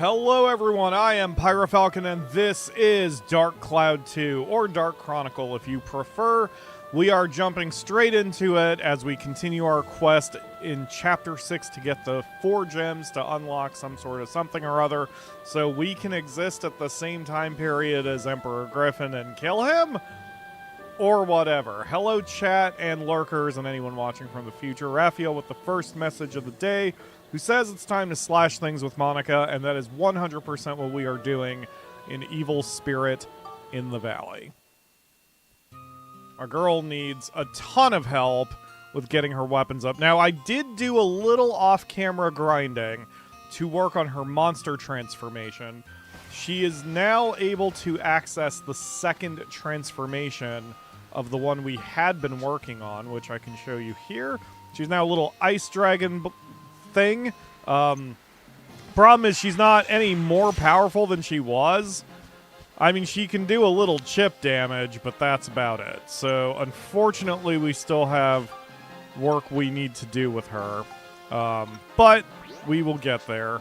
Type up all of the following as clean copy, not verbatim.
Hello everyone, I am PyroFalkon and this is Dark Cloud 2, or Dark Chronicle if you prefer. We are jumping straight into it as we continue our quest in Chapter 6 to get the 4 gems to unlock some sort of something or other, so we can exist at the same time period as Emperor Griffon and kill him? Or whatever. Hello chat and lurkers and anyone watching from the future. Raphael with the first message of the day, who says it's time to slash things with Monica, and that is 100% what we are doing in Evil Spirit in the Valley. Our girl needs a ton of help with getting her weapons up. Now, I did do a little off-camera grinding to work on her monster transformation. She is now able to access the second transformation of the one we had been working on, which I can show you here. She's now a little ice dragon thing. Problem is she's not any more powerful than she was. I mean, she can do a little chip damage, but that's about it. So, unfortunately, we still have work we need to do with her. But we will get there.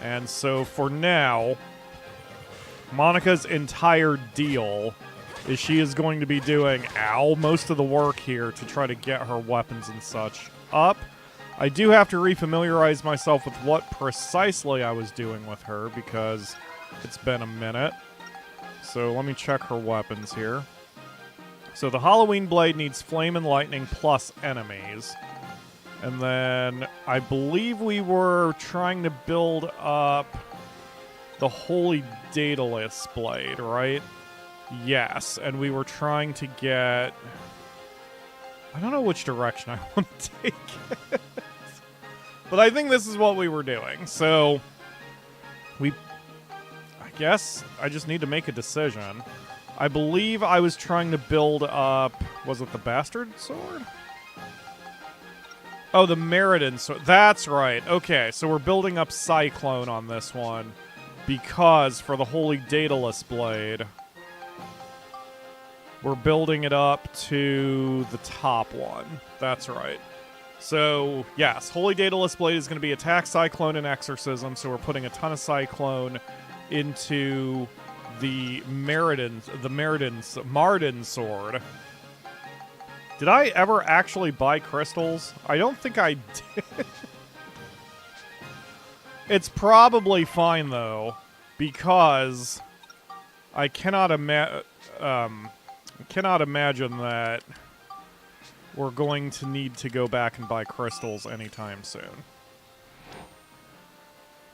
And so, for now, Monica's entire deal is she is going to be doing, most of the work here to try to get her weapons and such up. I do have to refamiliarize myself with what precisely I was doing with her because it's been a minute. So let me check her weapons here. So the Halloween blade needs flame and lightning plus enemies. And then I believe we were trying to build up the Holy Daedalus blade, right? Yes, and we were trying to get... I don't know which direction I want to take it. But I think this is what we were doing. So, I guess I just need to make a decision. I believe I was trying to build up... Was it the Bastard Sword? Oh, the Meriden Sword. That's right. Okay, so we're building up Cyclone on this one. Because for the Holy Daedalus blade, we're building it up to the top one. That's right. So, yes, Holy Daedalus blade is going to be attack, Cyclone, and Exorcism, so we're putting a ton of Cyclone into the Marden Sword. Did I ever actually buy crystals? I don't think I did. It's probably fine, though, because I cannot imagine that we're going to need to go back and buy crystals anytime soon.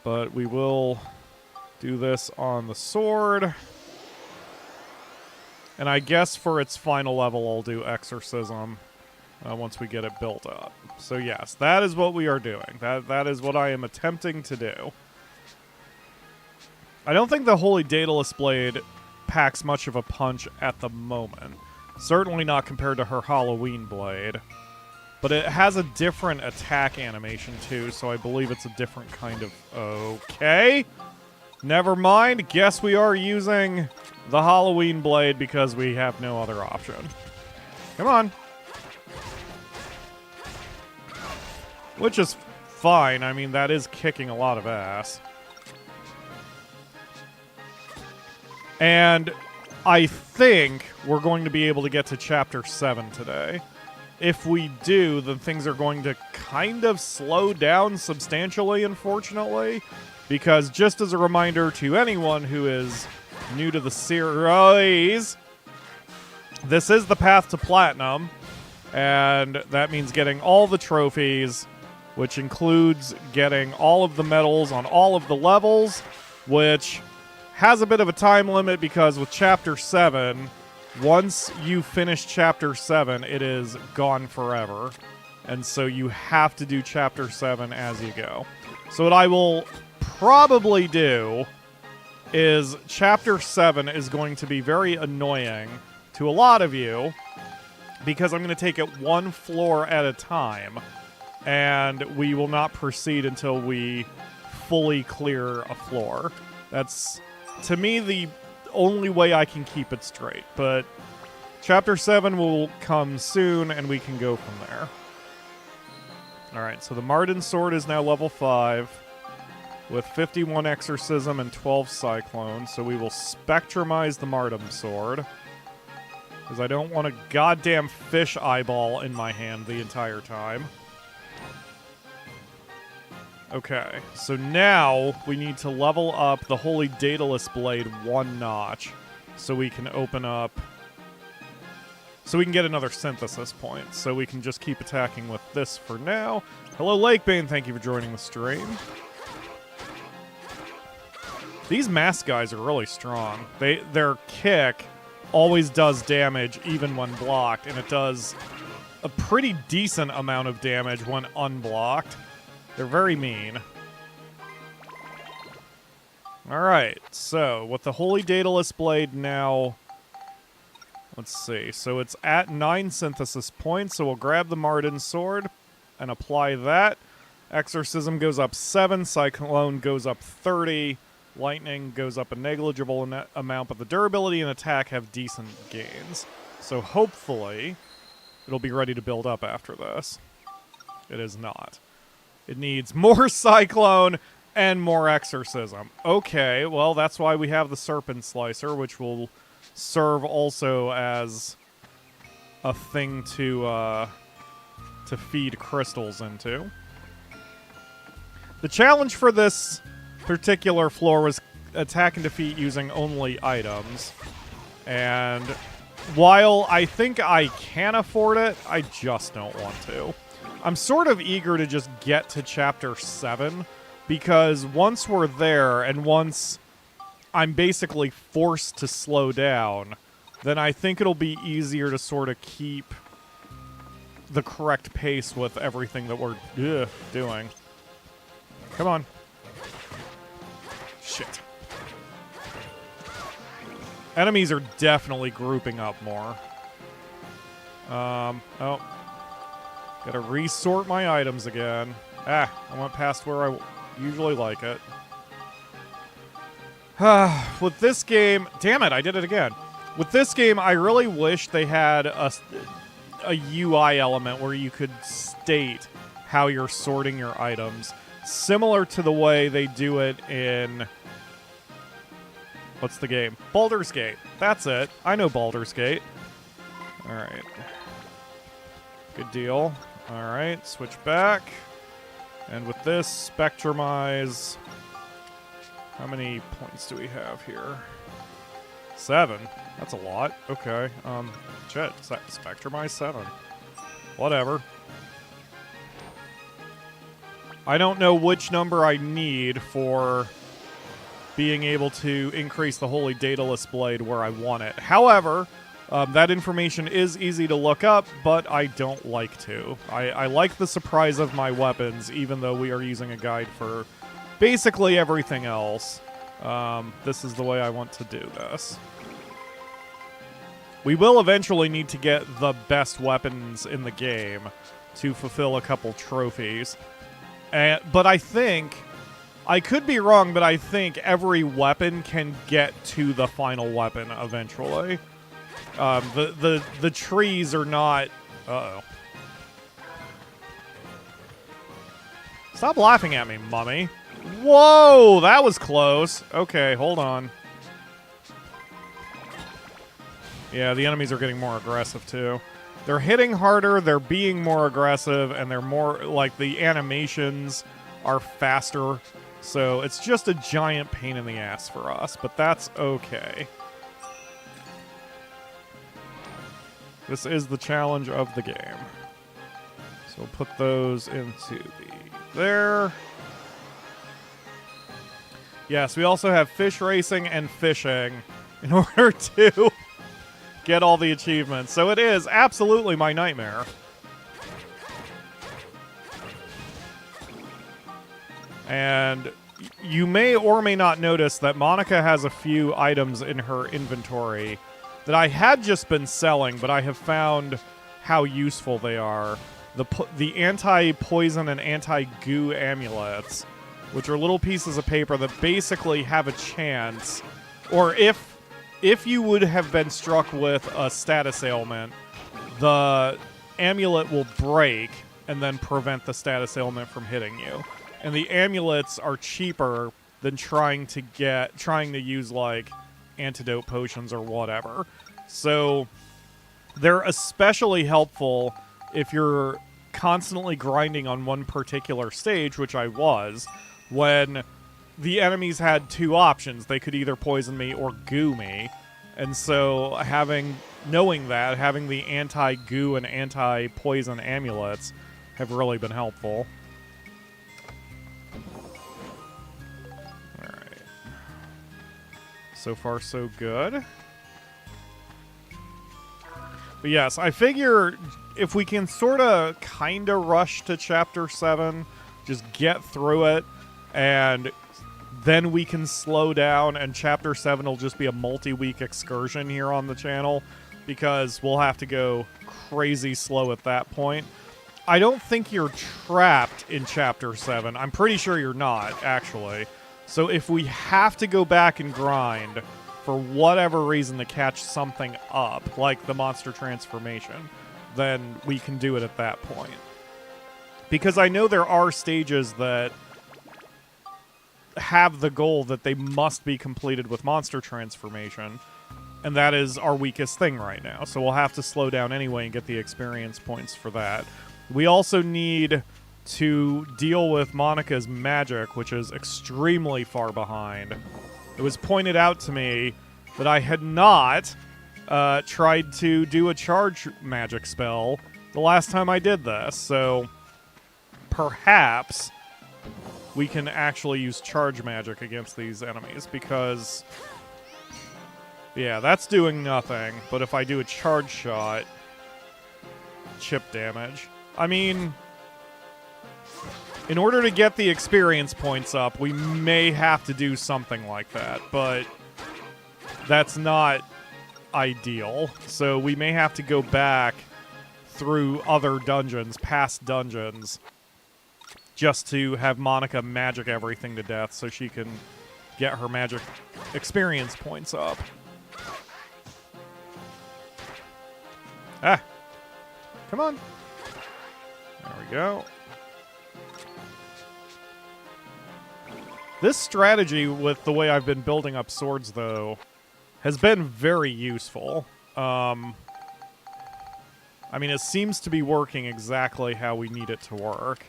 But we will do this on the sword. And I guess for its final level, I'll do Exorcism once we get it built up. So yes, that is what we are doing. That is what I am attempting to do. I don't think the Holy Daedalus blade packs much of a punch at the moment. Certainly not compared to her Halloween blade. But it has a different attack animation too, so I believe it's a different kind of... Okay. Never mind. Guess we are using the Halloween blade because we have no other option. Come on. Which is fine. I mean, that is kicking a lot of ass. And I think we're going to be able to get to Chapter 7 today. If we do, then things are going to kind of slow down substantially, unfortunately. Because just as a reminder to anyone who is new to the series, this is the path to Platinum. And that means getting all the trophies, which includes getting all of the medals on all of the levels, which has a bit of a time limit because with Chapter 7, once you finish Chapter 7, it is gone forever. And so you have to do Chapter 7 as you go. So what I will probably do is Chapter 7 is going to be very annoying to a lot of you because I'm going to take it one floor at a time. And we will not proceed until we fully clear a floor. That's, to me, the only way I can keep it straight. But Chapter 7 will come soon, and we can go from there. Alright, so the Marden Sword is now level 5. with 51 Exorcism and 12 Cyclone, so we will Spectrumize the Martyrdom Sword. Because I don't want a goddamn fish eyeball in my hand the entire time. Okay, so now we need to level up the Holy Daedalus Blade 1 notch so we can open up... So we can get another synthesis point. So we can just keep attacking with this for now. Hello, Lakebane. Thank you for joining the stream. These mask guys are really strong. Their kick always does damage even when blocked, and it does a pretty decent amount of damage when unblocked. They're very mean. Alright, so with the Holy Daedalus Blade now... Let's see. So it's at 9 synthesis points, so we'll grab the Marden Sword and apply that. Exorcism goes up 7, Cyclone goes up 30, Lightning goes up a negligible amount, but the durability and attack have decent gains. So hopefully it'll be ready to build up after this. It is not. It needs more Cyclone and more Exorcism. Okay, well that's why we have the Serpent Slicer, which will serve also as a thing to feed crystals into. The challenge for this particular floor was attack and defeat using only items. And while I think I can afford it, I just don't want to. I'm sort of eager to just get to Chapter 7, because once we're there, and once I'm basically forced to slow down, then I think it'll be easier to sort of keep the correct pace with everything that we're doing. Come on. Shit. Enemies are definitely grouping up more. Oh. Gotta resort my items again. I went past where I usually like it. With this game... Damn it, I did it again. With this game, I really wish they had a UI element where you could state how you're sorting your items. Similar to the way they do it in... What's the game? Baldur's Gate. That's it. I know Baldur's Gate. Alright. Good deal. Alright, switch back. And with this, Spectrumize... How many points do we have here? 7. That's a lot. Okay. Shit. Spectrumize 7. Whatever. I don't know which number I need for being able to increase the Holy Daedalus Blade where I want it. However, that information is easy to look up, but I don't like to. I like the surprise of my weapons, even though we are using a guide for basically everything else. This is the way I want to do this. We will eventually need to get the best weapons in the game to fulfill a couple trophies. But I think... I could be wrong, but I think every weapon can get to the final weapon eventually. The trees are not... Uh-oh. Stop laughing at me, mummy. Whoa, that was close. Okay, hold on. Yeah, the enemies are getting more aggressive, too. They're hitting harder, they're being more aggressive, and they're more... Like, the animations are faster. So, it's just a giant pain in the ass for us, but that's okay. This is the challenge of the game. So, we'll put those into there. Yes, we also have fish racing and fishing in order to get all the achievements. So it is absolutely my nightmare. And you may or may not notice that Monica has a few items in her inventory that I had just been selling, but I have found how useful they are. The anti-poison and anti-goo amulets, which are little pieces of paper that basically have a chance, or if you would have been struck with a status ailment, the amulet will break and then prevent the status ailment from hitting you. And the amulets are cheaper than trying to use, like, antidote potions or whatever. So they're especially helpful if you're constantly grinding on one particular stage, which I was, when the enemies had two options. They could either poison me or goo me. And so knowing that, having the anti-goo and anti-poison amulets have really been helpful. Alright. So far, so good. But yes, I figure if we can sort of kind of rush to Chapter 7, just get through it, and then we can slow down, and Chapter 7 will just be a multi-week excursion here on the channel, because we'll have to go crazy slow at that point. I don't think you're trapped in Chapter 7. I'm pretty sure you're not, actually. So if we have to go back and grind for whatever reason to catch something up, like the monster transformation, then we can do it at that point. Because I know there are stages that have the goal that they must be completed with monster transformation, and that is our weakest thing right now. So we'll have to slow down anyway and get the experience points for that. We also need to deal with Monica's magic, which is extremely far behind. It was pointed out to me that I had not tried to do a charge magic spell the last time I did this, so perhaps we can actually use charge magic against these enemies, because, yeah, that's doing nothing, but if I do a charge shot, chip damage. I mean, in order to get the experience points up, we may have to do something like that, but that's not ideal. So we may have to go back through other dungeons, past dungeons, just to have Monica magic everything to death so she can get her magic experience points up. Ah! Come on. There we go. This strategy with the way I've been building up swords, though, has been very useful. I mean, it seems to be working exactly how we need it to work.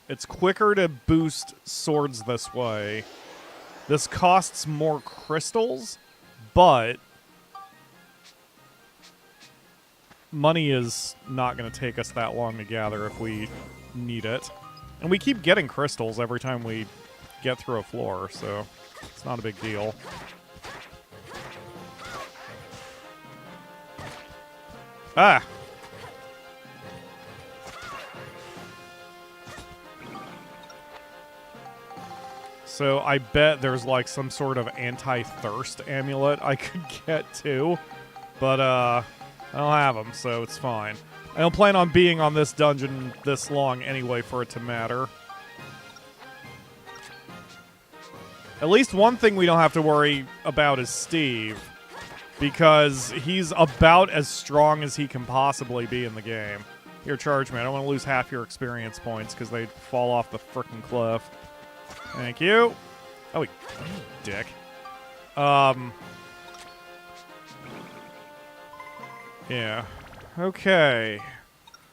It's quicker to boost swords this way. This costs more crystals, but money is not going to take us that long to gather if we need it. And we keep getting crystals every time we get through a floor, so it's not a big deal. Ah! So I bet there's like some sort of anti-thirst amulet I could get too, but I don't have them, so it's fine. I don't plan on being on this dungeon this long anyway for it to matter. At least one thing we don't have to worry about is Steve, because he's about as strong as he can possibly be in the game. Here, charge me. I don't want to lose half your experience points because they'd fall off the frickin' cliff. Thank you. Oh, dick. Yeah. Okay.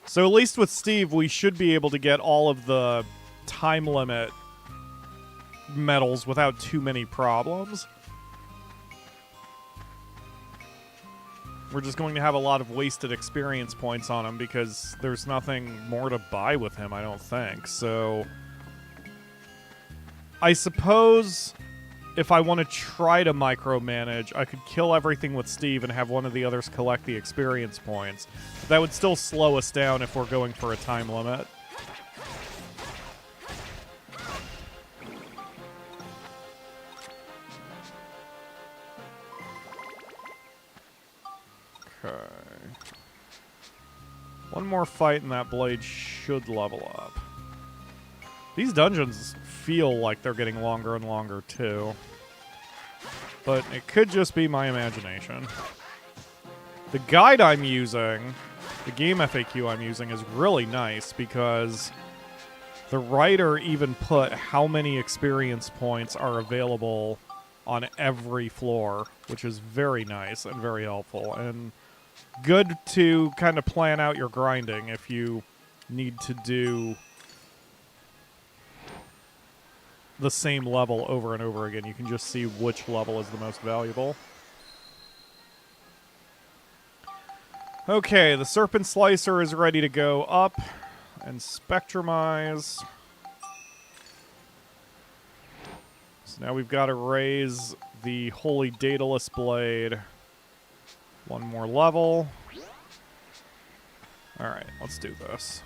So at least with Steve, we should be able to get all of the time limit medals without too many problems. We're just going to have a lot of wasted experience points on him because there's nothing more to buy with him, I don't think. So I suppose if I want to try to micromanage, I could kill everything with Steve and have one of the others collect the experience points. That would still slow us down if we're going for a time limit. Okay. One more fight and that blade should level up. These dungeons feel like they're getting longer and longer, too. But it could just be my imagination. The guide I'm using the game FAQ I'm using is really nice because the writer even put how many experience points are available on every floor, which is very nice and very helpful, and good to kind of plan out your grinding if you need to do the same level over and over again. You can just see which level is the most valuable. Okay, the Serpent Slicer is ready to go up and spectrumize. So now we've got to raise the Holy Daedalus Blade one more level. Alright, let's do this.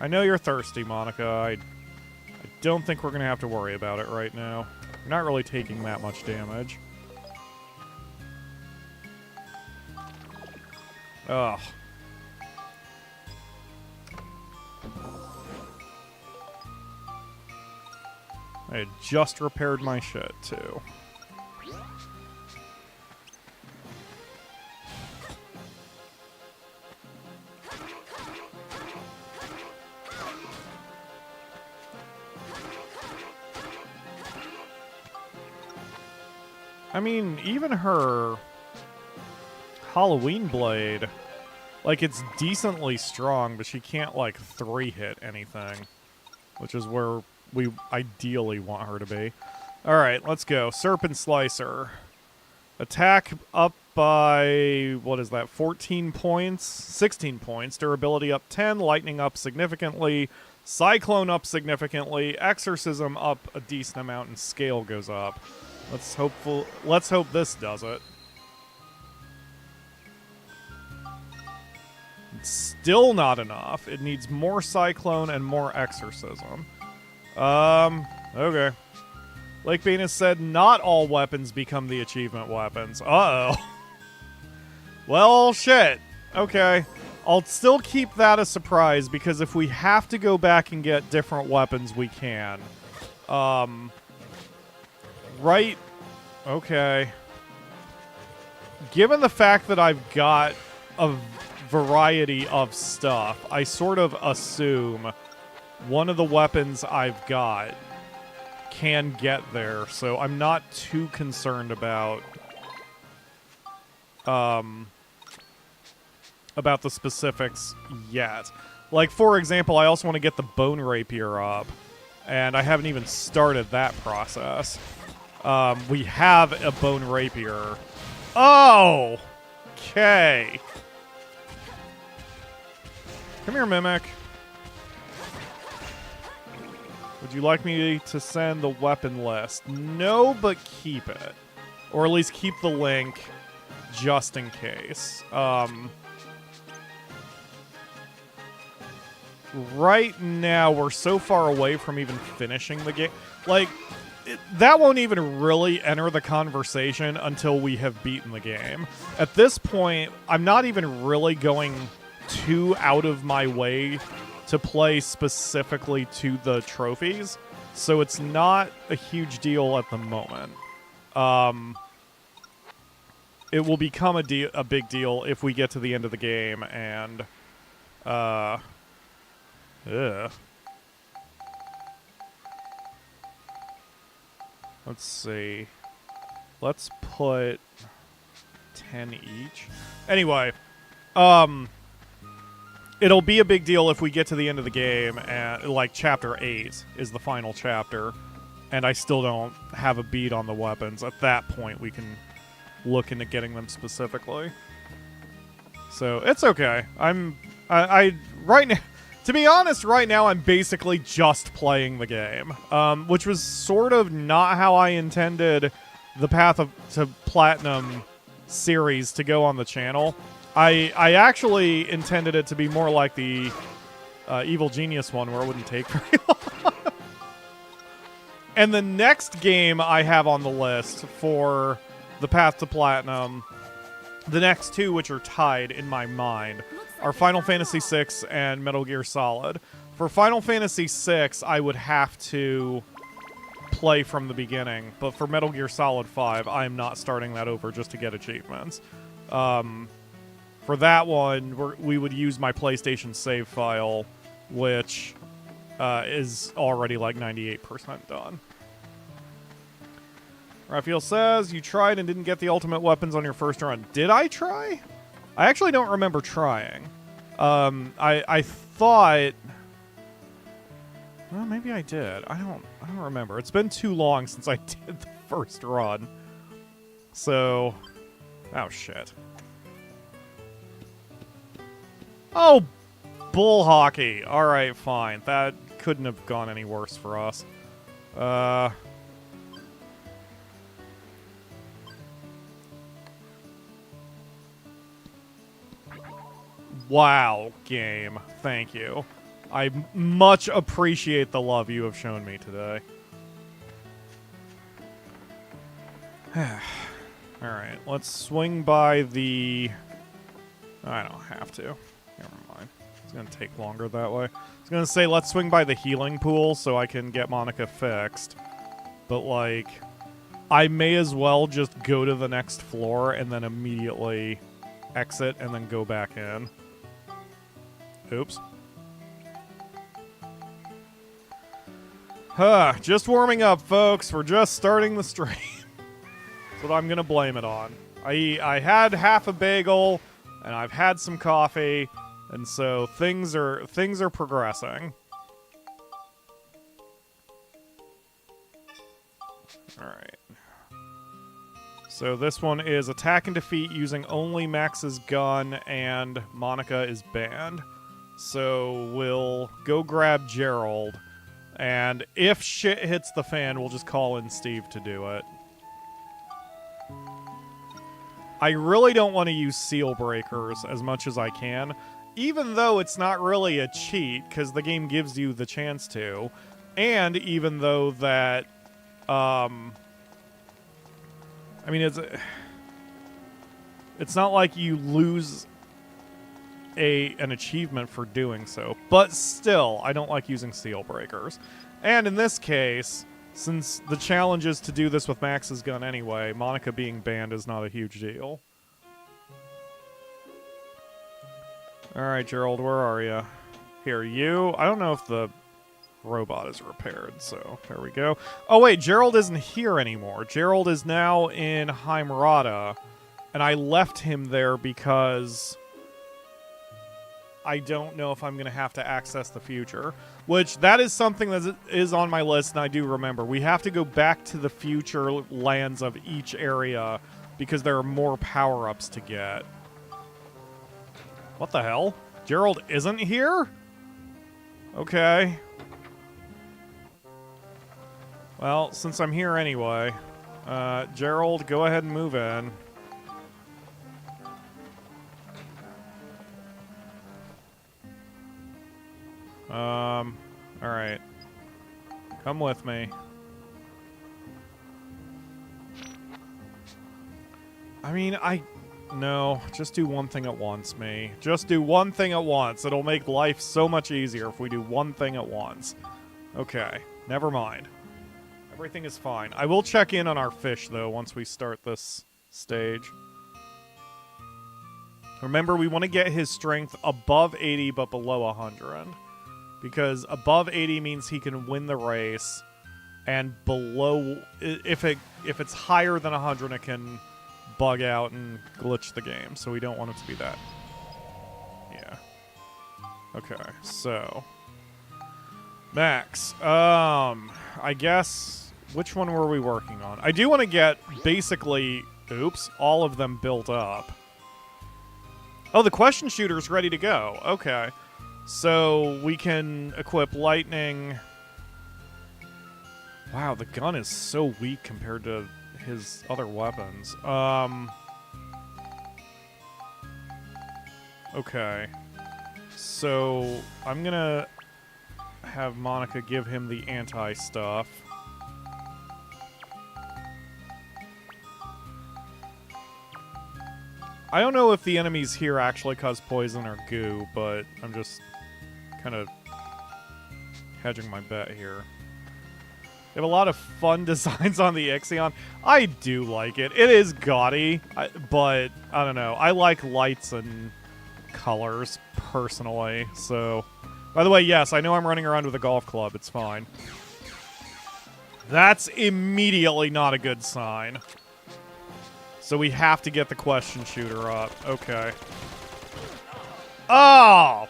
I know you're thirsty, Monica. I don't think we're going to have to worry about it right now. You're not really taking that much damage. Ugh. I had just repaired my shit, too. I mean, even her Halloween Blade, like, it's decently strong, but she can't, like, 3-hit anything, which is where we ideally want her to be. Alright, let's go. Serpent Slicer. Attack up by, what is that, 14 points? 16 points. Durability up 10. Lightning up significantly. Cyclone up significantly. Exorcism up a decent amount, and Scale goes up. Let's hope this does it. It's still not enough. It needs more Cyclone and more Exorcism. Okay. Lake Bane has said not all weapons become the achievement weapons. Uh-oh. Well, shit. Okay. I'll still keep that a surprise, because if we have to go back and get different weapons, we can. Right. Okay. Given the fact that I've got a variety of stuff, I sort of assume one of the weapons I've got can get there, so I'm not too concerned about the specifics yet. Like, for example, I also want to get the Bone Rapier up, and I haven't even started that process. We have a Bone Rapier. Oh! Okay. Come here, Mimic. Would you like me to send the weapon list? No, but keep it. Or at least keep the link just in case. Right now, we're so far away from even finishing the game. Like, that won't even really enter the conversation until we have beaten the game. At this point, I'm not even really going too out of my way to play specifically to the trophies, so it's not a huge deal at the moment. It will become a big deal if we get to the end of the game, and let's see. Let's put 10 each. Anyway, it'll be a big deal if we get to the end of the game, and like Chapter 8 is the final chapter, and I still don't have a beat on the weapons. At that point, we can look into getting them specifically. So it's okay. I right now, to be honest, right now I'm basically just playing the game, which was sort of not how I intended the Path to Platinum series to go on the channel. I actually intended it to be more like the Evil Genius one, where it wouldn't take very long. And the next game I have on the list for the Path to Platinum, the next two, which are tied in my mind, are Final Fantasy VI and Metal Gear Solid. For Final Fantasy VI, I would have to play from the beginning, but for Metal Gear Solid 5, I am not starting that over just to get achievements. For that one, we would use my PlayStation save file, which is already like 98% done. Raphael says, you tried and didn't get the ultimate weapons on your first run. Did I try? I actually don't remember trying. I thought... Well, maybe I did. I don't remember. It's been too long since I did the first run. So... Oh, shit. Oh, bull hockey. Alright, fine. That couldn't have gone any worse for us. Wow, game. Thank you. I much appreciate the love you have shown me today. Alright, let's swing by the... I don't have to. Never mind. It's going to take longer that way. I was going to say, let's swing by the healing pool so I can get Monica fixed. But, like, I may as well just go to the next floor and then immediately exit and then go back in. Oops. Just warming up, folks. We're just starting the stream. That's what I'm going to blame it on. I had half a bagel, and I've had some coffee, and so things are progressing. Alright. So this one is attack and defeat using only Max's gun, and Monica is banned. So we'll go grab Gerald, and if shit hits the fan, we'll just call in Steve to do it. I really don't want to use seal breakers as much as I can, even though it's not really a cheat, because the game gives you the chance to, and even though that, I mean, it's not like you lose an achievement for doing so, but still, I don't like using seal breakers. And in this case, since the challenge is to do this with Max's gun anyway, Monica being banned is not a huge deal. Alright, Gerald, where are you? Here, you. I don't know if the robot is repaired, so there we go. Oh, wait, Gerald isn't here anymore. Gerald is now in Heimerada, and I left him there because I don't know if I'm going to have to access the future, which that is something that is on my list, and I do remember. We have to go back to the future lands of each area because there are more power-ups to get. What the hell? Gerald isn't here? Okay. Well, since I'm here anyway, Gerald, go ahead and move in. Alright. Come with me. I mean, no, just do one thing at once, me. Just do one thing at once. It'll make life so much easier if we do one thing at once. Okay, never mind. Everything is fine. I will check in on our fish, though, once we start this stage. Remember, we want to get his strength above 80, but below 100. Because above 80 means he can win the race, and below... If it's higher than 100, it can bug out and glitch the game, so we don't want it to be that. Yeah. Okay, so... Max. I guess... Which one were we working on? I do want to get, basically... Oops. All of them built up. Oh, the question shooter's ready to go. Okay. So, we can equip lightning... Wow, the gun is so weak compared to his other weapons. Okay. So, I'm gonna have Monica give him the anti-stuff. I don't know if the enemies here actually cause poison or goo, but I'm just kind of hedging my bet here. They have a lot of fun designs on the Ixion. I do like it. It is gaudy, but I don't know. I like lights and colors, personally, so... By the way, yes, I know I'm running around with a golf club. It's fine. That's immediately not a good sign. So we have to get the question shooter up. Okay. Oh!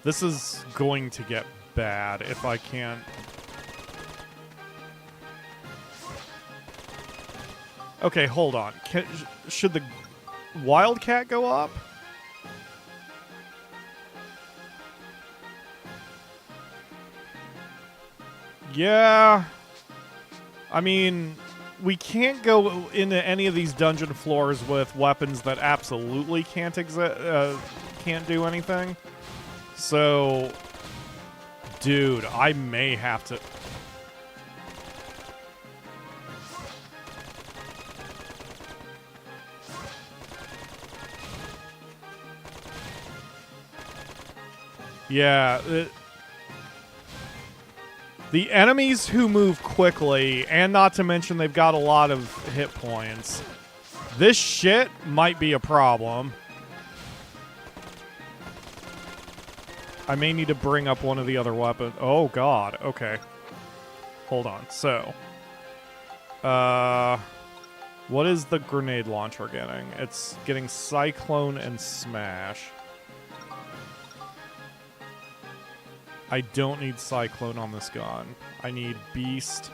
This is going to get bad if I can't... Okay, hold on. Should the Wildcat go up? Yeah. I mean, we can't go into any of these dungeon floors with weapons that absolutely can't do anything. So, dude, I may have to... Yeah, the enemies who move quickly, and not to mention they've got a lot of hit points, this shit might be a problem. I may need to bring up one of the other weapons. Oh, God. Okay. Hold on. So, what is the grenade launcher getting? It's getting Cyclone and Smash. I don't need Cyclone on this gun. I need Beast,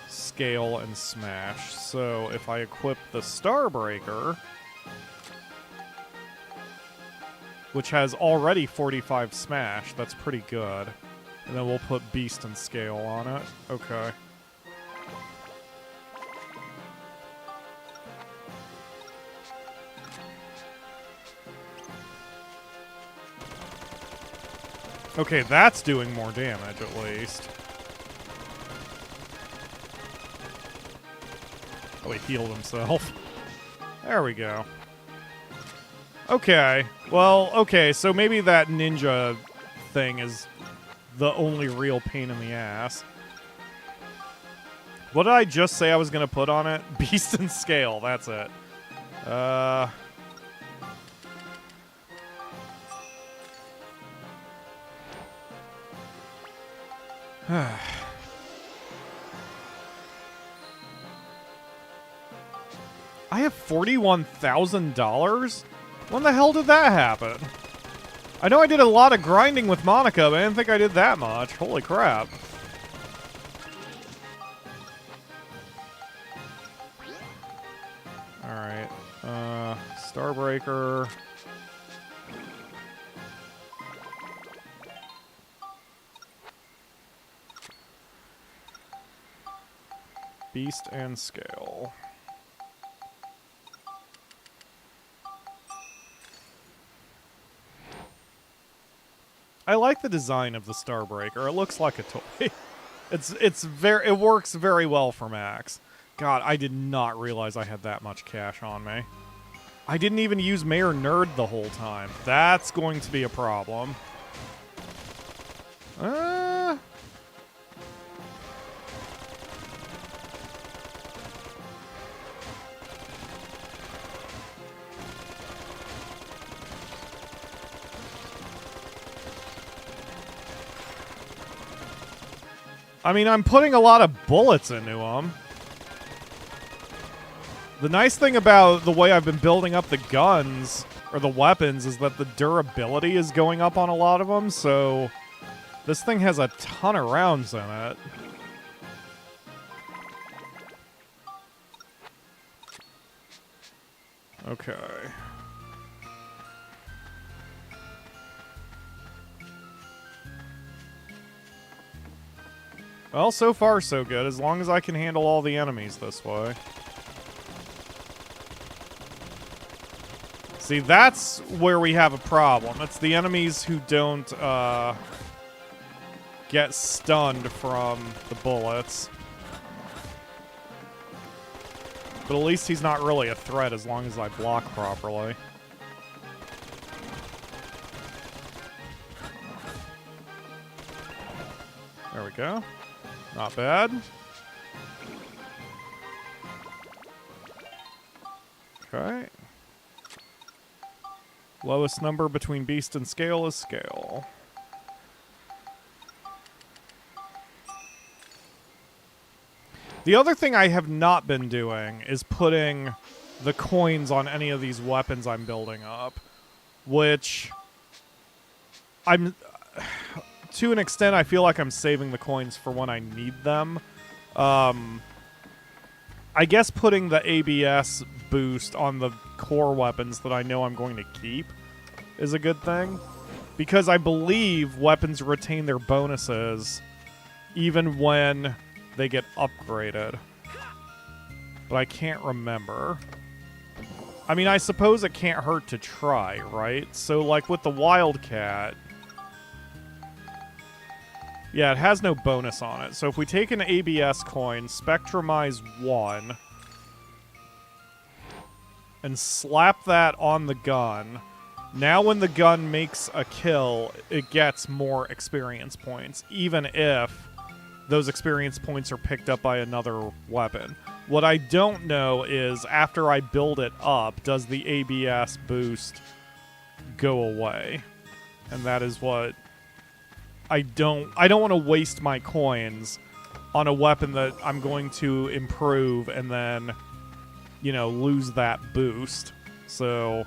Scale, and Smash. So if I equip the Starbreaker, which has already 45 Smash, that's pretty good. And then we'll put Beast and Scale on it. Okay. Okay, that's doing more damage, at least. Oh, he healed himself. There we go. Okay. Well, okay, so maybe that ninja thing is the only real pain in the ass. What did I just say I was going to put on it? Beast and Scale, that's it. I have $41,000? When the hell did that happen? I know I did a lot of grinding with Monica, but I didn't think I did that much. Holy crap. Alright. Starbreaker. Beast and Scale. I like the design of the Starbreaker. It looks like a toy. It works very well for Max. God, I did not realize I had that much cash on me. I didn't even use Mayor Nerd the whole time. That's going to be a problem. I mean, I'm putting a lot of bullets into them. The nice thing about the way I've been building up the guns, or the weapons, is that the durability is going up on a lot of them, so this thing has a ton of rounds in it. Okay. Well, so far so good, as long as I can handle all the enemies this way. See, that's where we have a problem. It's the enemies who don't, get stunned from the bullets. But at least he's not really a threat as long as I block properly. we go. Not bad. Okay. Lowest number between beast and scale is scale. The other thing I have not been doing is putting the coins on any of these weapons I'm building up, which I'm, to an extent, I feel like I'm saving the coins for when I need them. I guess putting the ABS boost on the core weapons that I know I'm going to keep is a good thing, because I believe weapons retain their bonuses even when they get upgraded. But I can't remember. I mean, I suppose it can't hurt to try, right? So, like, with the Wildcat... Yeah, it has no bonus on it. So if we take an ABS coin, spectrumize 1, and slap that on the gun, now when the gun makes a kill, it gets more experience points, even if those experience points are picked up by another weapon. What I don't know is, after I build it up, does the ABS boost go away? And that is what... I don't want to waste my coins on a weapon that I'm going to improve and then, you know, lose that boost. So,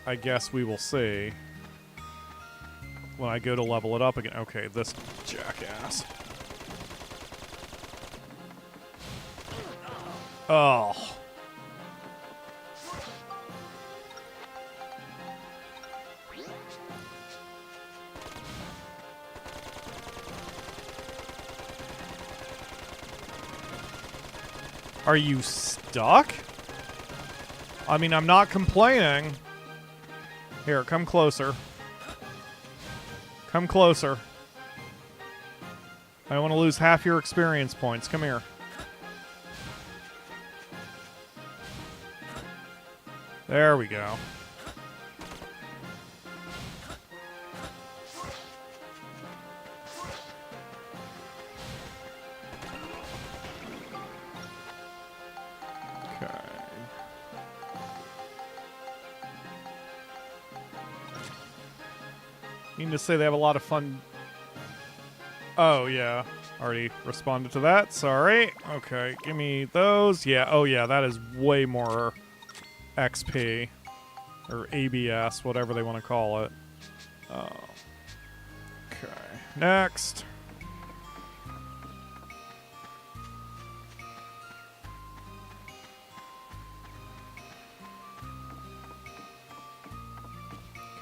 I guess we will see when I go to level it up again. Okay, this jackass. Oh. Are you stuck? I mean, I'm not complaining. Here, come closer. Come closer. I don't want to lose half your experience points. Come here. There we go. Okay. Mean to say they have a lot of fun. Oh, yeah. Already responded to that. Sorry. Okay, give me those. Yeah, oh yeah, that is way more XP. Or ABS, whatever they want to call it. Oh. Okay, next.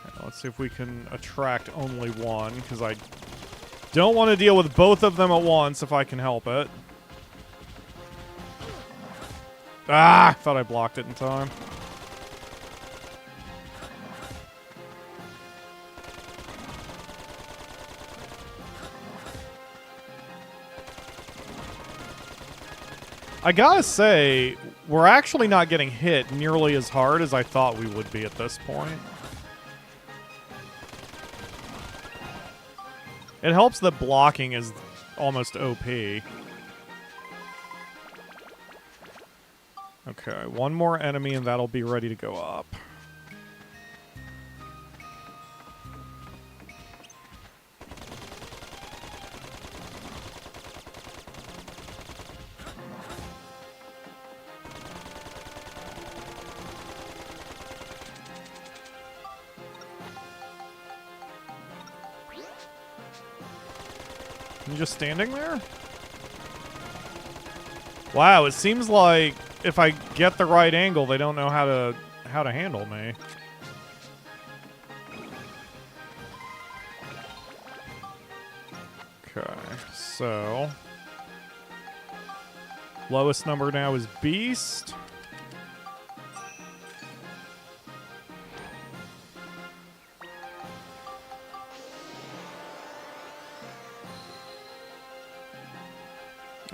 Okay, let's see if we can attract only one, because I don't want to deal with both of them at once if I can help it. Ah! Thought I blocked it in time. I gotta say, we're actually not getting hit nearly as hard as I thought we would be at this point. It helps that blocking is almost OP. Okay, one more enemy and that'll be ready to go up. You just standing there? Wow, it seems like if I get the right angle, they don't know how to handle me. Okay, so lowest number now is Beast.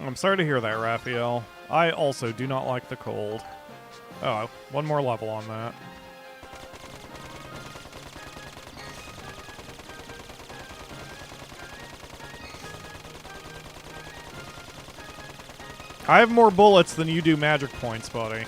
I'm sorry to hear that, Raphael. I also do not like the cold. Oh, one more level on that. I have more bullets than you do magic points, buddy.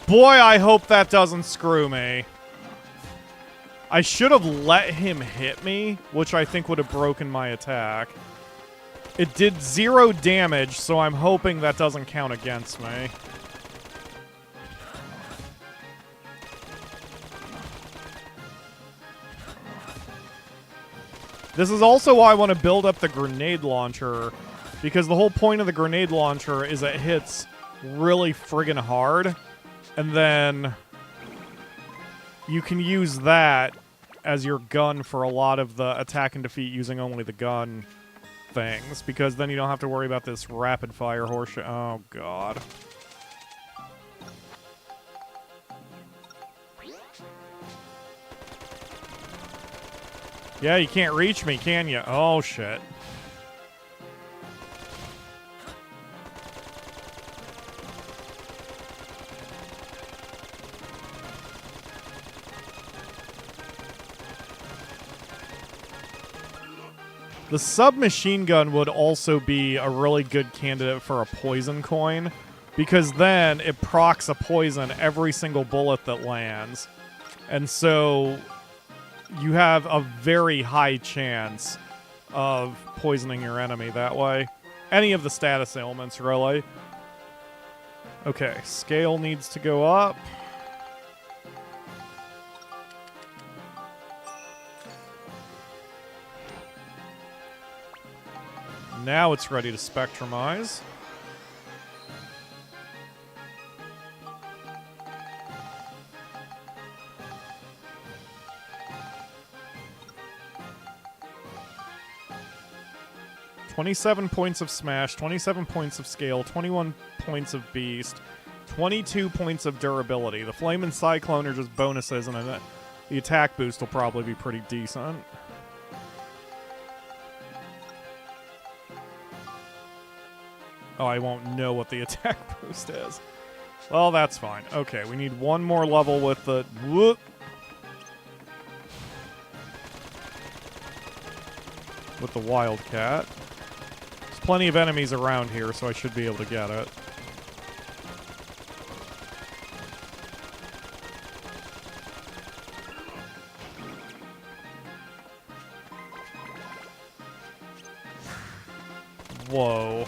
Boy, I hope that doesn't screw me. I should have let him hit me, which I think would have broken my attack. It did 0 damage, so I'm hoping that doesn't count against me. This is also why I want to build up the grenade launcher, because the whole point of the grenade launcher is it hits really friggin' hard, and then you can use that as your gun for a lot of the attack and defeat using only the gun things, because then you don't have to worry about this rapid fire horseshit. Oh, God. Yeah, you can't reach me, can you? Oh, shit. The submachine gun would also be a really good candidate for a poison coin, because then it procs a poison every single bullet that lands. And so you have a very high chance of poisoning your enemy that way. Any of the status ailments, really. Okay, scale needs to go up. Now it's ready to spectrumize. "27 points of smash, 27 points of scale, 21 points of beast, 22 points of durability. The flame and cyclone are just bonuses, and the attack boost will probably be pretty decent." Oh, I won't know what the attack boost is. Well, that's fine. Okay, we need one more level with the... Whoop. With the Wildcat. There's plenty of enemies around here, so I should be able to get it. Whoa.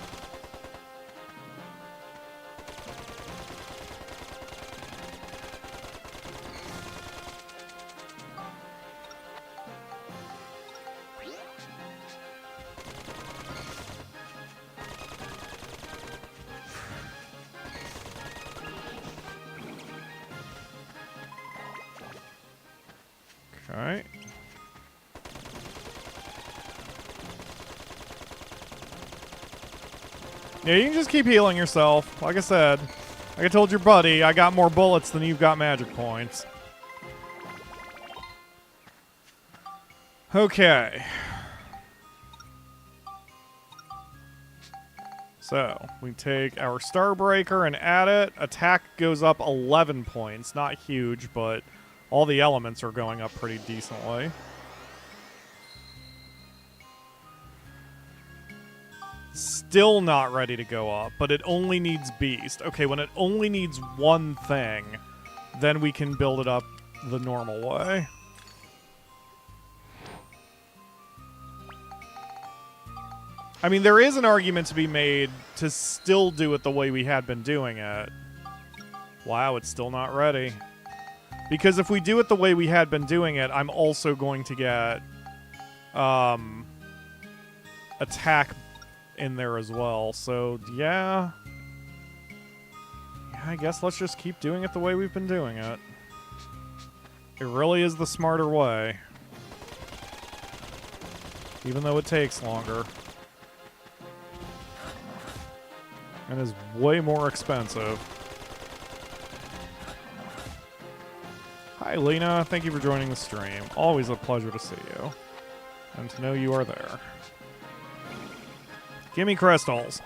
Okay. Yeah, you can just keep healing yourself. Like I said, like I told your buddy, I got more bullets than you've got magic points. Okay. So, we take our Starbreaker and add it. Attack goes up 11 points. Not huge, but all the elements are going up pretty decently. Still not ready to go up, but it only needs Beast. Okay, when it only needs one thing, then we can build it up the normal way. I mean, there is an argument to be made to still do it the way we had been doing it. Wow, it's still not ready. Because if we do it the way we had been doing it, I'm also going to get attack in there as well. So, yeah. I guess let's just keep doing it the way we've been doing it. It really is the smarter way. Even though it takes longer. And is way more expensive. Hi, Hi, Lena. Thank you for joining the stream. Always a pleasure to see you. And to know you are there. Give me crystals.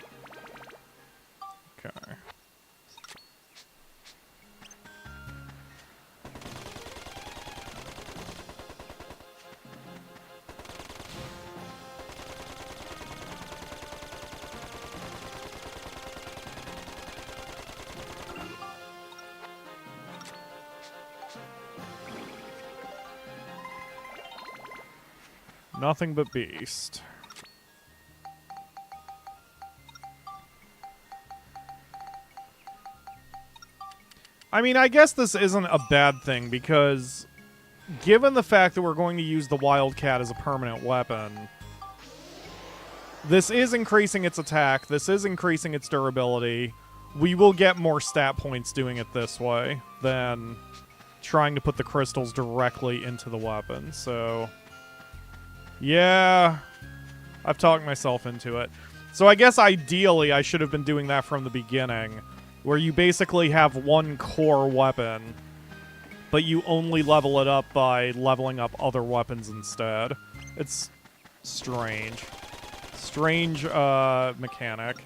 Okay. Nothing but beast. I mean, I guess this isn't a bad thing because given the fact that we're going to use the Wildcat as a permanent weapon, this is increasing its attack, this is increasing its durability. We will get more stat points doing it this way than trying to put the crystals directly into the weapon, so... yeah, I've talked myself into it. So I guess ideally I should have been doing that from the beginning, where you basically have one core weapon, but you only level it up by leveling up other weapons instead. It's strange. Strange mechanic.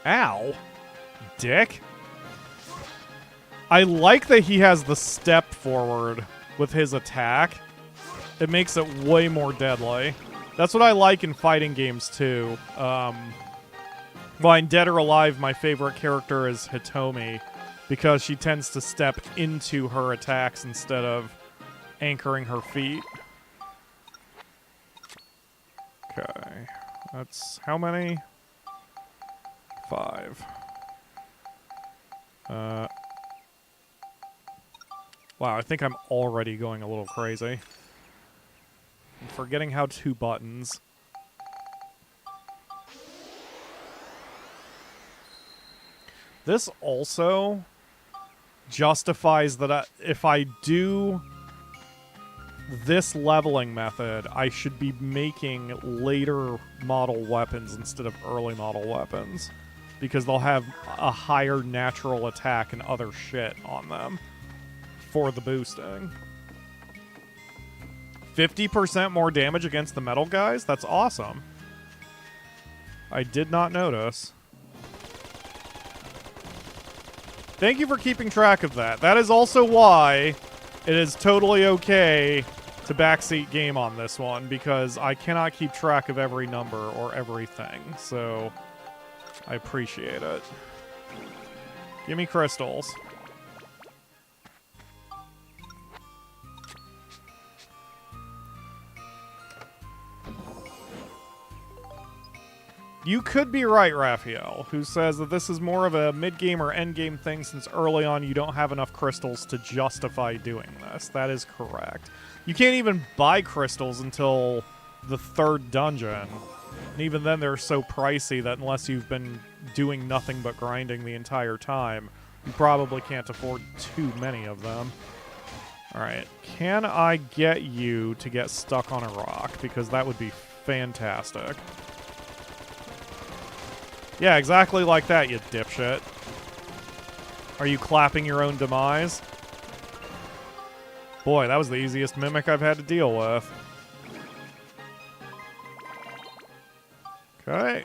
Ow. Dick. I like that he has the step forward with his attack. It makes it way more deadly. That's what I like in fighting games, too. Well, in Dead or Alive, my favorite character is Hitomi, because she tends to step into her attacks instead of anchoring her feet. Okay. That's how many? 5. Wow, I think I'm already going a little crazy. I'm forgetting how to buttons. This also justifies that if I do this leveling method, I should be making later model weapons instead of early model weapons. Because they'll have a higher natural attack and other shit on them for the boosting. 50% more damage against the metal guys? That's awesome. I did not notice. Thank you for keeping track of that. That is also why it is totally okay to backseat game on this one, because I cannot keep track of every number or everything, so I appreciate it. Give me crystals. You could be right, Raphael, who says that this is more of a mid-game or end-game thing since early on you don't have enough crystals to justify doing this. That is correct. You can't even buy crystals until the 3rd dungeon. And even then they're so pricey that unless you've been doing nothing but grinding the entire time, you probably can't afford too many of them. Alright, can I get you to get stuck on a rock? Because that would be fantastic. Yeah, exactly like that, you dipshit. Are you clapping your own demise? Boy, that was the easiest mimic I've had to deal with. Okay.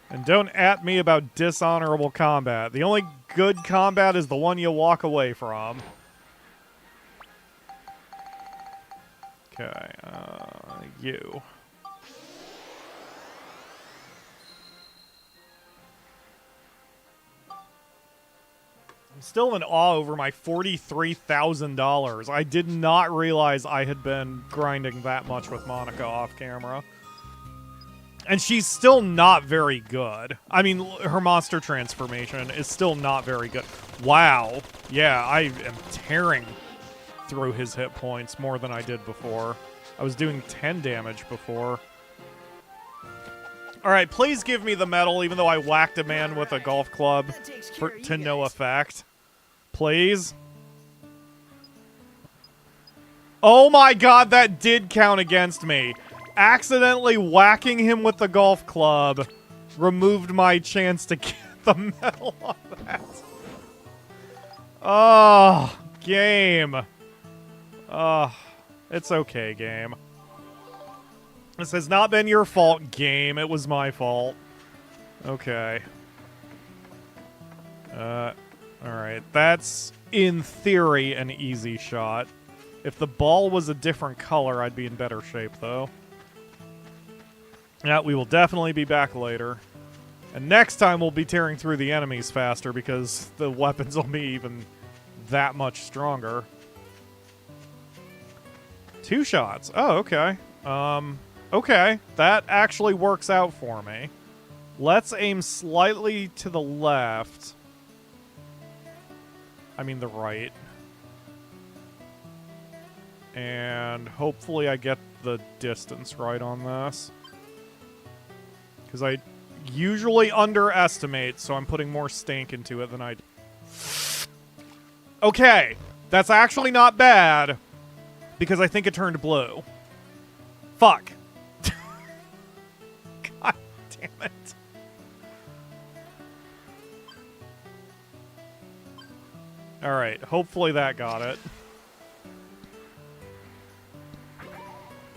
And don't at me about dishonorable combat. The only good combat is the one you walk away from. Okay, you. I'm still in awe over my $43,000. I did not realize I had been grinding that much with Monica off camera. And she's still not very good. I mean, her monster transformation is still not very good. Wow. Yeah, I am tearing through his hit points more than I did before. I was doing 10 damage before. Alright, please give me the medal, even though I whacked a man with a golf club to no effect. Please? Oh my god, that did count against me. Accidentally whacking him with the golf club removed my chance to get the medal on that. Oh, game. Oh, it's okay, game. This has not been your fault, game. It was my fault. Okay. Alright. That's, in theory, an easy shot. If the ball was a different color, I'd be in better shape, though. Yeah, we will definitely be back later. And next time we'll be tearing through the enemies faster because the weapons will be even that much stronger. 2 shots. Oh, okay. Okay. That actually works out for me. Let's aim slightly to the left. I mean the right. And hopefully I get the distance right on this. Because I usually underestimate, so I'm putting more stank into it than I do. Okay. That's actually not bad. Because I think it turned blue. Fuck. God damn it. Alright, hopefully that got it.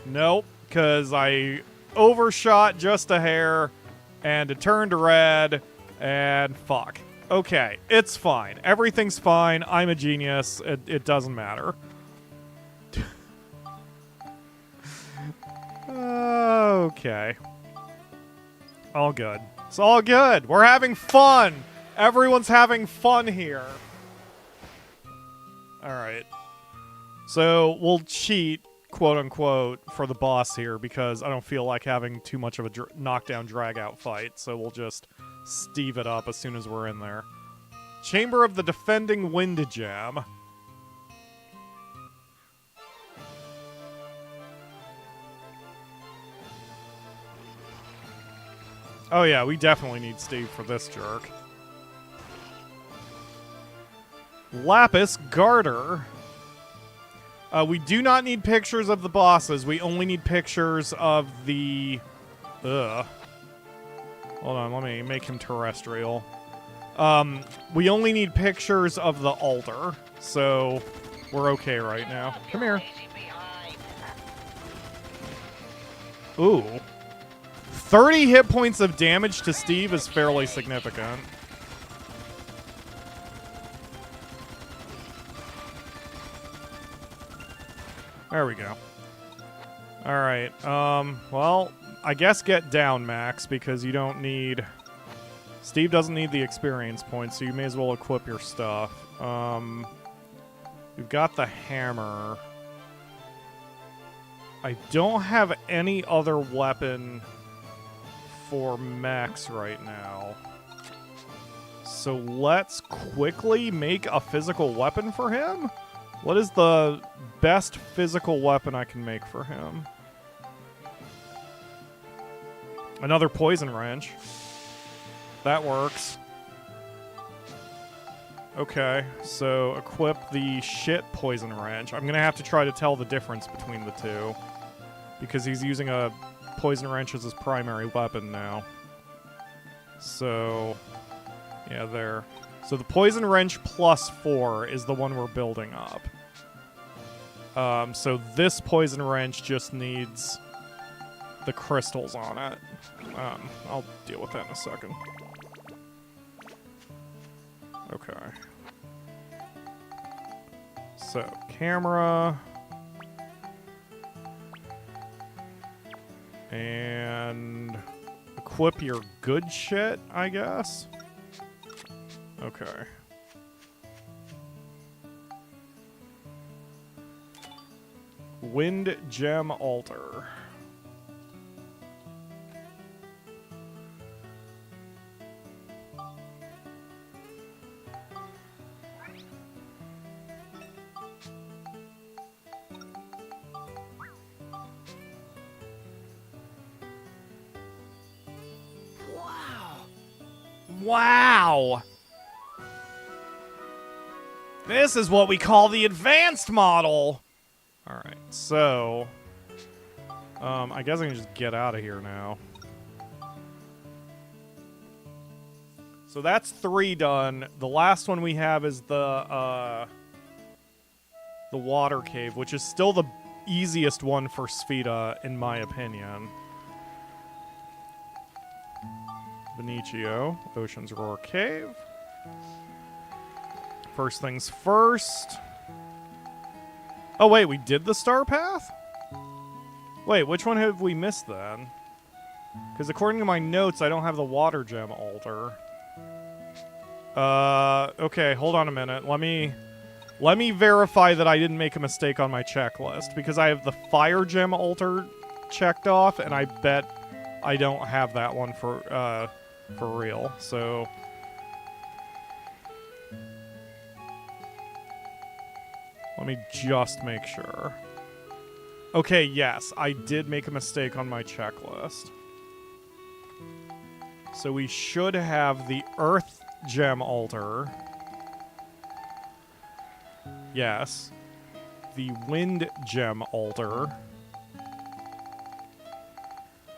Nope, because I overshot just a hair, and it turned red, and fuck. Okay, it's fine. Everything's fine. I'm a genius. It doesn't matter. Okay. All good. It's all good. We're having fun. Everyone's having fun here. Alright. So, we'll cheat, quote-unquote, for the boss here, because I don't feel like having too much of a knockdown, drag-out fight, so we'll just steve it up as soon as we're in there. Chamber of the Defending Windjam. Oh yeah, we definitely need Steve for this jerk. Lapis Garter. We do not need pictures of the bosses. We only need pictures of the... Ugh. Hold on, let me make him terrestrial. We only need pictures of the altar, so we're okay right now. Come here. Ooh. 30 hit points of damage to Steve is fairly significant. There we go. Alright, well, I guess get down, Max, because you don't need... Steve doesn't need the experience points, so you may as well equip your stuff. We've got the hammer. I don't have any other weapon for Max right now. So let's quickly make a physical weapon for him? What is the best physical weapon I can make for him? Another poison wrench. That works. Okay, so equip the shit poison wrench. I'm gonna have to try to tell the difference between the two, because he's using a poison wrench as his primary weapon now. So, yeah, there. So the poison wrench +4 is the one we're building up. So this poison wrench just needs the crystals on it. I'll deal with that in a second. Okay. So, camera. And equip your good shit, I guess. Okay. Wind Gem Altar. Wow! This is what we call the advanced model! Alright, so... I guess I can just get out of here now. So that's 3 done. The last one we have is the water cave, which is still the easiest one for Spheda, in my opinion. Benicio, Ocean's Roar Cave. First things first. Oh, wait, we did the star path? Wait, which one have we missed then? Because according to my notes, I don't have the water gem altar. Okay, hold on a minute. Let me verify that I didn't make a mistake on my checklist, because I have the fire gem altar checked off, and I bet I don't have that one for real. So let me just make sure. Okay, yes, I did make a mistake on my checklist. So we should have the earth gem altar. Yes. The wind gem altar.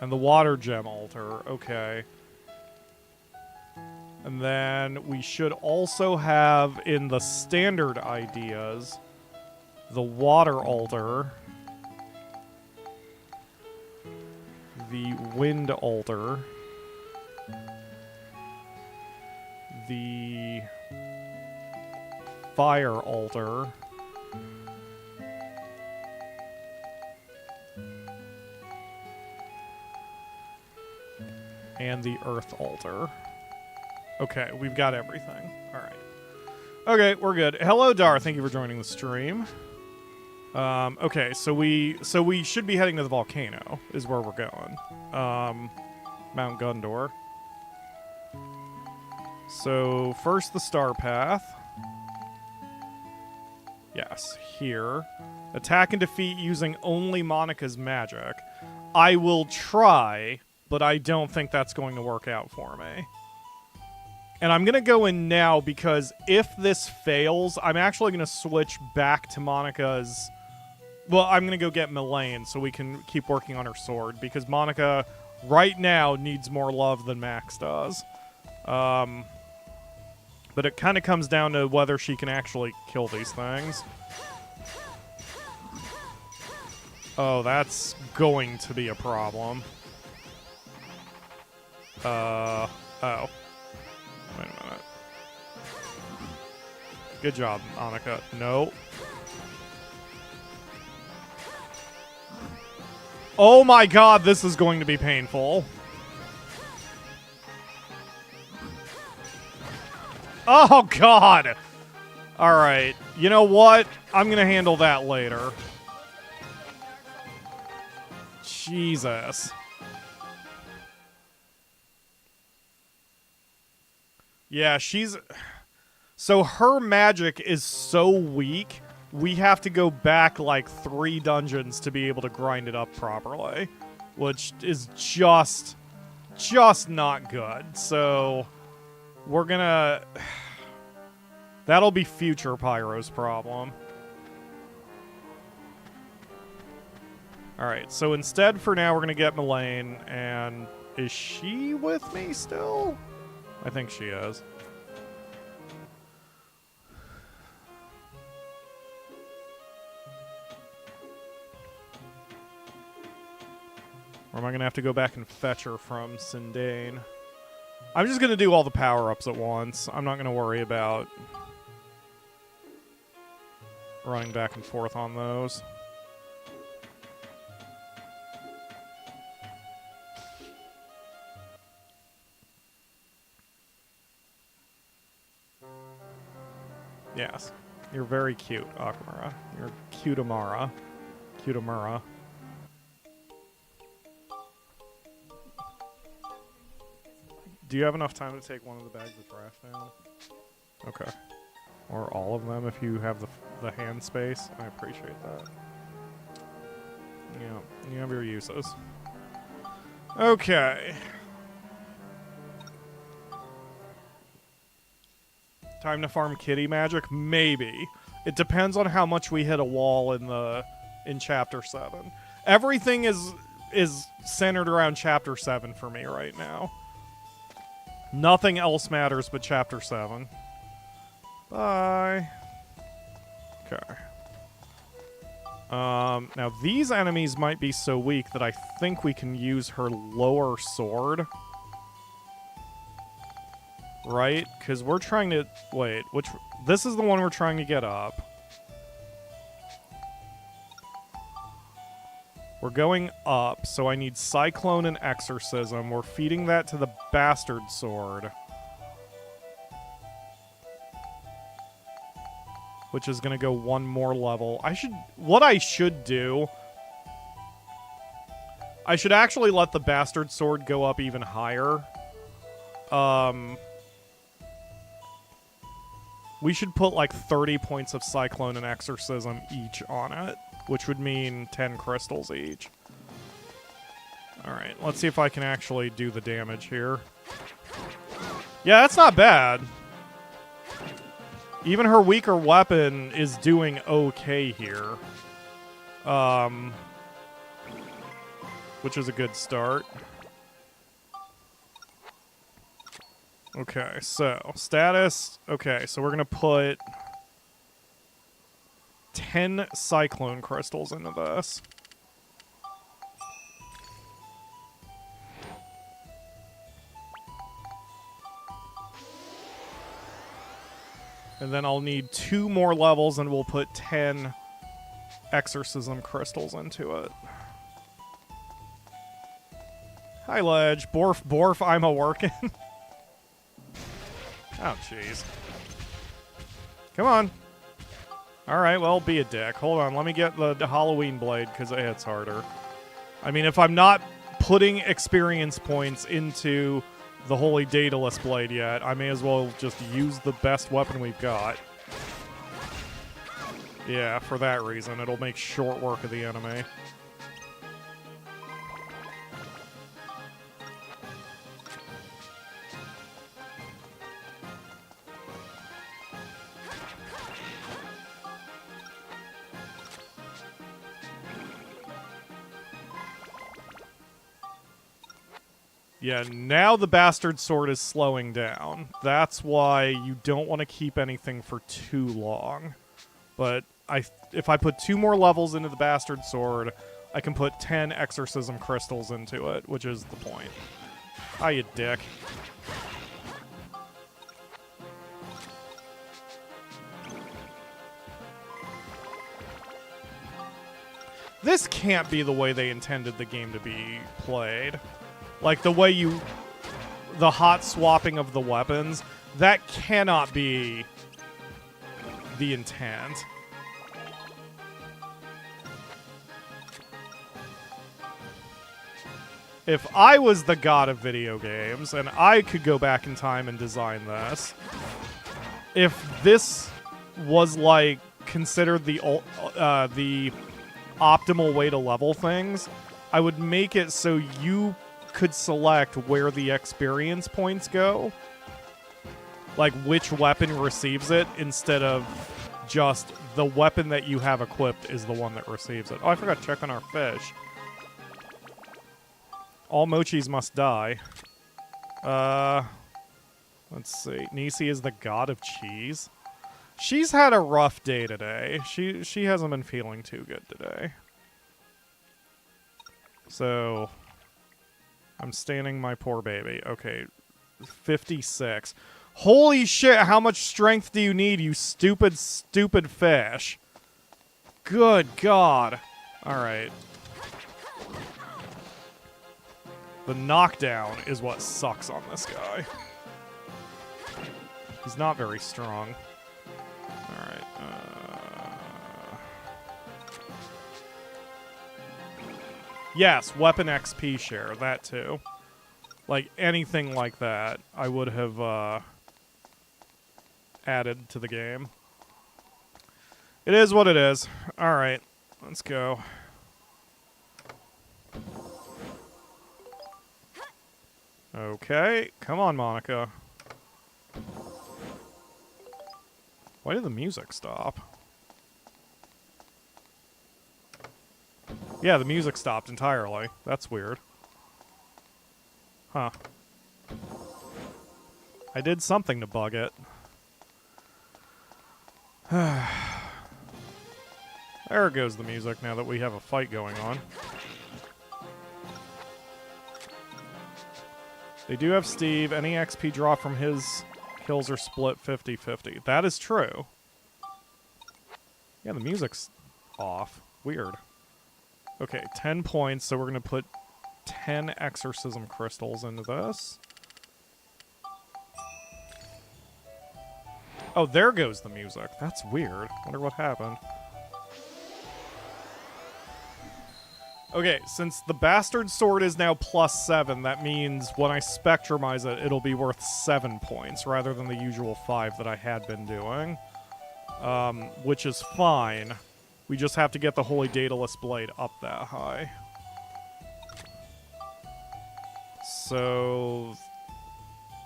And the water gem altar. Okay. And then we should also have in the standard ideas the water altar. The wind altar. The fire altar. And the earth altar. Okay, we've got everything. Alright. Okay, we're good. Hello, Dar. Thank you for joining the stream. Okay, so we should be heading to the volcano, is where we're going. Mount Gundor. So, first the star path. Yes, here. Attack and defeat using only Monica's magic. I will try, but I don't think that's going to work out for me. And I'm going to go in now because if this fails, I'm actually going to switch back to Monica's... Well, I'm going to go get Melaine so we can keep working on her sword, because Monica right now needs more love than Max does. But it kind of comes down to whether she can actually kill these things. Oh, that's going to be a problem. Oh. Wait a minute. Good job, Monica. No. Oh my god, this is going to be painful. Oh god! Alright, you know what? I'm gonna handle that later. Jesus. Yeah, she's... So her magic is so weak, we have to go back like 3 dungeons to be able to grind it up properly. Which is just not good. So, we're gonna... That'll be future Pyro's problem. Alright, so instead for now we're gonna get Melaine, and... Is she with me still? I think she is. Or am I going to have to go back and fetch her from Sindane? I'm just going to do all the power-ups at once. I'm not going to worry about running back and forth on those. Yes. You're very cute, Akamura. You're cute-amara. Cute-amara. Do you have enough time to take one of the bags of trash down? Okay. Or all of them if you have the hand space. I appreciate that. Yeah, you have your uses. Okay. Time to farm kitty magic? Maybe. It depends on how much we hit a wall in the in Chapter 7. Everything is centered around Chapter 7 for me right now. Nothing else matters but Chapter 7. Bye. Okay. Now these enemies might be so weak that I think we can use her lower sword. Right? Because we're trying to... Wait, which... This is the one we're trying to get up. We're going up, so I need Cyclone and Exorcism. We're feeding that to the Bastard Sword. Which is going to go one more level. What I should do... I should actually let the Bastard Sword go up even higher. We should put like 30 points of Cyclone and Exorcism each on it. Which would mean 10 crystals each. Alright, let's see if I can actually do the damage here. Yeah, that's not bad. Even her weaker weapon is doing okay here. Which is a good start. Okay, so status. Okay, so we're going to put 10 Cyclone crystals into this. And then I'll need 2 more levels and we'll put 10 Exorcism crystals into it. Hi, Ledge. Borf, borf, I'm a-working. Oh, jeez. Come on. Alright, well, be a dick. Hold on, let me get the Halloween blade, because it hits harder. I mean, if I'm not putting experience points into the Holy Daedalus blade yet, I may as well just use the best weapon we've got. Yeah, for that reason. It'll make short work of the enemy. Yeah, now the Bastard Sword is slowing down. That's why you don't want to keep anything for too long. But if I put 2 more levels into the Bastard Sword, I can put 10 Exorcism crystals into it, which is the point. Ah, you dick. This can't be the way they intended the game to be played. Like, the way the hot swapping of the weapons, that cannot be the intent. If I was the god of video games, and I could go back in time and design this, if this was, like, considered the optimal way to level things, I would make it so you could select where the experience points go. Like, which weapon receives it, instead of just the weapon that you have equipped is the one that receives it. Oh, I forgot to check on our fish. All mochis must die. Let's see. Nisi is the god of cheese. She's had a rough day today. She hasn't been feeling too good today. So, I'm standing my poor baby. Okay, 56. Holy shit, how much strength do you need, you stupid, stupid fish? Good God. Alright. The knockdown is what sucks on this guy. He's not very strong. Alright, yes, weapon XP share, that too. Like, anything like that, I would have, added to the game. It is what it is. Alright, let's go. Okay, come on, Monica. Why did the music stop? Yeah, the music stopped entirely. That's weird. Huh. I did something to bug it. There goes the music now that we have a fight going on. They do have Steve. Any XP draw from his kills are split 50-50. That is true. Yeah, the music's off. Weird. Okay, 10 points, so we're going to put 10 exorcism crystals into this. Oh, there goes the music. That's weird. Wonder what happened. Okay, since the bastard sword is now +7, that means when I spectrumize it, it'll be worth 7 points rather than the usual 5 that I had been doing. Which is fine. We just have to get the Holy Daedalus Blade up that high. So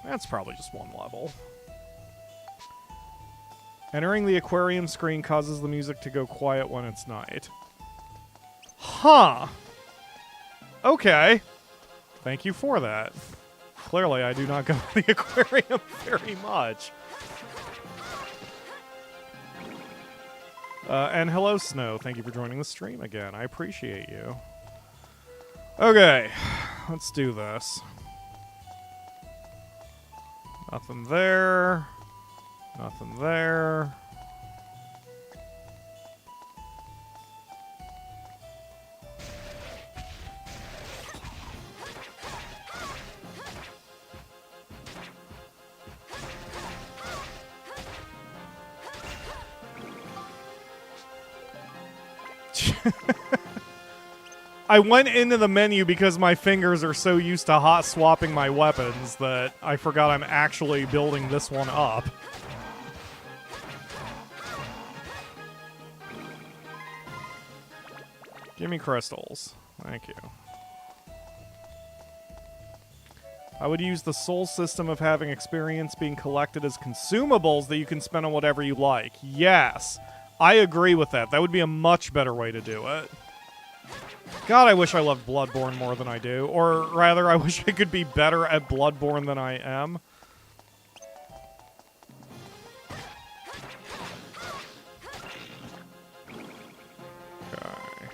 that's probably just one level. Entering the aquarium screen causes the music to go quiet when it's night. Huh. Okay. Thank you for that. Clearly, I do not go to the aquarium very much. And hello, Snow. Thank you for joining the stream again. I appreciate you. Okay. Let's do this. Nothing there. Nothing there. I went into the menu because my fingers are so used to hot swapping my weapons that I forgot I'm actually building this one up. Give me crystals. Thank you. I would use the soul system of having experience being collected as consumables that you can spend on whatever you like. Yes, I agree with that. That would be a much better way to do it. God, I wish I loved Bloodborne more than I do. Or rather, I wish I could be better at Bloodborne than I am. Okay.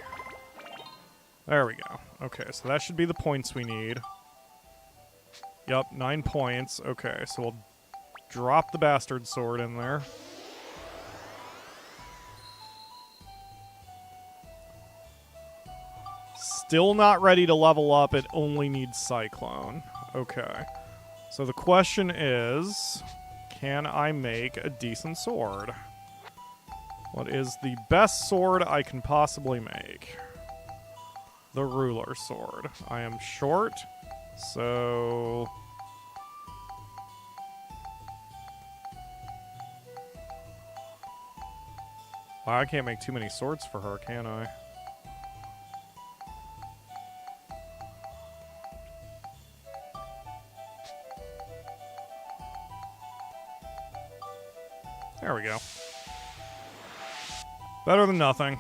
There we go. Okay, so that should be the points we need. Yup, 9 points. Okay, so we'll drop the bastard sword in there. Still not ready to level up. It only needs Cyclone. Okay. So the question is, can I make a decent sword? What is the best sword I can possibly make? The ruler sword. I am short, so... Wow, I can't make too many swords for her, can I? There we go. Better than nothing.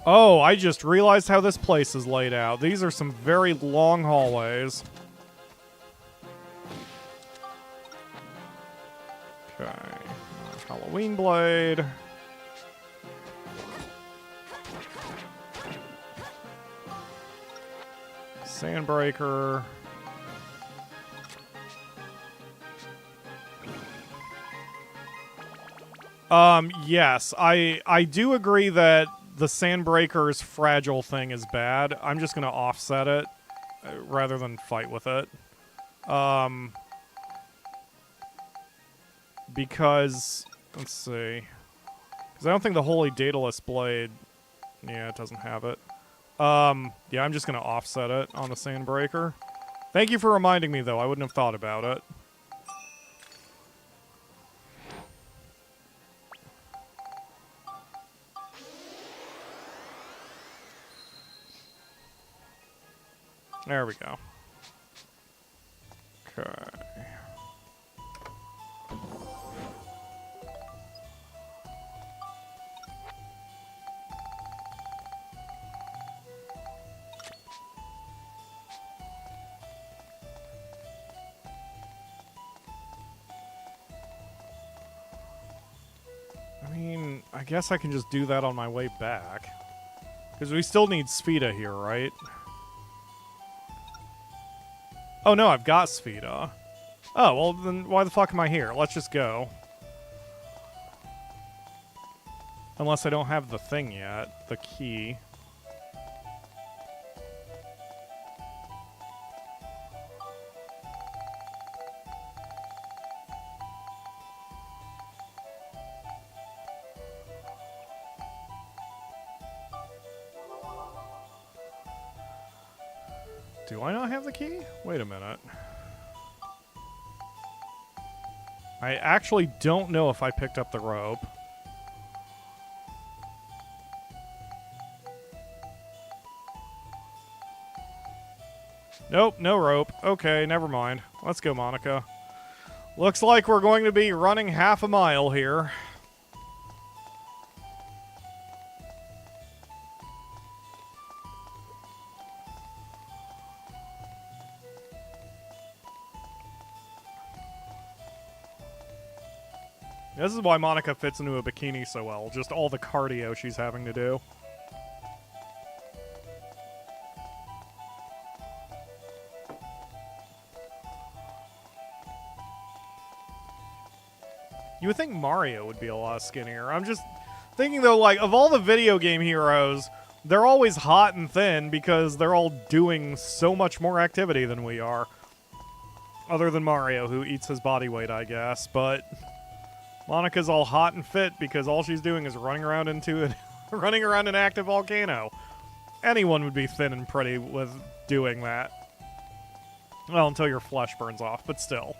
Oh, I just realized how this place is laid out. These are some very long hallways. Okay. Halloween blade. Sandbreaker. Yes, I do agree that the Sandbreaker's fragile thing is bad. I'm just gonna offset it rather than fight with it. Because, let's see. Because I don't think the Holy Daedalus Blade... Yeah, it doesn't have it. Yeah, I'm just gonna offset it on the Sandbreaker. Thank you for reminding me, though. I wouldn't have thought about it. There we go. Okay. I guess I can just do that on my way back. Because we still need Spheda here, right? Oh, no, I've got Spheda. Oh, well, then why the fuck am I here? Let's just go. Unless I don't have the thing yet. The key. Do I not have the key? Wait a minute. I actually don't know if I picked up the rope. Nope, no rope. Okay, never mind. Let's go, Monica. Looks like we're going to be running half a mile here. This is why Monica fits into a bikini so well. Just all the cardio she's having to do. You would think Mario would be a lot skinnier. I'm just thinking, though, like, of all the video game heroes, they're always hot and thin because they're all doing so much more activity than we are. Other than Mario, who eats his body weight, I guess. But Monica's all hot and fit because all she's doing is running around running around an active volcano. Anyone would be thin and pretty with doing that. Well, until your flesh burns off, but still.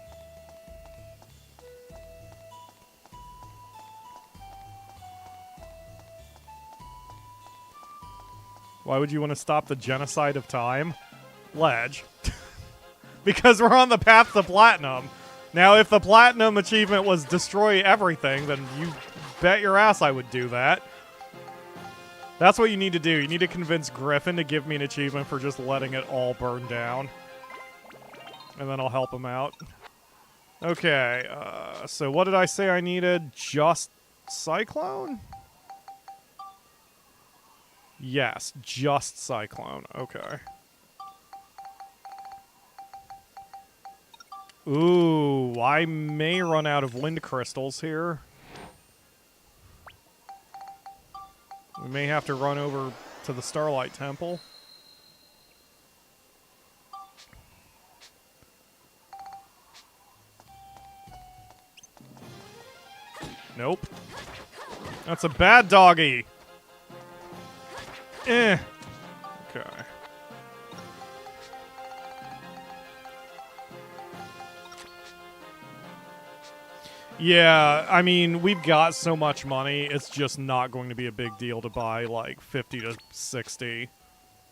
Why would you want to stop the genocide of time? Ledge. Because we're on the path to platinum. Now, if the platinum achievement was destroy everything, then you bet your ass I would do that. That's what you need to do. You need to convince Griffon to give me an achievement for just letting it all burn down. And then I'll help him out. Okay, so what did I say I needed? Just Cyclone? Yes, just Cyclone. Okay. Ooh, I may run out of wind crystals here. We may have to run over to the Starlight Temple. Nope. That's a bad doggy. Eh. Okay. Yeah, I mean, we've got so much money, it's just not going to be a big deal to buy, like, 50 to 60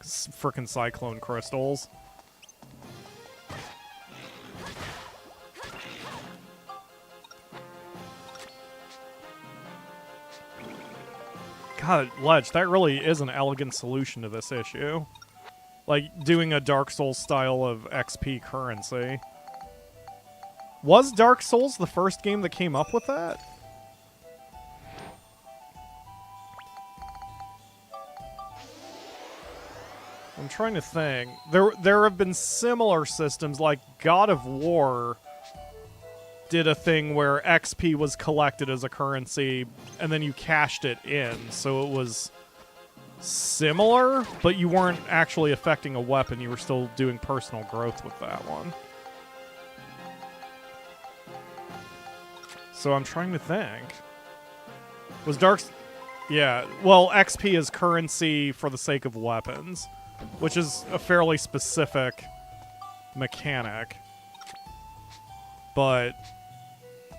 frickin' Cyclone crystals. God, Ledge, that really is an elegant solution to this issue. Like, doing a Dark Souls style of XP currency. Was Dark Souls the first game that came up with that? I'm trying to think. There have been similar systems, like God of War did a thing where XP was collected as a currency, and then you cashed it in, so it was similar, but you weren't actually affecting a weapon, you were still doing personal growth with that one. So I'm trying to think. Was Dark... Yeah, well, XP is currency for the sake of weapons, which is a fairly specific mechanic. But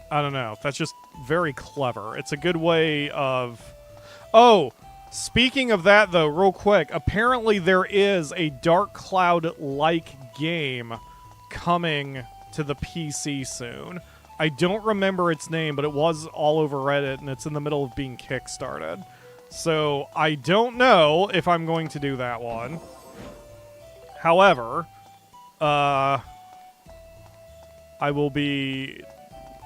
I don't know. That's just very clever. It's a good way of... Oh! Speaking of that, though, real quick, apparently there is a Dark Cloud-like game coming to the PC soon. I don't remember its name, but it was all over Reddit, and it's in the middle of being kickstarted. So, I don't know if I'm going to do that one. However, I will be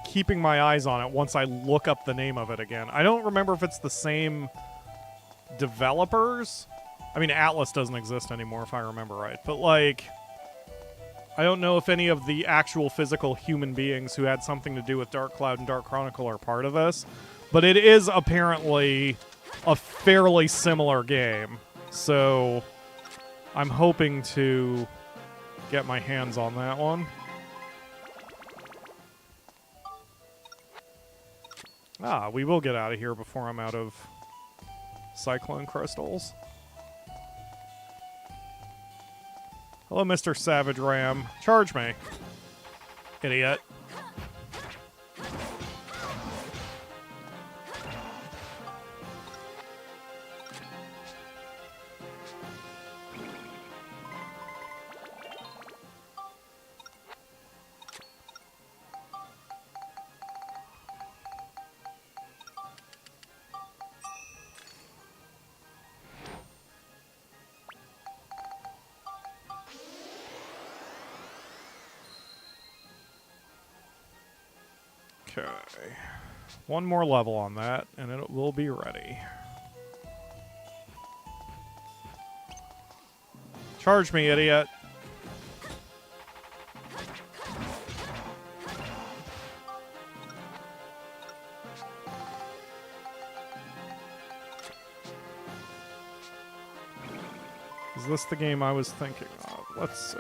keeping my eyes on it once I look up the name of it again. I don't remember if it's the same developers. I mean, Atlas doesn't exist anymore if I remember right. But, like, I don't know if any of the actual physical human beings who had something to do with Dark Cloud and Dark Chronicle are part of this. But it is apparently a fairly similar game. So I'm hoping to get my hands on that one. Ah, we will get out of here before I'm out of Cyclone Crystals. Hello, Mr. Savage Ram. Charge me. Idiot. Okay. One more level on that, and it will be ready. Charge me, idiot. Is this the game I was thinking of? Let's see.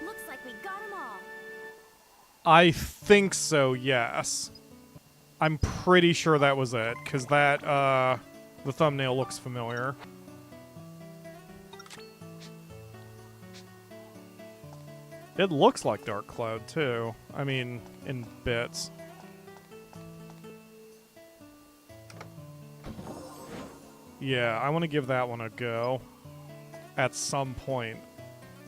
Looks like we got them all. I think so, yes. I'm pretty sure that was it, because that, the thumbnail looks familiar. It looks like Dark Cloud, too. I mean, in bits. Yeah, I want to give that one a go. At some point.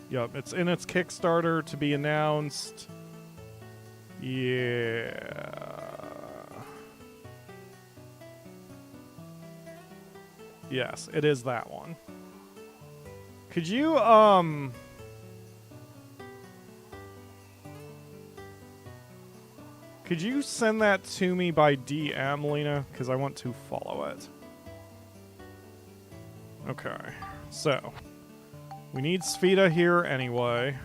Yup, it's in its Kickstarter to be announced. Yeah. Yes, it is that one. Could you, could you send that to me by DM, Lena? Because I want to follow it. Okay, so. We need Spheda here anyway.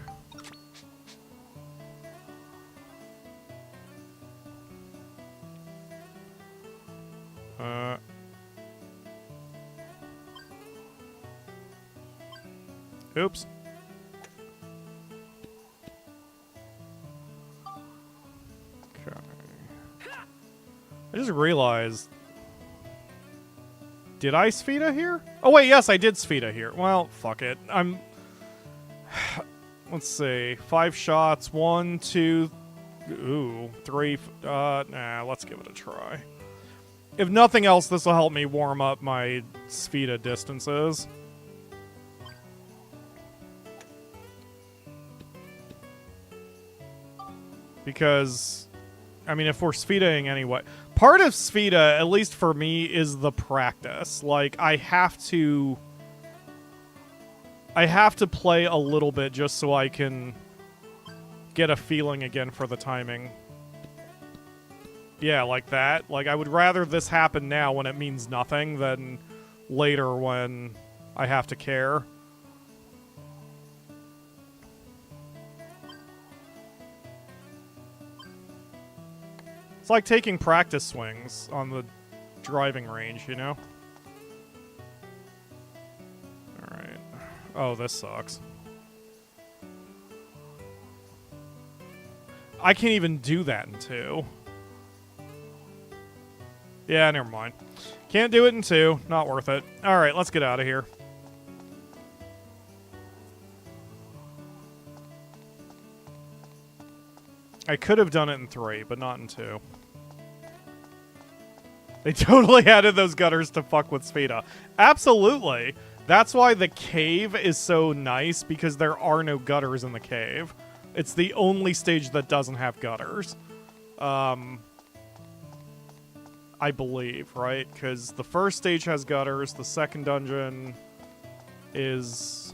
Oops. Okay. I just realized... Did I Spheda here? Oh wait, yes, I did Spheda here. Well, fuck it. Let's see. 5 shots. 1, 2... Ooh. 3... Nah, let's give it a try. If nothing else, this will help me warm up my Spheda distances. Because, I mean, if we're Sphedaing anyway... Part of Spheda, at least for me, is the practice. Like, I have to play a little bit just so I can get a feeling again for the timing. Yeah, like that. Like, I would rather this happen now when it means nothing than later when I have to care. It's like taking practice swings on the driving range, you know? Alright. Oh, this sucks. I can't even do that in 2. Yeah, never mind. Can't do it in 2. Not worth it. Alright, let's get out of here. I could have done it in 3, but not in 2. They totally added those gutters to fuck with Spheda. Absolutely. That's why the cave is so nice, because there are no gutters in the cave. It's the only stage that doesn't have gutters. I believe, right? Because the first stage has gutters, the second dungeon is...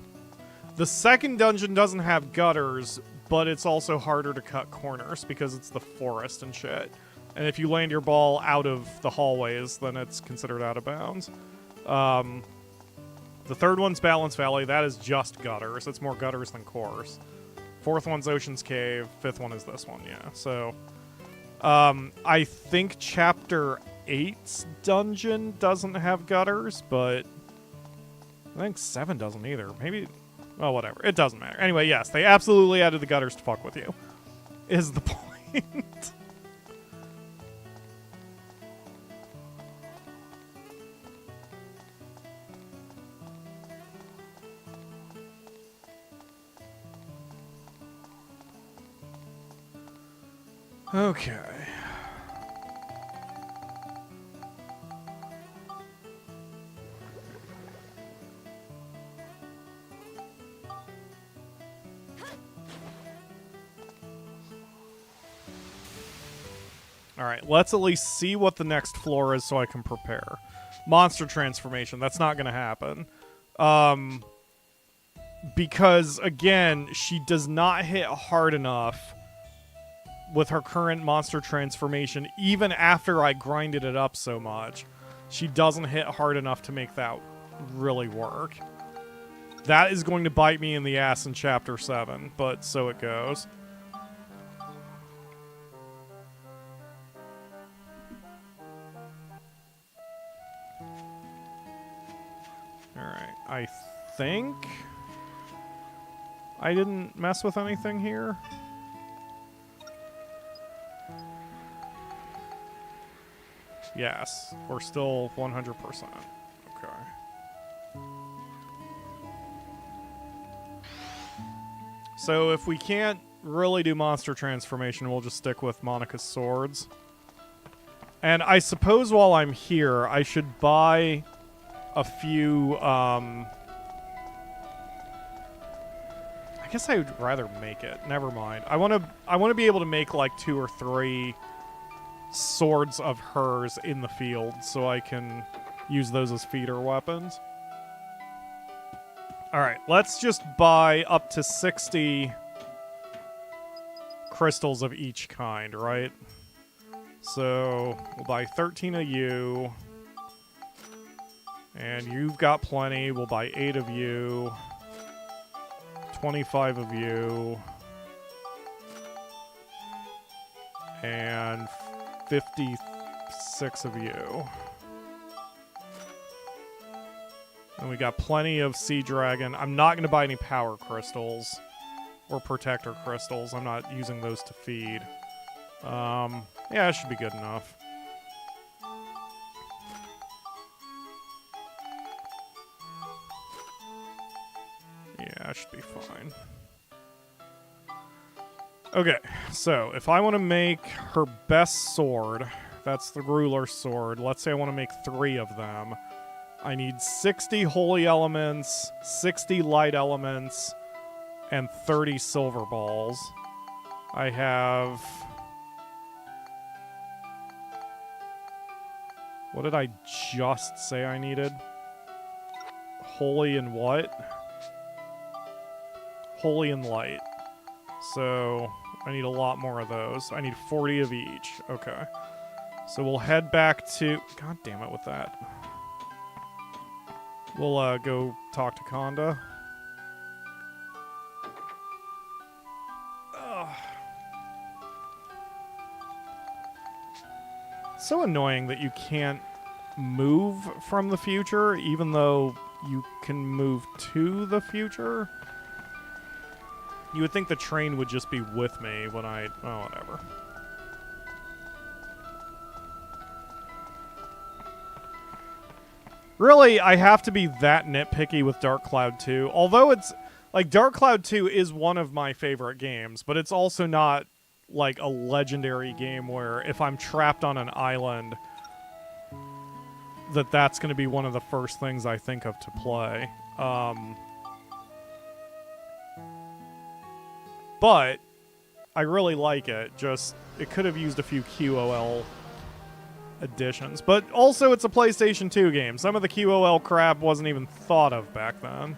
The second dungeon doesn't have gutters, but it's also harder to cut corners because it's the forest and shit. And if you land your ball out of the hallways, then it's considered out of bounds. The third one's Balance Valley. That is just gutters. It's more gutters than course. Fourth one's Ocean's Cave. Fifth one is this one, yeah. So, I think Chapter 8's dungeon doesn't have gutters, but I think 7 doesn't either. Maybe, well, whatever. It doesn't matter. Anyway, yes, they absolutely added the gutters to fuck with you, is the point. Okay. All right, let's at least see what the next floor is so I can prepare. Monster transformation, that's not going to happen. Because, again, she does not hit hard enough with her current monster transformation, even after I grinded it up so much. She doesn't hit hard enough to make that really work. That is going to bite me in the ass in Chapter 7, but so it goes. Alright, I think I didn't mess with anything here. Yes, we're still 100%. Okay. So if we can't really do monster transformation, we'll just stick with Monica's swords. And I suppose while I'm here, I should buy a few, I guess I would rather make it. Never mind. I want to be able to make like 2 or 3 swords of hers in the field so I can use those as feeder weapons. Alright, let's just buy up to 60 crystals of each kind, right? So, we'll buy 13 of you. And you've got plenty. We'll buy 8 of you. 25 of you. And 56 of you. And we got plenty of Sea Dragon. I'm not going to buy any power crystals or protector crystals. I'm not using those to feed. Yeah, that should be good enough. Yeah, that should be fine. Okay, so if I want to make her best sword, that's the ruler sword. Let's say I want to make 3 of them. I need 60 holy elements, 60 light elements, and 30 silver balls. I have... What did I just say I needed? Holy and what? Holy and light. So, I need a lot more of those. I need 40 of each. Okay. So we'll head back to... God damn it with that. We'll go talk to Konda. Ugh. It's so annoying that you can't move from the future, even though you can move to the future. You would think the train would just be with me when I... Oh, whatever. Really, I have to be that nitpicky with Dark Cloud 2. Although it's... Like, Dark Cloud 2 is one of my favorite games, but it's also not, like, a legendary game where if I'm trapped on an island, that's going to be one of the first things I think of to play. But I really like it. Just, it could have used a few QOL additions. But also, it's a PlayStation 2 game. Some of the QOL crap wasn't even thought of back then.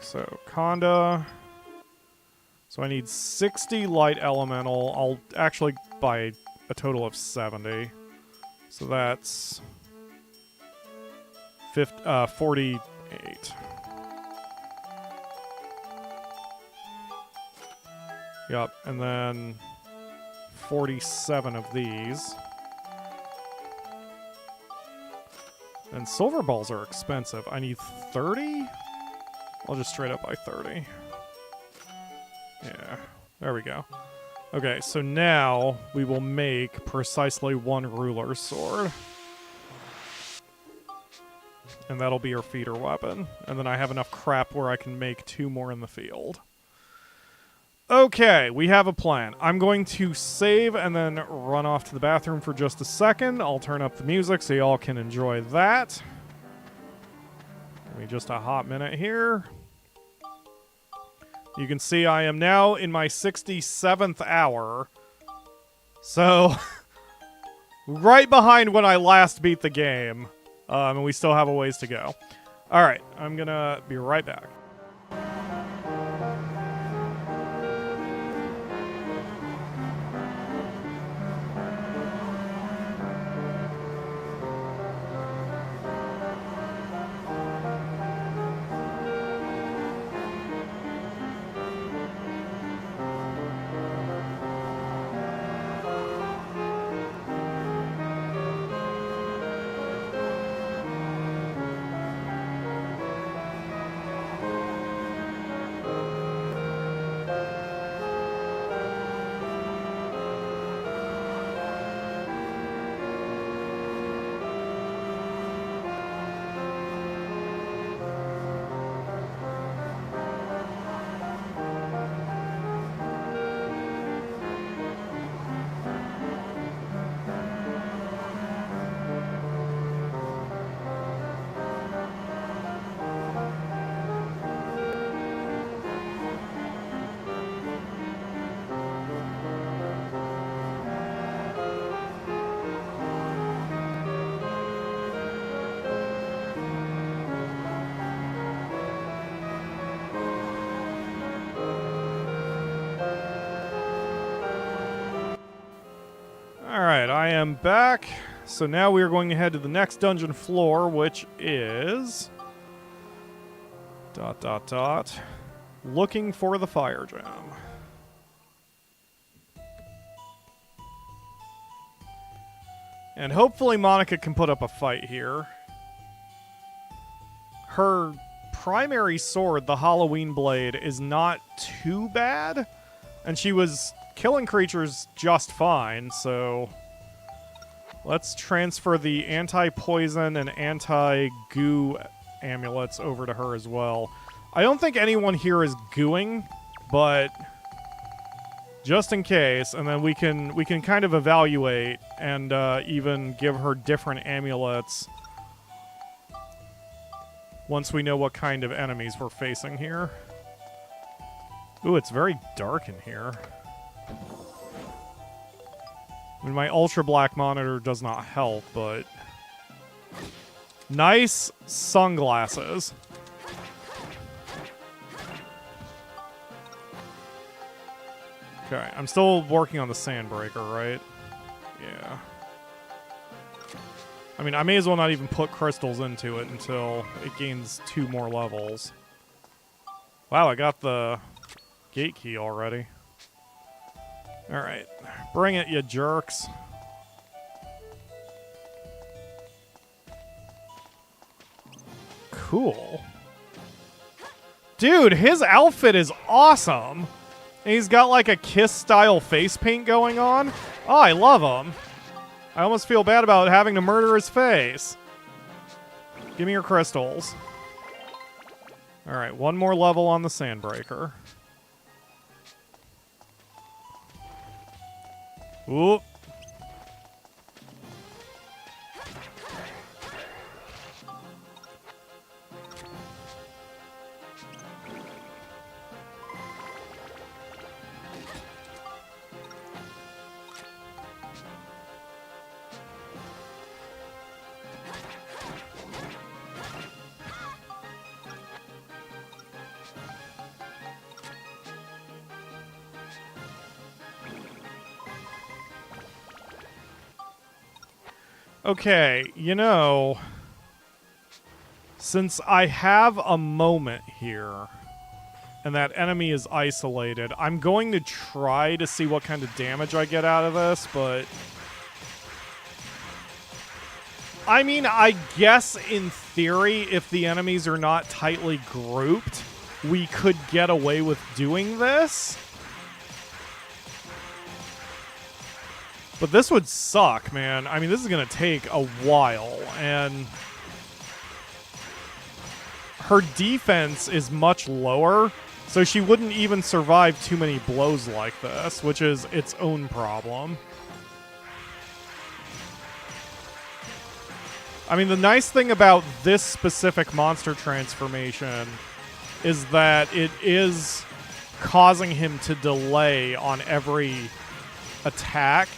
So, Conda. So I need 60 light elemental. I'll actually buy a total of 70. So that's 48. Yep, and then 47 of these. And silver balls are expensive. I need 30? I'll just straight up buy 30. Yeah, there we go. Okay, so now we will make precisely one ruler sword. And that'll be our feeder weapon. And then I have enough crap where I can make 2 more in the field. Okay, we have a plan. I'm going to save and then run off to the bathroom for just a second. I'll turn up the music so y'all can enjoy that. Give me just a hot minute here. You can see I am now in my 67th hour. So, right behind when I last beat the game. And we still have a ways to go. Alright, I'm gonna be right back. Alright, I am back. So now we are going to head to the next dungeon floor, which is... looking for the fire gem. And hopefully Monica can put up a fight here. Her primary sword, the Halloween blade, is not too bad. And she was killing creatures just fine, so... let's transfer the anti-poison and anti-goo amulets over to her as well. I don't think anyone here is gooing, but just in case, and then we can kind of evaluate and even give her different amulets once we know what kind of enemies we're facing here. Ooh, it's very dark in here. I mean, my ultra black monitor does not help, but nice sunglasses. Okay, I'm still working on the Sandbreaker, right? Yeah. I mean, I may as well not even put crystals into it until it gains 2 more levels. Wow, I got the gate key already. Alright. Bring it, you jerks. Cool. Dude, his outfit is awesome. And he's got like a Kiss-style face paint going on. Oh, I love him. I almost feel bad about having to murder his face. Give me your crystals. Alright, 1 more level on the Sandbreaker. Oop. Okay, you know, since I have a moment here and that enemy is isolated, I'm going to try to see what kind of damage I get out of this, but I mean, I guess in theory, if the enemies are not tightly grouped, we could get away with doing this. But this would suck, man. I mean, this is going to take a while, and her defense is much lower, so she wouldn't even survive too many blows like this, which is its own problem. I mean, the nice thing about this specific monster transformation is that it is causing him to delay on every attack.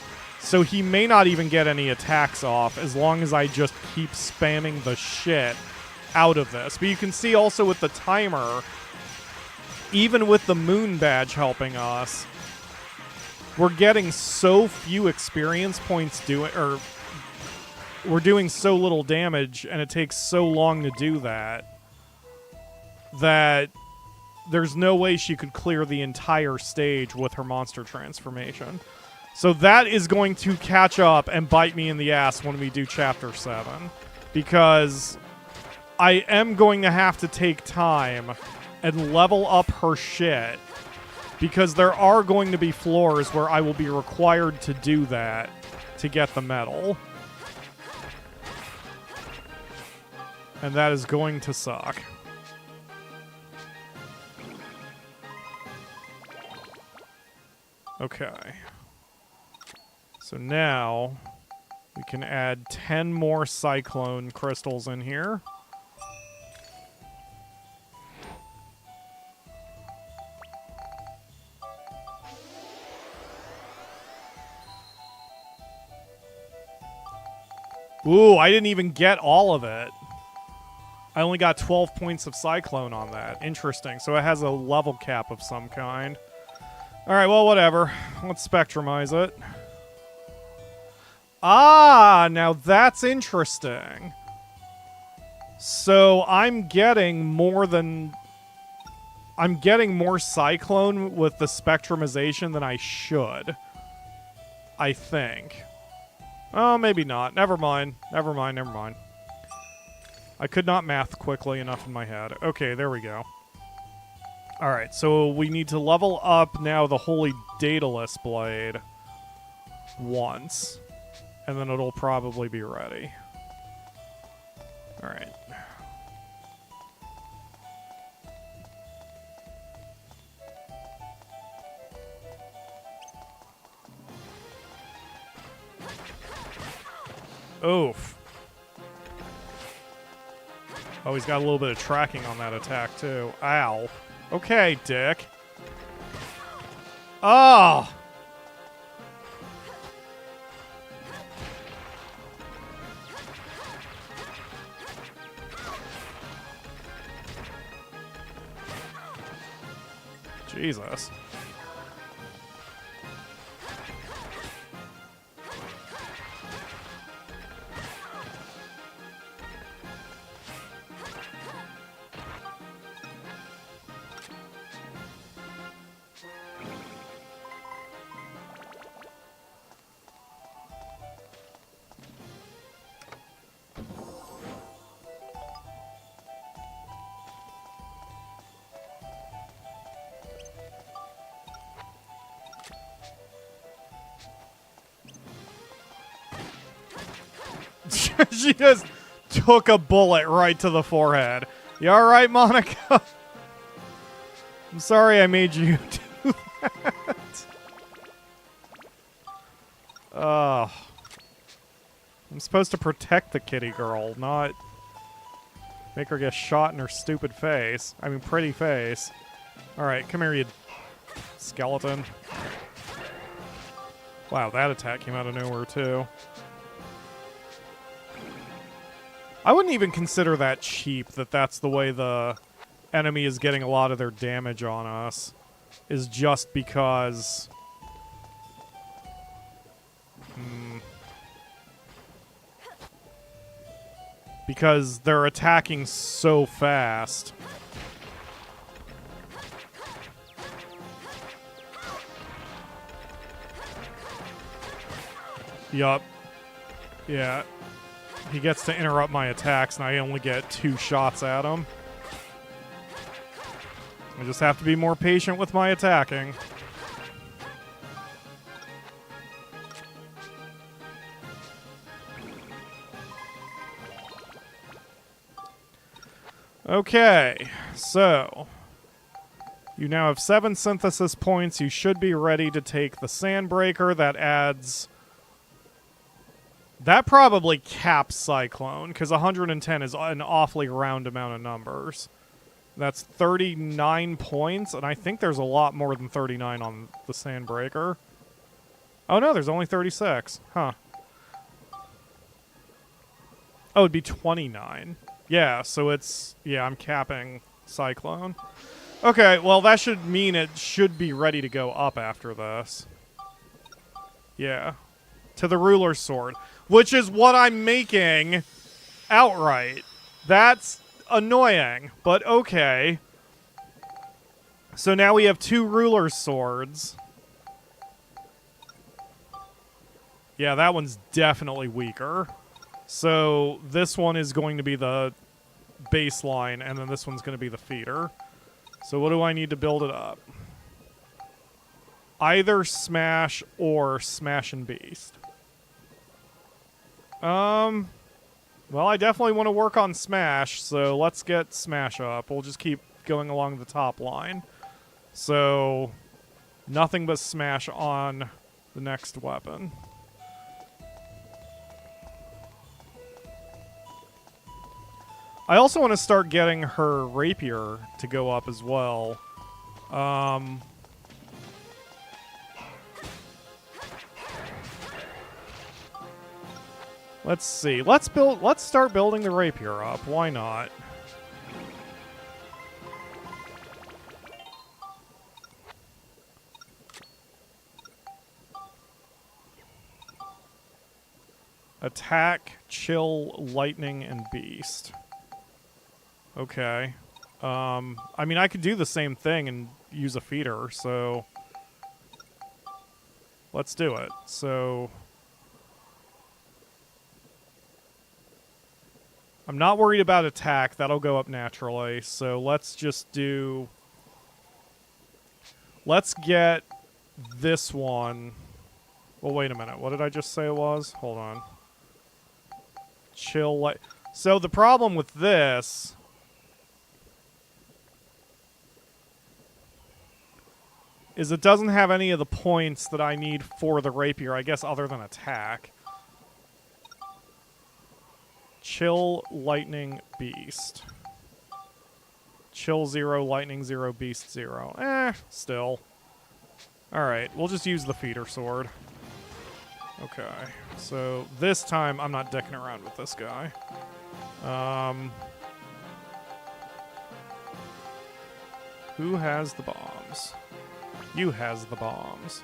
So he may not even get any attacks off as long as I just keep spamming the shit out of this. But you can see also with the timer, even with the moon badge helping us, we're getting so few experience points doing, or we're doing so little damage, and it takes so long to do that, that there's no way she could clear the entire stage with her monster transformation. So that is going to catch up and bite me in the ass when we do Chapter 7. Because I am going to have to take time and level up her shit. Because there are going to be floors where I will be required to do that to get the medal. And that is going to suck. Okay. So now we can add 10 more cyclone crystals in here. Ooh, I didn't even get all of it. I only got 12 points of cyclone on that. Interesting. So it has a level cap of some kind. Alright, well, whatever. Let's spectrumize it. Ah, now that's interesting. So I'm getting more cyclone with the spectrumization than I should. I think. Oh, maybe not. Never mind. Never mind, never mind. I could not math quickly enough in my head. Okay, there we go. Alright, so we need to level up now the Holy Daedalus Blade once. And then it'll probably be ready. Alright. Oof. Oh, he's got a little bit of tracking on that attack, too. Ow. Okay, dick. Oh! Jesus. She just took a bullet right to the forehead. You alright, Monica? I'm sorry I made you do that. I'm supposed to protect the kitty girl, not make her get shot in her stupid face. I mean, pretty face. Alright, come here, you skeleton. Wow, that attack came out of nowhere, too. I wouldn't even consider that cheap, that's the way the enemy is getting a lot of their damage on us. Is just because... because they're attacking so fast. Yup. Yeah. He gets to interrupt my attacks, and I only get 2 shots at him. I just have to be more patient with my attacking. Okay, so you now have 7 synthesis points. You should be ready to take the Sandbreaker. That adds... That probably caps Cyclone, because 110 is an awfully round amount of numbers. That's 39 points, and I think there's a lot more than 39 on the Sandbreaker. Oh no, there's only 36. Huh. Oh, it'd be 29. Yeah, so it's... Yeah, I'm capping Cyclone. Okay, well, that should mean it should be ready to go up after this. Yeah. To the Ruler's Sword. Which is what I'm making outright. That's annoying, but okay. So now we have 2 Ruler's Swords. Yeah, that one's definitely weaker. So this one is going to be the baseline, and then this one's going to be the feeder. So what do I need to build it up? Either Smash or Smash and Beast. Well, I definitely want to work on Smash, so let's get Smash up. We'll just keep going along the top line. So, nothing but Smash on the next weapon. I also want to start getting her Rapier to go up as well. Let's see. Let's start building the Rapier up. Why not? Attack, Chill, Lightning, and Beast. Okay. I mean, I could do the same thing and use a feeder, so... Let's do it. So... I'm not worried about attack. That'll go up naturally. So let's just do... Let's get this one... Well, wait a minute. What did I just say it was? Hold on. Chill light... So the problem with this... is it doesn't have any of the points that I need for the Rapier, I guess, other than attack. Chill, Lightning, Beast. Chill 0, Lightning 0, Beast 0. Still. Alright, we'll just use the feeder sword. Okay, so this time I'm not dicking around with this guy. Who has the bombs? You has the bombs.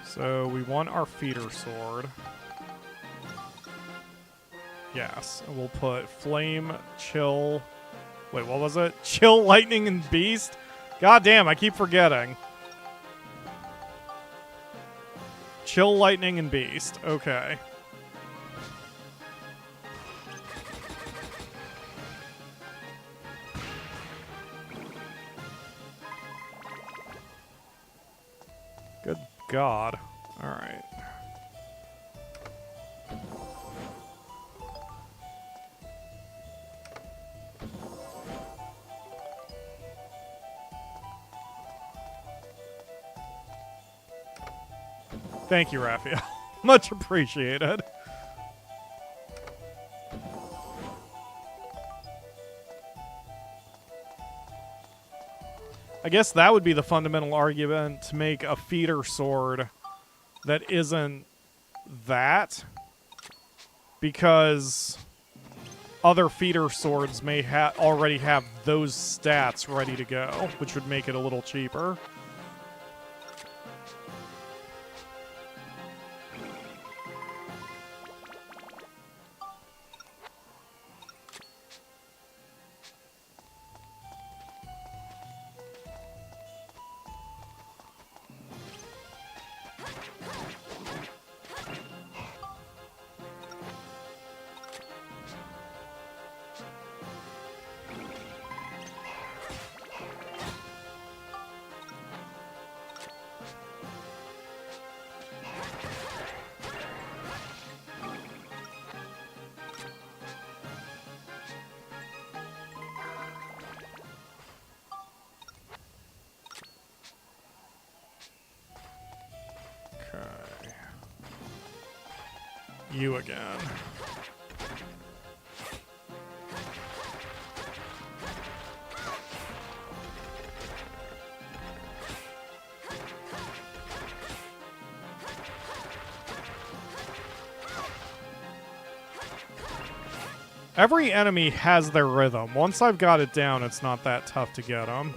So we want our feeder sword. Yes, and we'll put Flame, Chill... Wait, what was it? Chill, Lightning, and Beast? God damn, I keep forgetting. Chill, Lightning, and Beast. Okay. Good God. Alright. Thank you, Raphael. Much appreciated. I guess that would be the fundamental argument to make a feeder sword that isn't that, because other feeder swords may already have those stats ready to go, which would make it a little cheaper. You again. Every enemy has their rhythm. Once I've got it down, it's not that tough to get them.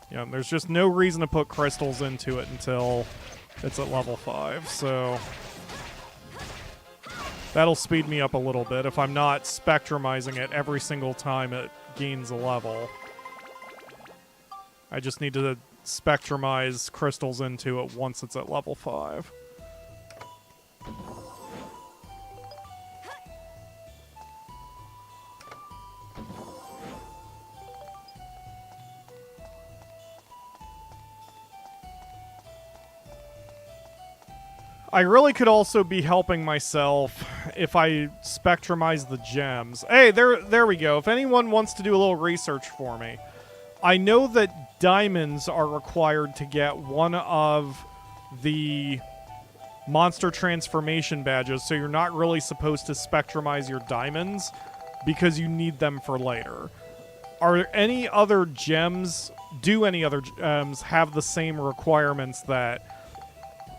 Yeah, there's just no reason to put crystals into it until it's at level 5, so that'll speed me up a little bit if I'm not spectrumizing it every single time it gains a level. I just need to spectrumize crystals into it once it's at level 5. I really could also be helping myself if I spectrumize the gems. Hey, there we go. If anyone wants to do a little research for me, I know that diamonds are required to get one of the monster transformation badges, so you're not really supposed to spectrumize your diamonds because you need them for later. Are any other gems, do any other gems have the same requirements that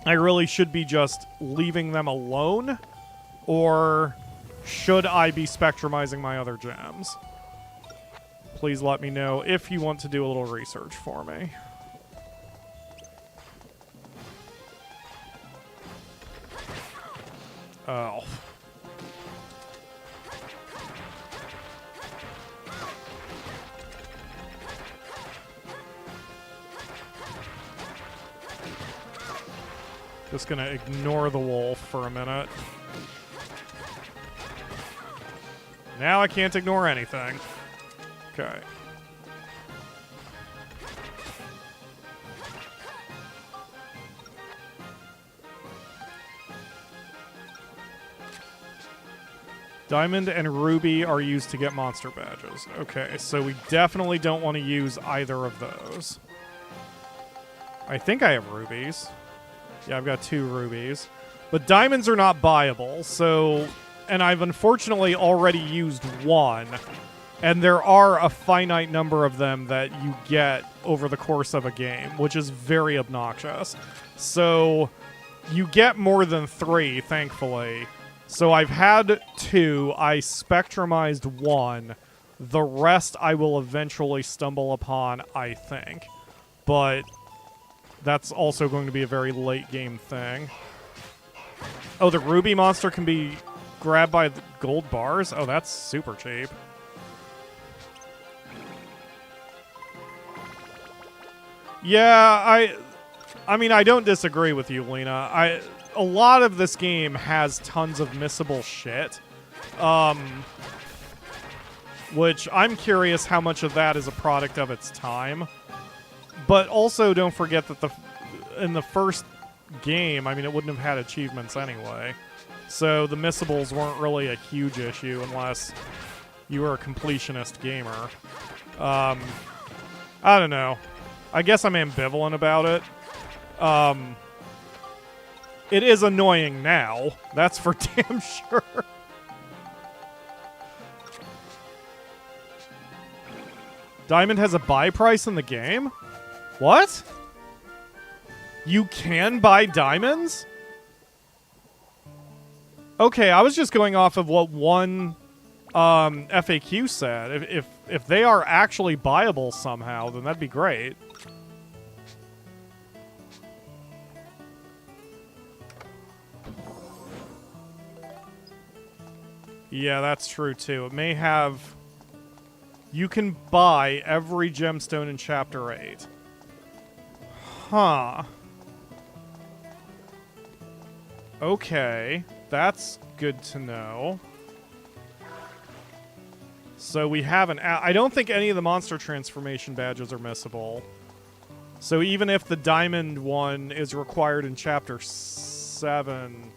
I really should be just leaving them alone? Or should I be spectrumizing my other gems? Please let me know if you want to do a little research for me. Oh. Just gonna ignore the wolf for a minute. Now I can't ignore anything. Okay. Diamond and ruby are used to get monster badges. Okay, so we definitely don't want to use either of those. I think I have rubies. Yeah, I've got 2 rubies. But diamonds are not buyable, so... And I've unfortunately already used 1. And there are a finite number of them that you get over the course of a game, which is very obnoxious. So, you get more than 3, thankfully. So I've had 2, I spectrumized 1. The rest I will eventually stumble upon, I think. But... that's also going to be a very late game thing. Oh, the ruby monster can be grabbed by the gold bars? Oh, that's super cheap. Yeah, I mean, I don't disagree with you, Lena. A lot of this game has tons of missable shit. Which I'm curious how much of that is a product of its time. But also, don't forget that in the first game, I mean, it wouldn't have had achievements anyway. So the missables weren't really a huge issue unless you were a completionist gamer. I don't know. I guess I'm ambivalent about it. It is annoying now. That's for damn sure. Diamond has a buy price in the game? What? You can buy diamonds? Okay, I was just going off of what one FAQ said. If they are actually buyable somehow, then that'd be great. Yeah, that's true too. It may have... You can buy every gemstone in Chapter 8. Huh. Okay, that's good to know. So we have an... I don't think any of the monster transformation badges are missable. So even if the diamond one is required in Chapter 7...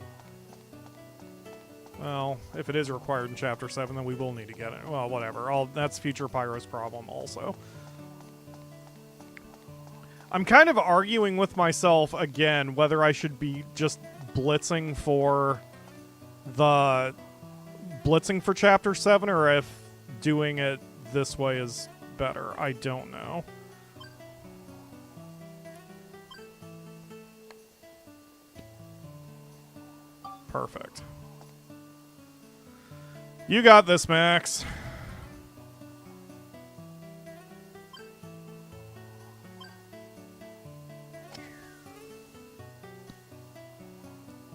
Well, if it is required in Chapter 7, then we will need to get it. Well, whatever. That's future Pyro's problem also. I'm kind of arguing with myself again whether I should be just blitzing for Chapter 7 or if doing it this way is better. I don't know. Perfect. You got this, Max.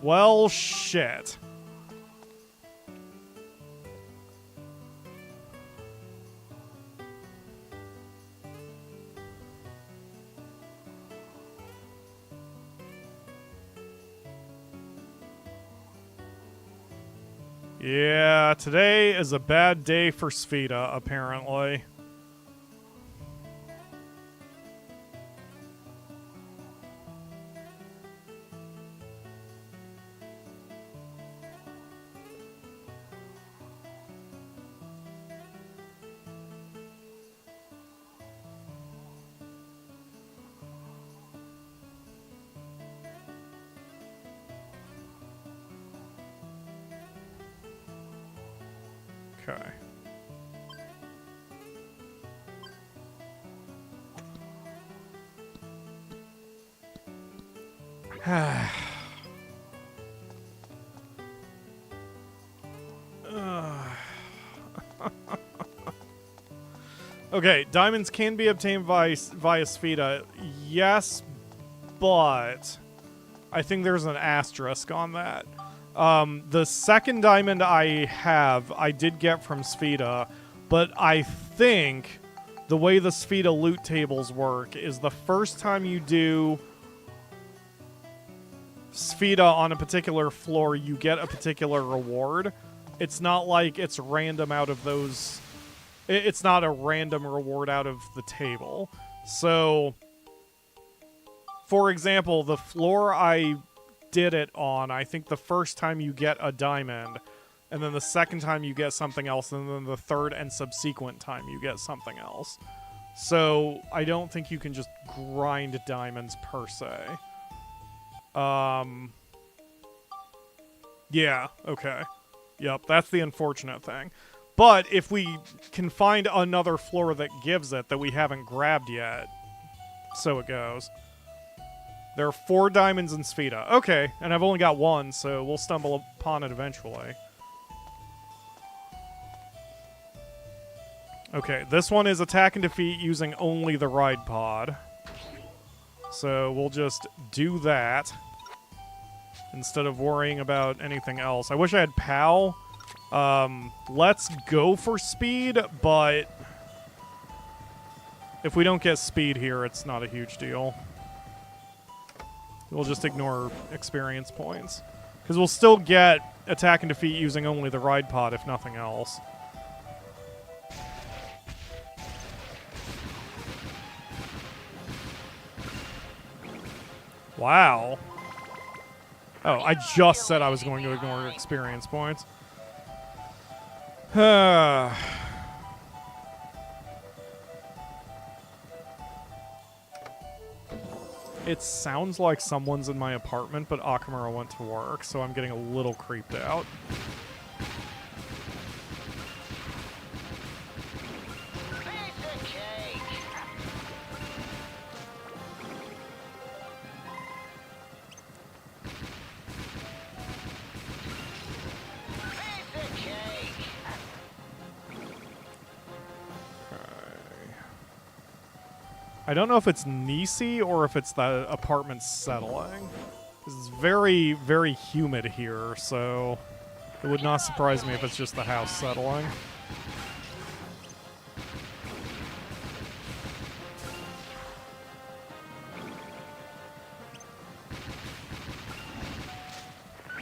Well, shit. Yeah, today is a bad day for Sfida, apparently. Okay. Okay, diamonds can be obtained via Sfida. Yes, but I think there's an asterisk on that. The second diamond I did get from Sfida, but I think the way the Sfida loot tables work is the first time you do Sfida on a particular floor, you get a particular reward. It's not like it's random out of those... It's not a random reward out of the table. So, for example, the floor I did it on, I think the first time you get a diamond, and then the second time you get something else, and then the third and subsequent time you get something else. So, I don't think you can just grind diamonds per se. Yeah, okay. Yep, that's the unfortunate thing. But if we can find another floor that gives it that we haven't grabbed yet, so it goes. There are 4 diamonds in Sfida. Okay, and I've only got 1, so we'll stumble upon it eventually. Okay, this one is attack and defeat using only the ride pod. So we'll just do that instead of worrying about anything else. I wish I had POW. Let's go for speed, but if we don't get speed here, it's not a huge deal. We'll just ignore experience points. Because we'll still get attack and defeat using only the ride pod, if nothing else. Wow. Oh, I just said I was going to ignore experience points. It sounds like someone's in my apartment, but Akamura went to work, so I'm getting a little creeped out. Piece of cake. don't know if it's Nisi or if it's the apartment settling. It's very, very humid here, so it would not surprise me if it's just the house settling.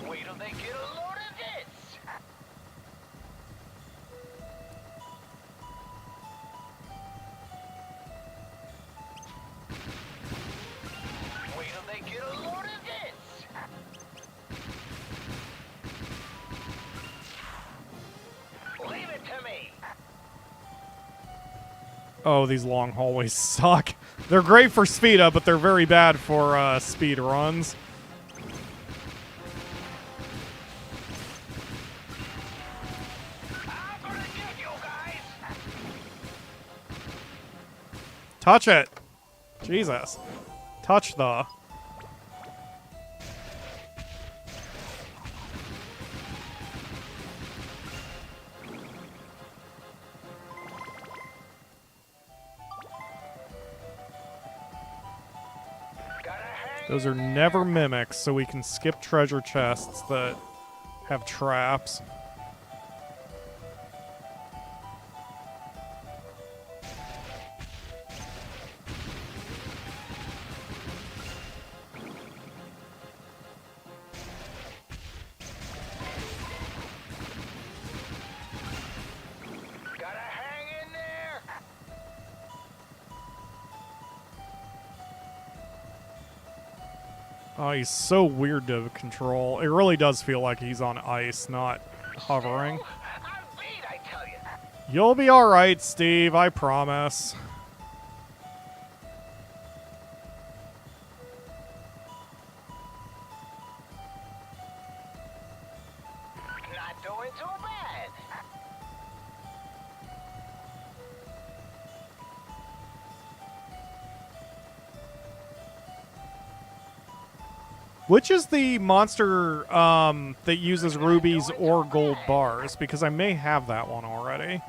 Wait till they get a load of this! Wait till they get a load of this! Leave it to me! Oh, these long hallways suck. They're great for speed up, but they're very bad for speed runs. I'm gonna get you guys! Touch it! Jesus. Touch the... Gotta hang Those are never mimics, so we can skip treasure chests that have traps. Gotta hang in there! Oh, he's so weird to control. It really does feel like he's on ice, not hovering. I'm beat, I tell you! You'll be alright, Steve, I promise. Not doing too bad! Which is the monster that uses rubies or gold bars? Because I may have that one already.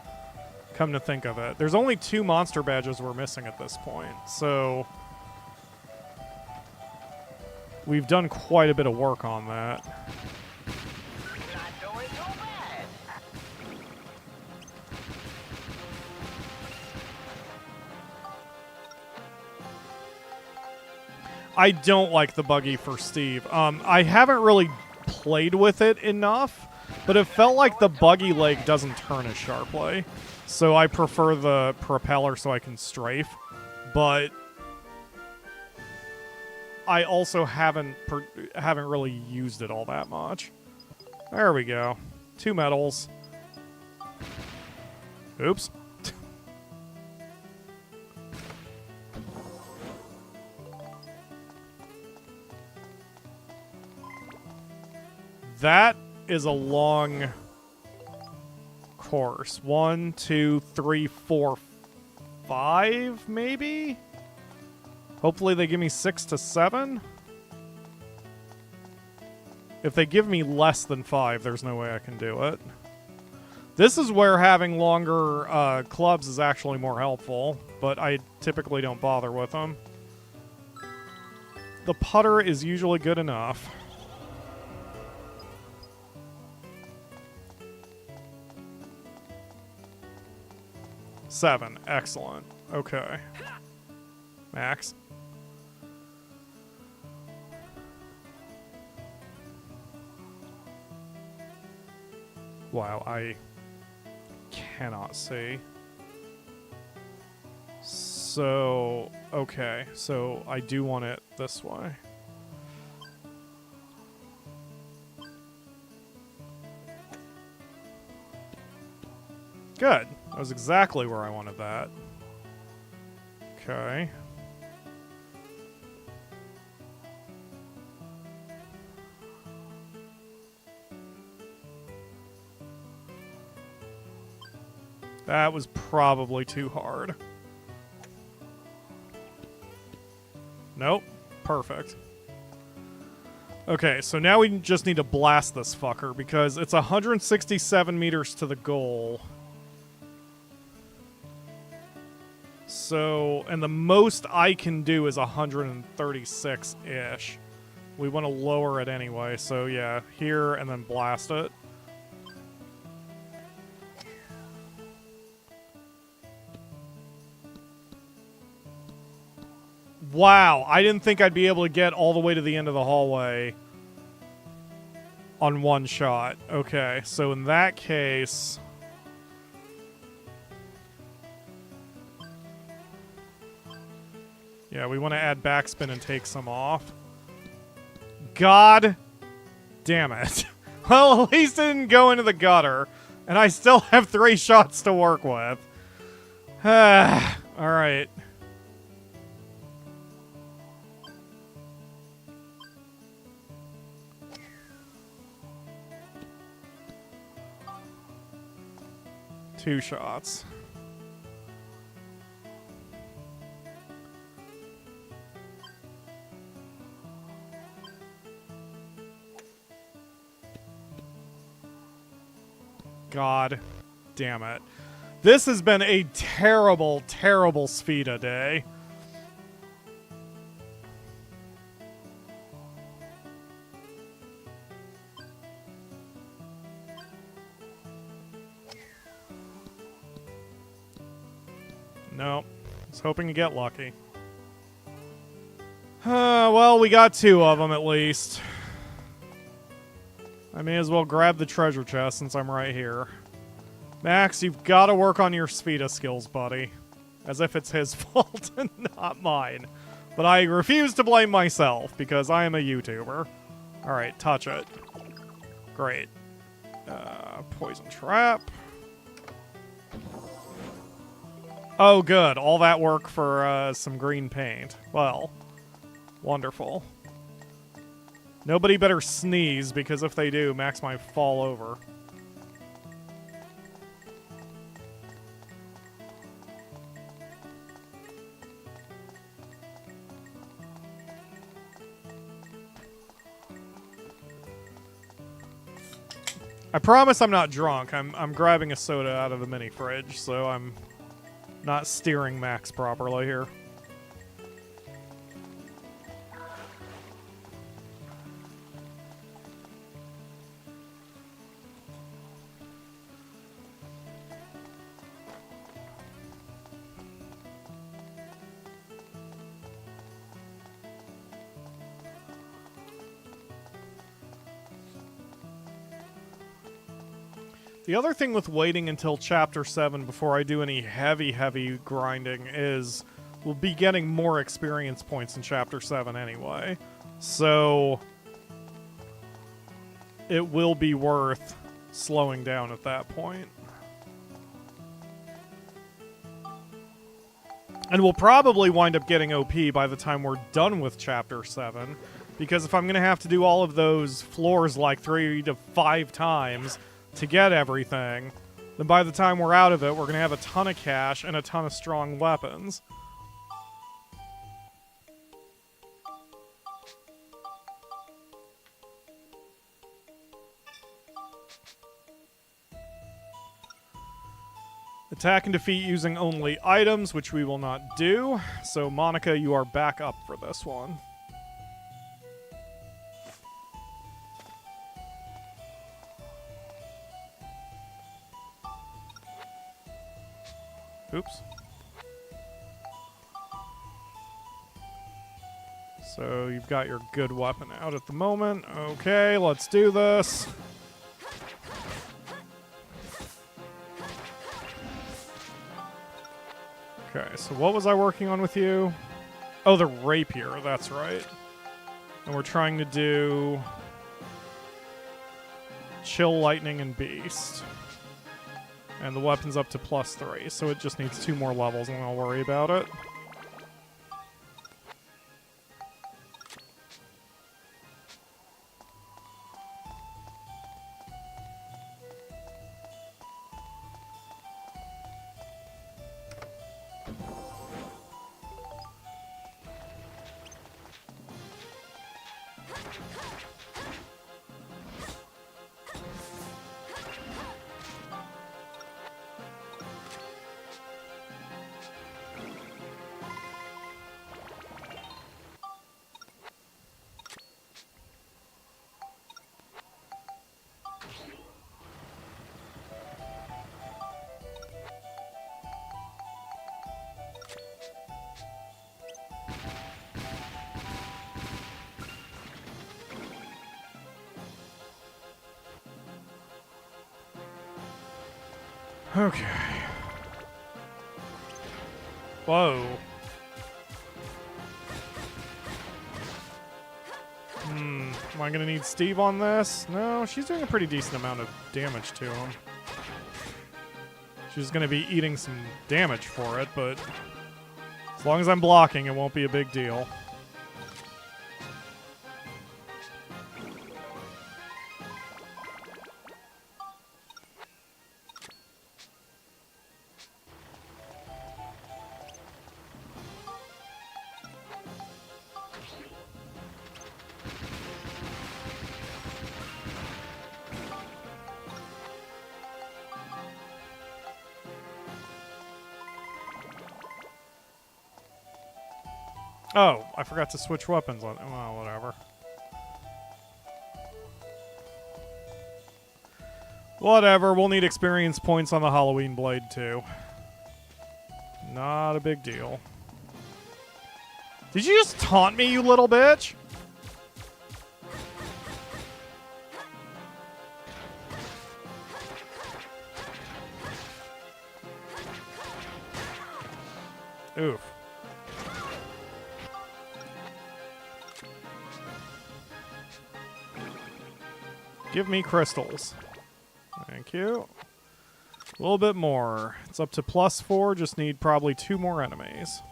Come to think of it. There's only 2 monster badges we're missing at this point, so... We've done quite a bit of work on that. Not doing too bad! I don't like the buggy for Steve. I haven't really played with it enough, but it felt like the buggy leg doesn't turn as sharply. So I prefer the propeller so I can strafe. But I also haven't really used it all that much. There we go. 2 medals. Oops. That is a long course. 1, 2, 3, 4, 5, maybe? Hopefully they give me 6 to 7. If they give me less than 5, there's no way I can do it. This is where having longer clubs is actually more helpful, but I typically don't bother with them. The putter is usually good enough. Seven. Excellent. Okay. Max. Wow, I cannot see. So, okay. So, I do want it this way. Good. That was exactly where I wanted that. Okay. That was probably too hard. Nope. Perfect. Okay, so now we just need to blast this fucker because it's 167 meters to the goal. So, and the most I can do is 136-ish. We want to lower it anyway, so yeah, here and then blast it. Wow, I didn't think I'd be able to get all the way to the end of the hallway on one shot. Okay, so in that case... yeah, we want to add backspin and take some off. God damn it. Well, at least it didn't go into the gutter. And I still have 3 shots to work with. Alright. Two shots. God damn it. This has been a terrible, terrible Sfida day. No. I was hoping to get lucky. Well, we got 2 of them at least. I may as well grab the treasure chest since I'm right here. Max, you've got to work on your Sfida skills, buddy. As if it's his fault and not mine. But I refuse to blame myself because I am a YouTuber. Alright, touch it. Great. Poison trap. Oh, good. All that work for some green paint. Well, wonderful. Nobody better sneeze, because if they do, Max might fall over. I promise I'm not drunk. I'm grabbing a soda out of the mini fridge, so I'm not steering Max properly here. The other thing with waiting until Chapter 7 before I do any heavy grinding is we'll be getting more experience points in Chapter 7 anyway. So it will be worth slowing down at that point. And we'll probably wind up getting OP by the time we're done with Chapter 7, because if I'm going to have to do all of those floors like 3 to 5 times to get everything, then by the time we're out of it, we're going to have a ton of cash and a ton of strong weapons. Attack and defeat using only items, which we will not do. So, Monica, you are back up for this one. Oops. So you've got your good weapon out at the moment. Okay, let's do this. Okay, so what was I working on with you? Oh, the rapier, that's right. And we're trying to do Chill, Lightning, and Beast. And the weapon's up to +3, so it just needs 2 more levels and I'll worry about it. Okay. Whoa. Am I gonna need Steve on this? No, she's doing a pretty decent amount of damage to him. She's gonna be eating some damage for it, but as long as I'm blocking, it won't be a big deal. Oh, I forgot to switch weapons on. Well, whatever. Whatever, we'll need experience points on the Halloween blade too. Not a big deal. Did you just taunt me, you little bitch? Oof. Give me crystals. Thank you. A little bit more. It's up to +4. Just need probably 2 more enemies.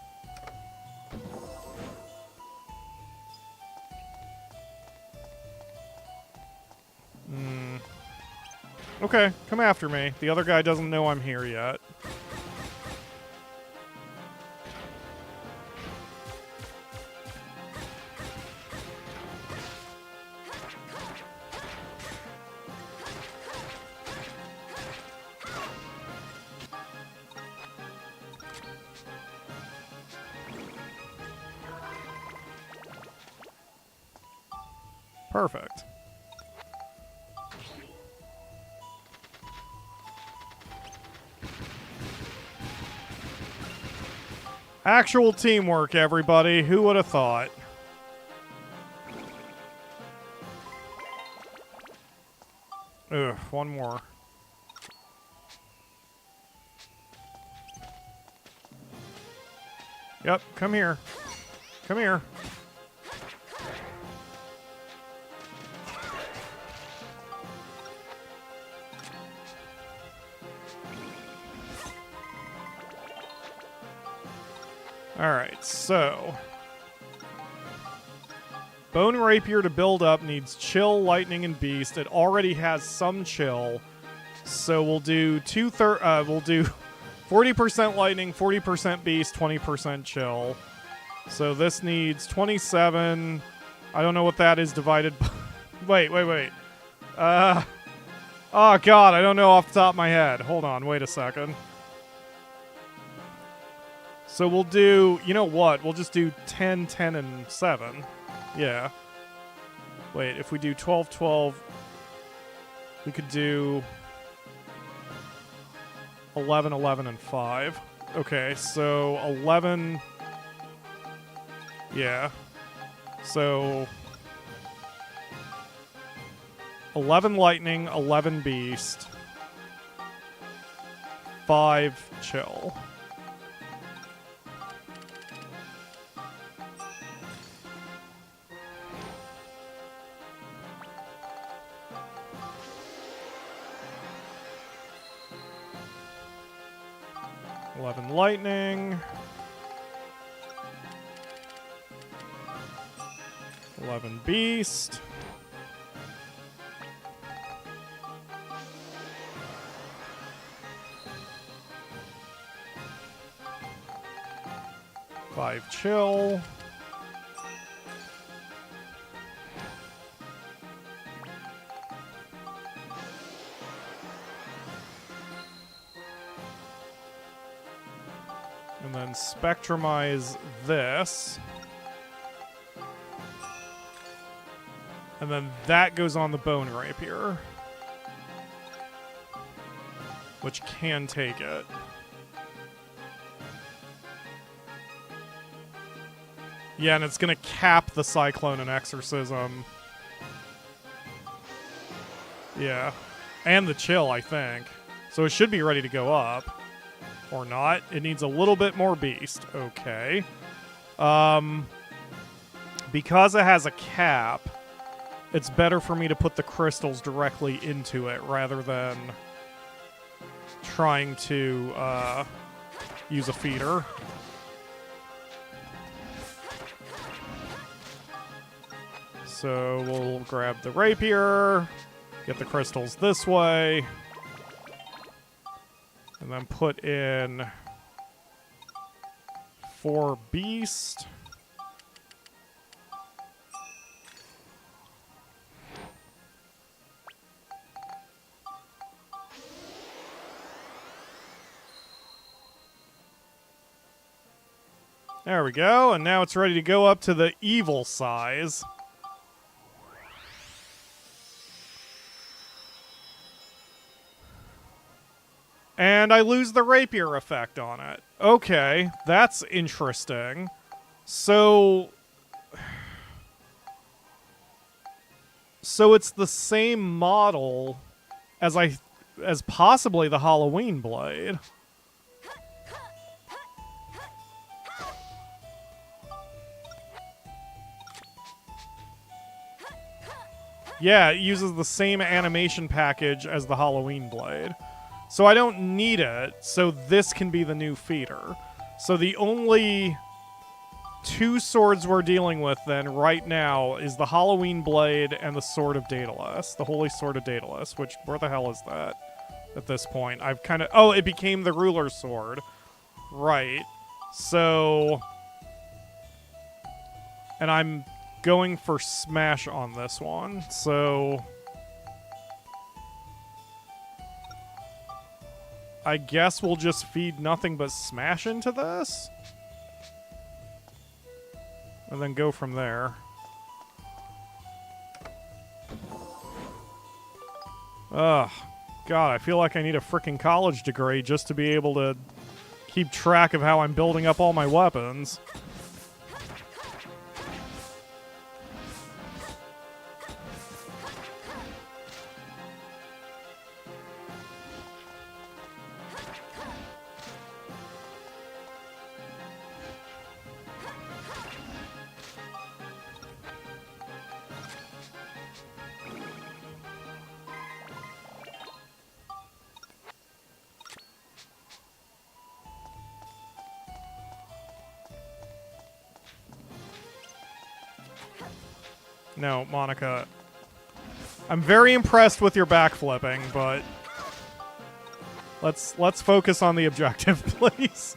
Okay, come after me. The other guy doesn't know I'm here yet. Perfect. Actual teamwork, everybody. Who would have thought? Ugh, one more. Yep, come here. Come here. Alright, so Bone Rapier to build up needs Chill, Lightning, and Beast. It already has some Chill, so we'll do 40% Lightning, 40% Beast, 20% Chill. So this needs 27. I don't know what that is divided by. Wait. Oh god, I don't know off the top of my head. Hold on, wait a second. So we'll do, you know what? We'll just do 10, 10, and 7. Yeah. Wait, if we do 12, 12, we could do 11, 11, and 5. Okay, so 11... Yeah. So 11 Lightning, 11 Beast, 5 Chill. Lightning, 11 Beast, 5 Chill, and then spectrumize this. And then that goes on the Bone Rapier, which can take it. Yeah, and it's going to cap the Cyclone and Exorcism. Yeah. And the Chill, I think. So it should be ready to go up. Or not. It needs a little bit more beast. Okay. Because it has a cap, it's better for me to put the crystals directly into it rather than trying to use a feeder. So we'll grab the rapier, get the crystals this way, and then put in 4 beast. There we go, and now it's ready to go up to the evil size. And I lose the rapier effect on it. Okay, that's interesting. So it's the same model as possibly the Halloween blade. Yeah, it uses the same animation package as the Halloween blade. So I don't need it, so this can be the new feeder. So the only 2 swords we're dealing with then right now is the Halloween blade and the Sword of Daedalus, the Holy Sword of Daedalus, which, where the hell is that at this point? I've kind of... Oh, it became the Ruler's Sword. Right. So... And I'm going for smash on this one, so... I guess we'll just feed nothing but smash into this? And then go from there. Ugh. God, I feel like I need a freaking college degree just to be able to keep track of how I'm building up all my weapons. No, Monica. I'm very impressed with your backflipping, but let's focus on the objective, please.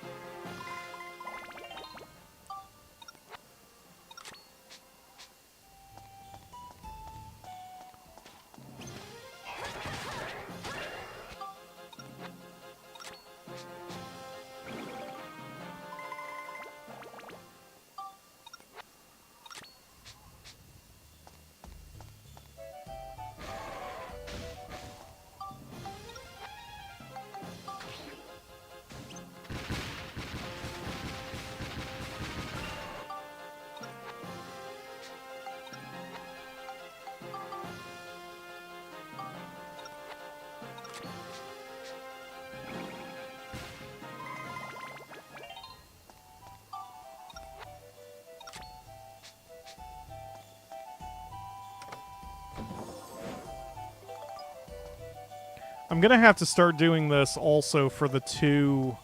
I'm gonna have to start doing this also for the 2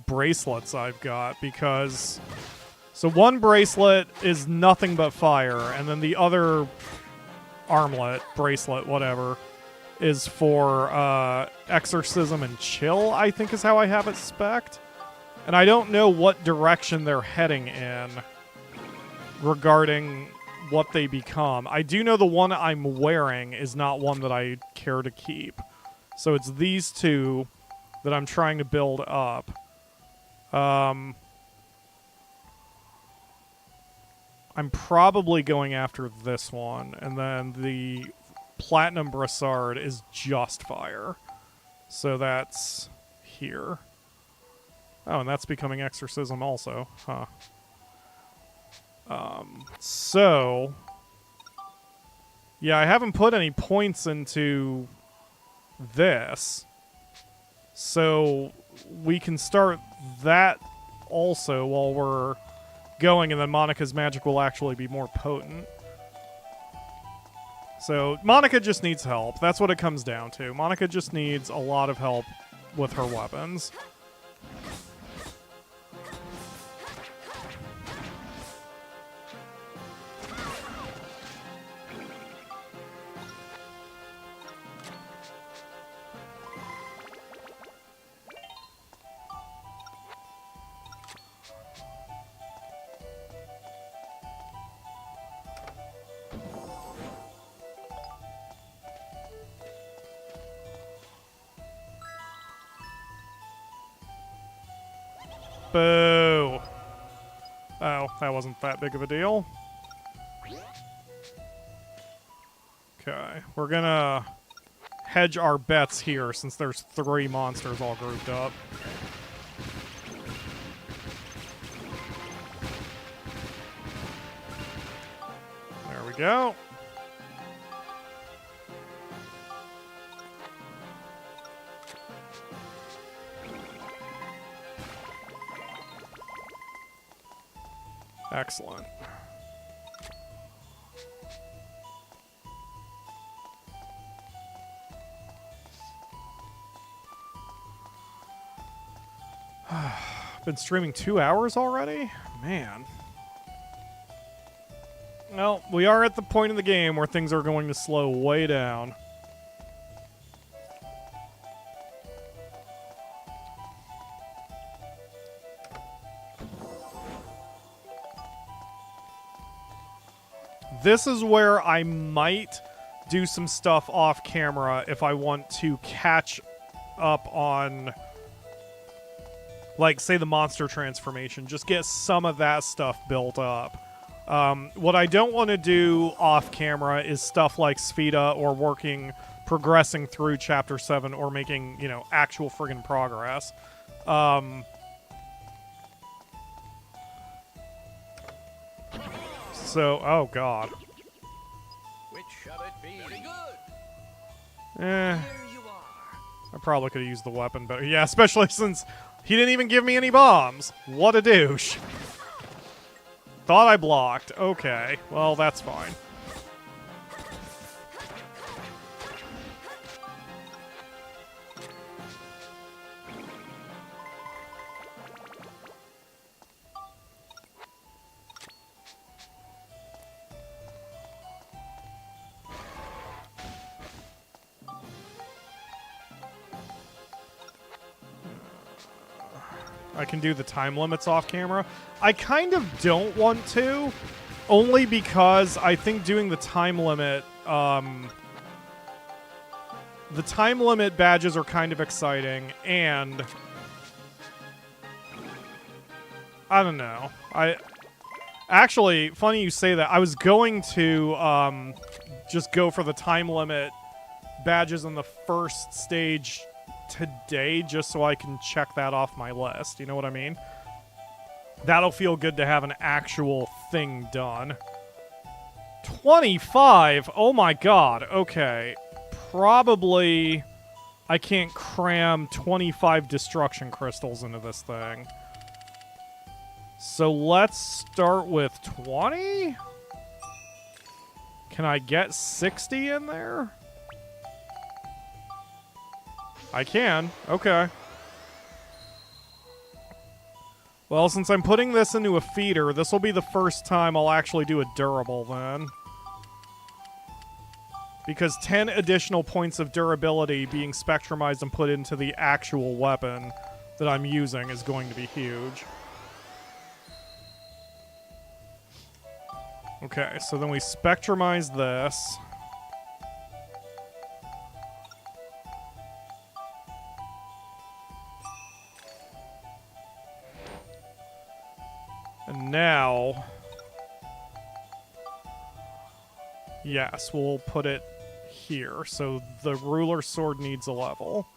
bracelets I've got, because... So one bracelet is nothing but fire, and then the other armlet, bracelet, whatever, is for exorcism and chill, I think is how I have it spec'd. And I don't know what direction they're heading in regarding what they become. I do know the one I'm wearing is not one that I care to keep. So it's these 2 that I'm trying to build up. I'm probably going after this one, and then the Platinum Brassard is just fire. So that's here. Oh, and that's becoming Exorcism also. Huh. So... Yeah, I haven't put any points into this. So we can start that also while we're going, and then Monica's magic will actually be more potent. So Monica just needs help. That's what it comes down to. Monica just needs a lot of help with her weapons. Boo. Oh, that wasn't that big of a deal. Okay, we're gonna hedge our bets here since there's 3 monsters all grouped up. There we go. Excellent. Been streaming 2 hours already? Man. Well, we are at the point in the game where things are going to slow way down. This is where I might do some stuff off camera if I want to catch up on, like, say, the monster transformation. Just get some of that stuff built up. What I don't want to do off camera is stuff like Spheda or progressing through Chapter 7 or making, you know, actual friggin' progress. So, oh god. Which shall it be? Very good. Eh, Here you are. I probably could have used the weapon better. Yeah, especially since he didn't even give me any bombs. What a douche. Thought I blocked. Okay, well, that's fine. I can do the time limits off camera. I kind of don't want to, only because I think doing the time limit badges are kind of exciting, and I don't know. Actually, funny you say that. I was going to just go for the time limit badges in the first stage today just so I can check that off my list. You know what I mean? That'll feel good to have an actual thing done. 25? Oh my god. Okay. Probably I can't cram 25 destruction crystals into this thing. So let's start with 20? Can I get 60 in there? I can. Okay. Well, since I'm putting this into a feeder, this will be the first time I'll actually do a durable then. Because 10 additional points of durability being spectrumized and put into the actual weapon that I'm using is going to be huge. Okay, so then we spectrumize this. And now, yes, we'll put it here. So the ruler sword needs a level.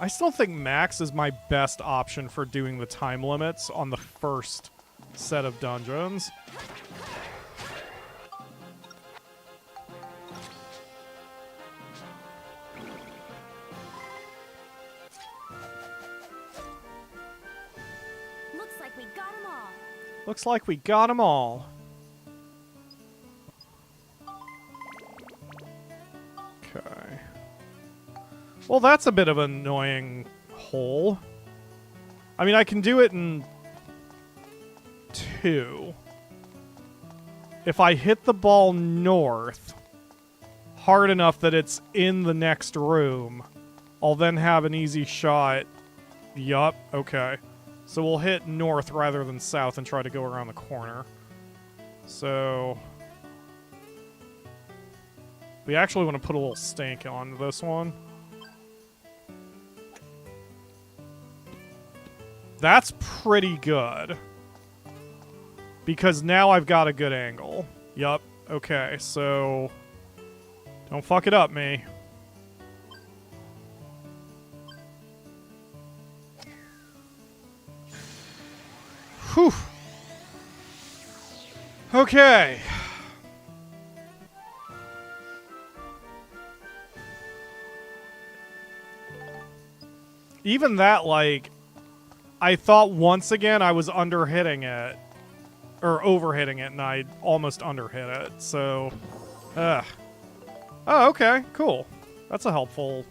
I still think max is my best option for doing the time limits on the first set of dungeons. Looks like we got them all. Looks like we got them all. Okay. Well, that's a bit of an annoying hole. I mean, I can do it in 2. If I hit the ball north hard enough that it's in the next room, I'll then have an easy shot. Yup, okay. So we'll hit north rather than south and try to go around the corner. So we actually want to put a little stank on this one. That's pretty good. Because now I've got a good angle. Yup, okay, so don't fuck it up, me. Whew. Okay. Even that, like, I thought once again I was under-hitting it. Or over-hitting it, and I almost under-hit it, so... Oh, okay, cool. That's a helpful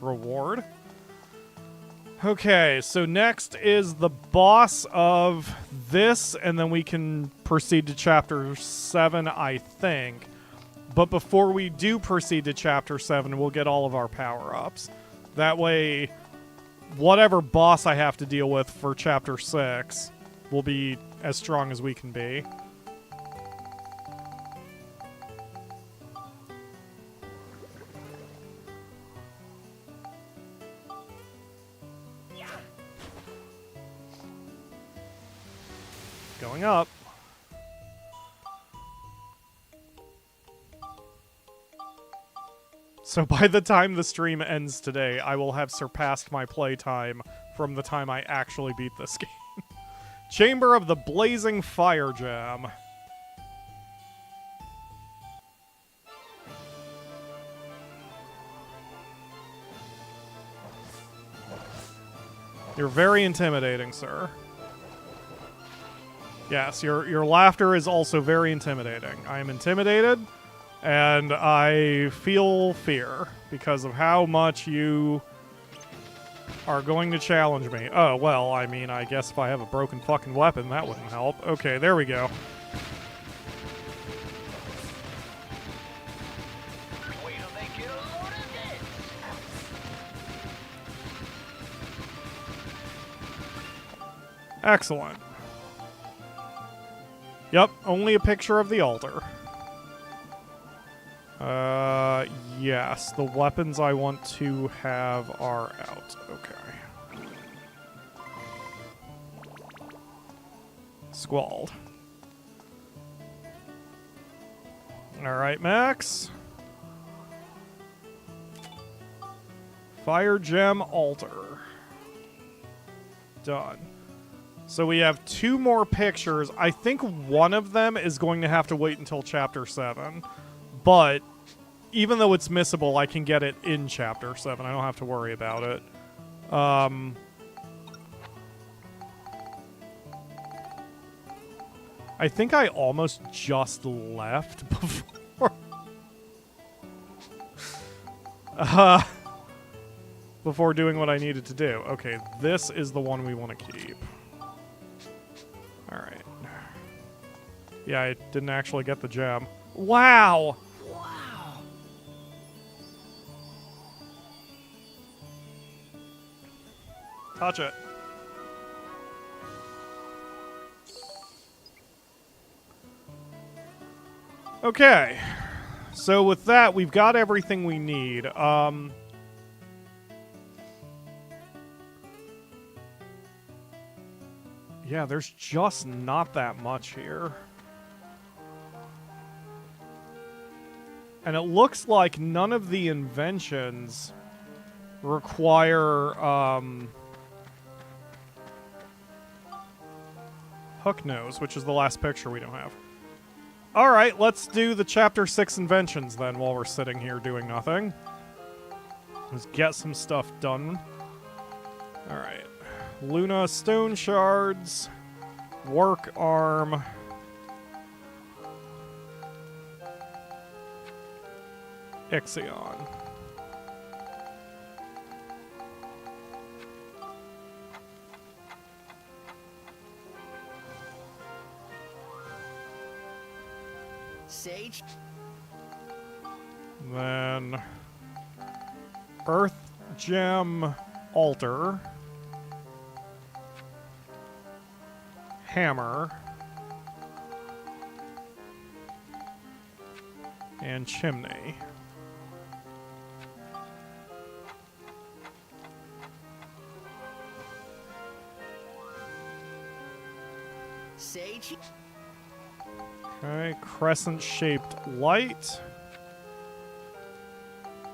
reward. Okay, so next is the boss of this, and then we can proceed to Chapter 7, I think. But before we do proceed to Chapter 7, we'll get all of our power-ups. That way, whatever boss I have to deal with for Chapter 6 will be as strong as we can be. Going up. So by the time the stream ends today, I will have surpassed my playtime from the time I actually beat this game. Chamber of the Blazing Fire Gem. You're very intimidating, sir. Yes, your laughter is also very intimidating. I am intimidated, and I feel fear because of how much you are going to challenge me. Oh, well, I mean, I guess if I have a broken fucking weapon, that wouldn't help. Okay, there we go. Wait till they get a load of this. Excellent. Yep, only a picture of the altar. Yes, the weapons I want to have are out. Okay. Squalled. Alright, Max. Fire Gem Altar. Done. So we have 2 more pictures. I think one of them is going to have to wait until Chapter 7. But even though it's missable, I can get it in Chapter 7. I don't have to worry about it. I think I almost just left before... before doing what I needed to do. Okay, this is the one we want to keep. Alright. Yeah, I didn't actually get the gem. Wow! Wow. Touch it. Okay. So with that, we've got everything we need. Yeah, there's just not that much here. And it looks like none of the inventions require hook nose, which is the last picture we don't have. All right, let's do the chapter 6 inventions then while we're sitting here doing nothing. Let's get some stuff done. All right. Luna stone shards, work arm, Ixion. Sage. Then Earth Gem Altar, Hammer, and Chimney. Sage. Okay, crescent-shaped light,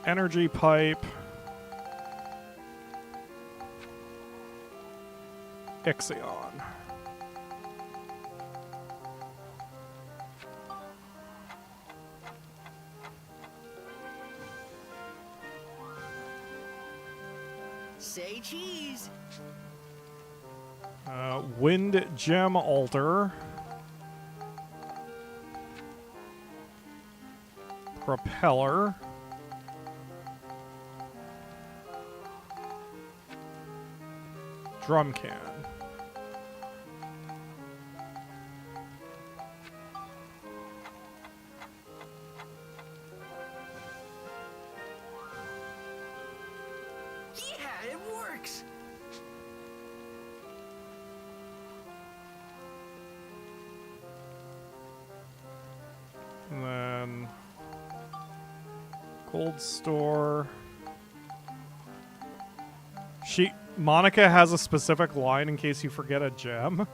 energy pipe, Ixion. Say cheese. Wind Gem Altar, Propeller, Drum Can. Yeah, it works. And then Cold Store. Monica has a specific line in case you forget a gem.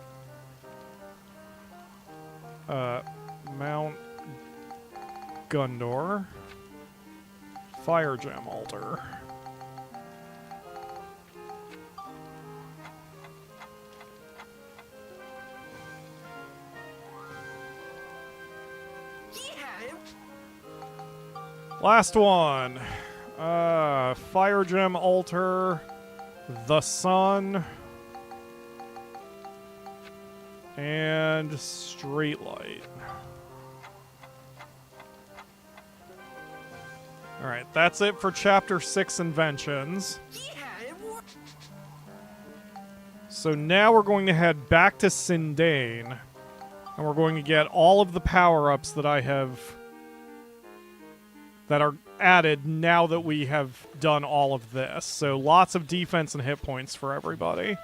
Mount Gundor. Fire Gem Altar. Yeah. Last one. Fire Gem Altar. The Sun. And Streetlight. Alright, that's it for Chapter 6 Inventions. Yeah, it works. So now we're going to head back to Sindane. And we're going to get all of the power-ups that I have... that are added now that we have done all of this. So lots of defense and hit points for everybody.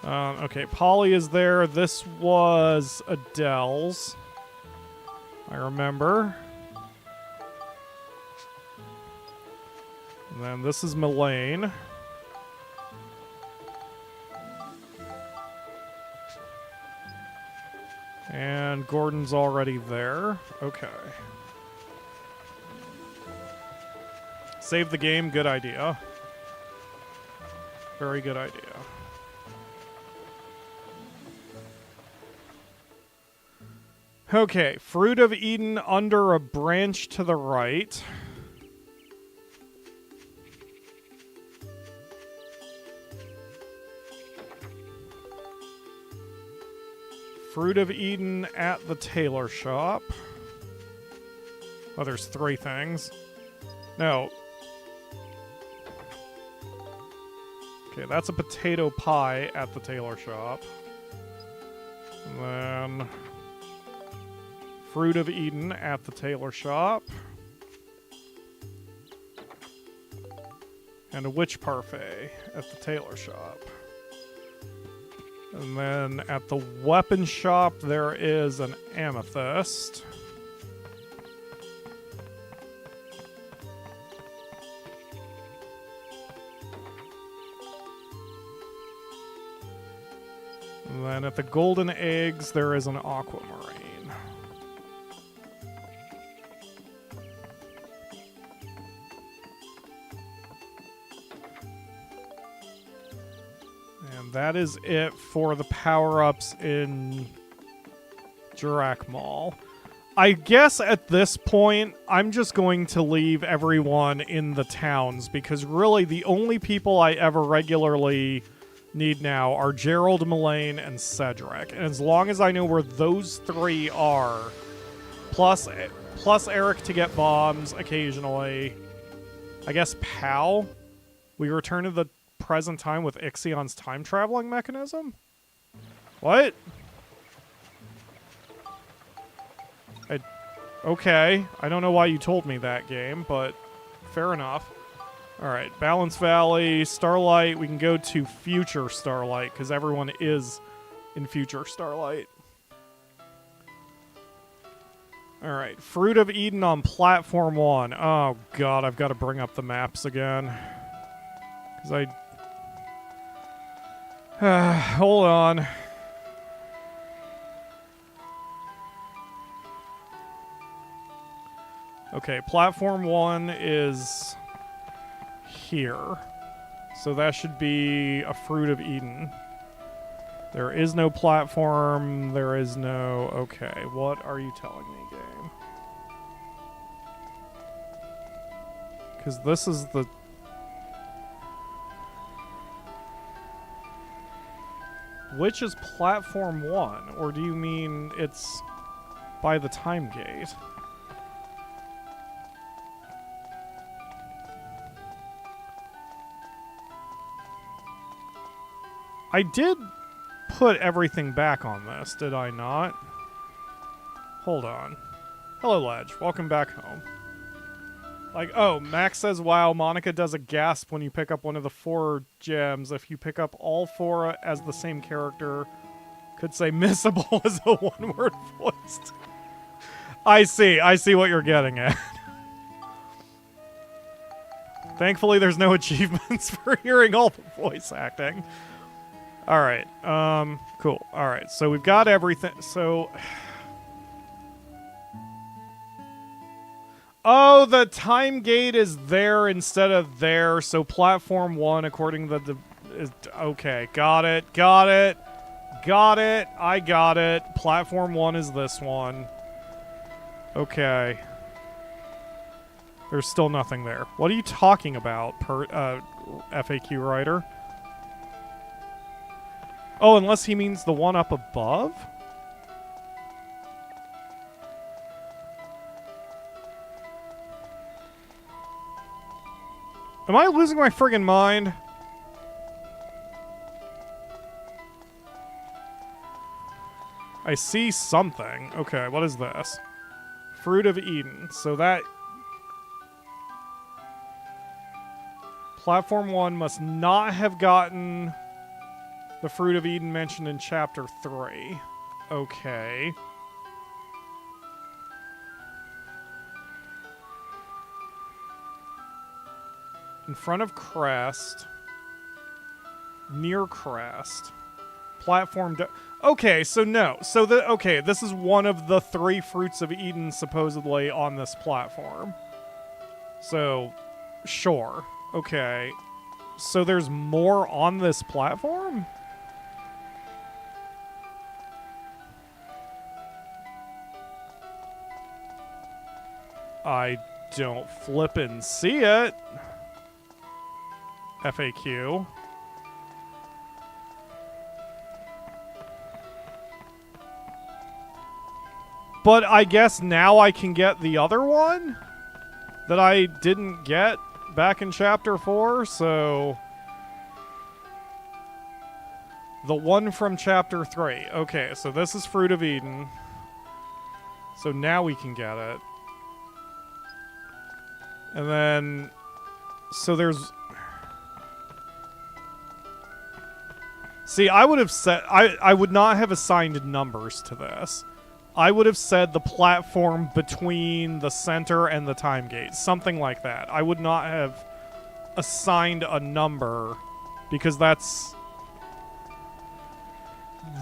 Okay, Polly is there. This was Adele's. I remember. And then this is Melaine. And Gordon's already there. Okay. Save the game, good idea. Very good idea. Okay, Fruit of Eden under a branch to the right. Fruit of Eden at the tailor shop. Oh, there's 3 things. No. Okay, that's a potato pie at the tailor shop. And then Fruit of Eden at the tailor shop. And a witch parfait at the tailor shop. And then at the weapon shop, there is an amethyst. And then at the golden eggs, there is an aquamarine. that is it for the power-ups in Jurak Mall. I guess at this point, I'm just going to leave everyone in the towns, because really the only people I ever regularly need now are Gerald, Mullane, and Cedric. And as long as I know where those three are, plus Eric to get bombs occasionally, I guess Pow, we return to the present time with Ixion's time-traveling mechanism? What? Okay, I don't know why you told me that, game, but fair enough. Alright, Balance Valley, Starlight, we can go to Future Starlight, because everyone is in Future Starlight. Alright, Fruit of Eden on Platform 1. Oh god, I've got to bring up the maps again. Because hold on. Okay, Platform 1 is here. So that should be a Fruit of Eden. There is no platform. There is no... Okay, what are you telling me, game? Because this is the... Which is Platform 1? Or do you mean it's by the time gate? I did put everything back on this, did I not? Hold on. Hello, Ledge. Welcome back home. Like, oh, Max says, wow, Monica does a gasp when you pick up one of the 4 gems. If you pick up all 4 as the same character, could say missable as a one-word voice. I see what you're getting at. Thankfully, there's no achievements for hearing all the voice acting. Alright, cool. Alright, so we've got everything. So... Oh, the time gate is there instead of there, so Platform 1, according to the... Okay, got it, I got it. Platform 1 is this one. Okay. There's still nothing there. What are you talking about, FAQ writer? Oh, unless he means the one up above? Am I losing my friggin' mind? I see something. Okay, what is this? Fruit of Eden. So that... Platform 1 must not have gotten... the Fruit of Eden mentioned in Chapter 3. Okay. In front of Crest. Near Crest. Platform... Okay, so no. So, okay, this is one of the 3 Fruits of Eden supposedly on this platform. So, sure. Okay. So there's more on this platform? I don't flippin' see it. FAQ. But I guess now I can get the other one that I didn't get back in Chapter 4, so... The one from Chapter 3. Okay, so this is Fruit of Eden. So now we can get it. And then... So there's... See, I would have said... I would not have assigned numbers to this. I would have said the platform between the center and the time gate. Something like that. I would not have assigned a number because that's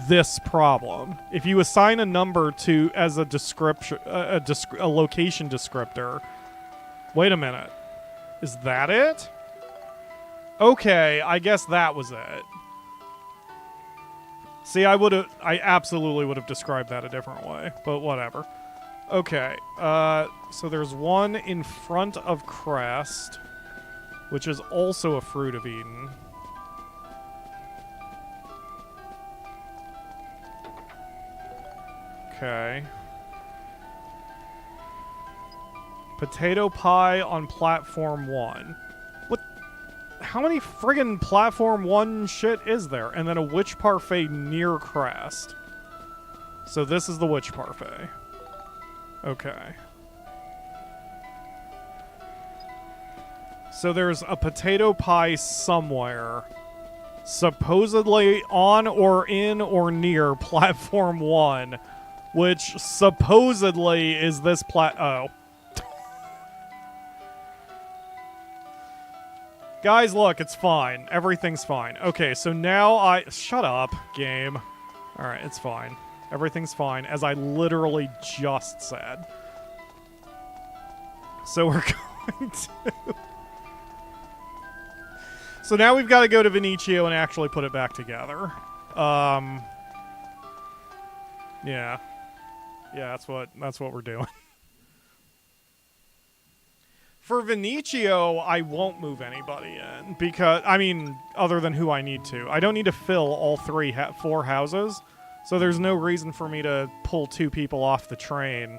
this problem. If you assign a number to as a description, a location descriptor. Wait a minute. Is that it? Okay, I guess that was it. See, I absolutely would have described that a different way, but whatever. Okay, so there's one in front of Crest, which is also a Fruit of Eden. Okay. Potato pie on platform 1. What? How many friggin' platform 1 shit is there? And then a witch parfait near Crest. So this is the witch parfait. Okay. So there's a potato pie somewhere, supposedly on or in or near platform 1, which supposedly is this oh. Guys, look, it's fine. Everything's fine. Okay, so now shut up, game. Alright, it's fine. Everything's fine, as I literally just said. So we're going to... So now we've got to go to Vinicio and actually put it back together. Yeah. Yeah, that's what we're doing. For Vinicio, I won't move anybody in because, I mean, other than who I need to. I don't need to fill all four houses, so there's no reason for me to pull 2 people off the train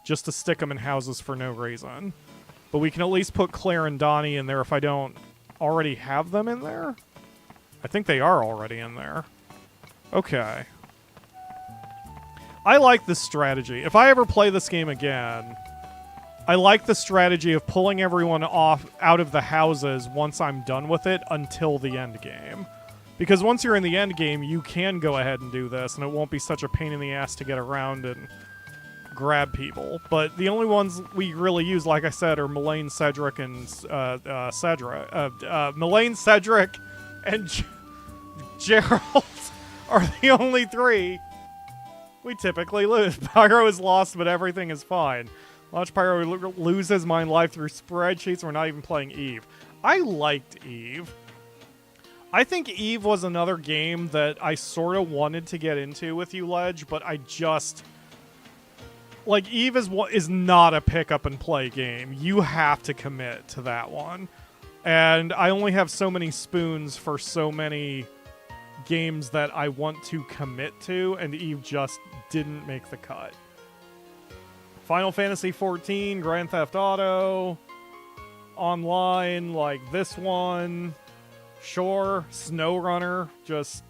just to stick them in houses for no reason. But we can at least put Claire and Donnie in there if I don't already have them in there. I think they are already in there. Okay. I like this strategy. If I ever play this game again, I like the strategy of pulling everyone out of the houses once I'm done with it until the end game. Because once you're in the end game, you can go ahead and do this, and it won't be such a pain in the ass to get around and grab people. But the only ones we really use, like I said, are Melaine, Cedric, and Melaine, Cedric, and Gerald are the only 3 we typically lose. Pyro is lost, but everything is fine. Watch Pyro loses my life through spreadsheets. We're not even playing Eve. I liked Eve. I think Eve was another game that I sort of wanted to get into with you, Ledge, but I just... Like, Eve is not a pick-up-and-play game. You have to commit to that one. And I only have so many spoons for so many games that I want to commit to, and Eve just didn't make the cut. Final Fantasy XIV, Grand Theft Auto, online, like this one, sure, SnowRunner, just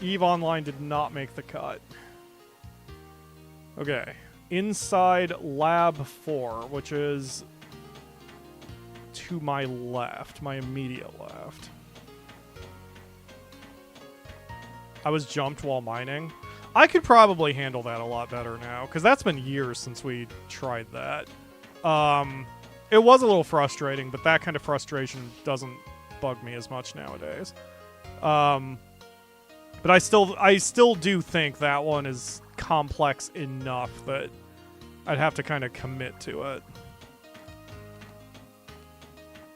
Eve Online did not make the cut. Okay, inside Lab 4, which is to my left, my immediate left. I was jumped while mining. I could probably handle that a lot better now, because that's been years since we tried that. It was a little frustrating, but that kind of frustration doesn't bug me as much nowadays. But I still do think that one is complex enough that I'd have to kind of commit to it.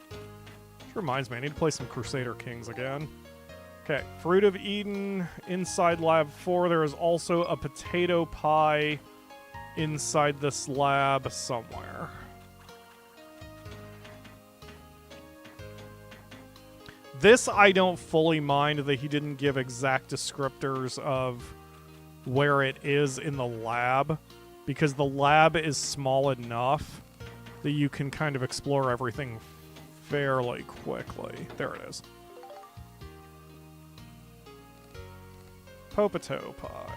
Which reminds me, I need to play some Crusader Kings again. Okay, Fruit of Eden, inside Lab 4. There is also a potato pie inside this lab somewhere. This I don't fully mind that he didn't give exact descriptors of where it is in the lab, because the lab is small enough that you can kind of explore everything fairly quickly. There it is. Potato pie.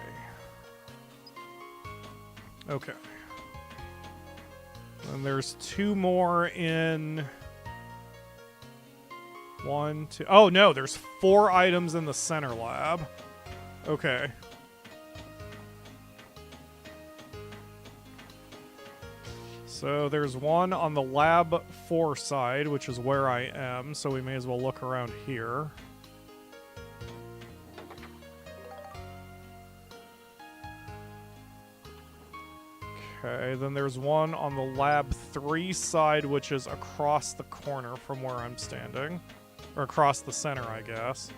Okay. And there's 2 more in... 1, 2... Oh, no, there's 4 items in the center lab. Okay. So there's 1 on the Lab 4 side, which is where I am, so we may as well look around here. Okay, then there's 1 on the Lab 3 side, which is across the corner from where I'm standing. Or across the center, I guess.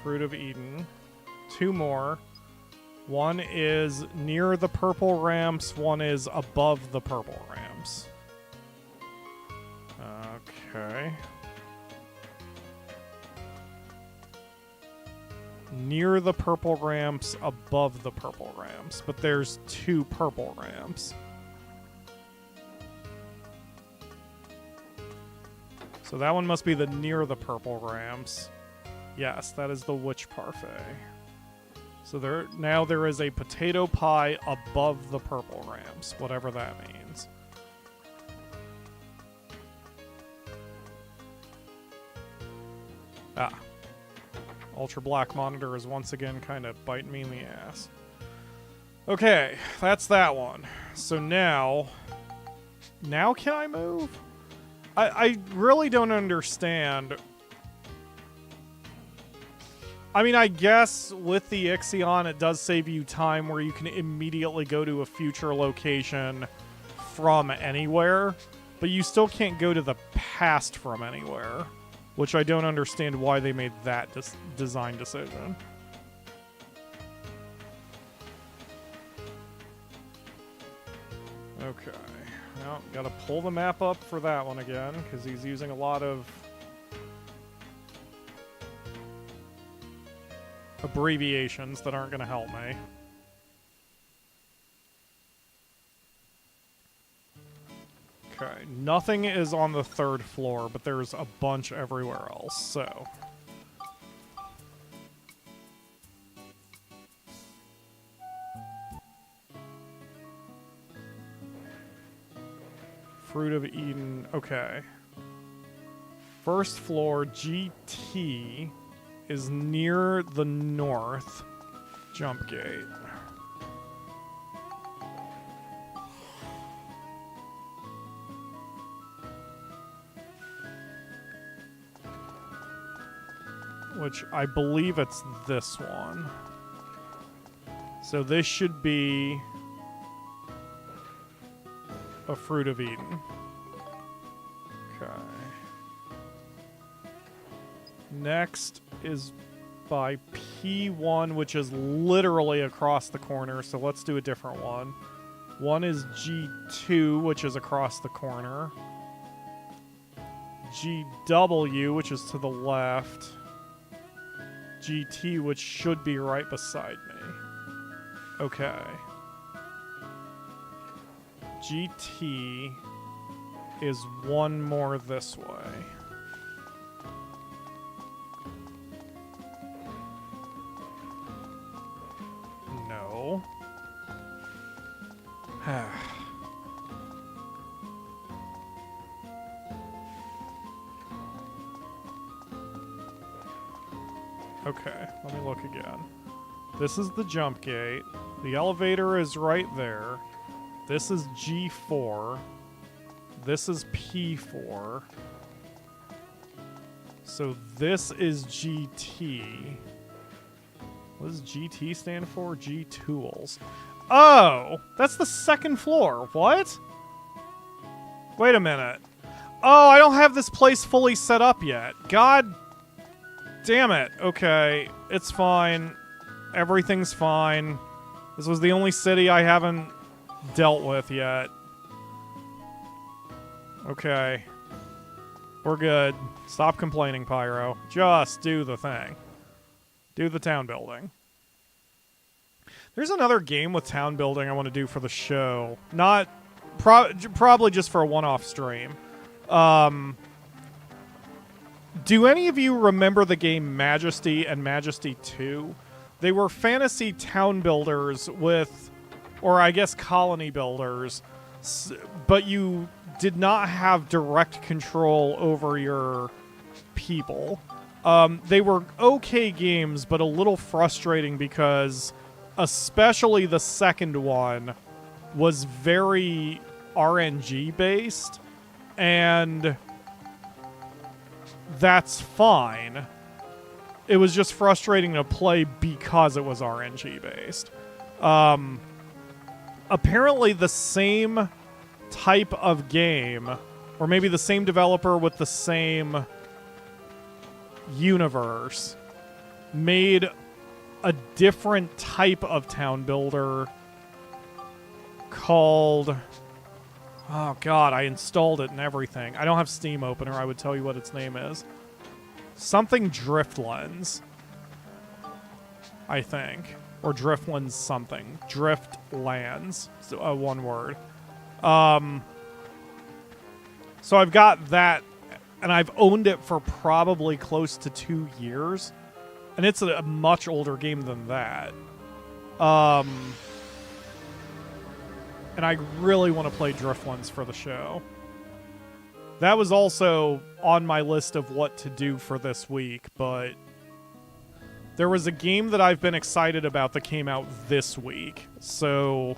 Fruit of Eden. 2 more. One is near the purple ramps. One is above the purple ramps. Okay. Near the purple ramps, above the purple ramps. But there's 2 purple ramps. So that one must be the near the purple ramps. Yes, that is the witch parfait. So there is a potato pie above the purple ramps, whatever that means. Ah. Ultra Black Monitor is once again kind of biting me in the ass. Okay, that's that one. So now can I move? I really don't understand. I mean, I guess with the Ixion, it does save you time where you can immediately go to a future location from anywhere, but you still can't go to the past from anywhere, which I don't understand why they made that design decision. Okay. Well, gotta pull the map up for that one again, because he's using a lot of abbreviations that aren't going to help me. Okay, nothing is on the 3rd floor, but there's a bunch everywhere else, so. Fruit of Eden, okay. 1st floor, GT is near the north jump gate. Which I believe it's this one. So this should be a Fruit of Eden. Okay. Next is by P1, which is literally across the corner, so let's do a different one. One is G2, which is across the corner. GW, which is to the left. GT, which should be right beside me. Okay. GT is one more this way. No. Okay, let me look again. This is the jump gate. The elevator is right there. This is G4. This is P4. So this is GT. What does GT stand for? G-Tools. Oh! That's the 2nd floor. What? Wait a minute. Oh, I don't have this place fully set up yet. God damn it. Okay, it's fine. Everything's fine. This was the only city I haven't dealt with yet. Okay. We're good. Stop complaining, Pyro. Just do the thing. Do the town building. There's another game with town building I want to do for the show. Not... probably just for a one-off stream. Do any of you remember the game Majesty and Majesty 2? They were fantasy town builders with, or I guess colony builders, but you did not have direct control over your people. They were okay games, but a little frustrating because especially the second one was very RNG based, and that's fine. It was just frustrating to play because it was RNG based. Apparently the same type of game, or maybe the same developer with the same universe, made a different type of town builder called... Oh, God, I installed it and everything. I don't have Steam open, or I would tell you what its name is. Something Driftlens, I think. Or Driftlens something. Driftlands. One word. So I've got that, and I've owned it for probably close to 2 years. And it's a much older game than that. And I really want to play Driftlands for the show. That was also on my list of what to do for this week, but there was a game that I've been excited about that came out this week. So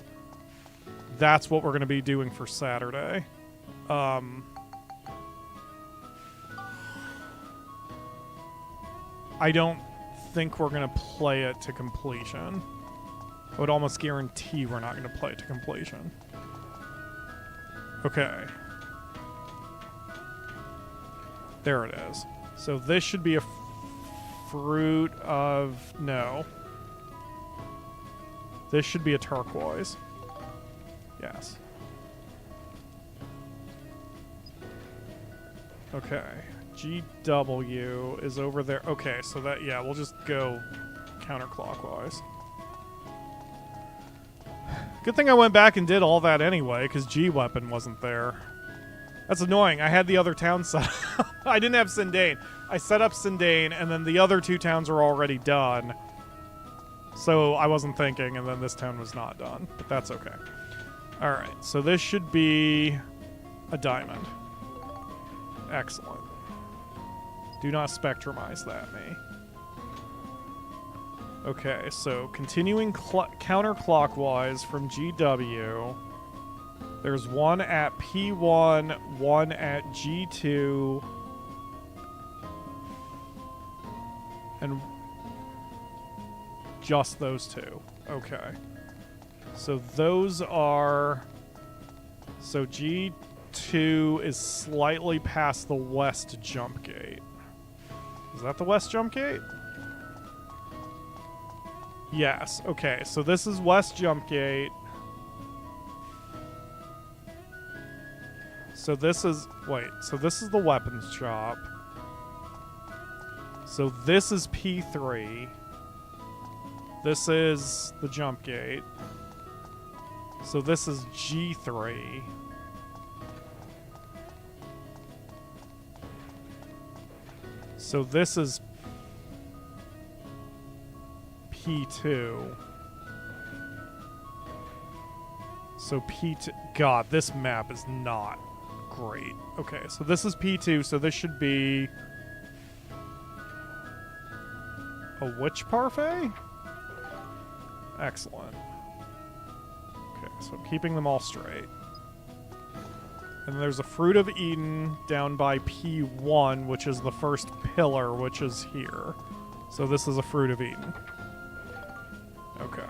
that's what we're going to be doing for Saturday. I don't think we're going to play it to completion. I would almost guarantee we're not going to play it to completion. Okay. There it is. So this should be a fruit of... No. This should be a turquoise. Yes. Okay. GW is over there. Okay, so that... Yeah, we'll just go counterclockwise. Good thing I went back and did all that anyway, because G-Weapon wasn't there. That's annoying. I had the other town set up. I didn't have Sindane. I set up Sindane, and then the other two towns were already done. So I wasn't thinking, and then this town was not done. But that's okay. Alright, so this should be a diamond. Excellent. Do not spectrumize that, me. Okay, so continuing counterclockwise from GW, there's one at P1, one at G2, and just those two. Okay. So those are... So G2 is slightly past the west jump gate. Is that the west jump gate? Yes, okay, so this is West Jump Gate. So this is... Wait, so this is the weapons shop. So this is P3. This is the jump gate. So this is G3. So this is P2. So P2... God, this map is not great. Okay, so this is P2, so this should be... a witch parfait? Excellent. Okay, so I'm keeping them all straight. And there's a Fruit of Eden down by P1, which is the first pillar, which is here. So this is a Fruit of Eden. Okay.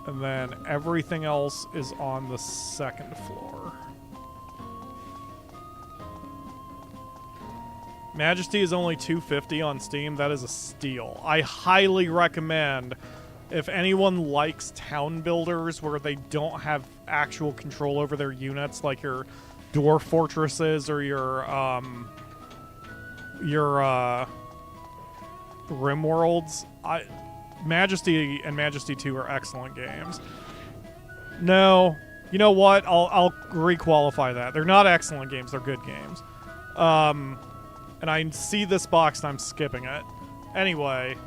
And then everything else is on the second floor. Majesty is only $250 on Steam. That is a steal. I highly recommend, if anyone likes town builders where they don't have actual control over their units, like your dwarf fortresses or your Rimworlds, Majesty and Majesty 2 are excellent games. No, you know what? I'll re-qualify that. They're not excellent games. They're good games. And I see this box and I'm skipping it. Anyway,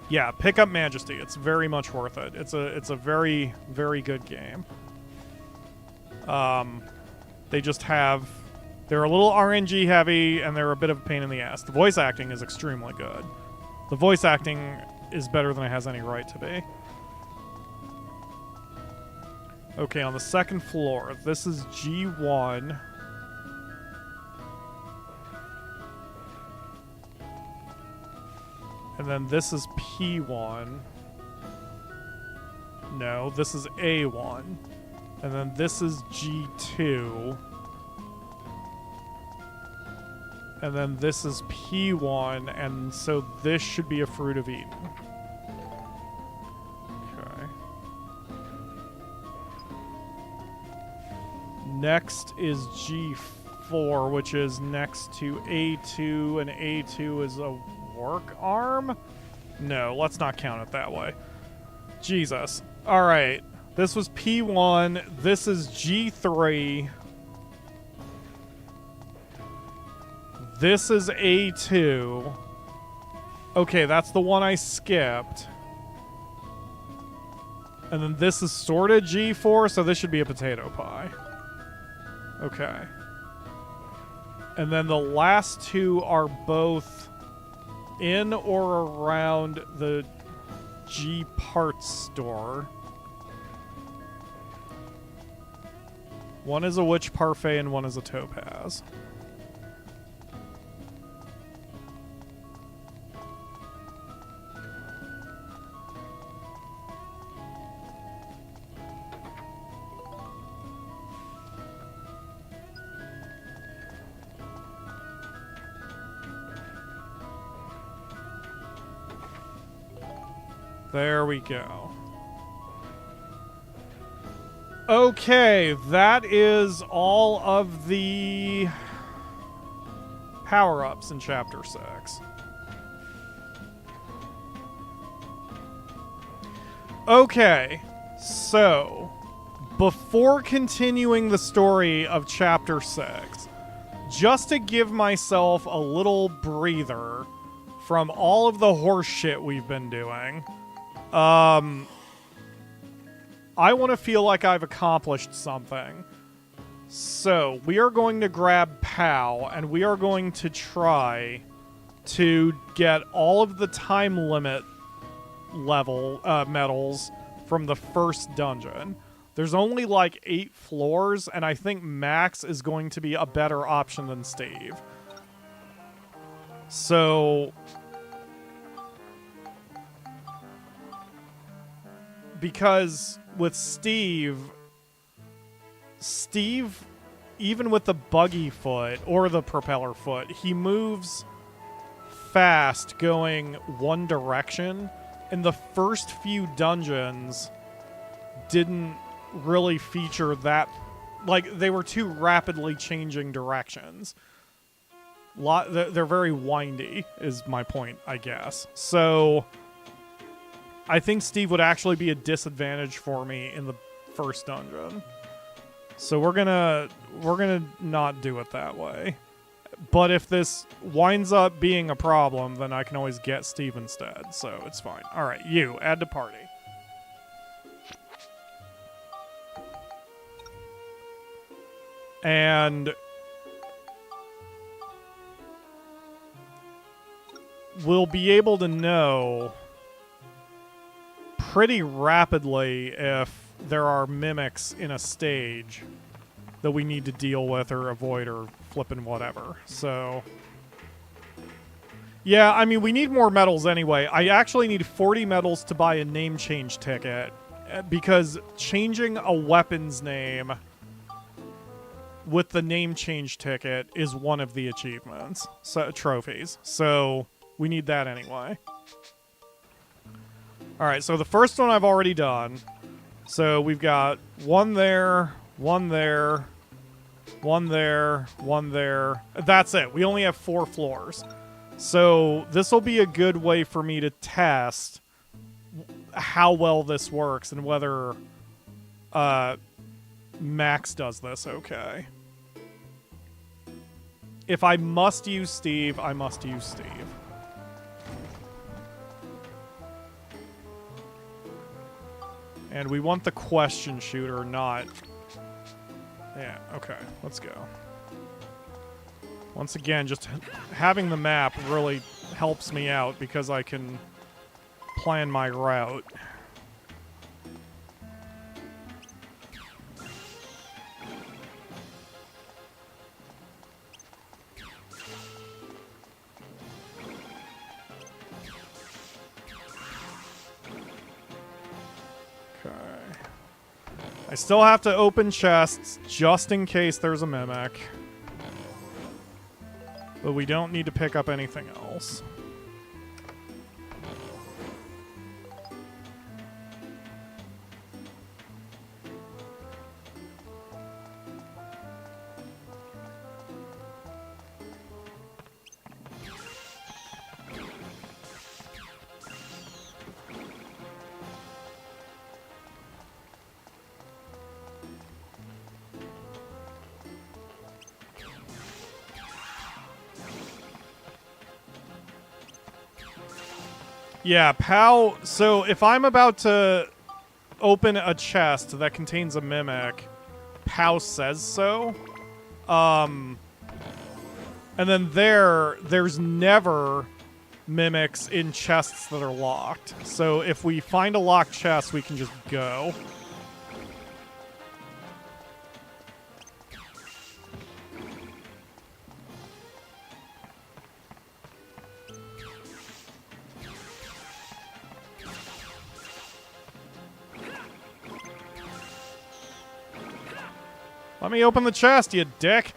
yeah, pick up Majesty. It's very much worth it. It's a very, very good game. They just have... They're a little RNG heavy, and they're a bit of a pain in the ass. The voice acting is extremely good. The voice acting is better than it has any right to be. Okay, on the second floor, this is G1. And then this is P1. No, this is A1. And then this is G2. And then this is P1, and so this should be a Fruit of Eden. Okay. Next is G4, which is next to A2, and A2 is a work arm? No, let's not count it that way. Jesus. Alright. This was P1. This is G3. This is A2. Okay, that's the one I skipped. And then this is sort of G4, so this should be a potato pie. Okay. And then the last two are both in or around the G parts store. One is a witch parfait and one is a topaz. There we go. Okay, that is all of the power-ups in Chapter 6. Okay, so before continuing the story of Chapter 6, just to give myself a little breather from all of the horse shit we've been doing, I want to feel like I've accomplished something. So, we are going to grab POW, and we are going to try to get all of the time limit level medals from the first dungeon. There's only like 8 floors, and I think Max is going to be a better option than Steve. So, because with Steve, even with the buggy foot or the propeller foot, he moves fast going one direction, and the first few dungeons didn't really feature that. Like, they were too rapidly changing directions. They're very windy, is my point, I guess. So I think Steve would actually be a disadvantage for me in the first dungeon. So we're gonna not do it that way. But if this winds up being a problem, then I can always get Steve instead, so it's fine. Alright, you, add to party. And we'll be able to know pretty rapidly if there are mimics in a stage that we need to deal with or avoid or flippin' whatever. So, yeah, I mean, we need more medals anyway. I actually need 40 medals to buy a name change ticket, because changing a weapon's name with the name change ticket is one of the achievements, trophies. So we need that anyway. Alright, so the first one I've already done. So we've got one there, one there, one there, one there. That's it. We only have 4 floors. So this will be a good way for me to test how well this works and whether Max does this okay. If I must use Steve, I must use Steve. And we want the question shooter, not... Yeah, okay, let's go. Once again, just having the map really helps me out because I can plan my route. I still have to open chests just in case there's a mimic. But we don't need to pick up anything else. Yeah, POW. So if I'm about to open a chest that contains a mimic, POW says so. And then there's never mimics in chests that are locked. So if we find a locked chest, we can just go. Let me open the chest, you dick.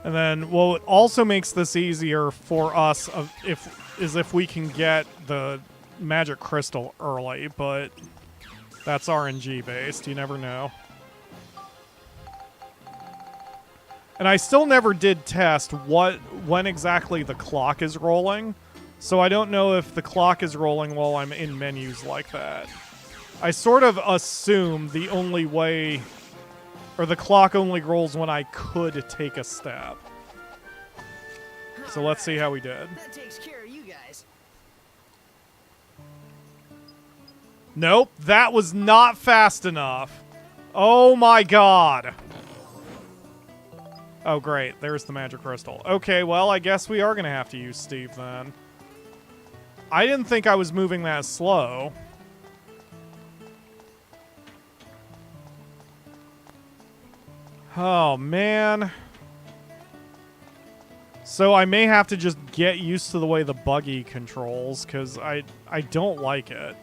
And then, well, it also makes this easier for us if we can get the magic crystal early, but that's RNG based. You never know. And I still never did test when exactly the clock is rolling, so I don't know if the clock is rolling while I'm in menus like that. I sort of assume the only way, or the clock only rolls when I could take a step. So let's see how we did. That takes care of you guys. Nope, that was not fast enough. Oh my god. Oh, great. There's the magic crystal. Okay, well, I guess we are going to have to use Steve then. I didn't think I was moving that slow. Oh, man. So I may have to just get used to the way the buggy controls, because I don't like it.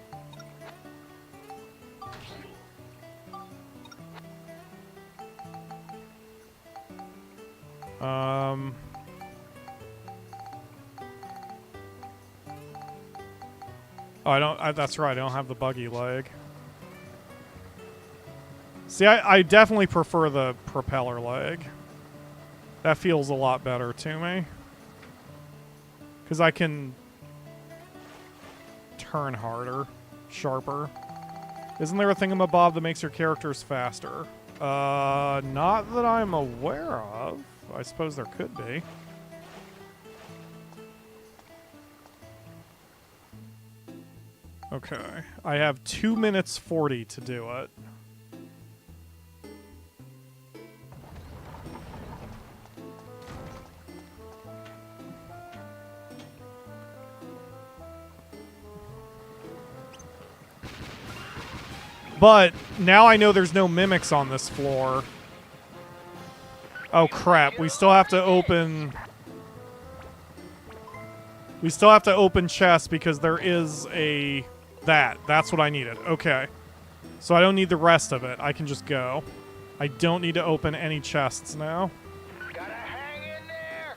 Oh, that's right, I don't have the buggy leg. See, I definitely prefer the propeller leg. That feels a lot better to me. Because I can turn harder, sharper. Isn't there a thingamabob that makes your characters faster? Not that I'm aware of. I suppose there could be. Okay. I have 2 minutes 40 to do it. But now I know there's no mimics on this floor. Oh crap, we still have to open... We still have to open chests because there is a... That's what I needed. Okay. So I don't need the rest of it. I can just go. I don't need to open any chests now. Gotta hang in there.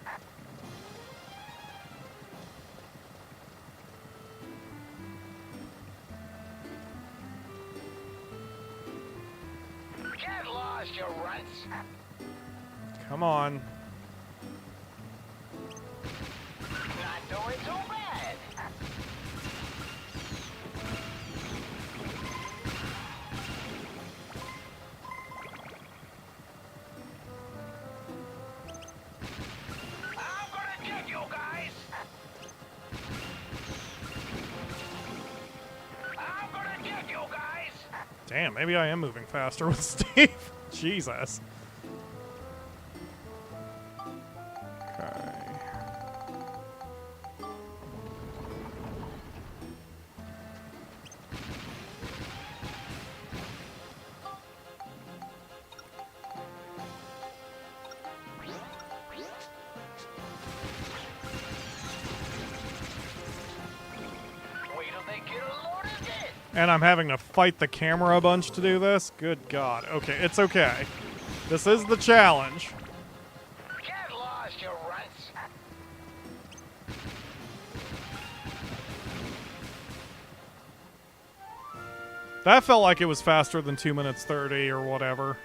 Get lost, you runts. Come on. Not doing too bad. I'm gonna get you guys. I'm gonna get you guys. Damn, maybe I am moving faster with Steve. Jesus. Okay. And I'm having to fight the camera a bunch to do this? Good God. Okay, it's okay. This is the challenge. Get lost, you runts. That felt like it was faster than 2 minutes 30 or whatever.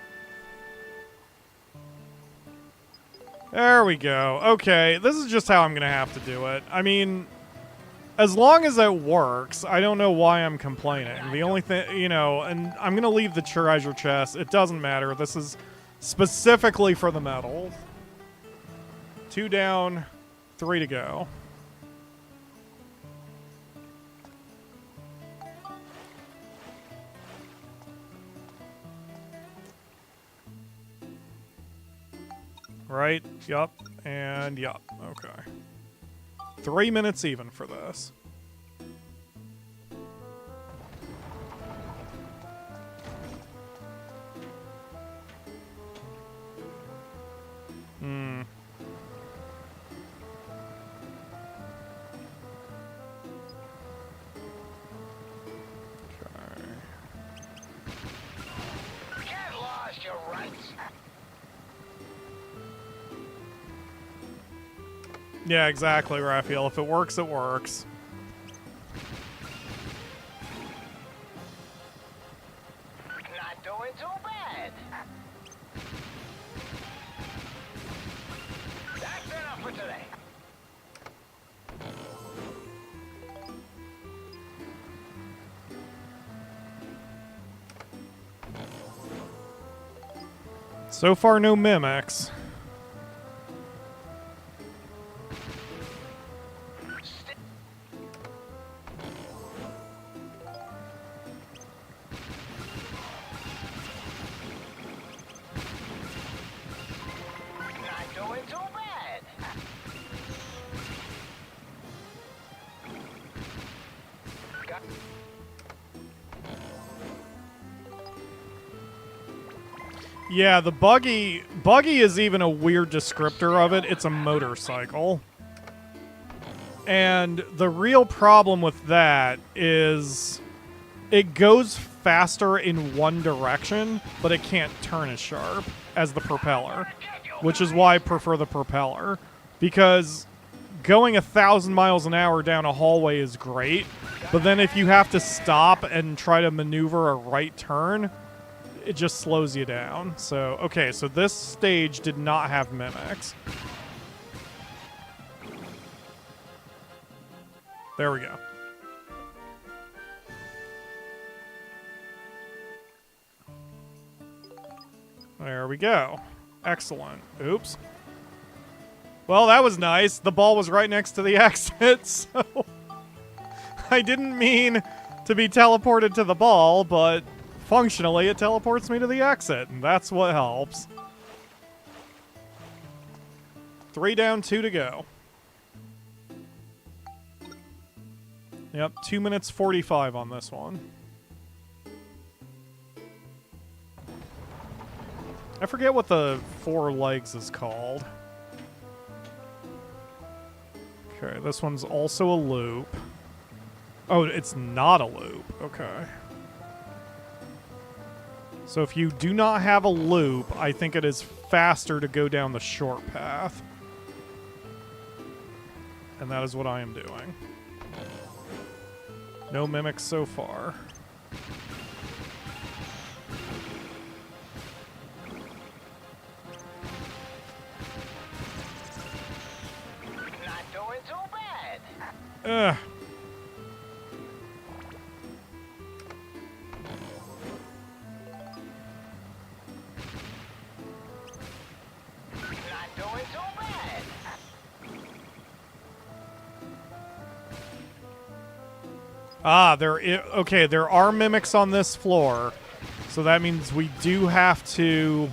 There we go. Okay, this is just how I'm going to have to do it. I mean, as long as it works, I don't know why I'm complaining. The only thing, you know, and I'm going to leave the treasure chest. It doesn't matter. This is specifically for the medal. 2 down, 3 to go. Right? Yup. And yup. Okay. 3 minutes even for this. Hmm. Okay. Get lost, you runts. Yeah, exactly, Raphael. If it works, it works. Not doing too bad. That's enough for today. So far, no mimics. Not doing too bad. Got Yeah, the buggy is even a weird descriptor of it. It's a motorcycle. And the real problem with that is it goes faster in one direction, but it can't turn as sharp as the propeller, which is why I prefer the propeller. Because going 1,000 miles an hour down a hallway is great, but then if you have to stop and try to maneuver a right turn, it just slows you down. So, okay, so this stage did not have mimics. There we go. There we go. Excellent. Oops. Well, that was nice. The ball was right next to the exit, so I didn't mean to be teleported to the ball, but functionally it teleports me to the exit, and that's what helps. 3 down, 2 to go. Yep, 2 minutes 45 on this one. I forget what the 4 legs is called. Okay, this one's also a loop. Oh, it's not a loop. Okay. So if you do not have a loop, I think it is faster to go down the short path. And that is what I am doing. No mimics so far. not doing too bad. Ugh. Not doing too bad. Ah, okay, there are mimics on this floor. So that means we do have to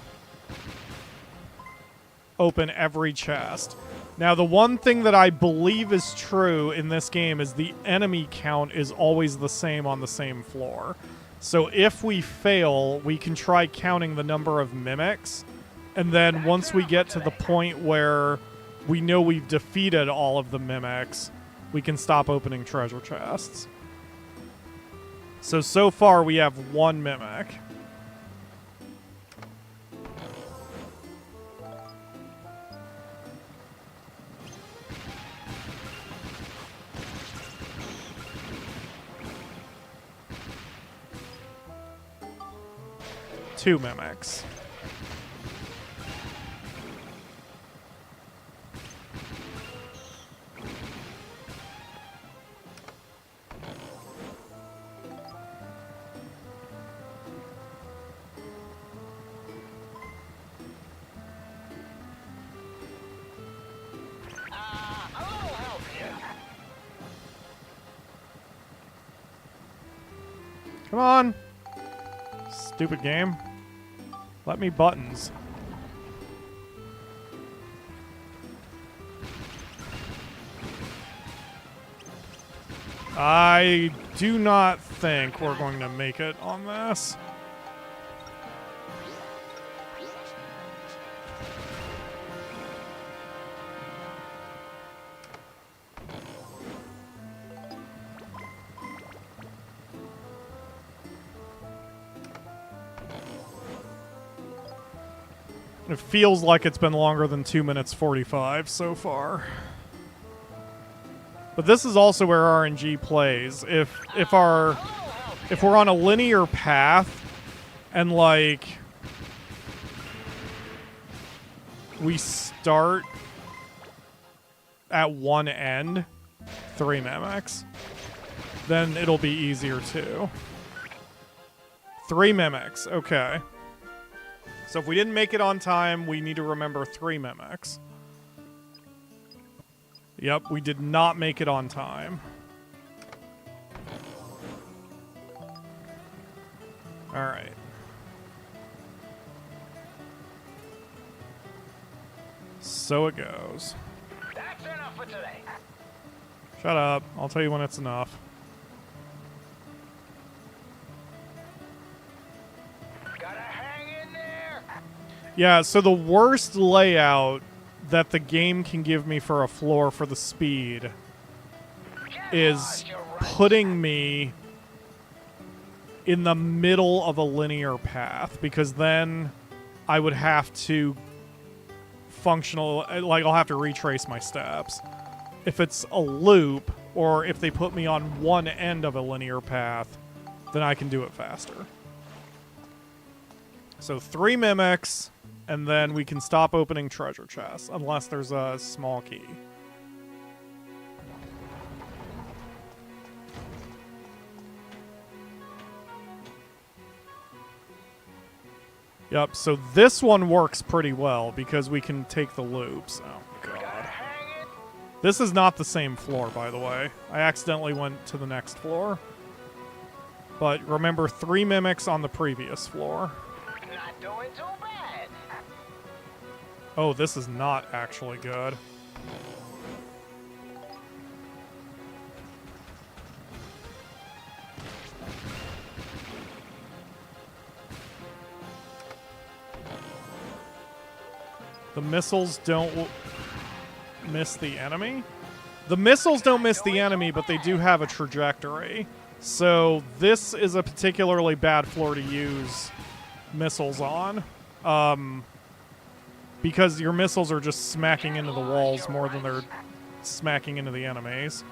open every chest. Now, the one thing that I believe is true in this game is the enemy count is always the same on the same floor. So if we fail, we can try counting the number of mimics. And then once we get to the point where we know we've defeated all of the mimics, we can stop opening treasure chests. So far we have one Mimic. Two Mimics. A little help here. Come on. Stupid game. Let me buttons. I do not think we're going to make it on this. It feels like it's been longer than 2 minutes 45 so far. But this is also where RNG plays. If we're on a linear path and like we start at one end, 3 Mimics, then it'll be easier too. 3 Mimics, okay. So if we didn't make it on time, we need to remember 3 Mimics. Yep, we did not make it on time. Alright. So it goes. That's enough for today. Shut up. I'll tell you when it's enough. Gotta hang in there. Yeah, so the worst layout that the game can give me for a floor for the speed is putting me in the middle of a linear path, because then I would have to I'll have to retrace my steps. If it's a loop, or if they put me on one end of a linear path, then I can do it faster. So 3 Mimics, and then we can stop opening treasure chests, unless there's a small key. Yep, so this one works pretty well because we can take the loops. Oh, God. This is not the same floor, by the way. I accidentally went to the next floor. But remember, 3 Mimics on the previous floor. Not doing too bad. Oh, this is not actually good. The missiles don't miss the enemy? The missiles don't miss the enemy, but they do have a trajectory. So this is a particularly bad floor to use missiles on. Because your missiles are just smacking into the walls more than they're smacking into the enemies.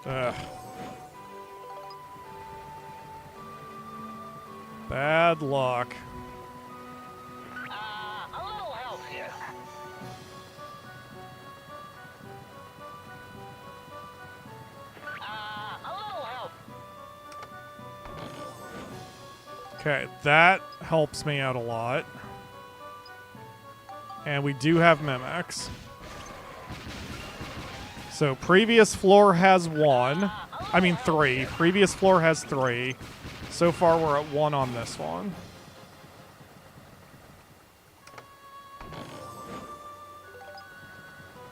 Ugh. Bad luck. A little help here. A little help. Okay, that helps me out a lot. And we do have Mimics. So previous floor has 1. I mean 3. Previous floor has 3. So far we're at 1 on this one.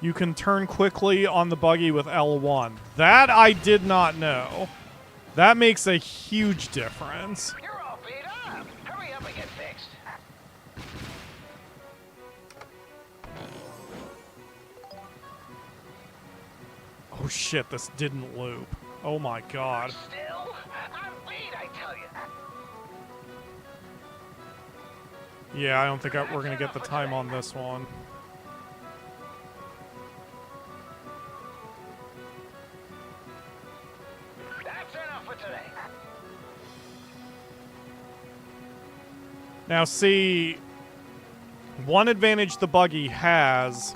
You can turn quickly on the buggy with L1. That I did not know. That makes a huge difference. You're all beat up. Hurry up and get fixed. Oh shit, this didn't loop. Oh my god. Still, I'm beat, I tell you. Yeah, I don't think we're gonna get the time on this one. That's enough for today. Now see, one advantage the buggy has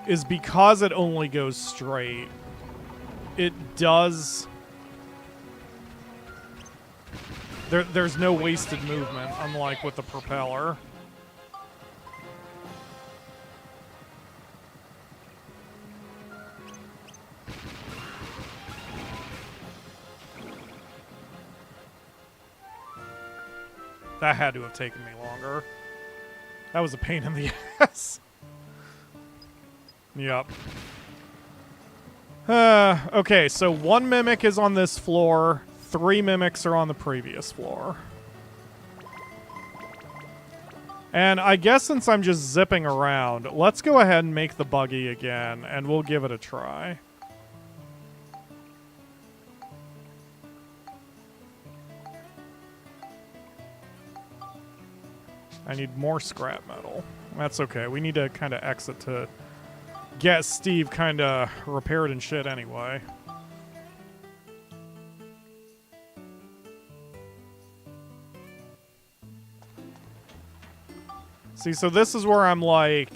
is because it only goes straight, it does... There's no wasted movement, unlike with the propeller. That had to have taken me longer. That was a pain in the ass. Yep. Okay, so 1 mimic is on this floor. 3 mimics are on the previous floor. And I guess since I'm just zipping around, let's go ahead and make the buggy again, and we'll give it a try. I need more scrap metal. That's okay. We need to kind of exit to get Steve kind of repaired and shit anyway. See, so this is where I'm like,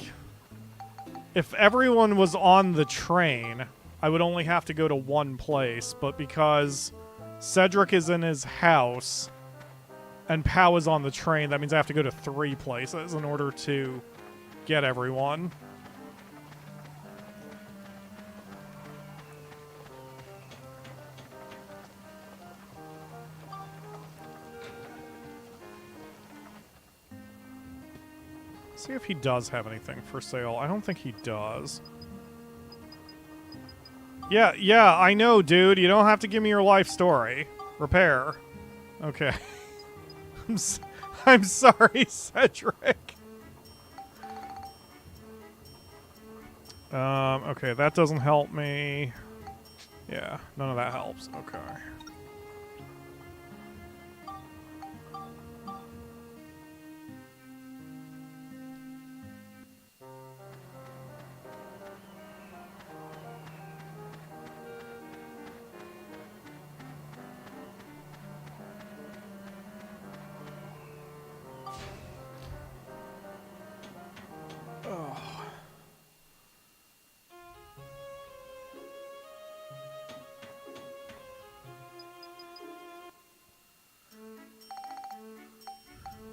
if everyone was on the train, I would only have to go to one place, but because Cedric is in his house and Pow is on the train, that means I have to go to 3 places in order to get everyone. See if he does have anything for sale. I don't think he does. Yeah, I know, dude. You don't have to give me your life story. Repair. Okay. I'm sorry, Cedric. Okay, that doesn't help me. Yeah, none of that helps. Okay.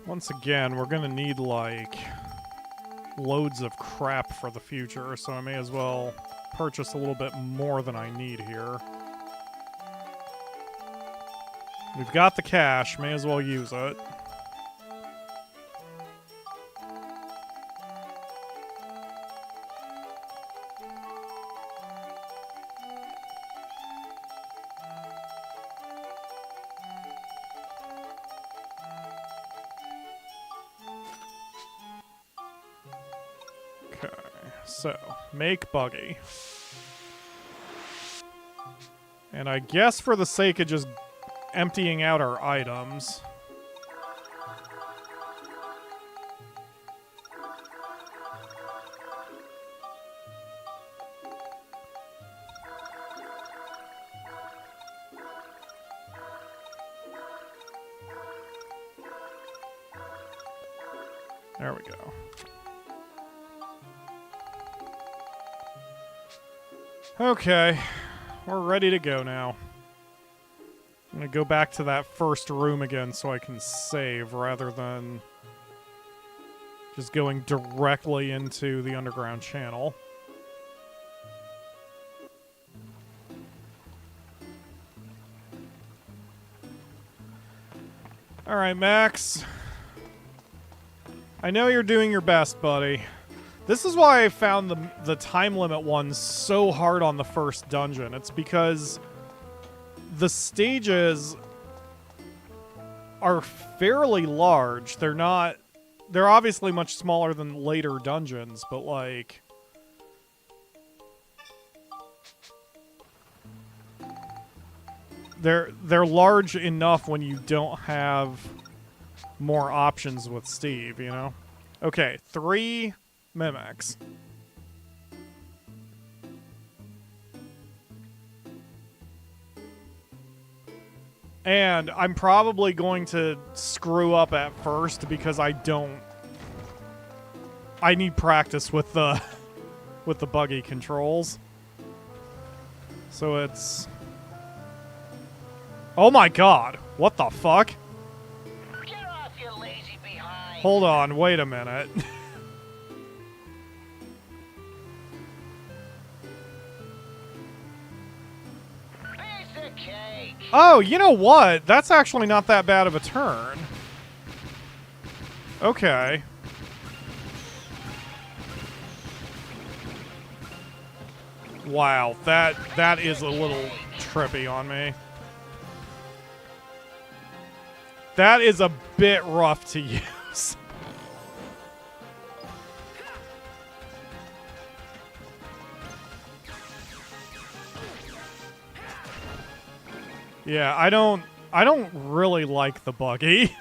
Once again, we're gonna need, like, loads of crap for the future, so I may as well purchase a little bit more than I need here. We've got the cash, may as well use it. So, make buggy. And I guess for the sake of just emptying out our items... There we go. Okay, we're ready to go now. I'm gonna go back to that first room again so I can save rather than just going directly into the underground channel. Alright, Max. I know you're doing your best, buddy. This is why I found the time limit one so hard on the first dungeon. It's because the stages are fairly large. They're obviously much smaller than later dungeons, but like... they're large enough when you don't have more options with Steve, you know? Okay, 3 mimics. And I'm probably going to screw up at first because I need practice with the with the buggy controls. So it's... Oh my god! What the fuck? Get off, you lazy behind. Hold on, wait a minute. Piece of cake. Oh, you know what? That's actually not that bad of a turn. Okay. Wow, that is a little trippy on me. That is a bit rough to use. Yeah, I don't really like the buggy.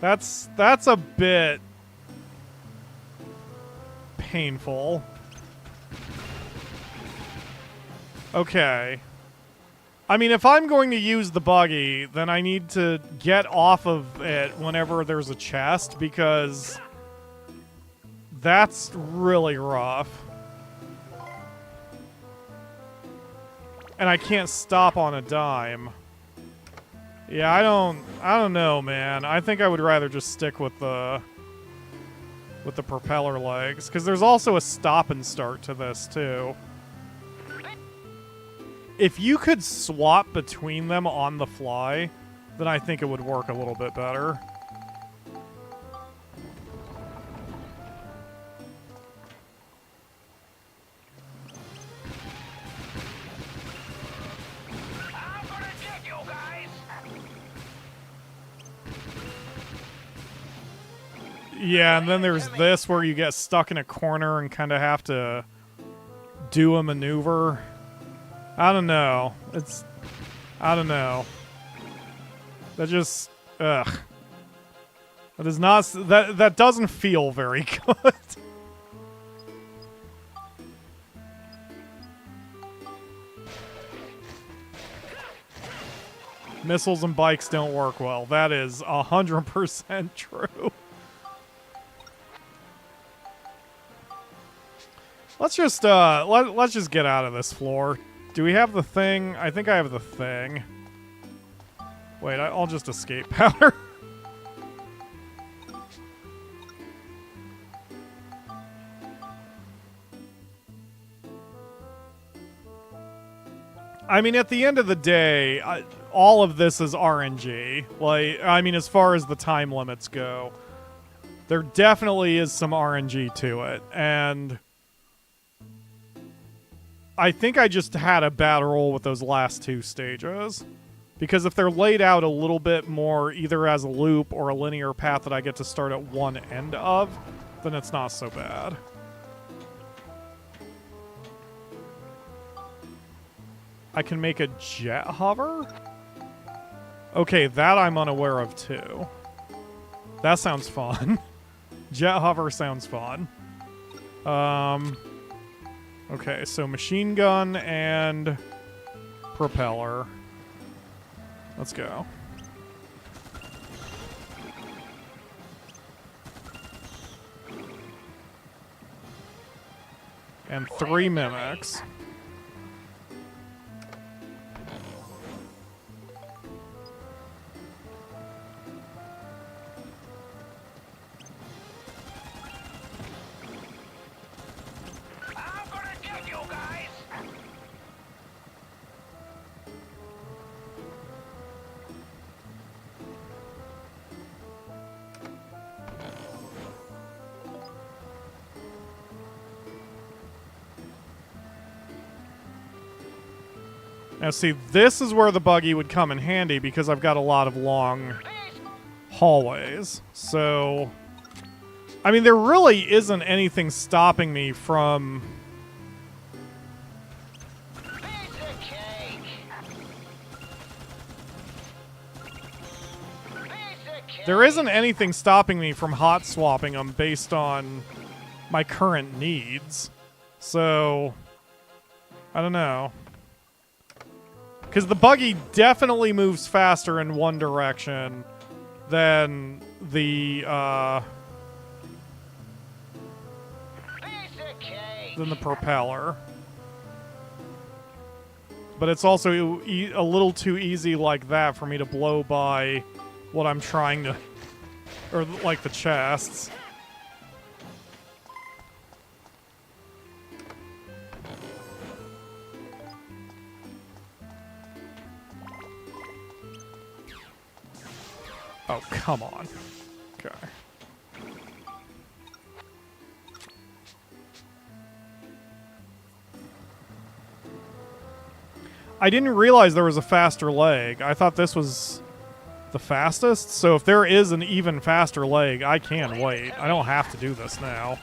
That's a bit painful. Okay. I mean, if I'm going to use the buggy, then I need to get off of it whenever there's a chest, because that's really rough. And I can't stop on a dime. Yeah, I don't know, man. I think I would rather just stick with the propeller legs, because there's also a stop and start to this too. If you could swap between them on the fly, then I think it would work a little bit better. I'm gonna get you guys. Yeah, and then there's this where you get stuck in a corner and kind of have to do a maneuver. I don't know. I don't know. That just, ugh. That is not, that doesn't feel very good. Missiles and bikes don't work well. That is 100% true. Let's just let's just get out of this floor. Do we have the thing? I think I have the thing. Wait, I'll just escape powder. I mean, at the end of the day, all of this is RNG. Like, I mean, as far as the time limits go, there definitely is some RNG to it, and I think I just had a bad roll with those last 2 stages. Because if they're laid out a little bit more, either as a loop or a linear path that I get to start at one end of, then it's not so bad. I can make a jet hover? Okay, that I'm unaware of too. That sounds fun. Jet hover sounds fun. Okay, so machine gun and propeller. Let's go. And 3 mimics. I'm gonna get you guys. Now see, this is where the buggy would come in handy because I've got a lot of long hallways. So, I mean, there really isn't anything stopping me from... Piece of cake. There isn't anything stopping me from hot swapping them based on my current needs. So, I don't know. Because the buggy definitely moves faster in one direction than the, Piece of cake. than the propeller. But it's also a little too easy like that for me to blow by what I'm trying to... Or like the chests. Oh, come on. Okay. I didn't realize there was a faster leg. I thought this was the fastest. So if there is an even faster leg, I can wait. I don't have to do this now.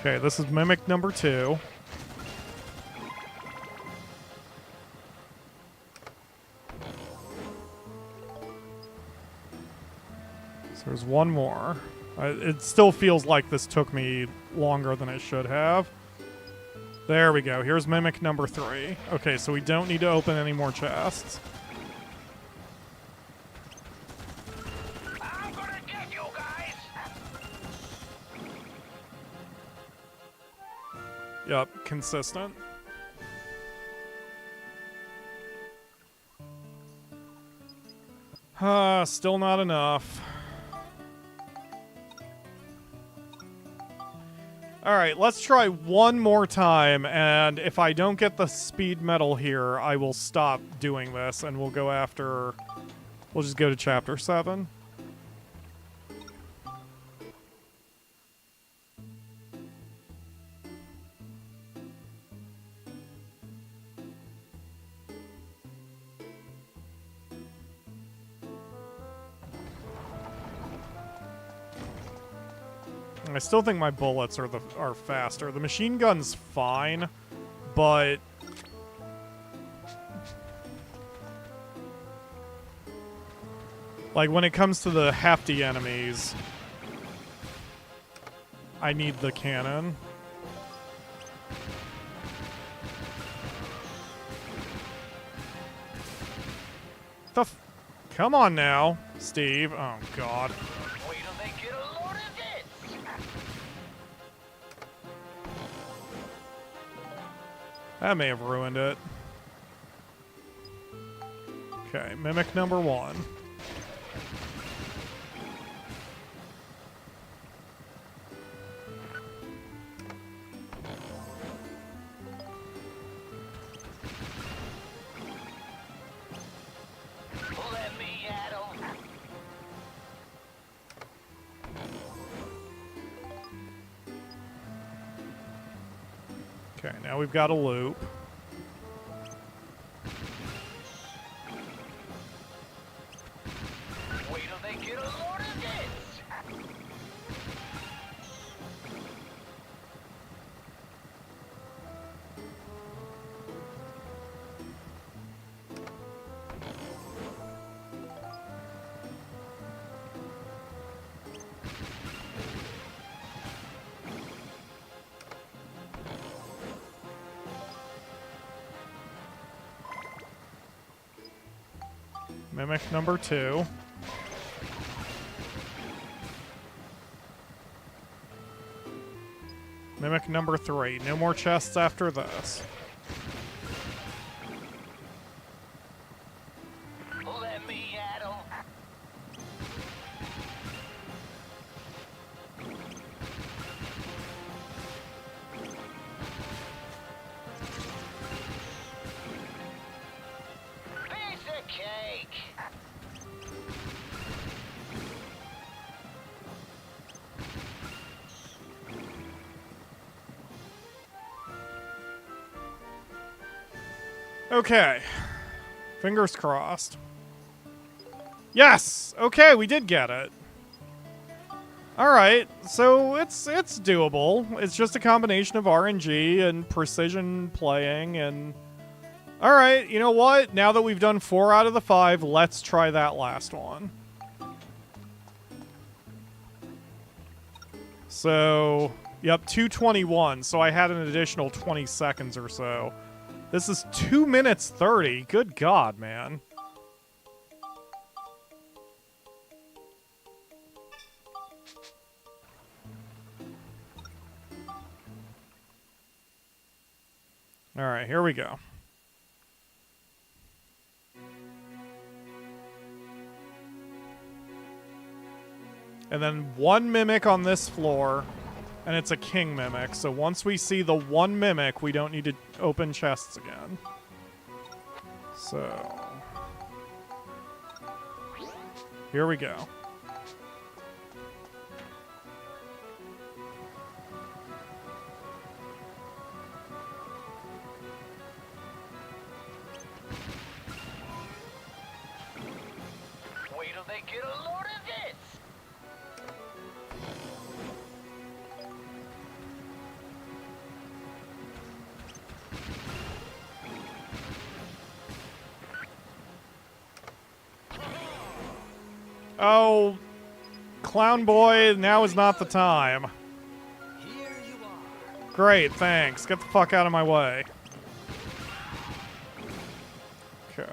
Okay, this is Mimic number 2. So there's one more. It still feels like this took me longer than it should have. There we go. Here's Mimic number 3. Okay, so we don't need to open any more chests. I'm gonna get you guys. Yep, consistent. Still not enough. Alright, let's try one more time, and if I don't get the speed medal here, I will stop doing this, and we'll go after... We'll just go to Chapter 7. I still think my bullets are faster. The machine gun's fine, but like when it comes to the hefty enemies, I need the cannon. Come on now, Steve. Oh God. Wait till they get a load of this. That may have ruined it. Okay, Mimic number 1. Let me at 'em. Okay, now we've got a loop. Wait till they get a load of this. Mimic number 2. Mimic number 3. No more chests after this. Let me at 'em. Piece of cake. Okay. Fingers crossed. Yes! Okay, we did get it. Alright, so it's doable. It's just a combination of RNG and precision playing and All right, you know what? Now that we've done 4 out of the 5, let's try that last one. So, yep, 2:21. So I had an additional 20 seconds or so. This is 2 minutes 30. Good God, man. All right, here we go. And then 1 mimic on this floor, and it's a king mimic. So once we see the 1 mimic, we don't need to open chests again. So here we go. Wait till they get a load of this. Oh, clown boy, now is not the time. Here you are. Great, thanks. Get the fuck out of my way. Okay.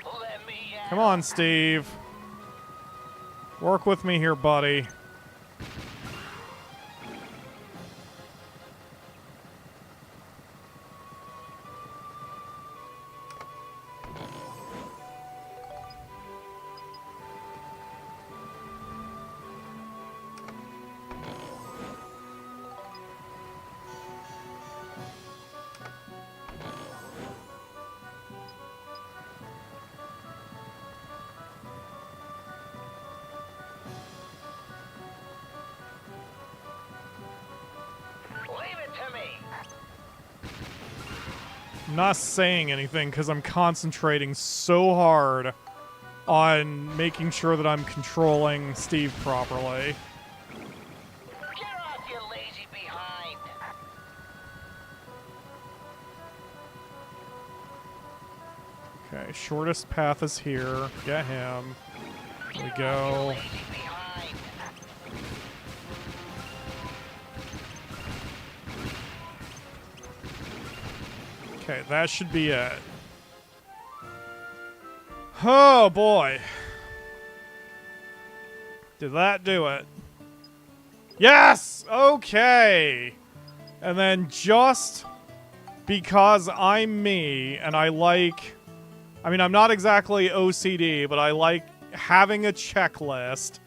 Let me out. Come on, Steve. Work with me here, buddy. Leave it to me. I'm not saying anything because I'm concentrating so hard on making sure that I'm controlling Steve properly. Get off your lazy behind. Okay, shortest path is here. Get him. There we Get off your go. lazy behind. Okay, that should be it. Oh boy. Did that do it? Yes! Okay! And then just because I'm me and I like... I mean, I'm not exactly OCD, but I like having a checklist.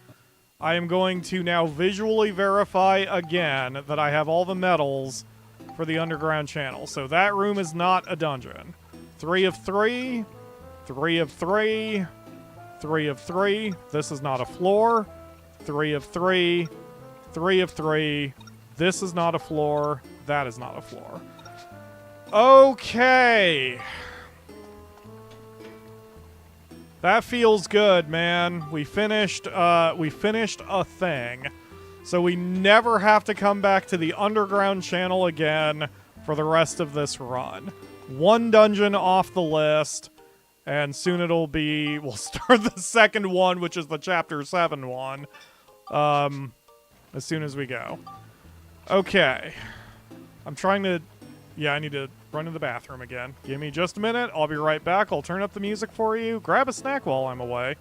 I am going to now visually verify again that I have all the medals for the underground channel. So that room is not a dungeon. 3 of 3. 3 of 3. 3 of 3. This is not a floor. 3 of 3. 3 of 3. This is not a floor. That is not a floor. Okay. That feels good, man. We finished a thing. So we never have to come back to the underground channel again for the rest of this run. 1 dungeon off the list, and soon it'll be... We'll start the second one, which is the Chapter 7 one, as soon as we go. Okay. I'm trying to... Yeah, I need to run to the bathroom again. Give me just a minute. I'll be right back. I'll turn up the music for you. Grab a snack while I'm away.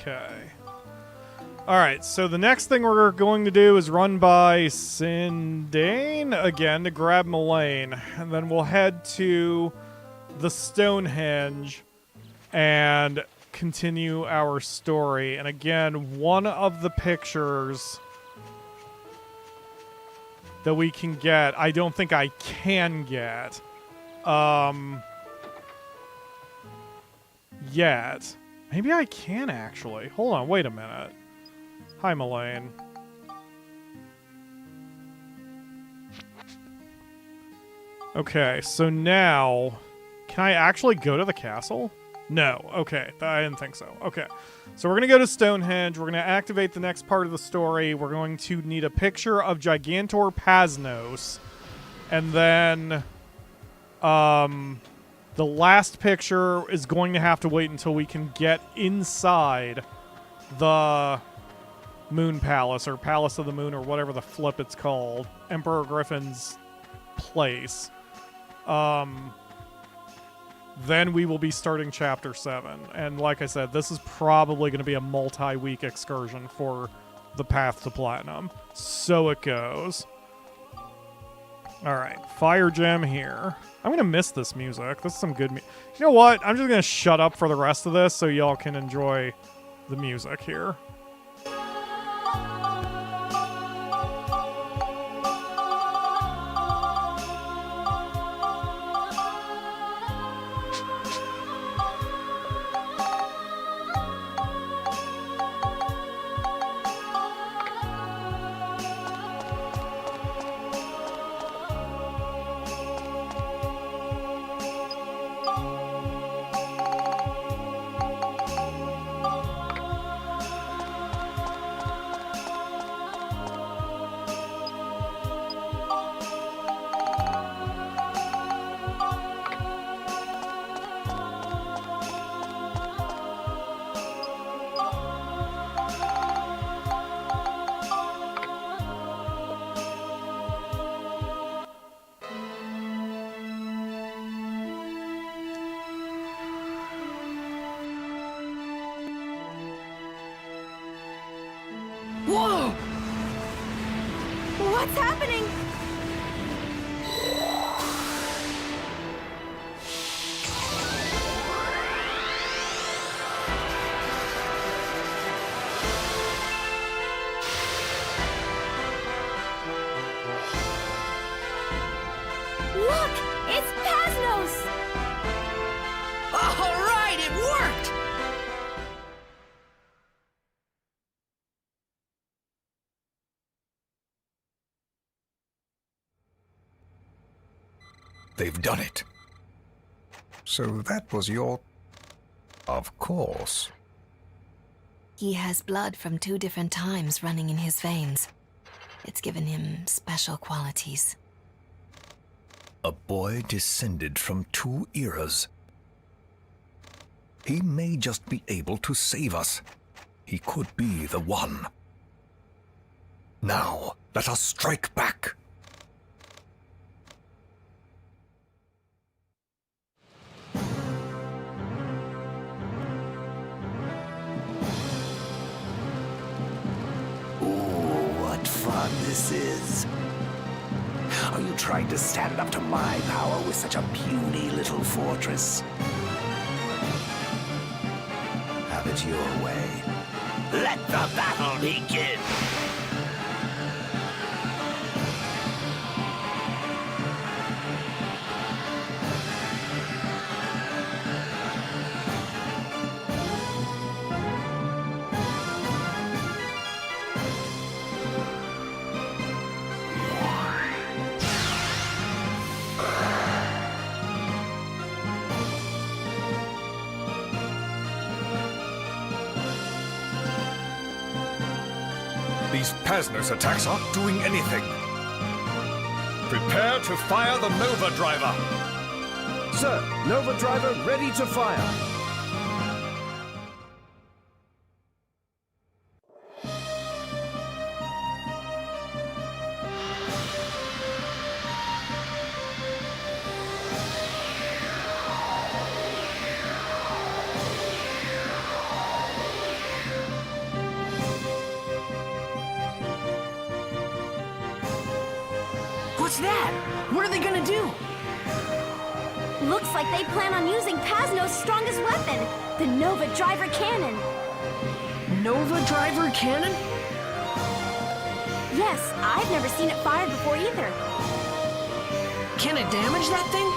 Okay. Alright, so the next thing we're going to do is run by Sindane again to grab Mullane. And then we'll head to the Stonehenge and continue our story. And again, one of the pictures that we can get, I don't think I can get yet. Maybe I can actually. Hold on, wait a minute. Hi, Mullane. Okay, so now, can I actually go to the castle? No. Okay, I didn't think so. Okay, so we're going to go to Stonehenge. We're going to activate the next part of the story. We're going to need a picture of Gigantor Pasnos. And then the last picture is going to have to wait until we can get inside the Moon Palace, or Palace of the Moon, or whatever the flip it's called. Emperor Griffon's place. Then we will be starting Chapter 7. And like I said, this is probably going to be a multi-week excursion for the Path to Platinum. So it goes. Alright, Fire Gem here. I'm going to miss this music. This is some good music. You know what? I'm just going to shut up for the rest of this so y'all can enjoy the music here. Whoa! What's happening? Look! It's Pasnos! All right, it worked! They've done it. So that was your... Of course. He has blood from 2 different times running in his veins. It's given him special qualities. A boy descended from 2 eras. He may just be able to save us. He could be the one. Now, let us strike back. What fun this is. Are you trying to stand up to my power with such a puny little fortress? Have it your way. Let the battle begin! These Pasnos attacks aren't doing anything. Prepare to fire the Nova Driver. Sir, Nova Driver ready to fire. What's that? What are they gonna do? Looks like they plan on using Pasno's strongest weapon, the Nova Driver Cannon. Nova Driver Cannon? Yes, I've never seen it fired before either. Can it damage that thing?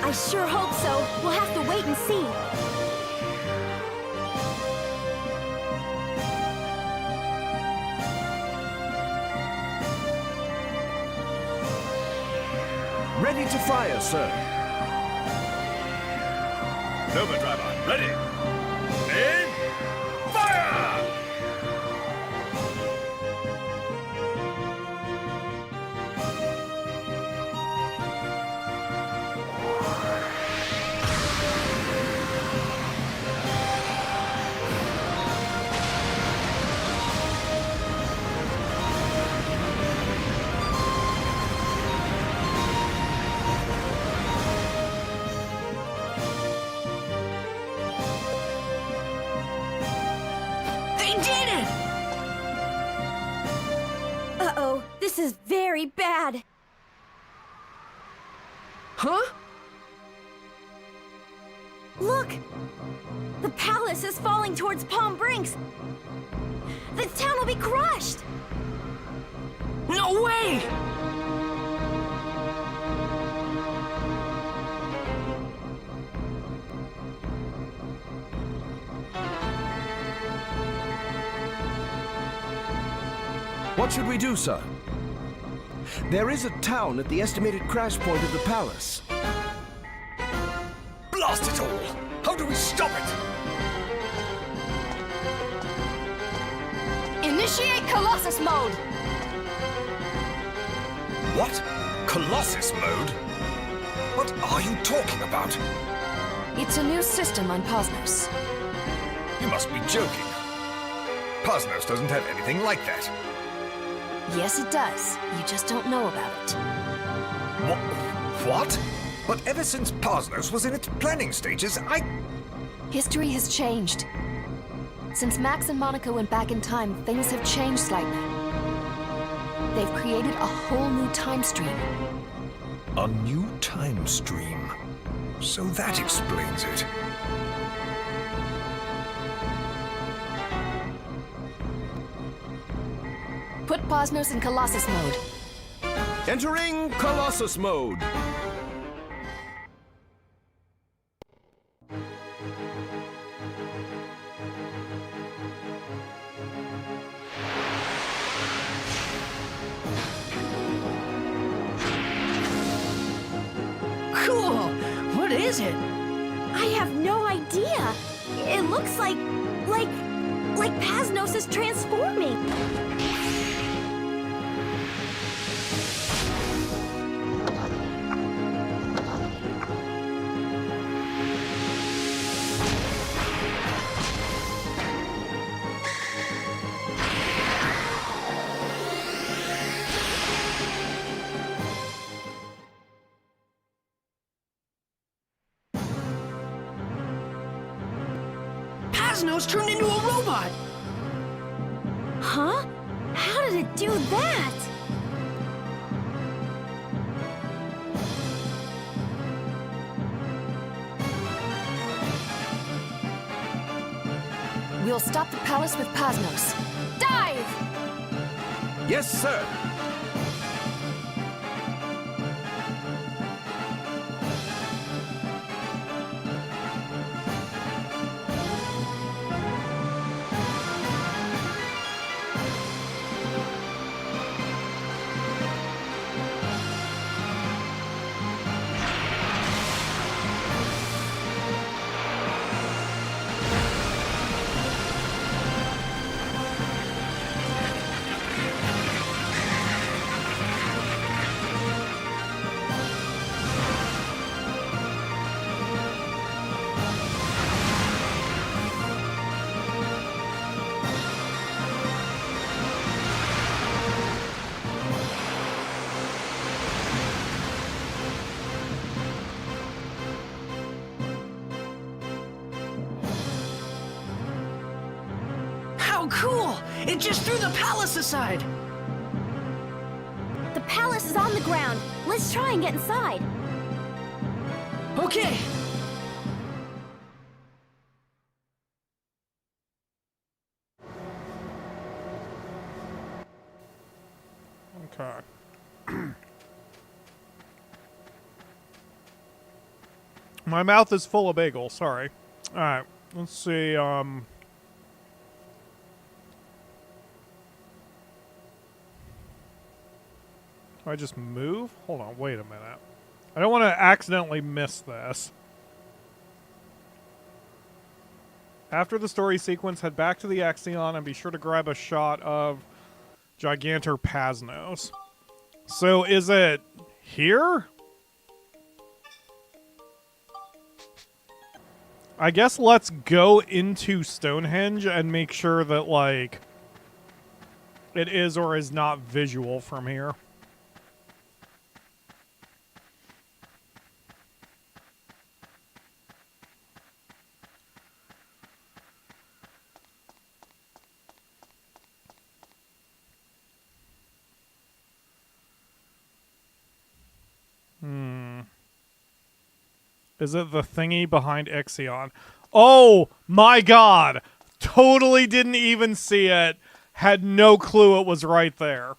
I sure hope so. We'll have to wait and see. Ready to fire, sir. Nova Driver, ready. Aim. Fire! They did it! Uh-oh, this is very bad. Huh? Look! The palace is falling towards Palm Brinks. The town will be crushed. No way! What should we do, sir? There is a town at the estimated crash point of the palace. Blast it all! How do we stop it? Initiate Colossus mode. What? Colossus mode? What are you talking about? It's a new system on Pasnos. You must be joking. Pasnos doesn't have anything like that. Yes, it does. You just don't know about it. What? But ever since Pasnos was in its planning stages, History has changed. Since Max and Monica went back in time, things have changed slightly. They've created a whole new time stream. A new time stream. So that explains it. Put Pasnos in Colossus mode. Entering Colossus mode. Cool! What is it? I have no idea. It looks like Pasnos is transforming. Pasnos turned into a robot! Huh? How did it do that? We'll stop the palace with Pasnos. Dive! Yes, sir. How cool! It just threw the palace aside! palace is on the ground. Let's try and get inside. Okay. Okay. My mouth is full of bagel, sorry. Alright, let's see, Do I just move? Hold on, wait a minute. I don't want to accidentally miss this. After the story sequence, head back to the Exion and be sure to grab a shot of Gigantor Pasnos. So is it here? I guess let's go into Stonehenge and make sure that, like, it is or is not visual from here. Is it the thingy behind Ixion? Oh my god! Totally didn't even see it. Had no clue it was right there.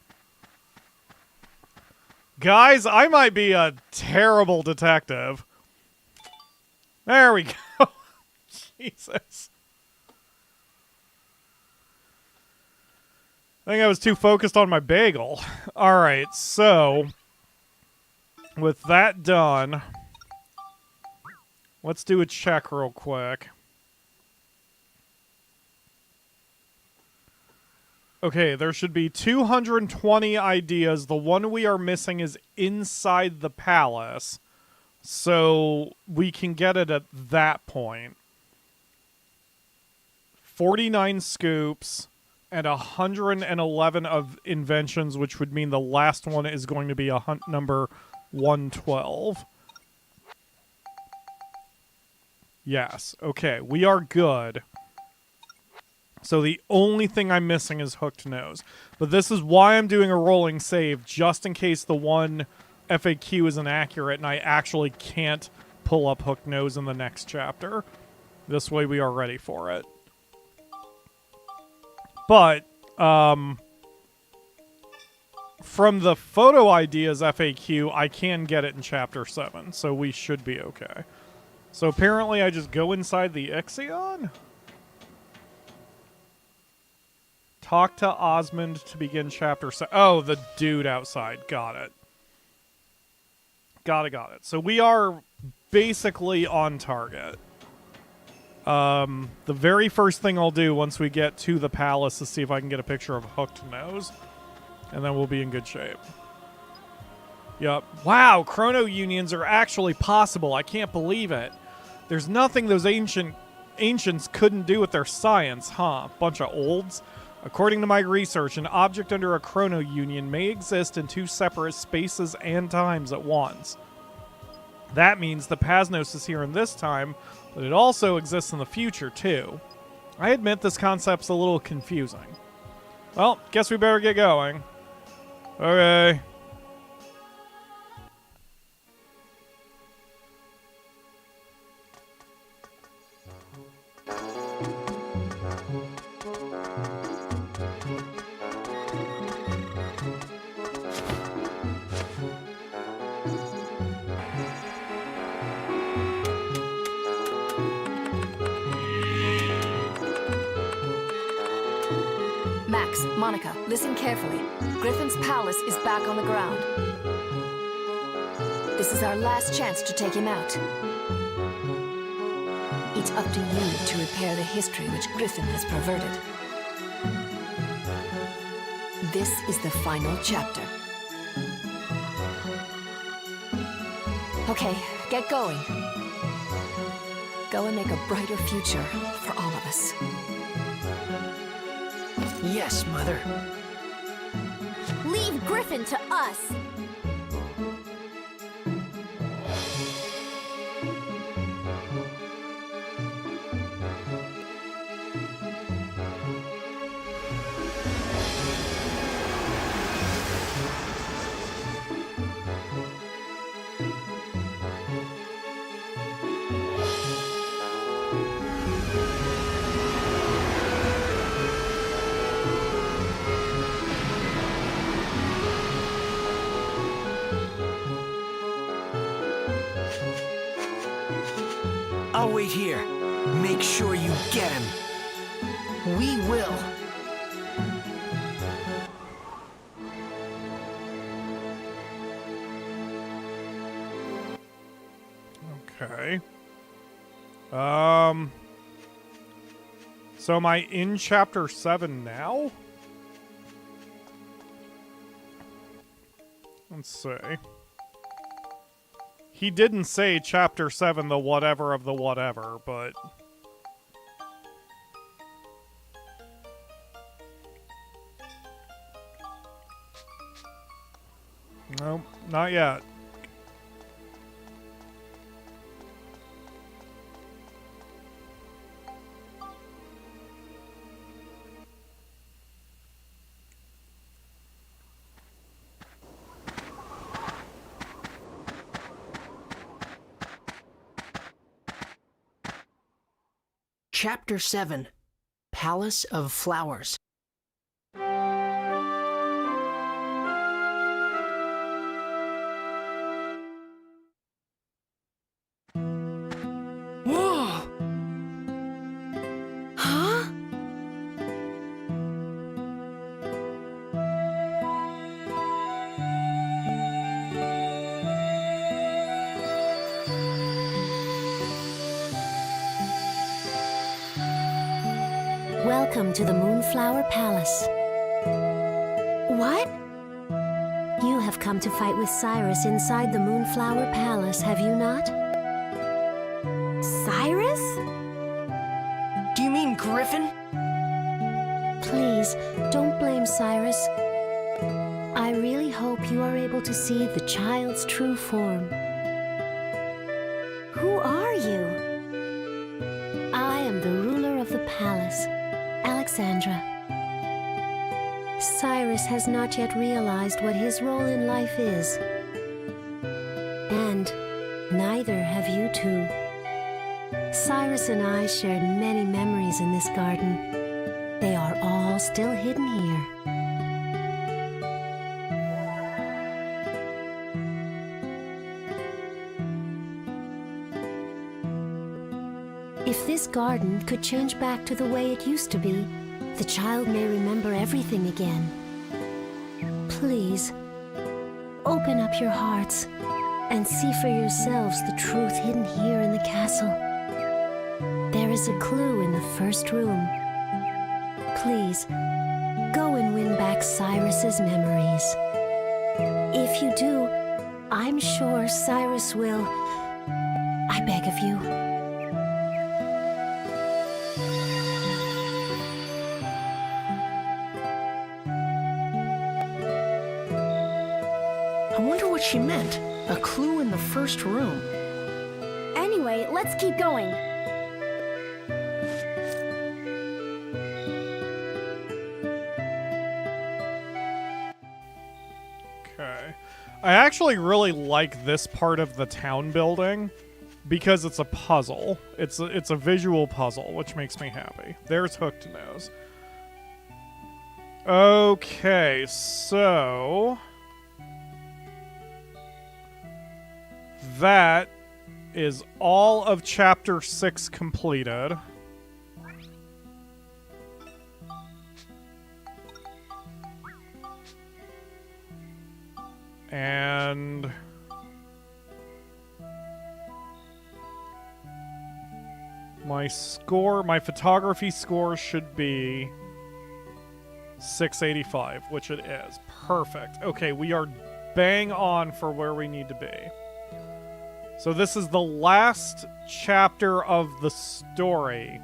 Guys, I might be a terrible detective. There we go. Jesus. I think I was too focused on my bagel. Alright, so with that done, let's do a check real quick. Okay, there should be 220 ideas. The one we are missing is inside the palace. So we can get it at that point. 49 scoops and 111 of inventions, which would mean the last one is going to be a hunt number 112. Yes. Okay, we are good. So the only thing I'm missing is Hooked Nose. But this is why I'm doing a rolling save, just in case the one FAQ is inaccurate and I actually can't pull up Hooked Nose in the next chapter. This way we are ready for it. But, from the photo ideas FAQ, I can get it in Chapter 7, so we should be okay. So apparently I just go inside the Ixion? Talk to Osmond to begin Chapter 7. Oh, the dude outside. Got it. Got it. So we are basically on target. The very first thing I'll do once we get to the palace is see if I can get a picture of Hooked Nose. And then we'll be in good shape. Yup. Wow, chrono unions are actually possible. I can't believe it. There's nothing those ancients couldn't do with their science, huh? Bunch of olds. According to my research, an object under a chrono union may exist in two separate spaces and times at once. That means the Pasnos is here in this time, but it also exists in the future, too. I admit this concept's a little confusing. Well, guess we better get going. Okay. Max, Monica, listen carefully. Griffon's palace is back on the ground. This is our last chance to take him out. It's up to you to repair the history which Griffon has perverted. This is the final chapter. Okay, get going. Go and make a brighter future for all of us. Yes, Mother. Leave Griffon to us. I'll wait here. Make sure you get him. We will. Okay. So am I in chapter 7 now? Let's see. He didn't say chapter 7, the whatever of the whatever, but... Nope, not yet. Chapter 7, Palace of Flowers. Whoa! Huh? Welcome to the Moonflower Palace. What? You have come to fight with Cyrus inside the Moonflower Palace, have you not? Cyrus? Do you mean Griffon? Please, don't blame Cyrus. I really hope you are able to see the child's true form. Who are you? I am the ruler of the palace, Alexandra. Cyrus has not yet realized what his role in life is. And neither have you two. Cyrus and I shared many memories in this garden. They are all still hidden here. If this garden could change back to the way it used to be, the child may remember everything again. Please, open up your hearts and see for yourselves the truth hidden here in the castle. There is a clue in the first room. Please, go and win back Cyrus's memories. If you do, I'm sure Cyrus will. I beg of you. I wonder what she meant. A clue in the first room. Anyway, let's keep going. Okay. I actually really like this part of the town building because it's a puzzle. It's a visual puzzle, which makes me happy. There's Hooked Nose. Okay, so that is all of chapter 6 completed. And my photography score should be 685, which it is. Perfect. Okay, we are bang on for where we need to be. So this is the last chapter of the story.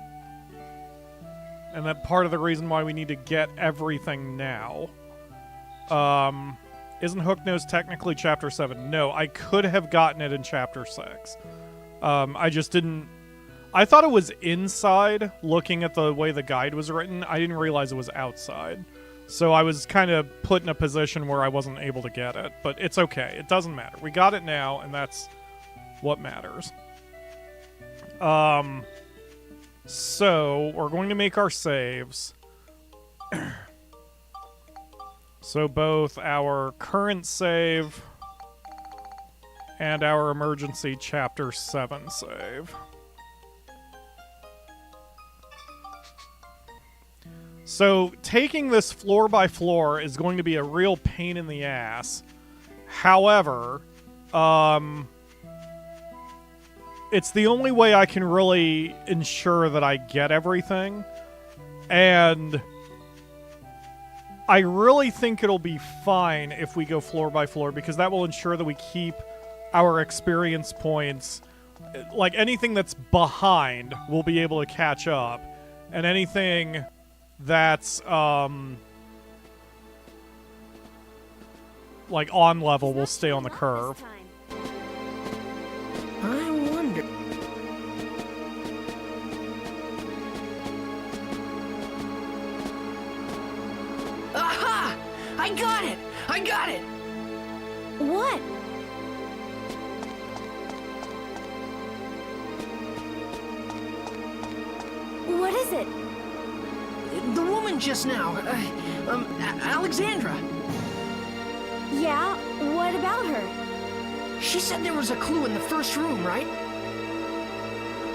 And that part of the reason why we need to get everything now. Isn't Hooknose technically chapter 7? No, I could have gotten it in chapter 6. I just didn't... I thought it was inside, looking at the way the guide was written. I didn't realize it was outside. So I was kind of put in a position where I wasn't able to get it. But it's okay. It doesn't matter. We got it now, and that's what matters. So we're going to make our saves. So both our current save and our emergency chapter 7 save. So taking this floor by floor is going to be a real pain in the ass. However, it's the only way I can really ensure that I get everything. And I really think it'll be fine if we go floor by floor, because that will ensure that we keep our experience points. Like, anything that's behind, we'll be able to catch up. And anything that's, like, on level will stay on the curve. I wonder. Aha! I got it! I got it! What? What is it? The woman just now, Alexandra. Yeah, what about her? She said there was a clue in the first room, right?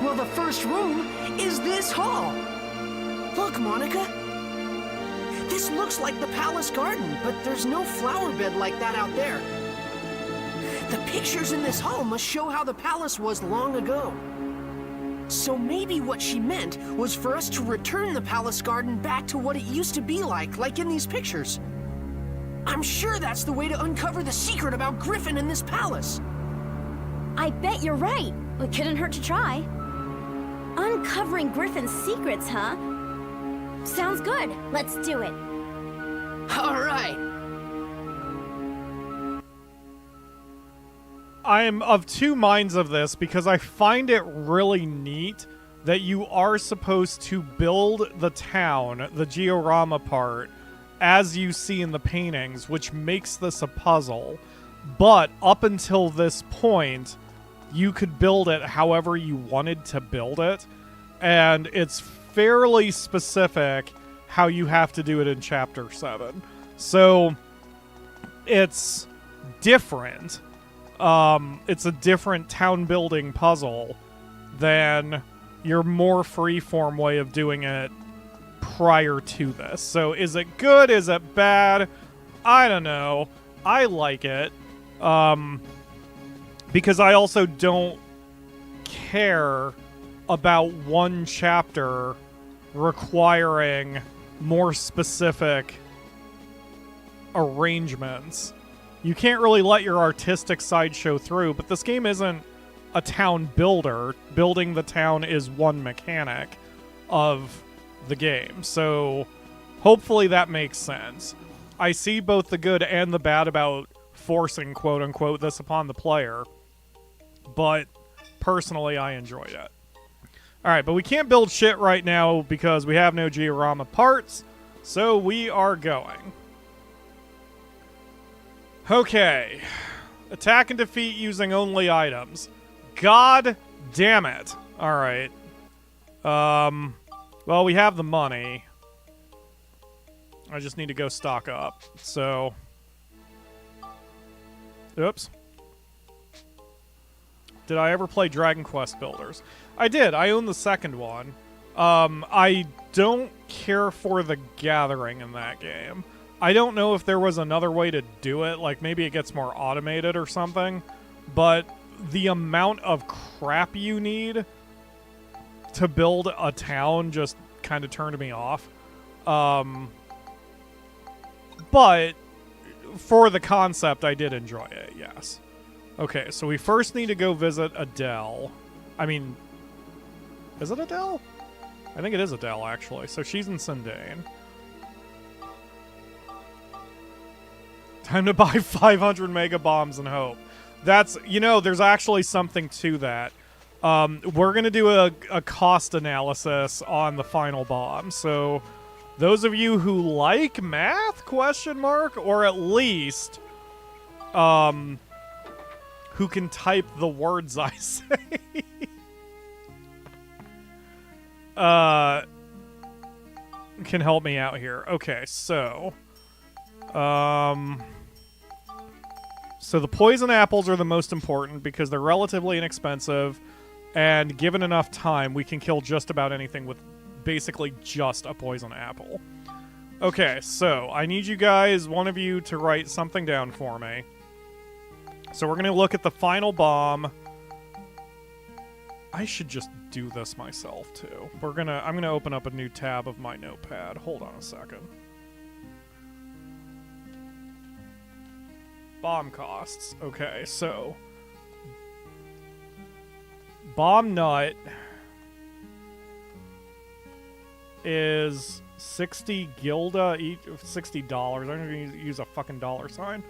Well, the first room is this hall. Look, Monica. This looks like the palace garden, but there's no flower bed like that out there. The pictures in this hall must show how the palace was long ago. So maybe what she meant was for us to return the palace garden back to what it used to be like in these pictures. I'm sure that's the way to uncover the secret about Griffon and this palace. I bet you're right. It couldn't hurt to try. Uncovering Griffin's secrets, huh? Sounds good. Let's do it. All right. I'm of two minds of this, because I find it really neat that you are supposed to build the town, the georama part, as you see in the paintings, which makes this a puzzle. But up until this point, you could build it however you wanted to build it, and it's fairly specific how you have to do it in Chapter 7. So it's different. It's a different town building puzzle than your more freeform way of doing it prior to this. So is it good? Is it bad? I don't know. I like it. Because I also don't care about one chapter requiring more specific arrangements. You can't really let your artistic side show through, but this game isn't a town builder. Building the town is one mechanic of the game, so hopefully that makes sense. I see both the good and the bad about forcing, quote-unquote, this upon the player, but personally I enjoyed it. Alright, but we can't build shit right now because we have no georama parts, so we are going. Okay. Attack and defeat using only items. God damn it. Alright. Well, we have the money. I just need to go stock up. So. Oops. Did I ever play Dragon Quest Builders? I did. I own the second one. I don't care for the gathering in that game. I don't know if there was another way to do it, like maybe it gets more automated or something, but the amount of crap you need to build a town just kind of turned me off. But for the concept, I did enjoy it, yes. Okay, so we first need to go visit Adele. I mean, is it Adele? I think it is Adele, actually. So she's in Sindane. Time to buy 500 mega bombs and hope. That's, you know, there's actually something to that. We're going to do a cost analysis on the final bomb. So those of you who like math, question mark, or at least who can type the words I say, can help me out here. Okay, so so the poison apples are the most important because they're relatively inexpensive, and given enough time, we can kill just about anything with basically just a poison apple. Okay, so I need you guys, one of you, to write something down for me. So we're going to look at the final bomb. I should just do this myself, too. I'm going to open up a new tab of my notepad. Hold on a second. Bomb costs. Okay, so bomb nut is 60 gilda each, $60. I'm going to use a fucking dollar sign.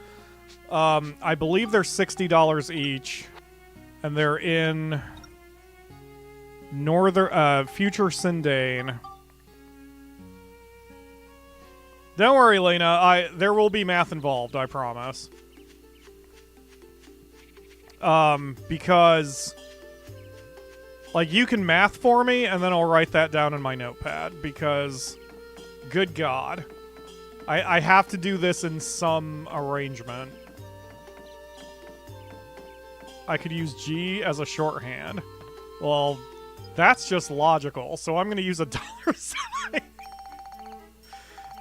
I believe they're $60 each, and they're in Future Sindane. Don't worry, Lena. There will be math involved, I promise. Because, like, you can math for me, and then I'll write that down in my notepad, because, good God. I have to do this in some arrangement. I could use G as a shorthand. Well, that's just logical, so I'm going to use a dollar sign.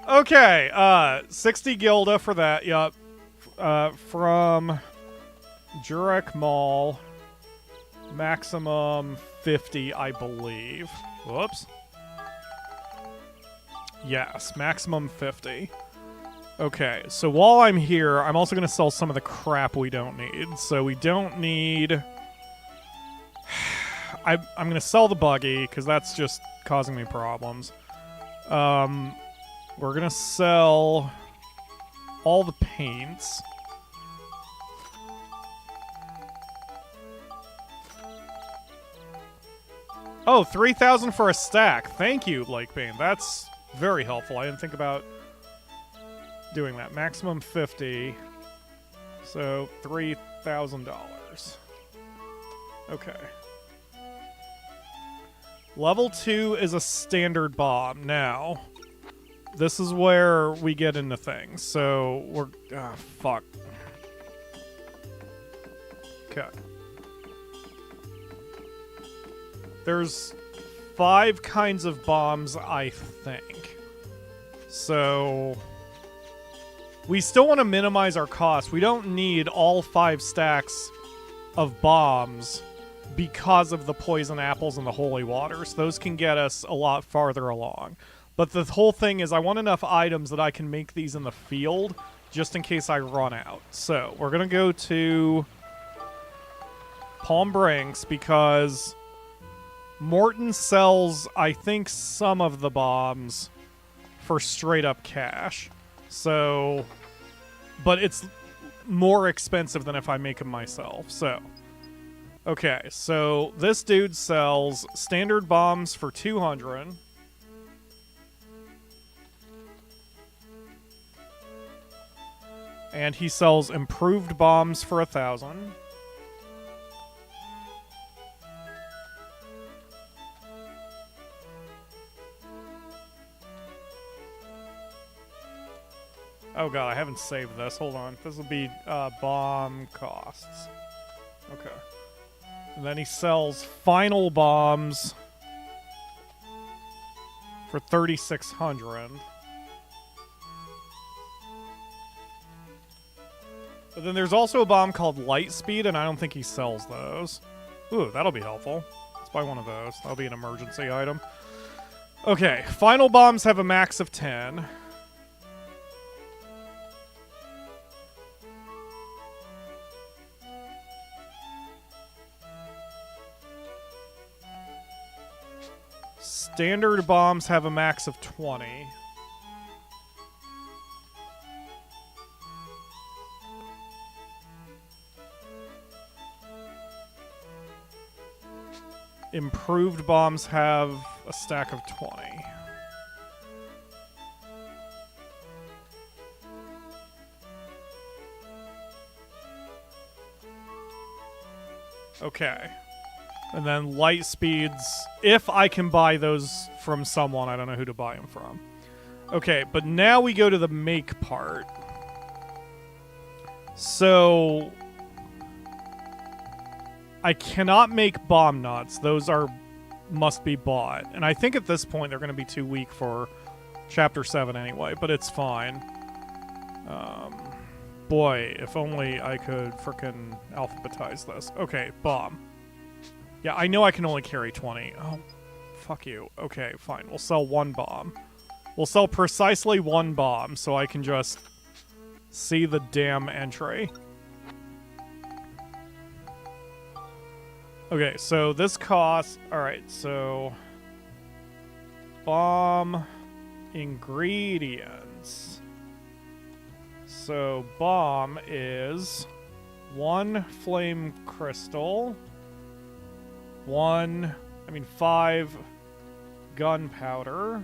Okay, 60 gilda for that, yup. From Jurek Mall, maximum 50, I believe. Whoops. Yes, maximum 50. Okay, so while I'm here, I'm also going to sell some of the crap we don't need. So we don't need... I'm going to sell the buggy, because that's just causing me problems. We're going to sell all the paints. Oh, 3,000 for a stack. Thank you, Lake Bane. That's very helpful. I didn't think about doing that. Maximum 50. So, $3,000. Okay. Level 2 is a standard bomb. Now, this is where we get into things. So, we're... Ah, fuck. Okay. There's 5 kinds of bombs, I think. So... we still want to minimize our costs. We don't need all 5 stacks of bombs because of the poison apples and the holy waters. Those can get us a lot farther along. But the whole thing is I want enough items that I can make these in the field just in case I run out. So we're going to go to Palm Brinks because Morton sells, I think, some of the bombs for straight up cash. So, but it's more expensive than if I make them myself. So, okay, so this dude sells standard bombs for 200. And he sells improved bombs for 1,000. Oh god, I haven't saved this. Hold on. This will be bomb costs. Okay. And then he sells final bombs for 3,600. But then there's also a bomb called Lightspeed, and I don't think he sells those. Ooh, that'll be helpful. Let's buy one of those. That'll be an emergency item. Okay, final bombs have a max of 10. Standard bombs have a max of 20. Improved bombs have a stack of 20. Okay. And then light speeds, if I can buy those from someone, I don't know who to buy them from. Okay, but now we go to the make part. So I cannot make bomb nuts. Those are must be bought. And I think at this point they're going to be too weak for Chapter 7 anyway, but it's fine. Boy, if only I could frickin' alphabetize this. Okay, bomb. Yeah, I know I can only carry 20. Oh, fuck you. Okay, fine. We'll sell 1 bomb. We'll sell precisely 1 bomb, so I can just see the damn entry. Okay, so this costs... Alright, so... Bomb... Ingredients... So, bomb is 1 flame crystal, 5 gunpowder,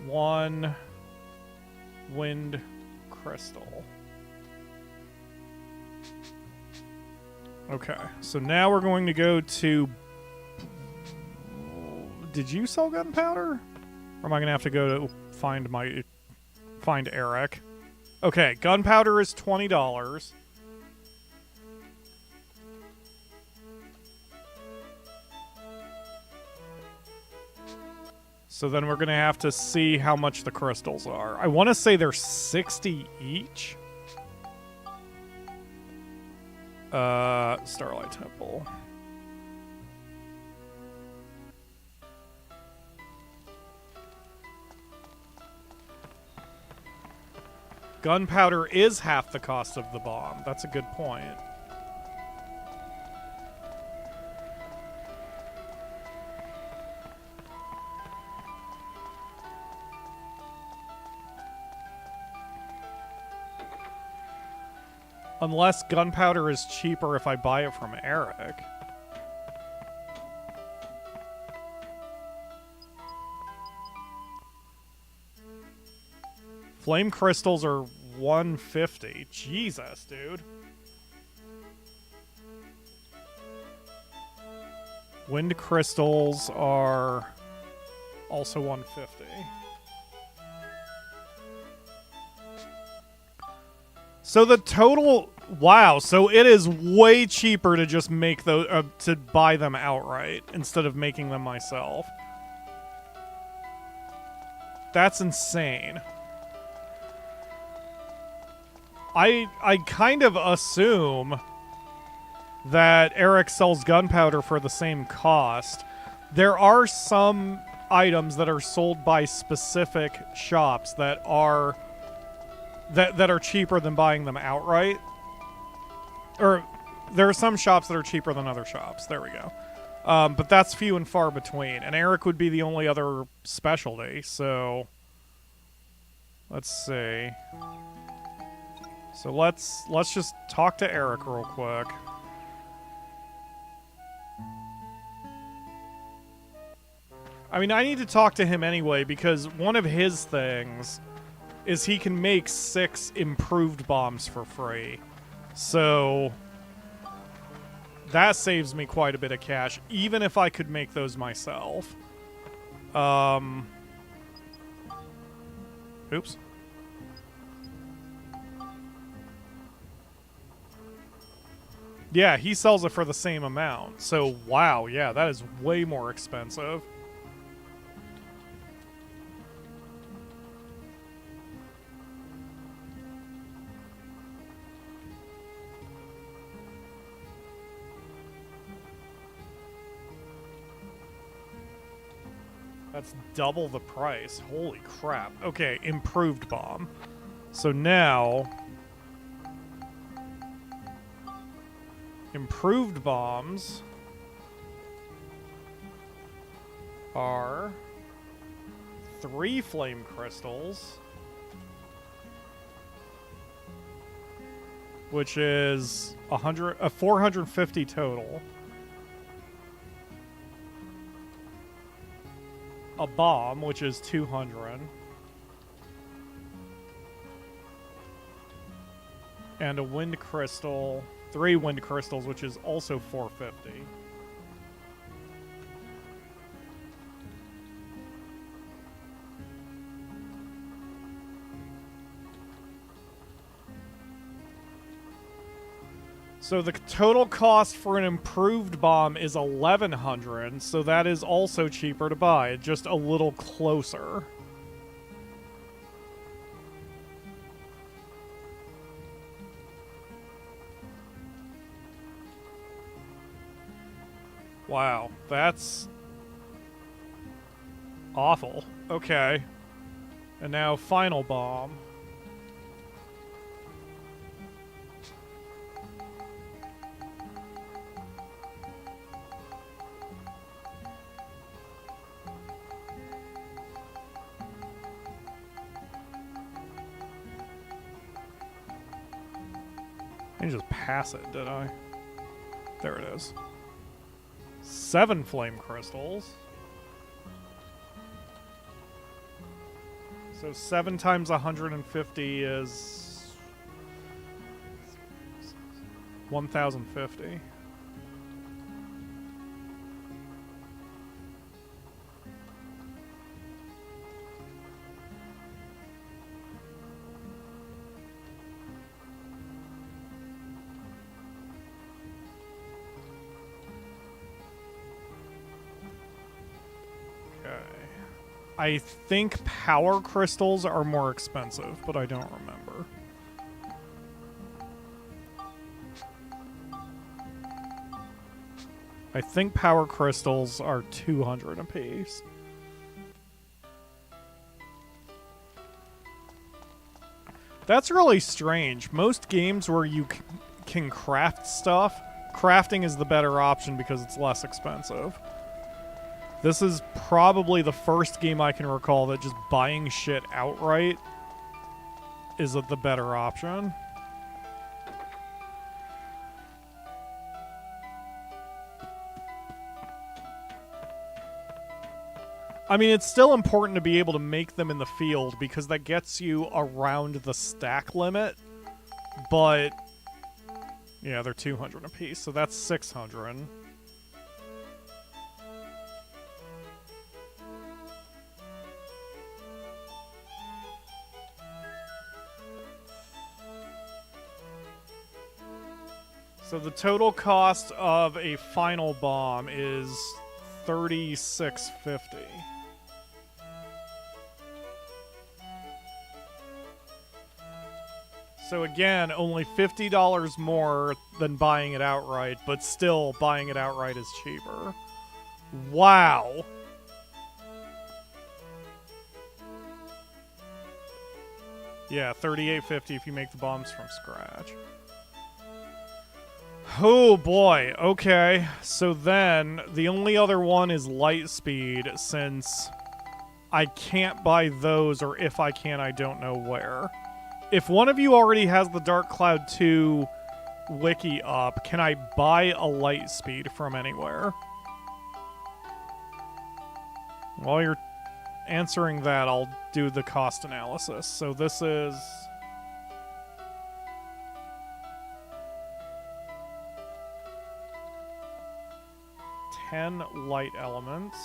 1 wind crystal. Okay, so now we're going to go to... Did you sell gunpowder? Or am I going to have to go to find Eric? Okay, gunpowder is $20. So then we're going to have to see how much the crystals are. I want to say they're 60 each. Starlight Temple. Gunpowder is half the cost of the bomb. That's a good point. Unless gunpowder is cheaper if I buy it from Eric. Flame crystals are $150. Jesus, dude. Wind crystals are also $150. So the total, wow, so it is way cheaper to just make those, to buy them outright instead of making them myself. That's insane. I kind of assume that Eric sells gunpowder for the same cost. There are some items that are sold by specific shops that are cheaper than buying them outright. Or there are some shops that are cheaper than other shops. There we go. But that's few and far between. And Eric would be the only other specialty, so let's see. So let's just talk to Eric real quick. I mean, I need to talk to him anyway because one of his things is he can make 6 improved bombs for free. So that saves me quite a bit of cash, even if I could make those myself. Oops. Yeah, he sells it for the same amount. So, wow, yeah, that is way more expensive. That's double the price. Holy crap. Okay, improved bomb. So now... improved bombs are 3 flame crystals, which is 450 total. A bomb, which is 200. And a wind crystal, 3 wind crystals, which is also 450. So the total cost for an improved bomb is 1,100, so that is also cheaper to buy, just a little closer. Wow, that's awful. Okay. And now final bomb. I didn't just pass it, did I? There it is. 7 flame crystals. So 7 times 150 is 1,050. I think power crystals are more expensive, but I don't remember. I think power crystals are 200 apiece. That's really strange. Most games where you can craft stuff, crafting is the better option because it's less expensive. This is probably the first game I can recall that just buying shit outright is the better option. I mean, it's still important to be able to make them in the field because that gets you around the stack limit, but yeah, they're 200 apiece, so that's 600. So the total cost of a final bomb is $36.50. So again, only $50 more than buying it outright, but still buying it outright is cheaper. Wow. Yeah, $38.50 if you make the bombs from scratch. Oh boy, okay. So then, the only other one is light speed, since I can't buy those, or if I can, I don't know where. If one of you already has the Dark Cloud 2 wiki up, can I buy a light speed from anywhere? While you're answering that, I'll do the cost analysis. So this is... 10 light elements.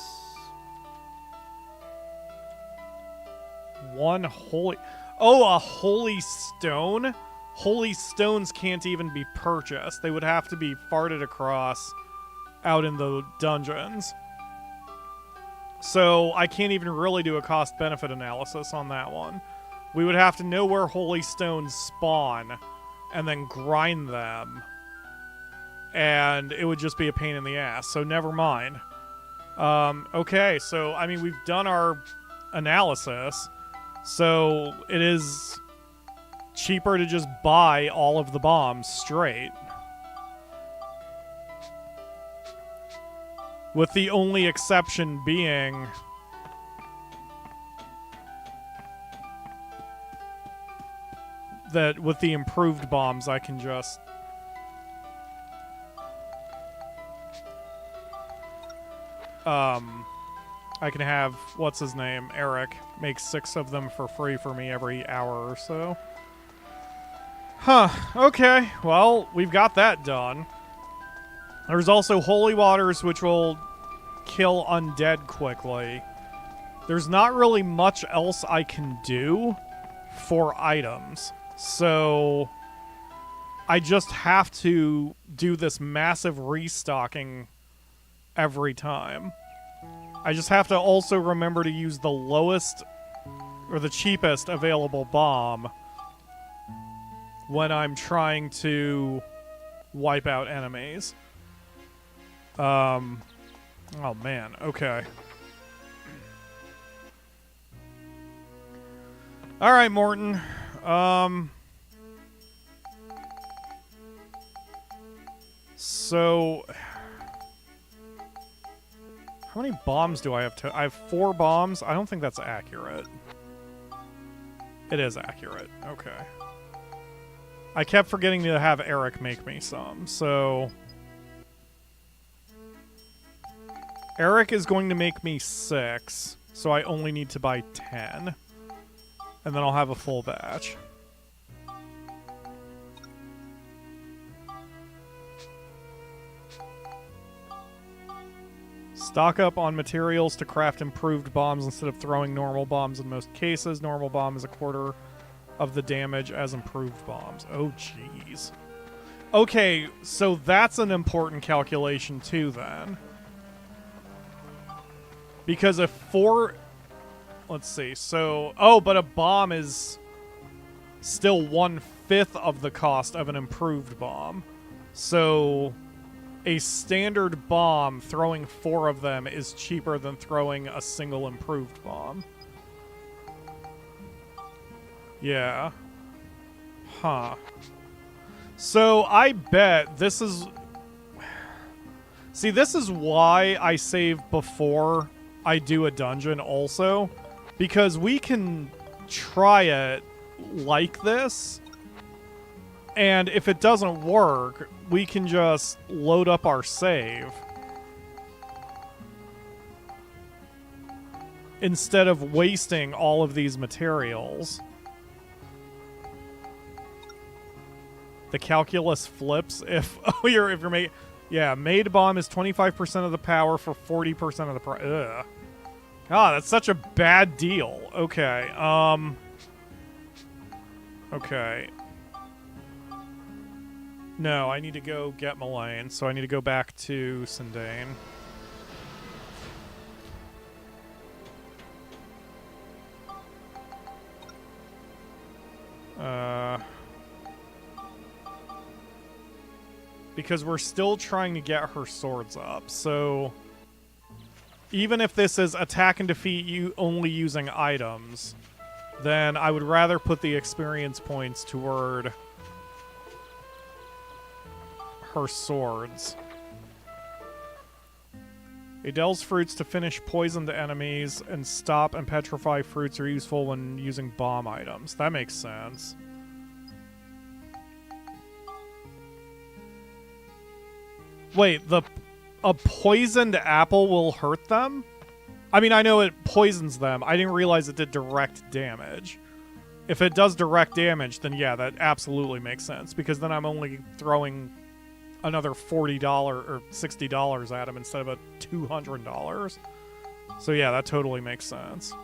1 holy... Oh, a holy stone? Holy stones can't even be purchased. They would have to be farted across out in the dungeons. So I can't even really do a cost-benefit analysis on that one. We would have to know where holy stones spawn and then grind them. And it would just be a pain in the ass, so never mind. Okay, so, I mean, we've done our analysis, so it is cheaper to just buy all of the bombs straight. With the only exception being... that with the improved bombs, I can just... I can have, what's his name, Eric, make 6 of them for free for me every hour or so. Huh, okay, well, we've got that done. There's also holy waters, which will kill undead quickly. There's not really much else I can do for items, so I just have to do this massive restocking every time. I just have to also remember to use the lowest or the cheapest available bomb when I'm trying to wipe out enemies. Oh man, okay. Alright, Morton. So how many bombs do I have to... I have 4 bombs? I don't think that's accurate. It is accurate. Okay. I kept forgetting to have Eric make me some, so... Eric is going to make me 6, so I only need to buy 10. And then I'll have a full batch. Stock up on materials to craft improved bombs instead of throwing normal bombs in most cases. Normal bomb is a quarter of the damage as improved bombs. Oh, jeez. Okay, so that's an important calculation too, then. Because if 4... Let's see, so... Oh, but a bomb is still 1/5 of the cost of an improved bomb. So... a standard bomb, throwing 4 of them is cheaper than throwing a single improved bomb. Yeah. Huh. So I bet this is... See, this is why I save before I do a dungeon also. Because we can try it like this. And if it doesn't work, we can just load up our save. Instead of wasting all of these materials. The calculus flips if you're made. Yeah, made bomb is 25% of the power for 40% of the price. Ugh. God, that's such a bad deal. Okay, okay. No, I need to go get Mullane, so I need to go back to Sindane. Because we're still trying to get her swords up, so... Even if this is attack and defeat you only using items, then I would rather put the experience points toward her swords. Adele's fruits to finish poisoned enemies and stop and petrify fruits are useful when using bomb items. That makes sense. Wait, a poisoned apple will hurt them? I mean, I know it poisons them. I didn't realize it did direct damage. If it does direct damage, then yeah, that absolutely makes sense. Because then I'm only throwing another $40 or $60 at him instead of a $200. So yeah, that totally makes sense.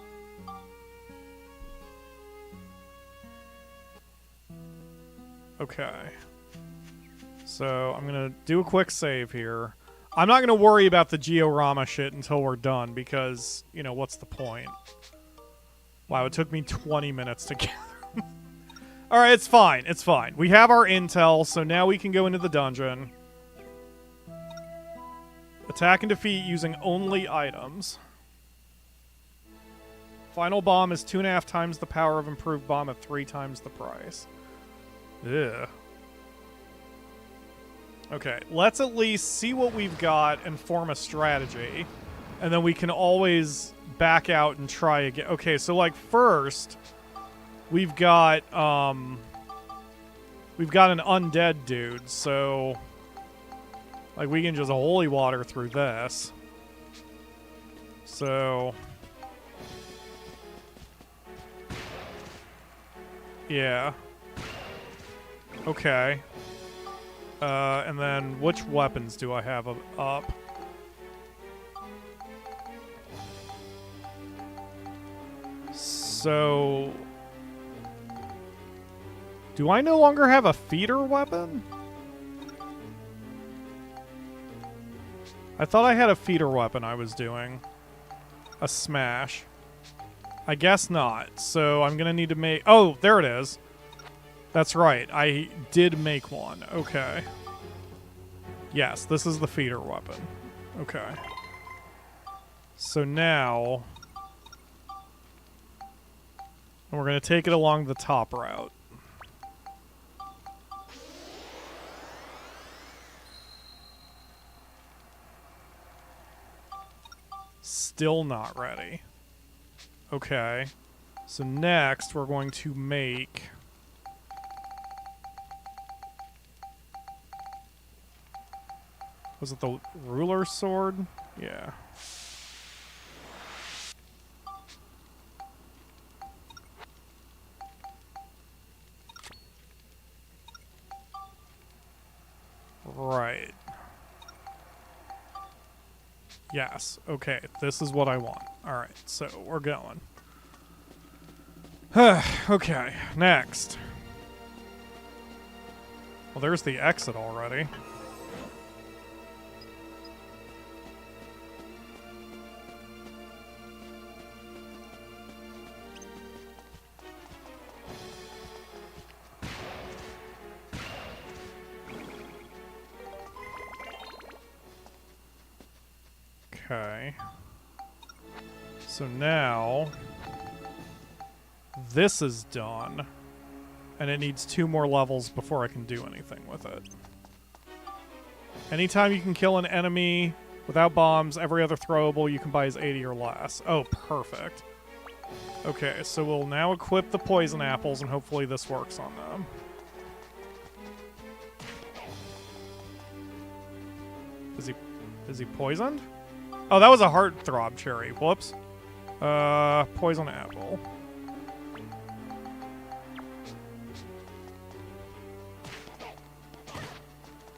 Okay. So I'm going to do a quick save here. I'm not going to worry about the Georama shit until we're done because, you know, what's the point? Wow, it took me 20 minutes to get them. Alright, it's fine. It's fine. We have our intel, so now we can go into the dungeon. Attack and defeat using only items. Final bomb is 2.5 times the power of improved bomb at 3 times the price. Ugh. Okay, let's at least see what we've got and form a strategy. And then we can always back out and try again. Okay, so like first, we've got an undead dude, so like we can just holy water through this. So yeah. Okay. And then which weapons do I have up? So Do I no longer have a feeder weapon? I thought I had a feeder weapon I was doing. A smash. I guess not. So I'm gonna need to make... Oh, there it is. That's right. I did make one. Okay. Yes, this is the feeder weapon. Okay. So now... we're gonna take it along the top route. Still not ready. Okay. So next, we're going to make... was it the ruler sword? Yeah. Right. Yes. Okay. This is what I want. Alright. So, we're going. Okay. Next. Well, there's the exit already. Okay. So now this is done, and it needs 2 more levels before I can do anything with it. Anytime you can kill an enemy without bombs, every other throwable you can buy is 80 or less. Oh, perfect. Okay, so we'll now equip the poison apples, and hopefully this works on them. Is he poisoned? Oh, that was a heartthrob cherry. Whoops. Poison apple.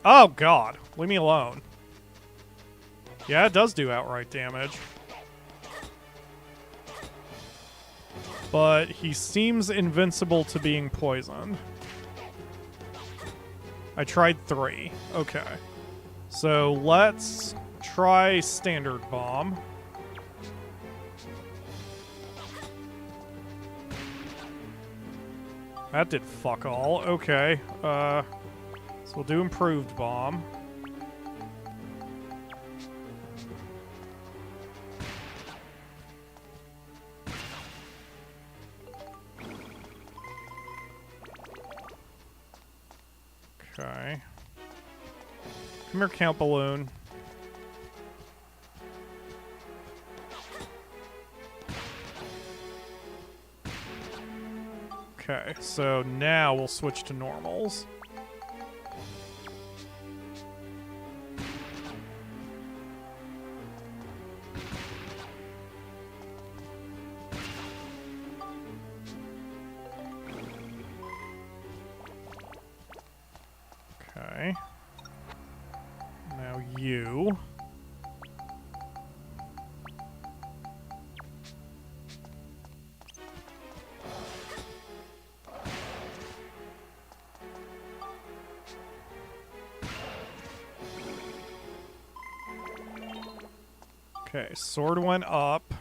Oh, God. Leave me alone. Yeah, it does do outright damage. But he seems invincible to being poisoned. I tried 3. Okay. So let's try standard bomb. That did fuck all. Okay. So we'll do improved bomb. Okay. Come here, Count Balloon. Okay, so now we'll switch to normals. Okay. Now you. Okay, sword went up.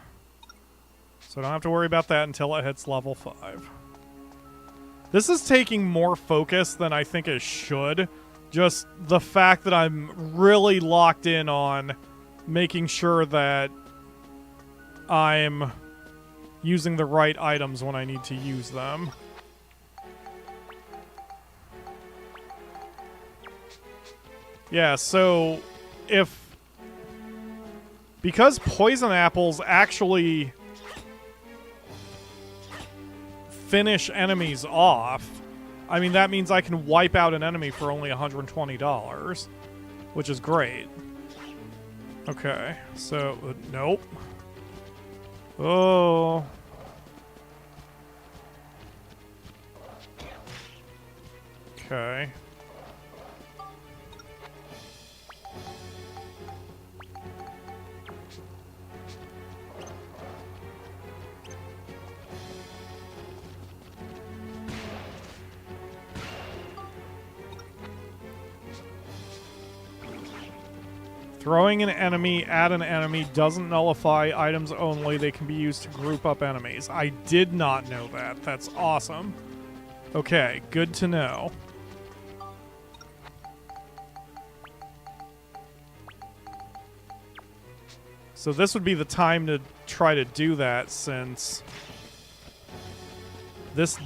So I don't have to worry about that until it hits level 5. This is taking more focus than I think it should. Just the fact that I'm really locked in on making sure that I'm using the right items when I need to use them. Yeah, so because poison apples actually finish enemies off, I mean, that means I can wipe out an enemy for only $120, which is great. Okay, so, nope. Oh. Okay. Throwing an enemy at an enemy doesn't nullify items only. They can be used to group up enemies. I did not know that. That's awesome. Okay, good to know. So this would be the time to try to do that since this...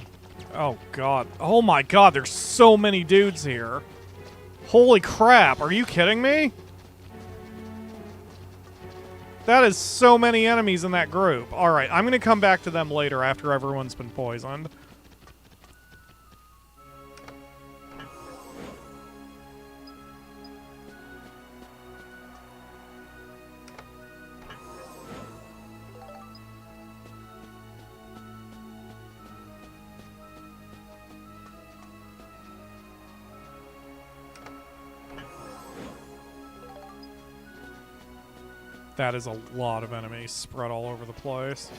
Oh, God. Oh, my God. There's so many dudes here. Holy crap. Are you kidding me? That is so many enemies in that group. All right, I'm going to come back to them later after everyone's been poisoned. That is a lot of enemies spread all over the place.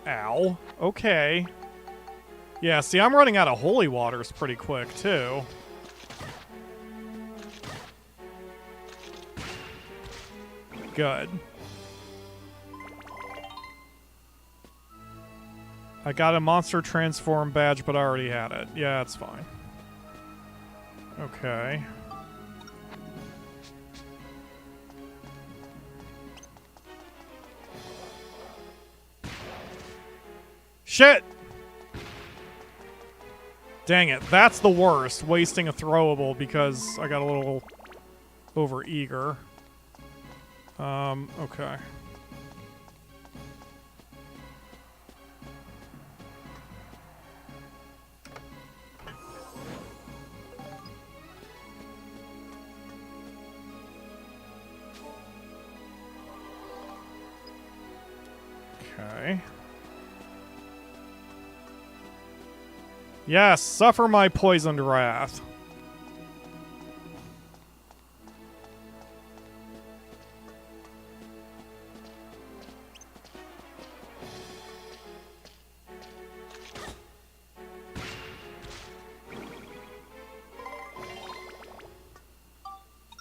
Ow. Okay. Yeah, see, I'm running out of holy waters pretty quick, too. Good. I got a monster transform badge, but I already had it. Yeah, it's fine. Okay. Shit! Dang it, that's the worst, wasting a throwable because I got a little over-eager. Okay. Okay. Yes, suffer my poisoned wrath.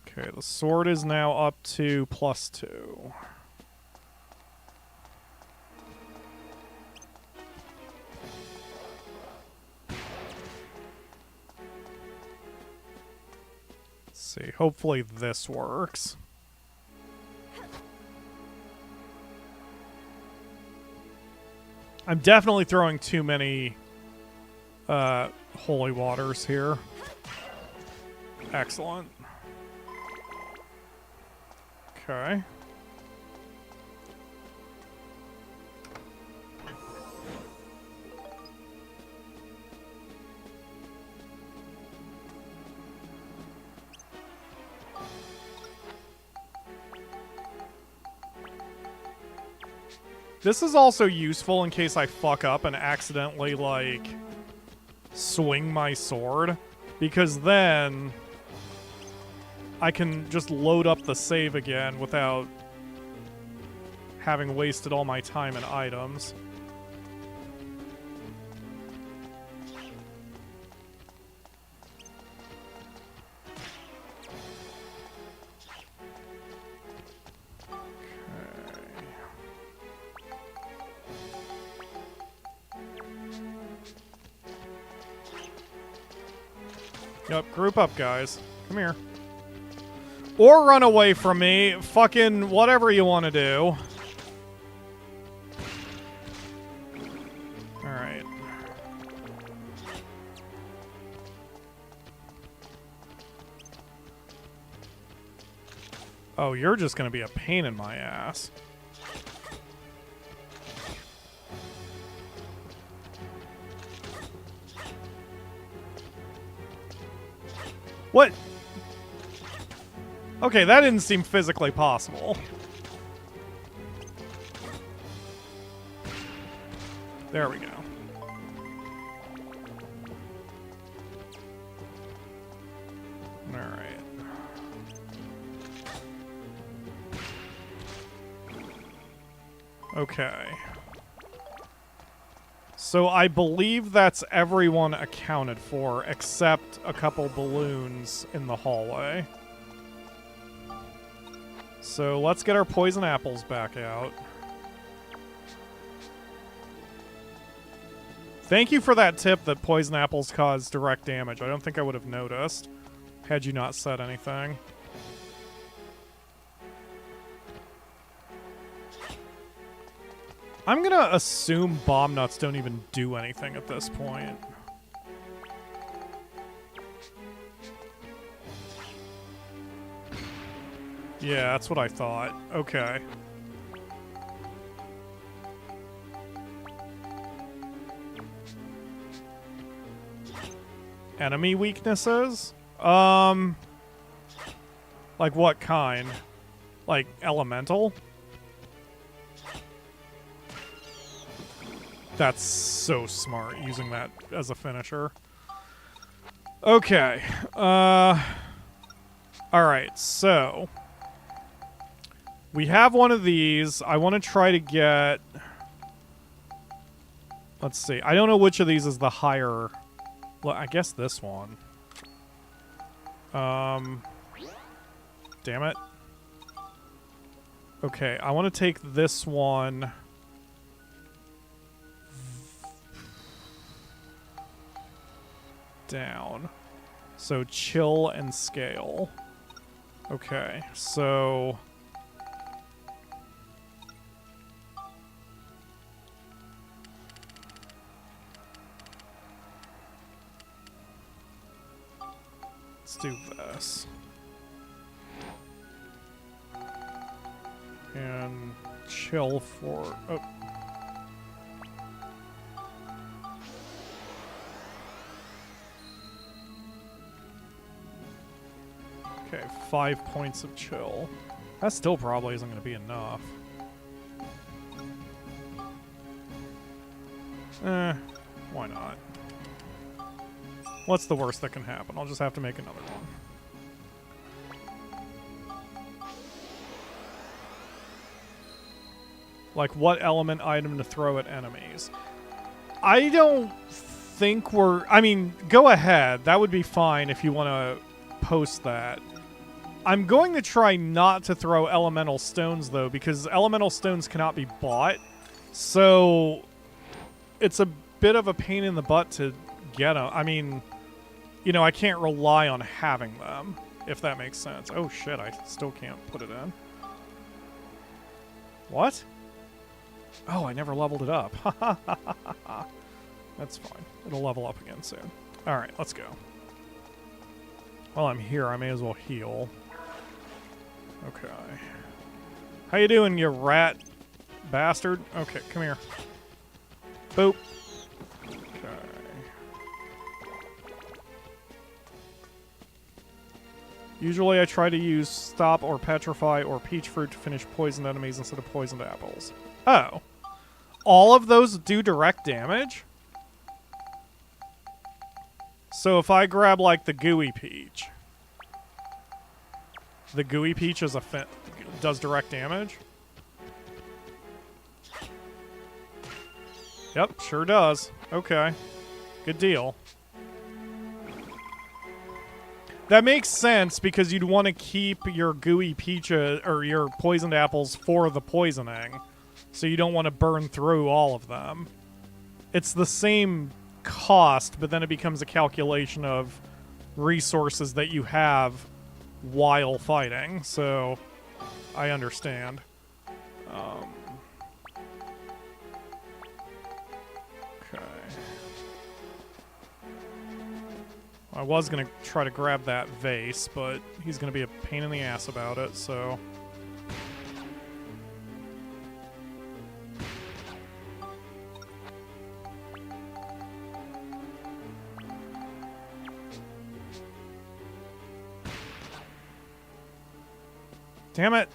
Okay, the sword is now up to +2. See, hopefully this works. I'm definitely throwing too many holy waters here. Excellent. Okay. This is also useful in case I fuck up and accidentally, like, swing my sword, because then I can just load up the save again without having wasted all my time and items. Yep, group up, guys. Come here. Or run away from me. Fucking whatever you want to do. Alright. Oh, you're just gonna be a pain in my ass. What? Okay, that didn't seem physically possible. There we go. Alright. Okay. So I believe that's everyone accounted for, except a couple balloons in the hallway. So let's get our poison apples back out. Thank you for that tip that poison apples cause direct damage. I don't think I would have noticed had you not said anything. I'm gonna assume bomb nuts don't even do anything at this point. Yeah, that's what I thought. Okay. Enemy weaknesses? Like what kind? Like elemental? That's so smart, using that as a finisher. Okay. Alright, so we have one of these. I want to try to get... Let's see. I don't know which of these is the higher... Well, I guess this one. Damn it. Okay, I want to take this one... down. So chill and scale. Okay, so... let's do this. And chill for... oh. Okay, 5 points of chill. That still probably isn't going to be enough. Why not? What's the worst that can happen? I'll just have to make another one. Like, what element item to throw at enemies? I don't think we're... I mean, go ahead. That would be fine if you want to post that. I'm going to try not to throw elemental stones, though, because elemental stones cannot be bought. So, it's a bit of a pain in the butt to get them. I mean, you know, I can't rely on having them, if that makes sense. Oh, shit, I still can't put it in. What? Oh, I never leveled it up. That's fine. It'll level up again soon. Alright, let's go. While I'm here, I may as well heal. Okay. How you doing, you rat bastard? Okay, come here. Boop. Okay. Usually I try to use stop or petrify or peach fruit to finish poisoned enemies instead of poisoned apples. Oh. All of those do direct damage? So if I grab, like, the gooey peach... the gooey peach is does direct damage? Yep, sure does. Okay. Good deal. That makes sense, because you'd want to keep your gooey peach, or your poisoned apples for the poisoning. So you don't want to burn through all of them. It's the same cost, but then it becomes a calculation of resources that you have while fighting, so I understand. Okay. I was going to try to grab that vase, but he's going to be a pain in the ass about it, so... Damn it!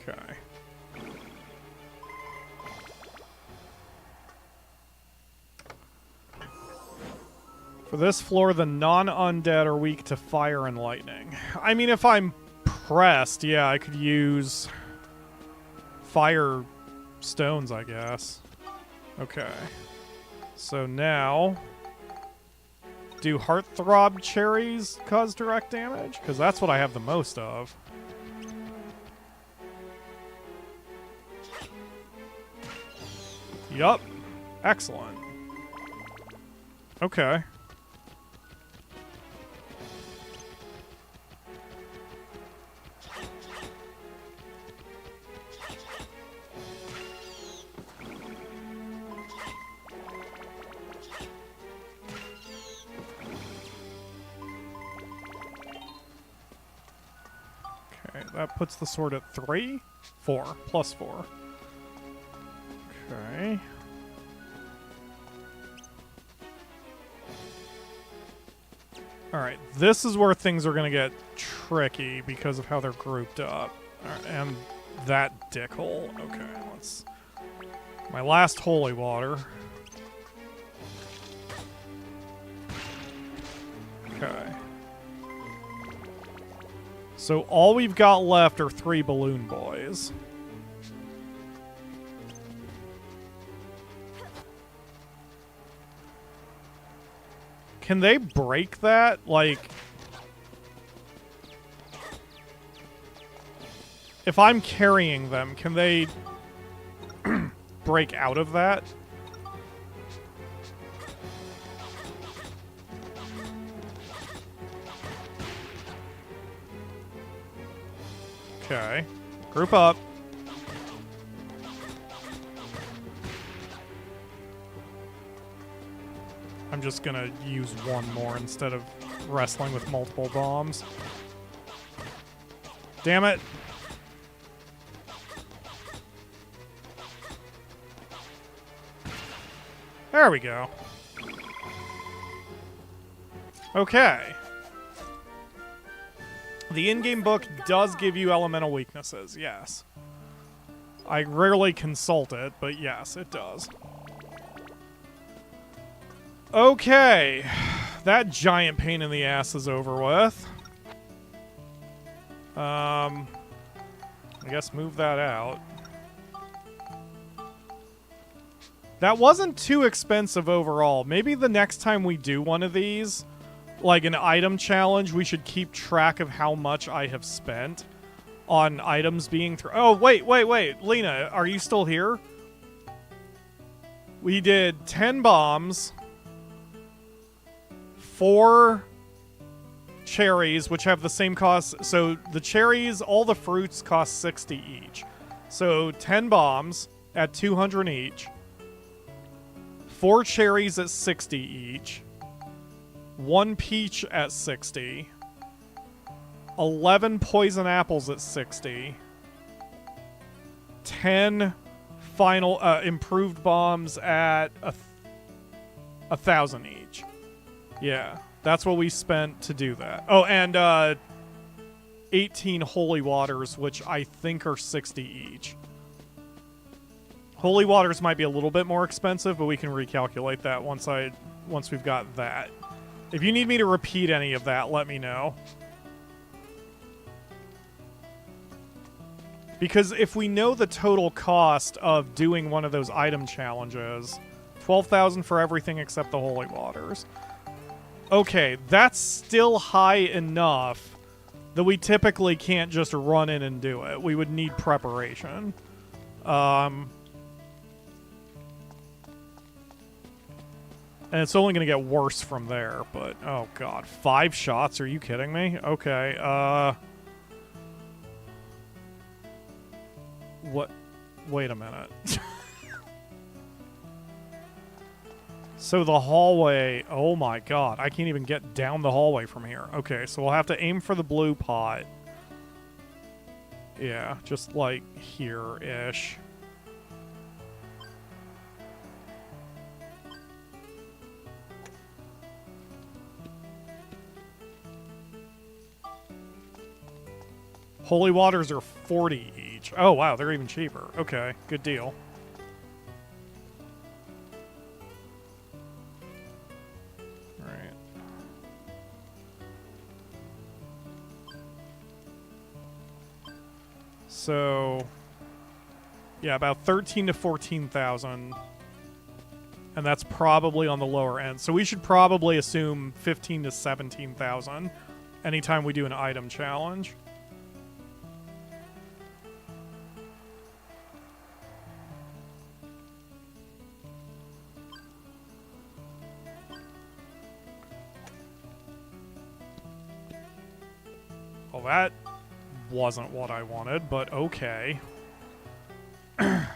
Okay. For this floor, the non-undead are weak to fire and lightning. I mean, if I'm pressed, yeah, I could use fire stones, I guess. Okay. So now... Do heartthrob cherries cause direct damage? Because that's what I have the most of. Yup. Excellent. Okay. Okay, that puts the sword at 3? 4. Plus 4. Okay. Alright, this is where things are going to get tricky because of how they're grouped up. Alright, and that dickhole. Okay, let's... My last holy water. Okay. So all we've got left are 3 balloon boys. Can they break that? Like, if I'm carrying them, can they break out of that? Okay. Group up. I'm just gonna use one more instead of wrestling with multiple bombs. Damn it. There we go. Okay. The in-game book does give you elemental weaknesses, yes. I rarely consult it, but yes, it does. Okay. That giant pain in the ass is over with. I guess move that out. That wasn't too expensive overall. Maybe the next time we do one of these, like an item challenge, we should keep track of how much I have spent on items being through. Oh, wait. Lena, are you still here? We did 10 bombs, 4 cherries, which have the same cost. So the cherries, all the fruits cost 60 each. So 10 bombs at 200 each. 4 cherries at 60 each. 1 peach at 60. 11 poison apples at 60. 10 final improved bombs at 1,000 each. Yeah, that's what we spent to do that. Oh, and 18 holy waters, which I think are 60 each. Holy waters might be a little bit more expensive, but we can recalculate that once we've got that. If you need me to repeat any of that, let me know. Because if we know the total cost of doing one of those item challenges, 12,000 for everything except the holy waters. Okay, that's still high enough that we typically can't just run in and do it. We would need preparation. And it's only going to get worse from there, but... Oh, God. 5 shots? Are you kidding me? Okay, What? Wait a minute. So the hallway... Oh, my God. I can't even get down the hallway from here. Okay, so we'll have to aim for the blue pot. Yeah, just, like, here-ish. Holy waters are 40 each. Oh, wow, they're even cheaper. Okay, good deal. Alright. So, yeah, about 13 to 14,000 And that's probably on the lower end. So we should probably assume 15 to 17,000 anytime we do an item challenge. Well, that wasn't what I wanted, but okay. All right.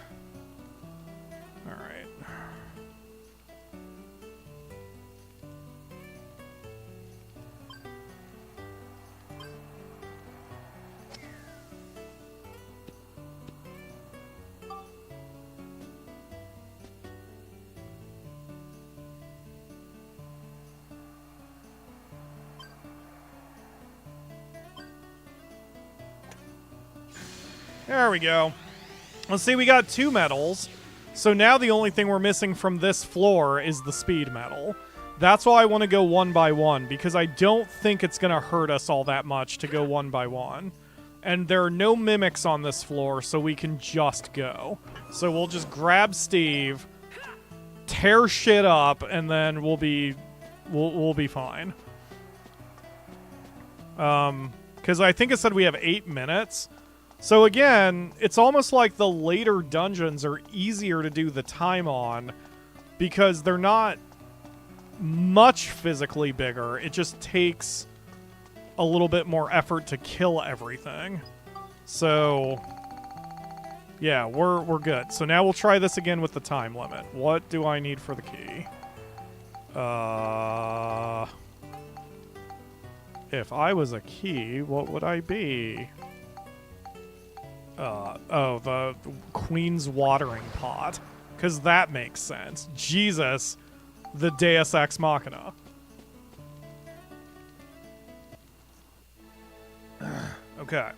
There we go. Let's see, we got 2 medals. So now the only thing we're missing from this floor is the speed medal. That's why I want to go 1 by 1, because I don't think it's going to hurt us all that much to go 1 by 1. And there are no mimics on this floor, so we can just go. So we'll just grab Steve, tear shit up, and then we'll be fine. Because I think it said we have 8 minutes. So again, it's almost like the later dungeons are easier to do the time on because they're not much physically bigger. It just takes a little bit more effort to kill everything. So yeah, we're good. So now we'll try this again with the time limit. What do I need for the key? If I was a key, what would I be? Oh, the Queen's watering pot. Because that makes sense. Jesus, the Deus Ex Machina. Okay.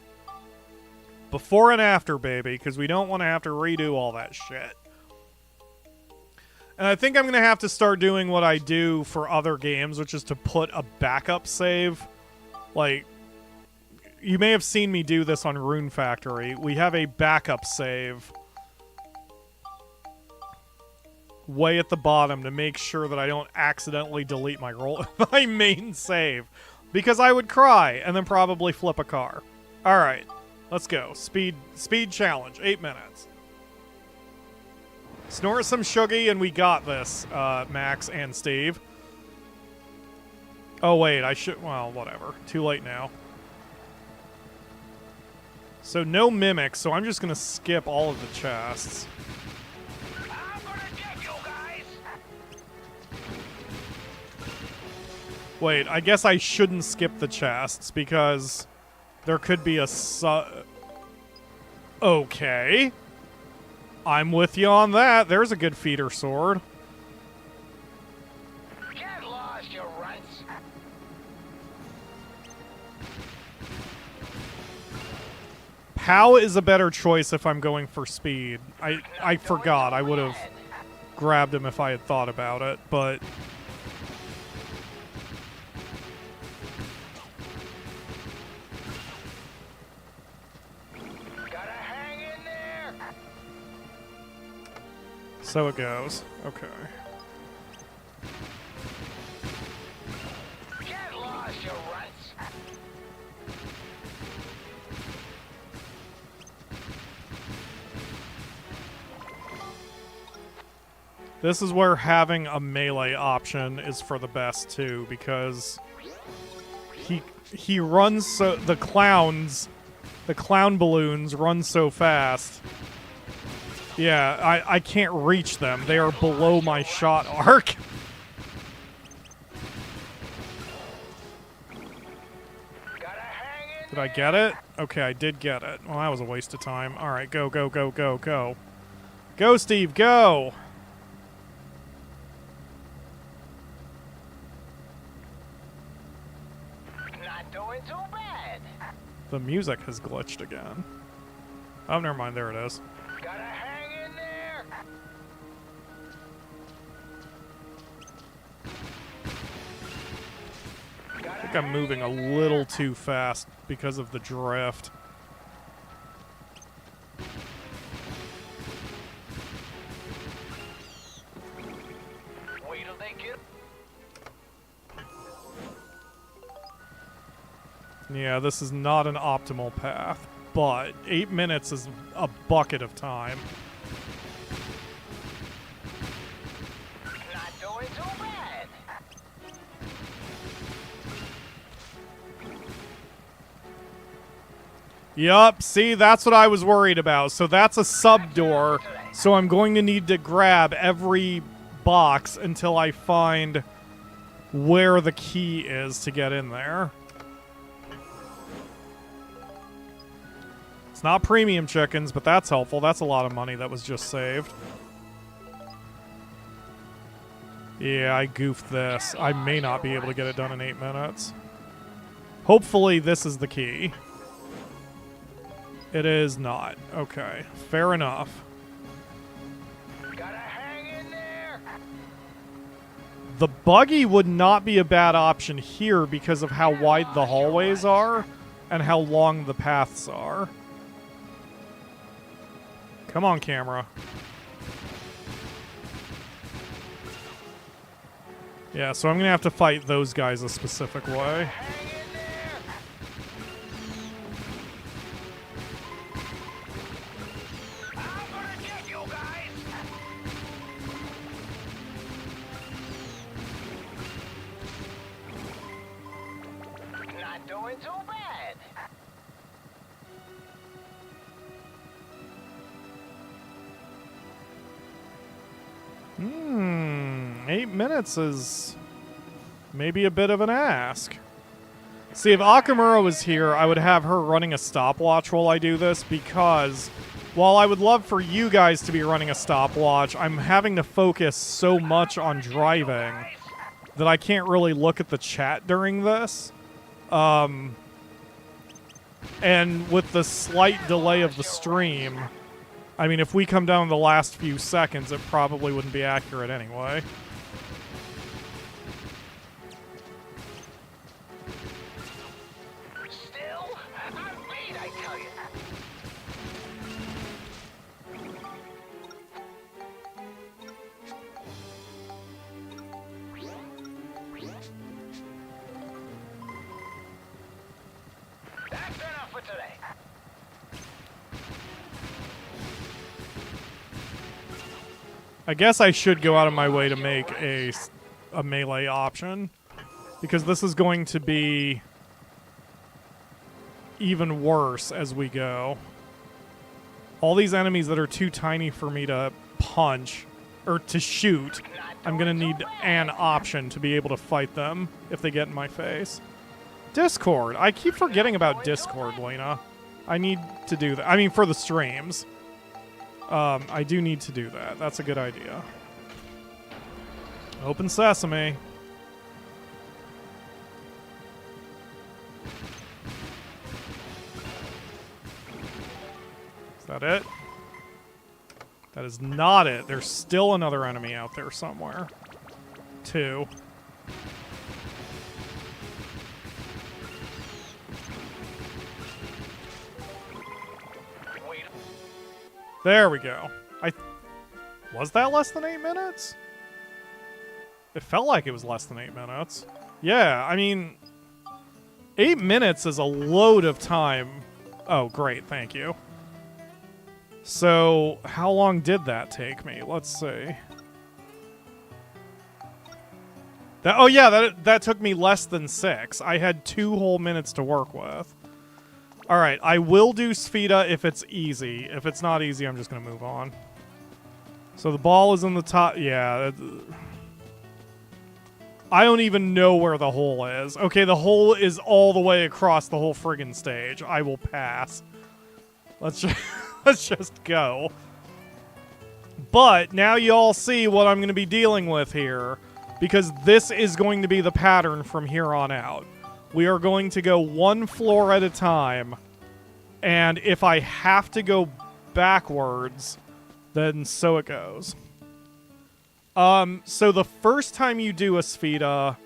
Before and after, baby, because we don't want to have to redo all that shit. And I think I'm going to have to start doing what I do for other games, which is to put a backup save. Like, you may have seen me do this on Rune Factory. We have a backup save way at the bottom to make sure that I don't accidentally delete my my main save. Because I would cry and then probably flip a car. Alright, let's go. Speed challenge, 8 minutes. Snort some shuggy and we got this, Max and Steve. Oh wait, I should, well, whatever. Too late now. So no mimics, so I'm just gonna skip all of the chests. I'm gonna get you guys. Wait, I guess I shouldn't skip the chests because there could be a Okay. I'm with you on that. There's a good feeder sword. Get lost, you runts. Pow is a better choice if I'm going for speed. I forgot. I would have grabbed him if I had thought about it, but... Gotta hang in there. So it goes. Okay. Get lost, you runts. This is where having a melee option is for the best too, because he runs so the clown balloons run so fast. Yeah, I can't reach them. They are below my shot arc. Did I get it? Okay, I did get it. Well, that was a waste of time. All right, go, go, go, go, go. Go, Steve, go! Not doing too bad. The music has glitched again. Oh, never mind. There it is. Gotta hang in there. I think I'm moving a little too fast because of the drift. Yeah, this is not an optimal path, but 8 minutes is a bucket of time. Not doing too bad. Yup, see, that's what I was worried about. So that's a sub door, so I'm going to need to grab every box until I find where the key is to get in there. It's not premium chickens, but that's helpful. That's a lot of money that was just saved. Yeah, I goofed this. I may not be able to get it done in 8 minutes. Hopefully this is the key. It is not. Okay, fair enough. Gotta hang in there. The buggy would not be a bad option here because of how wide the hallways are and how long the paths are. Come on, camera. Yeah, so I'm going to have to fight those guys a specific way. Hang in there. I'm gonna get you guys. Not doing too bad. Hmm, 8 minutes is maybe a bit of an ask. See, if Akamura was here, I would have her running a stopwatch while I do this, because while I would love for you guys to be running a stopwatch, I'm having to focus so much on driving that I can't really look at the chat during this. And with the slight delay of the stream, I mean, if we come down the last few seconds, it probably wouldn't be accurate anyway. Still, I'm beat, I tell you. That's enough for today. I guess I should go out of my way to make a melee option, because this is going to be even worse as we go. All these enemies that are too tiny for me to punch, or to shoot, I'm going to need an option to be able to fight them if they get in my face. Discord. I keep forgetting about Discord, Lena. I need to do that. I mean, for the streams. I do need to do that. That's a good idea. Open sesame. Is that it? That is not it. There's still another enemy out there somewhere. 2. There we go. Was that less than 8 minutes? It felt like it was less than 8 minutes. Yeah, I mean, 8 minutes is a load of time. Oh, great, thank you. So, how long did that take me? Let's see. Oh yeah, that took me less than 6. I had 2 whole minutes to work with. All right, I will do Sfida if it's easy. If it's not easy, I'm just going to move on. So the ball is in the top. Yeah. I don't even know where the hole is. Okay, the hole is all the way across the whole friggin' stage. I will pass. Let's just go. But now you all see what I'm going to be dealing with here, because this is going to be the pattern from here on out. We are going to go 1 floor at a time, and if I have to go backwards, then so it goes. So the first time you do a Sfida,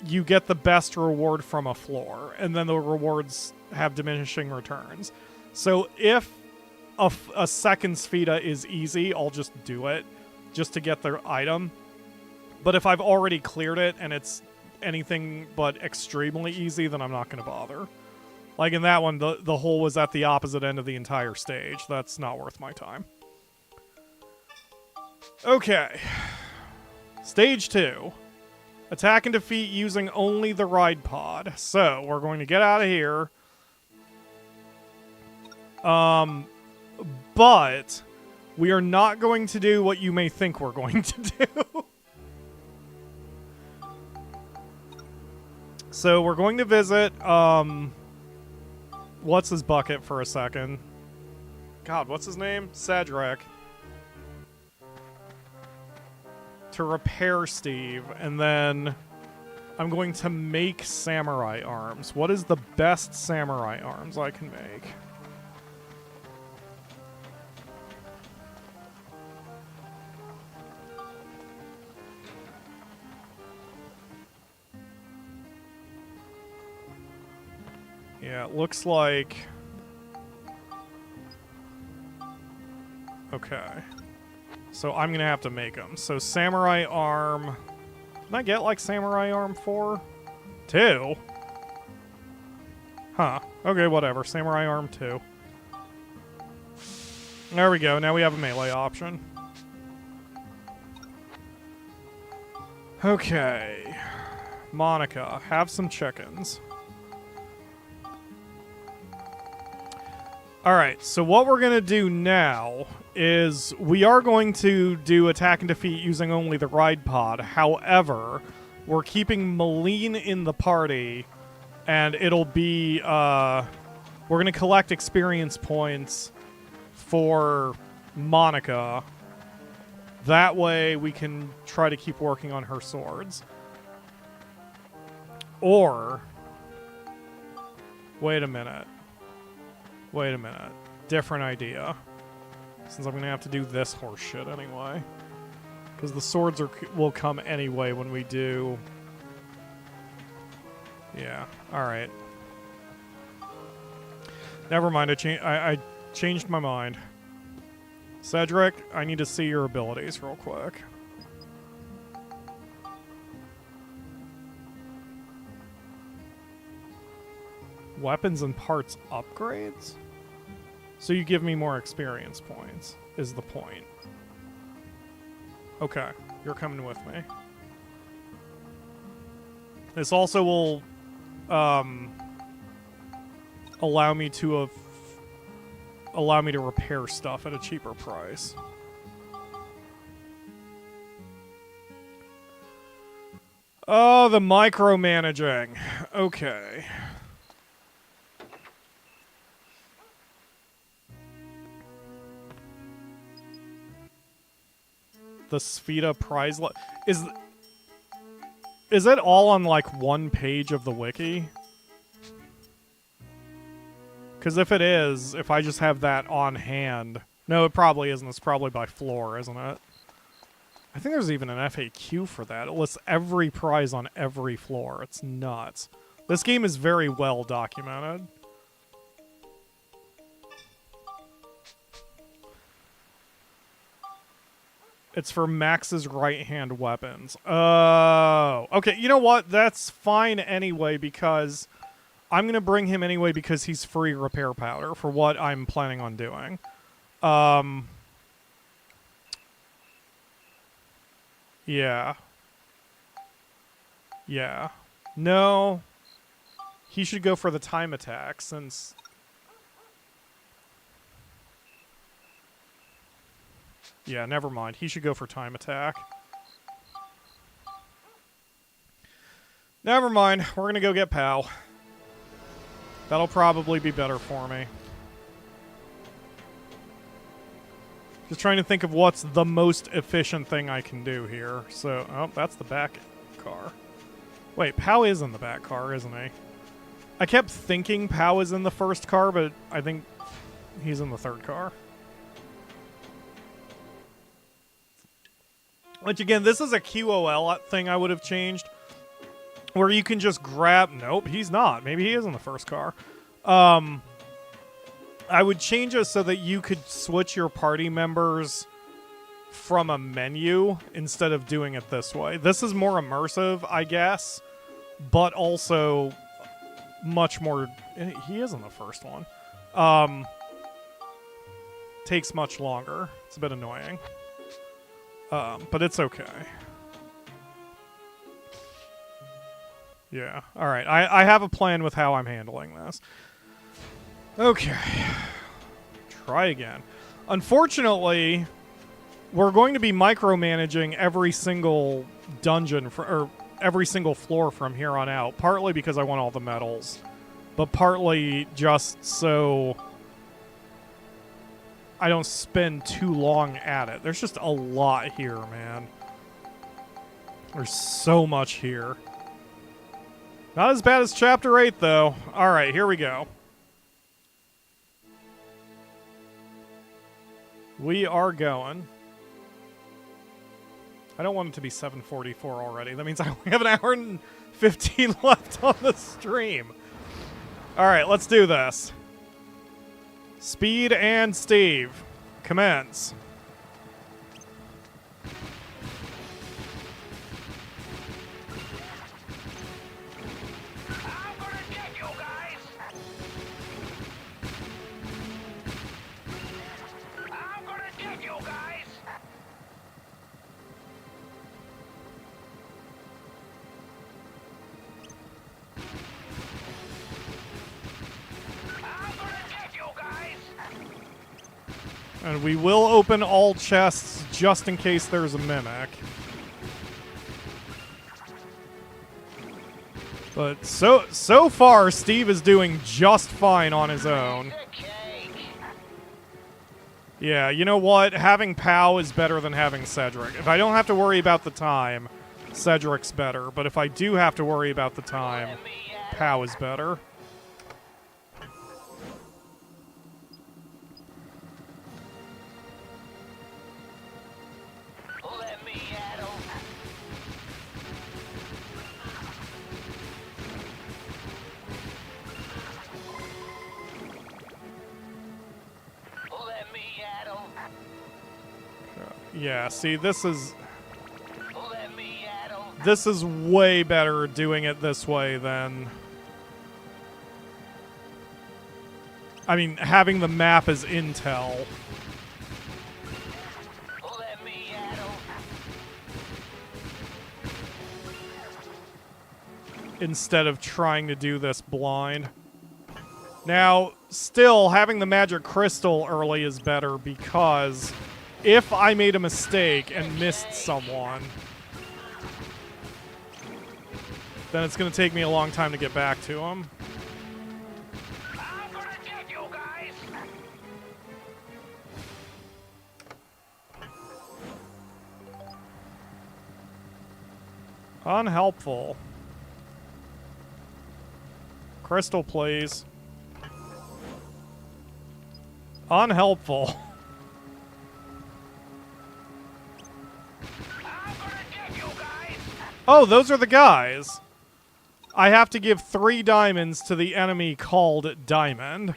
you get the best reward from a floor, and then the rewards have diminishing returns. So if a second Sfida is easy, I'll just do it, just to get the item. But if I've already cleared it and it's anything but extremely easy, then I'm not going to bother. Like in that one, the hole was at the opposite end of the entire stage. That's not worth my time. Okay. Stage 2. Attack and defeat using only the ride pod. So, we're going to get out of here. But we are not going to do what you may think we're going to do. So, we're going to visit, what's his bucket for a second? God, what's his name? Cedric. To repair Steve, and then I'm going to make samurai arms. What is the best samurai arms I can make? Yeah, it looks like... Okay. So I'm gonna have to make them. So samurai arm... Can I get like samurai arm 4? 2? Huh. Okay, whatever. Samurai arm 2. There we go. Now we have a melee option. Okay. Monica, have some chickens. Alright, so what we're going to do now is we are going to do attack and defeat using only the ride pod. However, we're keeping Malene in the party, and it'll be, we're going to collect experience points for Monica. That way we can try to keep working on her swords. Or, wait a minute. Wait a minute. Different idea. Since I'm going to have to do this horse shit anyway. Because the swords will come anyway when we do... Yeah. Alright. Never mind. I changed my mind. Cedric, I need to see your abilities real quick. Weapons and parts upgrades? So you give me more experience points, is the point. Okay, you're coming with me. This also will allow me to repair stuff at a cheaper price. Oh, the micromanaging. Okay. The Sfida prize is it all on like one page of the wiki? Because if it is, if I just have that on hand... No, it probably isn't. It's probably by floor, isn't it? I think there's even an FAQ for that. It lists every prize on every floor. It's nuts. This game is very well documented. It's for Max's right-hand weapons. Oh. Okay, you know what? That's fine anyway, because I'm going to bring him anyway because he's free repair powder for what I'm planning on doing. Yeah. Yeah. No. He should go for the time attack, since... Yeah, never mind. He should go for time attack. Never mind. We're gonna go get Pow. That'll probably be better for me. Just trying to think of what's the most efficient thing I can do here. So, oh, that's the back car. Wait, Pow is in the back car, isn't he? I kept thinking Pow is in the first car, but I think he's in the third car. Which, again, this is a QOL thing I would have changed. Where you can just grab... Nope, he's not. Maybe he is in the first car. I would change it so that you could switch your party members from a menu instead of doing it this way. This is more immersive, I guess. but also much more. He is in the first one. Takes much longer. It's a bit annoying. But it's okay. Yeah. All right. I have a plan with how I'm handling this. Okay. Try again. Unfortunately, we're going to be micromanaging every single dungeon or every single floor from here on out. Partly because I want all the medals, but partly just so I don't spend too long at it. There's just a lot here, man. There's so much here. Not as bad as Chapter 8, though. Alright, here we go. We are going. I don't want it to be 7:44 already. That means I only have an hour and 15 left on the stream. Alright, let's do this. Speed and Steve. Commence. I'm gonna get you guys! I'm gonna get you guys! I'm gonna get you guys! And we will open all chests just in case there's a mimic. But so far, Steve is doing just fine on his own. Yeah, you know what? Having Pow is better than having Cedric. If I don't have to worry about the time, Cedric's better. But if I do have to worry about the time, Pow is better. Let me at 'em. Let me at 'em. Yeah, see, this is Let me at 'em. this is way better doing it this way than... I mean, having the map as intel. Let me at 'em. Instead of trying to do this blind. Now, still, having the magic crystal early is better because if I made a mistake and missed someone, then it's going to take me a long time to get back to him. I'm gonna get you guys! Unhelpful. Crystal, please. Unhelpful. I'm gonna get you guys! Oh, those are the guys. I have to give 3 diamonds to the enemy called Diamond.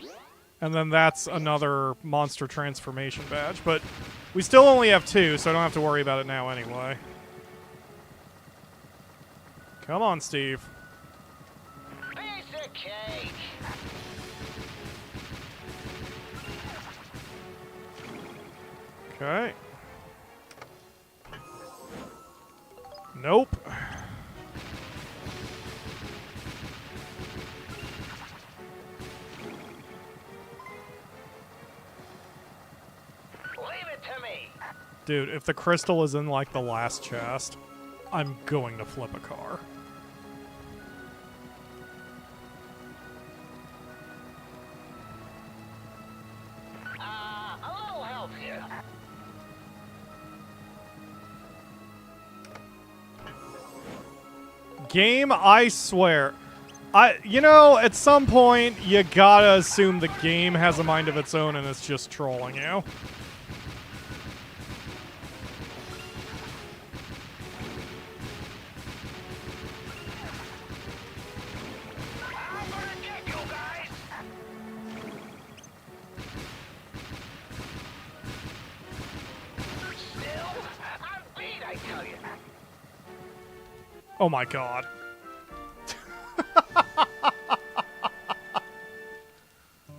And then that's another monster transformation badge. But we still only have 2, so I don't have to worry about it now anyway. Come on, Steve. Piece of cake! Okay. Nope. Leave it to me! Dude, if the crystal is in, like, the last chest, I'm going to flip a car. A little help here. Game, I swear. You know, at some point, you gotta assume the game has a mind of its own and it's just trolling you. I'm gonna get you guys! Still, I'm beat, I tell you. Oh my god.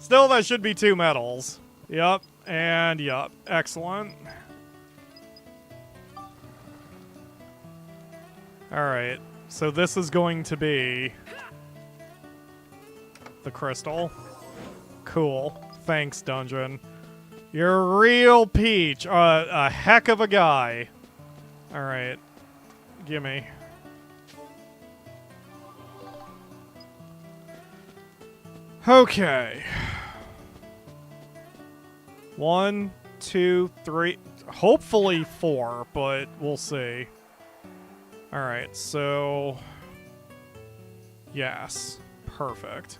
Still, that should be 2 medals. Yep, and yep. Excellent. Alright, so this is going to be the crystal. Cool. Thanks, dungeon. You're a real peach. A heck of a guy. Alright. Gimme. Okay. 1, 2, 3. Hopefully 4, but we'll see. Alright, so... Yes. Perfect.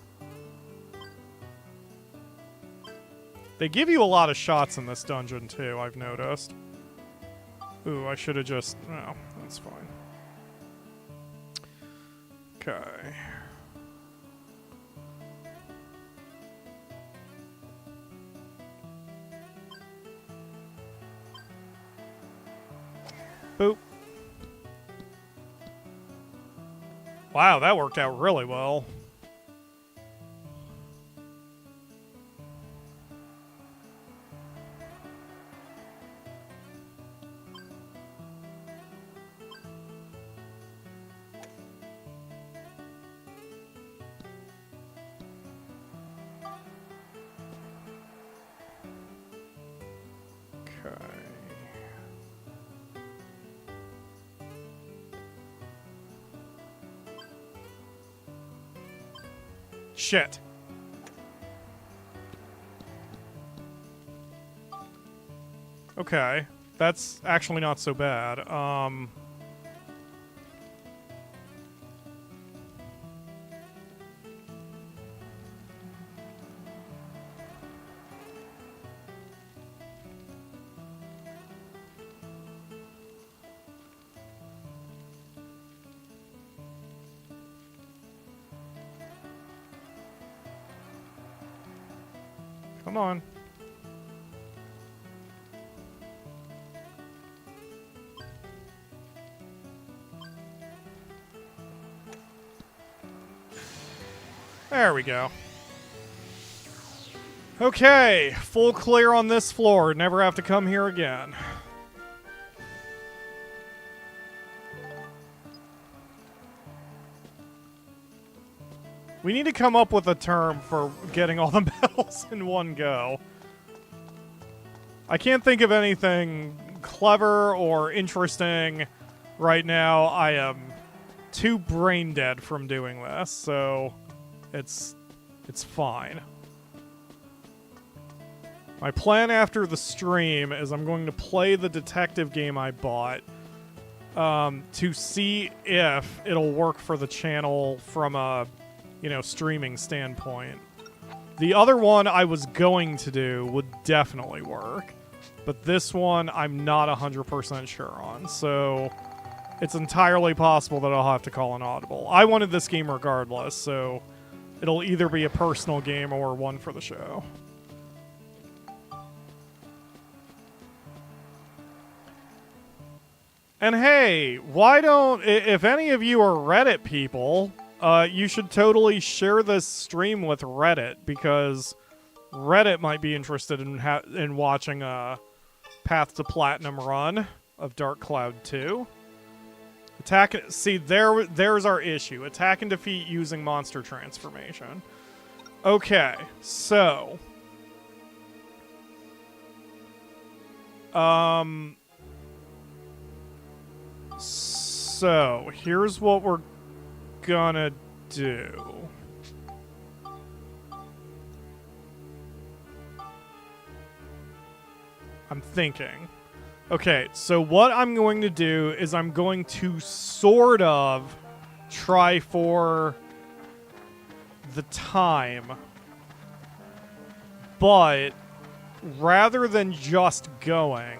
They give you a lot of shots in this dungeon, too, I've noticed. Ooh, I should have just... No, that's fine. Okay. Boop. Wow, that worked out really well. Shit. Okay. That's actually not so bad. Come on. There we go. Okay, full clear on this floor. Never have to come here again. We need to come up with a term for getting all the medals in one go. I can't think of anything clever or interesting right now. I am too brain dead from doing this, so it's fine. My plan after the stream is I'm going to play the detective game I bought to see if it'll work for the channel from a streaming standpoint. The other one I was going to do would definitely work, but this one I'm not 100% sure on, so it's entirely possible that I'll have to call an audible. I wanted this game regardless, so it'll either be a personal game or one for the show. And hey, why don't, if any of you are Reddit people, you should totally share this stream with Reddit, because Reddit might be interested in watching a Path to Platinum run of Dark Cloud 2. See, there's our issue. Attack and defeat using monster transformation. Okay, so... So, here's what we're gonna do. I'm thinking. Okay, so what I'm going to do is I'm going to sort of try for the time. But rather than just going,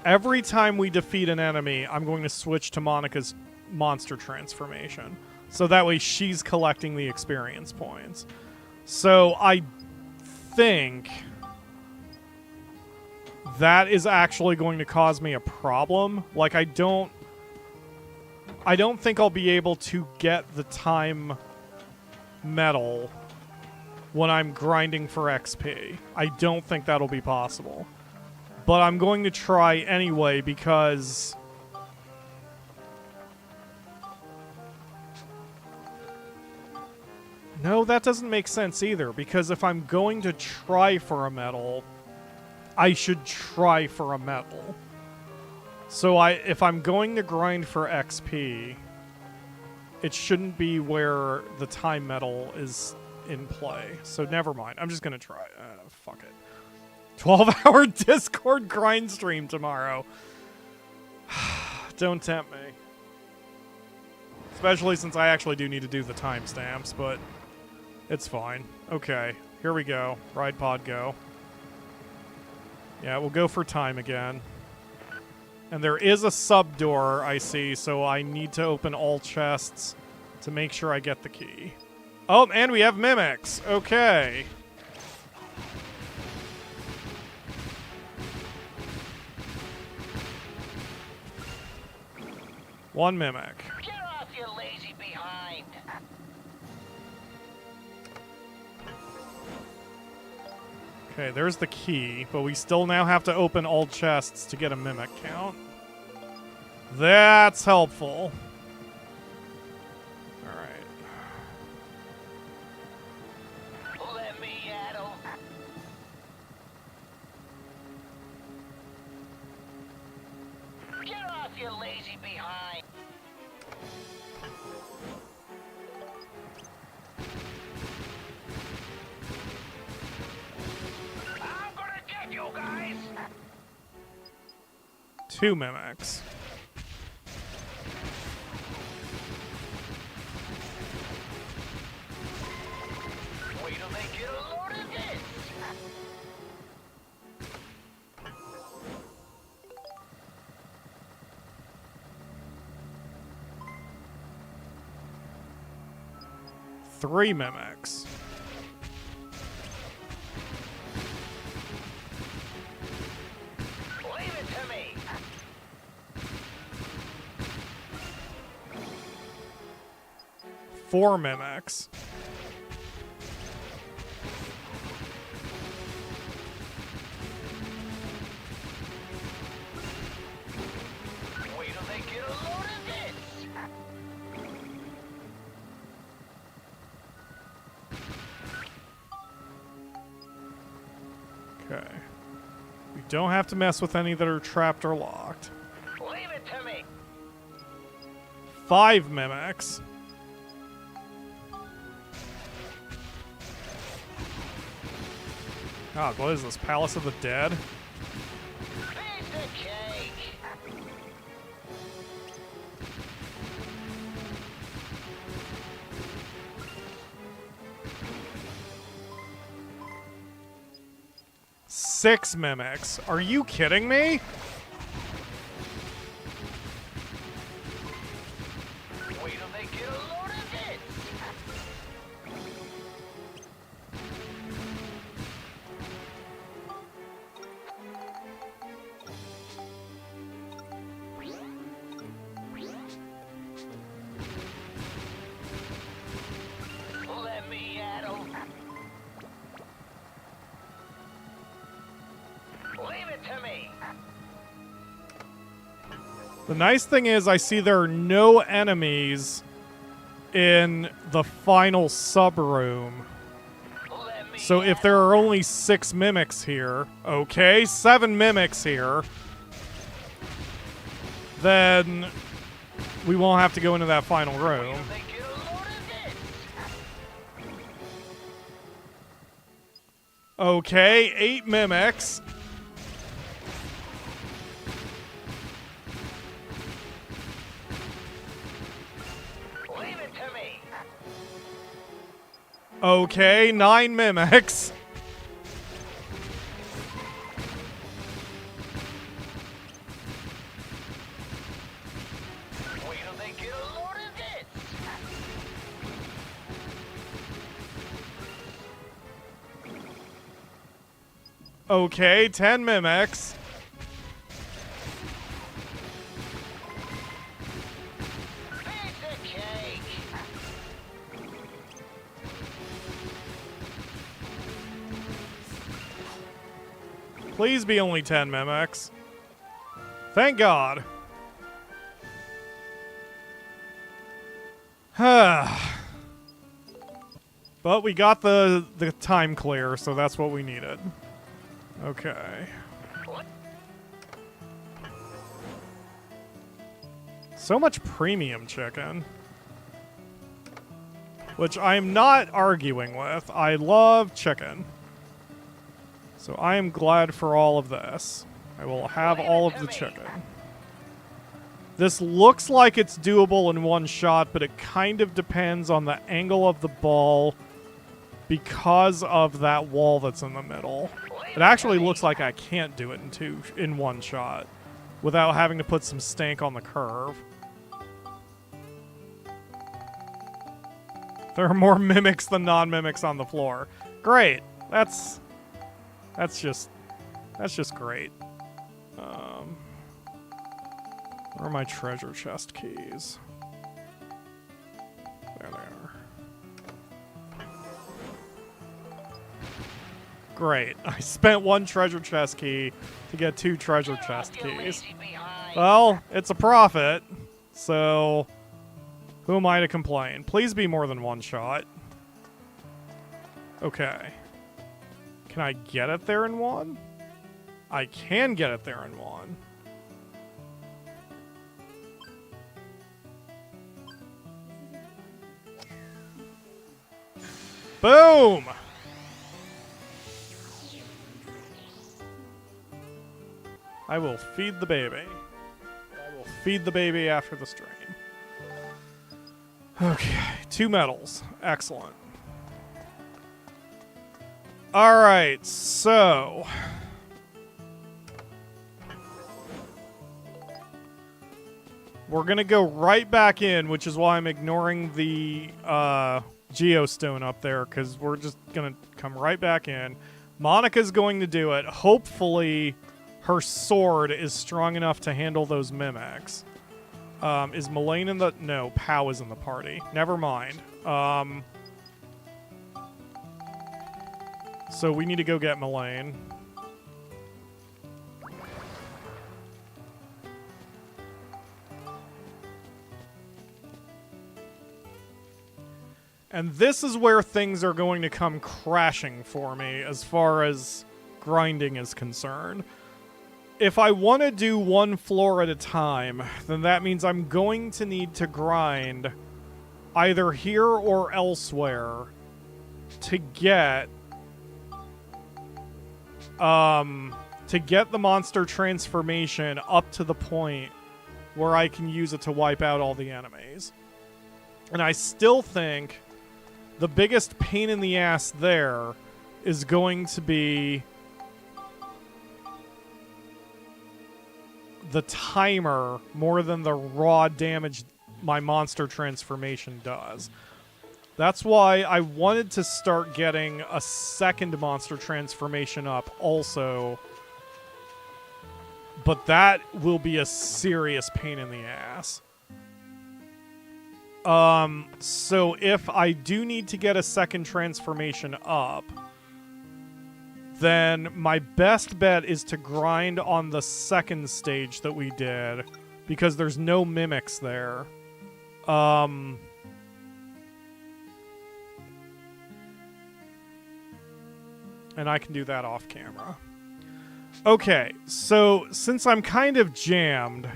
every time we defeat an enemy, I'm going to switch to Monica's monster transformation. So that way she's collecting the experience points. So I think that is actually going to cause me a problem. Like, I don't think I'll be able to get the time metal when I'm grinding for XP. I don't think that'll be possible. But I'm going to try anyway because... No, that doesn't make sense either, because if I'm going to try for a metal, I should try for a metal. So if I'm going to grind for XP, it shouldn't be where the time metal is in play. So never mind. I'm just going to try. Fuck it. 12-hour Discord grind stream tomorrow. Don't tempt me. Especially since I actually do need to do the timestamps, but it's fine. Okay, here we go. Ride pod go. Yeah, we'll go for time again. And there is a sub door, I see, so I need to open all chests to make sure I get the key. Oh, and we have mimics. Okay. One mimic. Get off, you lazy behind! Okay, there's the key, but we still now have to open all chests to get a mimic count. That's helpful. Alright. Let me at 'em. Get off, you lazy behind! I'm gonna get you guys! 2 mimics. Wait till they get a load of this! Three mimics. Leave it to me! 4 mimics. Wait till they get a load of this! Okay. We don't have to mess with any that are trapped or locked. Leave it to me! 5 mimics. God, what is this? Palace of the Dead? Piece of cake! 6 mimics. Are you kidding me? Wait till they get a load of this! Let me at 'em! Leave it to me! The nice thing is I see there are no enemies in the final sub-room. Let me So if there are only 6 mimics here, okay, 7 mimics here, then we won't have to go into that final room. they get a load of this! Okay, 8 mimics. Leave it to me! Okay, 9 mimics. Wait till they get a load of this! Okay, 10 mimics. Piece of cake! Please be only 10 mimics. Thank God. But we got the time clear, so that's what we needed. Okay. So much premium chicken. Which I am not arguing with. I love chicken. So I am glad for all of this. I will have all of the chicken. This looks like it's doable in one shot, but it kind of depends on the angle of the ball because of that wall that's in the middle. It actually looks like I can't do it in one shot without having to put some stank on the curve. There are more mimics than non-mimics on the floor. Great. That's just great. Where are my treasure chest keys? There they are. Great. I spent 1 treasure chest key to get 2 treasure chest keys. Well, it's a profit, so who am I to complain? Please be more than 1 shot. Okay. Can I get it there in 1? I can get it there in 1. Boom! I will feed the baby. I will feed the baby after the stream. Okay, 2 medals. Excellent. Alright, so... we're gonna go right back in, which is why I'm ignoring the, geostone up there, because we're just gonna come right back in. Monica's going to do it. Hopefully, her sword is strong enough to handle those mimics. Is Mullane in the... no, Pow is in the party. Never mind. So we need to go get Mullane. And this is where things are going to come crashing for me as far as grinding is concerned. If I want to do 1 floor at a time, then that means I'm going to need to grind either here or elsewhere to get the monster transformation up to the point where I can use it to wipe out all the enemies. And I still think the biggest pain in the ass there is going to be the timer more than the raw damage my monster transformation does. That's why I wanted to start getting a second monster transformation up also, but that will be a serious pain in the ass. So if I do need to get a second transformation up, then my best bet is to grind on the second stage that we did, because there's no mimics there. And I can do that off camera. Okay, so since I'm kind of jammed...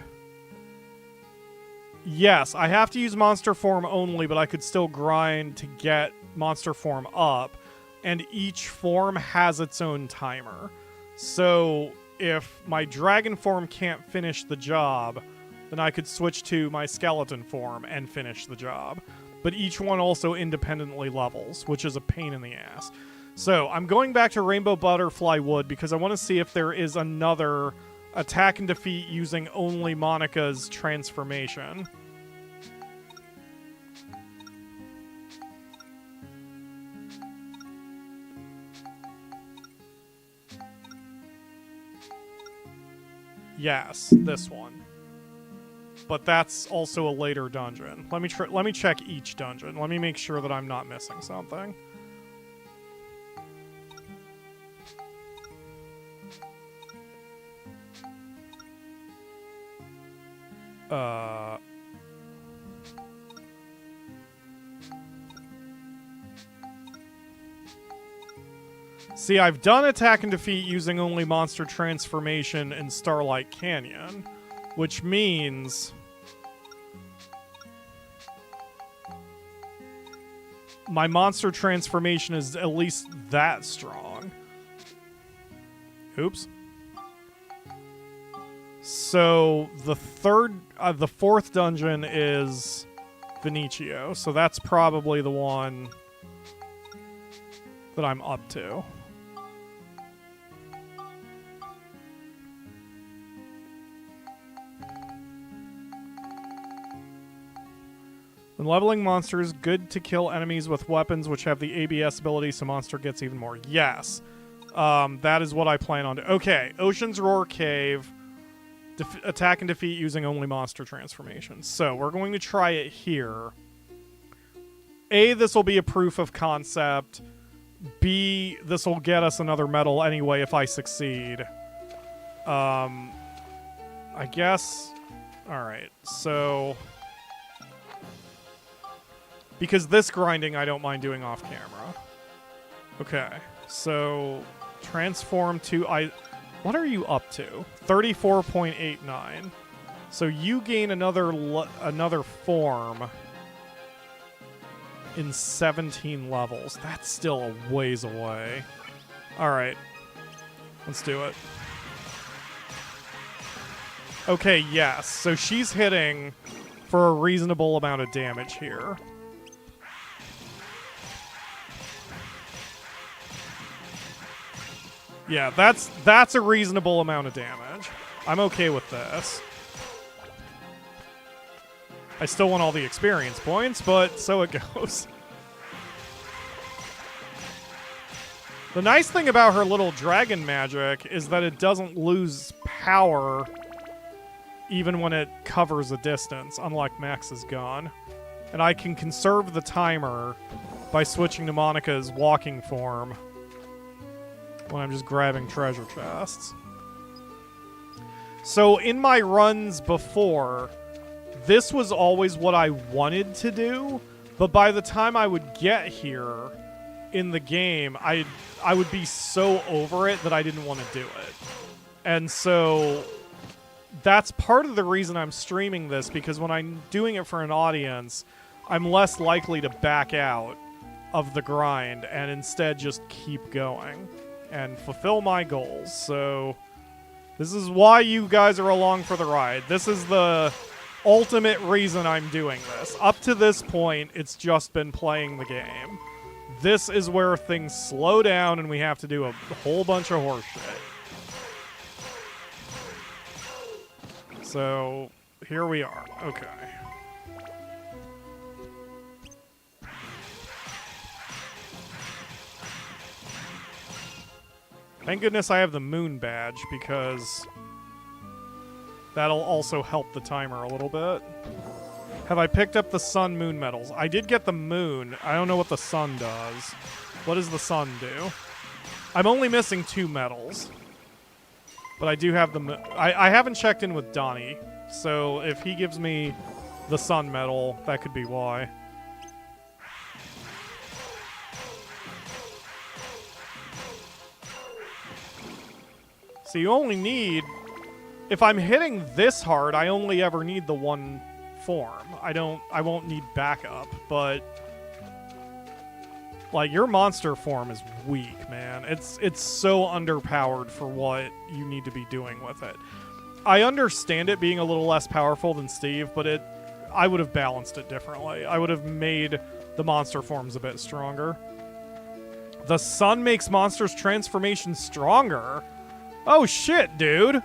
yes, I have to use monster form only, but I could still grind to get monster form up. And each form has its own timer. So if my dragon form can't finish the job, then I could switch to my skeleton form and finish the job. But each one also independently levels, which is a pain in the ass. So I'm going back to Rainbow Butterfly Wood because I want to see if there is another attack and defeat using only Monica's transformation. Yes, this one. But that's also a later dungeon. Let me check each dungeon. Let me make sure that I'm not missing something. See, I've done attack and defeat using only monster transformation in Starlight Canyon, which means my monster transformation is at least that strong. Oops. So the fourth dungeon is Vinicio, so that's probably the one that I'm up to. When leveling monsters, good to kill enemies with weapons which have the ABS ability so monster gets even more. Yes. That is what I plan on doing. Okay, Ocean's Roar Cave. Attack and defeat using only monster transformations. So, we're going to try it here. A, this will be a proof of concept. B, this will get us another medal anyway if I succeed. I guess... Alright, so... Because this grinding I don't mind doing off camera. Okay, so transform to what are you up to? 34.89. So you gain another form in 17 levels. That's still a ways away. All right, let's do it. Okay, yes. So she's hitting for a reasonable amount of damage here. Yeah, that's a reasonable amount of damage. I'm okay with this. I still want all the experience points, but so it goes. The nice thing about her little dragon magic is that it doesn't lose power even when it covers a distance, unlike Max's gun. And I can conserve the timer by switching to Monica's walking form when I'm just grabbing treasure chests. So in my runs before, this was always what I wanted to do, but by the time I would get here in the game, I would be so over it that I didn't want to do it. And so that's part of the reason I'm streaming this, because when I'm doing it for an audience, I'm less likely to back out of the grind and instead just keep going and fulfill my goals. So this is why you guys are along for the ride. This is the ultimate reason I'm doing this. Up to this point, it's just been playing the game. This is where things slow down and we have to do a whole bunch of horse shit. So here we are. Okay. Thank goodness I have the moon badge, because that'll also help the timer a little bit. Have I picked up the sun moon medals? I did get the moon. I don't know what the sun does. What does the sun do? I'm only missing 2 medals. But I do have the... I haven't checked in with Donnie, so if he gives me the sun medal, that could be why. So you only need... If I'm hitting this hard, I only ever need the one form. I won't need backup, but... Like, your monster form is weak, man. It's so underpowered for what you need to be doing with it. I understand it being a little less powerful than Steve, but I would have balanced it differently. I would have made the monster forms a bit stronger. The sun makes monsters' transformation stronger? Oh shit, dude!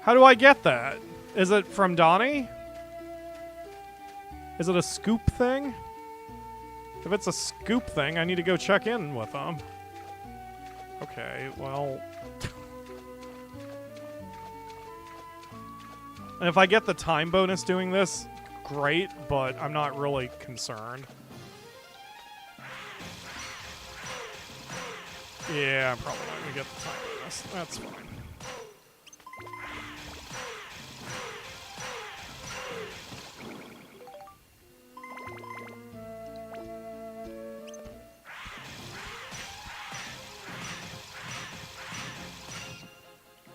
How do I get that? Is it from Donnie? Is it a scoop thing? If it's a scoop thing, I need to go check in with them. Okay, well... And if I get the time bonus doing this, great, but I'm not really concerned. Yeah, I'm probably not going to get the time bonus. That's fine.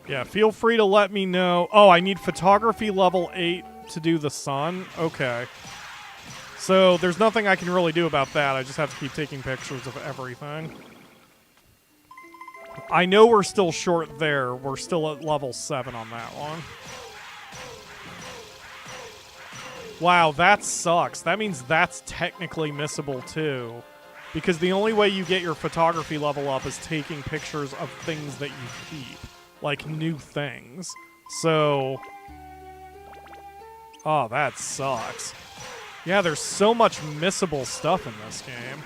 Yeah, feel free to let me know. Oh, I need photography level 8 to do the sun? Okay. So there's nothing I can really do about that. I just have to keep taking pictures of everything. I know we're still short there. We're still at level 7 on that one. Wow, that sucks. That means that's technically missable too. Because the only way you get your photography level up is taking pictures of things that you keep. Like new things. So... oh, that sucks. Yeah, there's so much missable stuff in this game.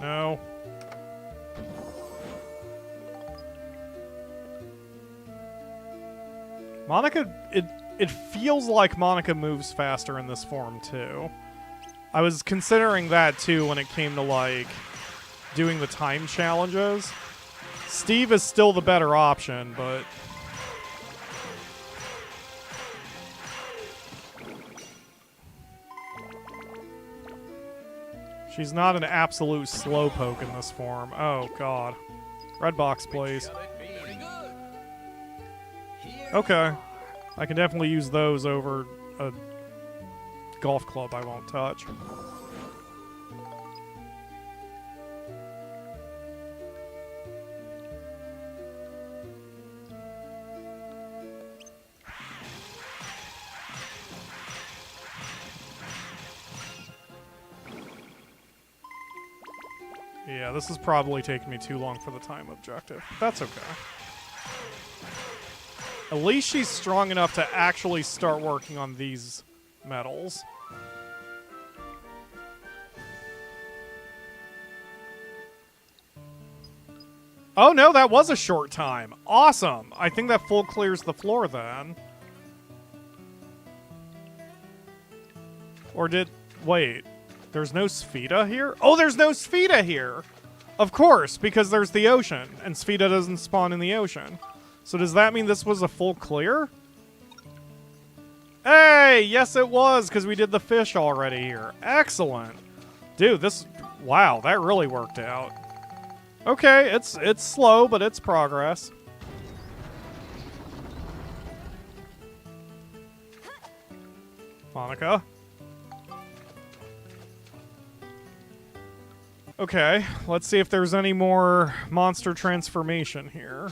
No. Monica, it feels like Monica moves faster in this form, too. I was considering that, too, when it came to, like, doing the time challenges. Steve is still the better option, but... she's not an absolute slowpoke in this form. Oh, God. Red box, please. Okay. I can definitely use those over a golf club I won't touch. Yeah, this is probably taking me too long for the time objective. That's okay. At least she's strong enough to actually start working on these medals. Oh no, that was a short time. Awesome. I think that full clears the floor then. Or did... wait. There's no Spheda here? Oh, there's no Spheda here! Of course, because there's the ocean, and Spheda doesn't spawn in the ocean. So does that mean this was a full clear? Hey! Yes, it was, because we did the fish already here. Excellent. Dude, this... wow, that really worked out. Okay, it's slow, but it's progress. Monica? Okay, let's see if there's any more monster transformation here.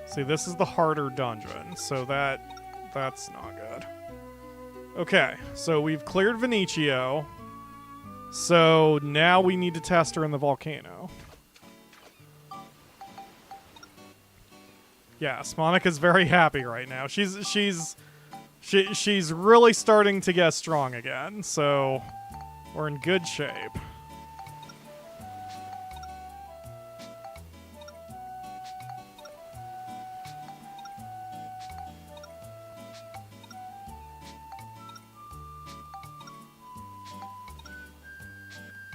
See, this is the harder dungeon, so that's not good. Okay, so we've cleared Vinicio. So now we need to test her in the volcano. Yes, Monica's very happy right now. She's really starting to get strong again, so we're in good shape.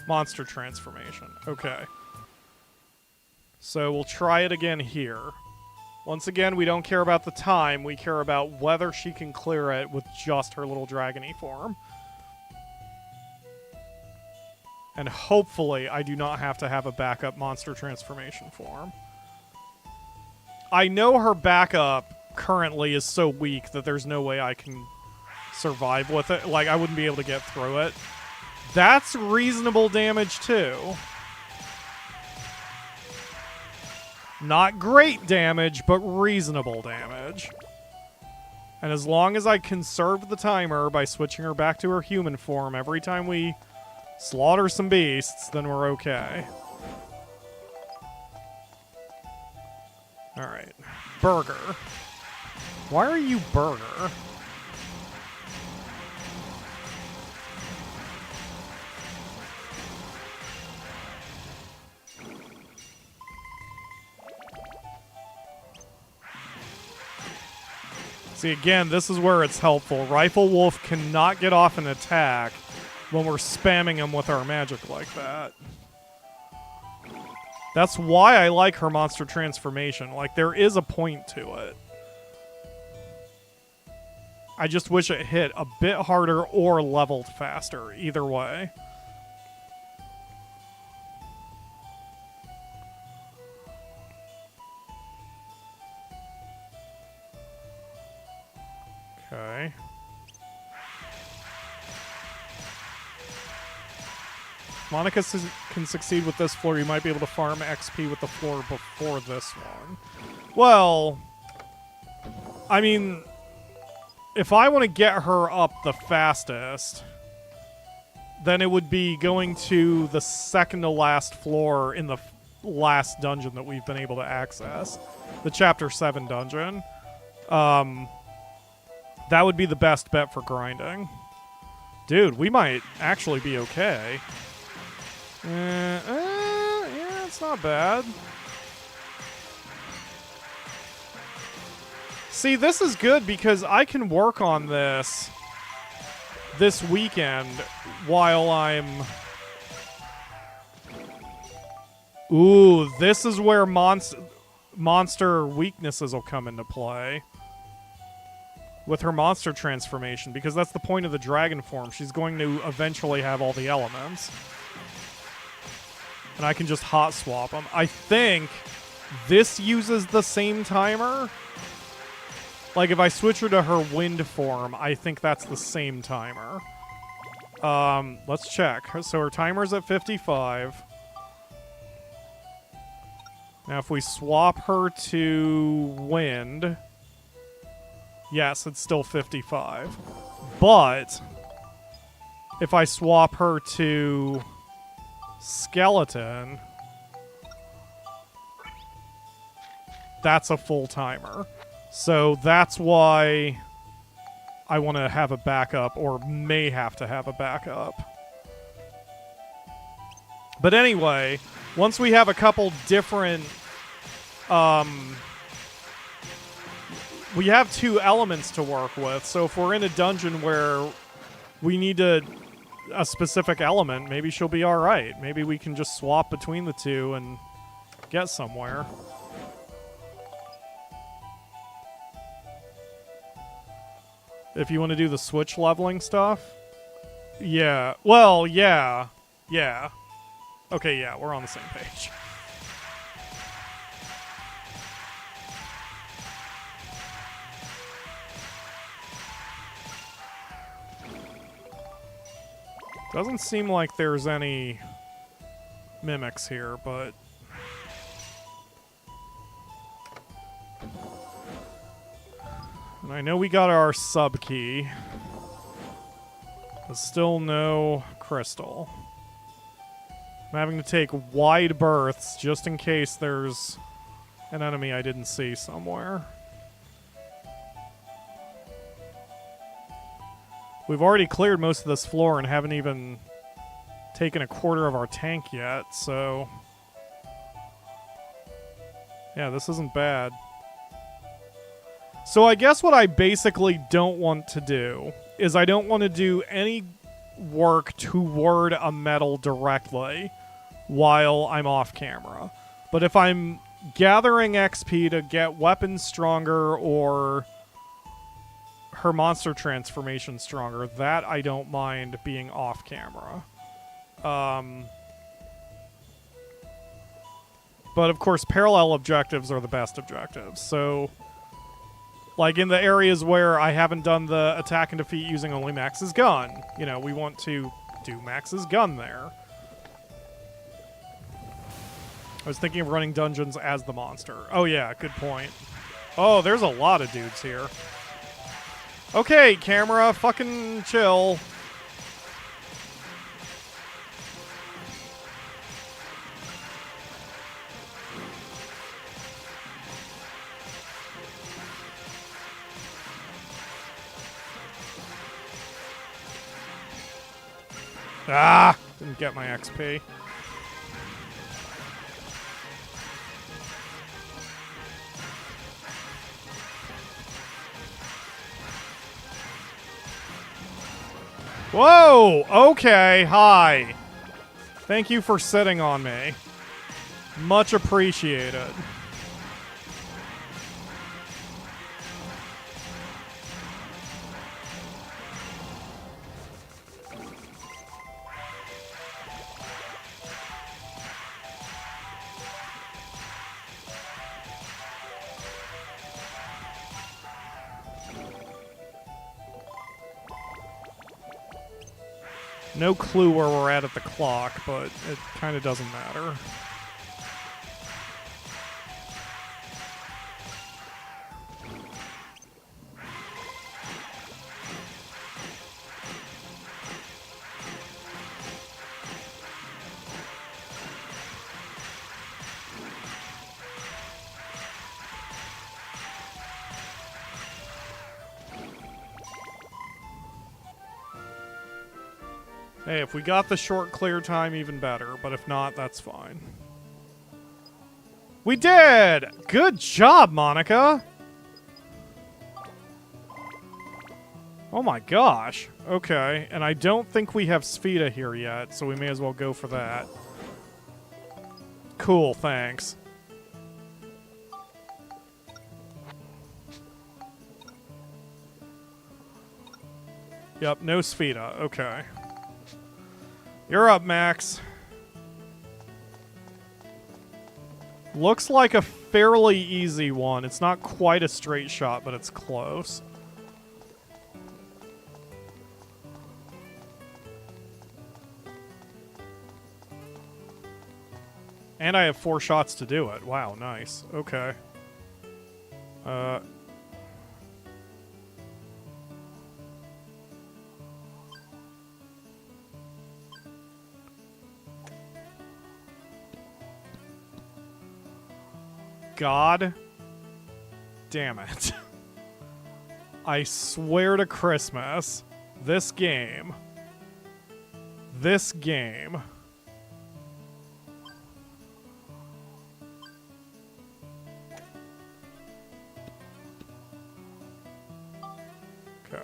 Monster transformation. Okay. So we'll try it again here. Once again, we don't care about the time. We care about whether she can clear it with just her little dragony form. And hopefully, I do not have to have a backup monster transformation form. I know her backup currently is so weak that there's no way I can survive with it. Like, I wouldn't be able to get through it. That's reasonable damage, too. Not great damage, but reasonable damage. And as long as I conserve the timer by switching her back to her human form every time we slaughter some beasts, then we're okay. Alright. Burger. Why are you Burger? See, again, this is where it's helpful. Rifle Wolf cannot get off an attack when we're spamming him with our magic like that. That's why I like her monster transformation. Like, there is a point to it. I just wish it hit a bit harder or leveled faster. Either way. Okay. Monica can succeed with this floor. You might be able to farm XP with the floor before this one. Well, I mean, if I want to get her up the fastest, then it would be going to the second to last floor in the last dungeon that we've been able to access. The Chapter 7 dungeon. That would be the best bet for grinding. Dude, we might actually be okay. Yeah, it's not bad. See, this is good because I can work on this weekend while I'm... Ooh, this is where monster weaknesses will come into play. With her monster transformation, because that's the point of the dragon form. She's going to eventually have all the elements. And I can just hot swap them. I think this uses the same timer. Like, if I switch her to her wind form, I think that's the same timer. Let's check. So her timer's at 55. Now, if we swap her to wind... Yes, it's still 55. But if I swap her to skeleton, that's a full timer. So that's why I want to have a backup, or may have to have a backup. But anyway, once we have a couple different... we have two elements to work with, so if we're in a dungeon where we need a specific element, maybe she'll be alright. Maybe we can just swap between the two and get somewhere. If you want to do the switch leveling stuff? Yeah. Well, yeah. Yeah. Okay, yeah, we're on the same page. Doesn't seem like there's any mimics here, but... And I know we got our sub key. But still no crystal. I'm having to take wide berths just in case there's an enemy I didn't see somewhere. We've already cleared most of this floor and haven't even taken a quarter of our tank yet, so... Yeah, this isn't bad. So I guess what I basically don't want to do is I don't want to do any work toward a medal directly while I'm off camera. But if I'm gathering XP to get weapons stronger or... her monster transformation stronger, that I don't mind being off camera. But of course, parallel objectives are the best objectives. So, like in the areas where I haven't done the attack and defeat using only Max's gun, you know, we want to do Max's gun there. I was thinking of running dungeons as the monster. Oh yeah, good point. Oh, there's a lot of dudes here. Okay, camera, fucking chill. Ah! Didn't get my XP. Whoa! Okay, hi. Thank you for sitting on me. Much appreciated. No clue where we're at the clock, but it kind of doesn't matter. Hey, if we got the short clear time, even better. But if not, that's fine. We did! Good job, Monica! Oh my gosh. Okay, and I don't think we have Spheda here yet, so we may as well go for that. Cool, thanks. Yep, no Spheda. Okay. You're up, Max. Looks like a fairly easy one. It's not quite a straight shot, but it's close. And I have 4 shots to do it. Wow, nice. Okay. God damn it. I swear to Christmas, this game. Okay.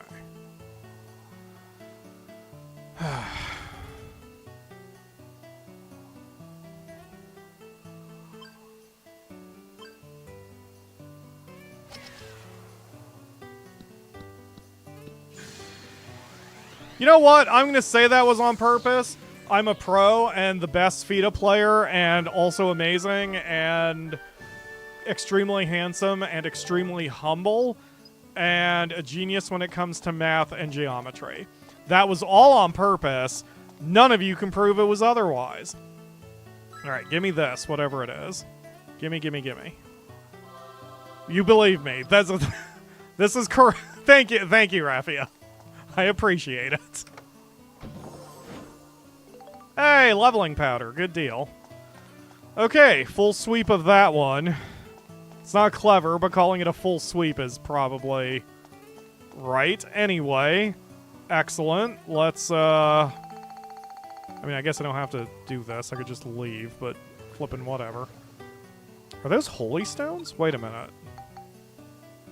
You know what? I'm going to say that was on purpose. I'm a pro and the best Spheda player and also amazing and extremely handsome and extremely humble and a genius when it comes to math and geometry. That was all on purpose. None of you can prove it was otherwise. All right, give me this, whatever it is. Gimme. You believe me. This is correct. Thank you, Raffia. I appreciate it. Hey, leveling powder. Good deal. Okay, full sweep of that one. It's not clever, but calling it a full sweep is probably right. Anyway, excellent. Let's, I mean, I guess I don't have to do this. I could just leave, but flipping whatever. Are those holy stones? Wait a minute.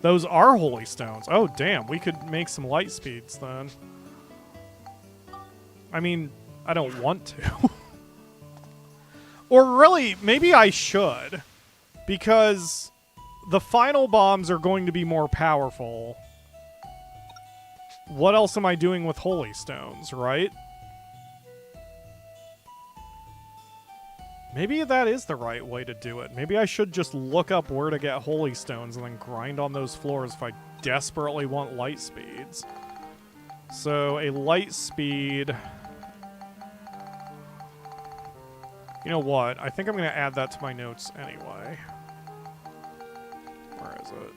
Those are holy stones. Oh, damn. We could make some light speeds then. I mean, I don't want to. Or really, maybe I should. Because the final bombs are going to be more powerful. What else am I doing with holy stones, right? Maybe that is the right way to do it. Maybe I should just look up where to get holy stones and then grind on those floors if I desperately want light speeds. So, a light speed... You know what? I think I'm going to add that to my notes anyway. Where is it?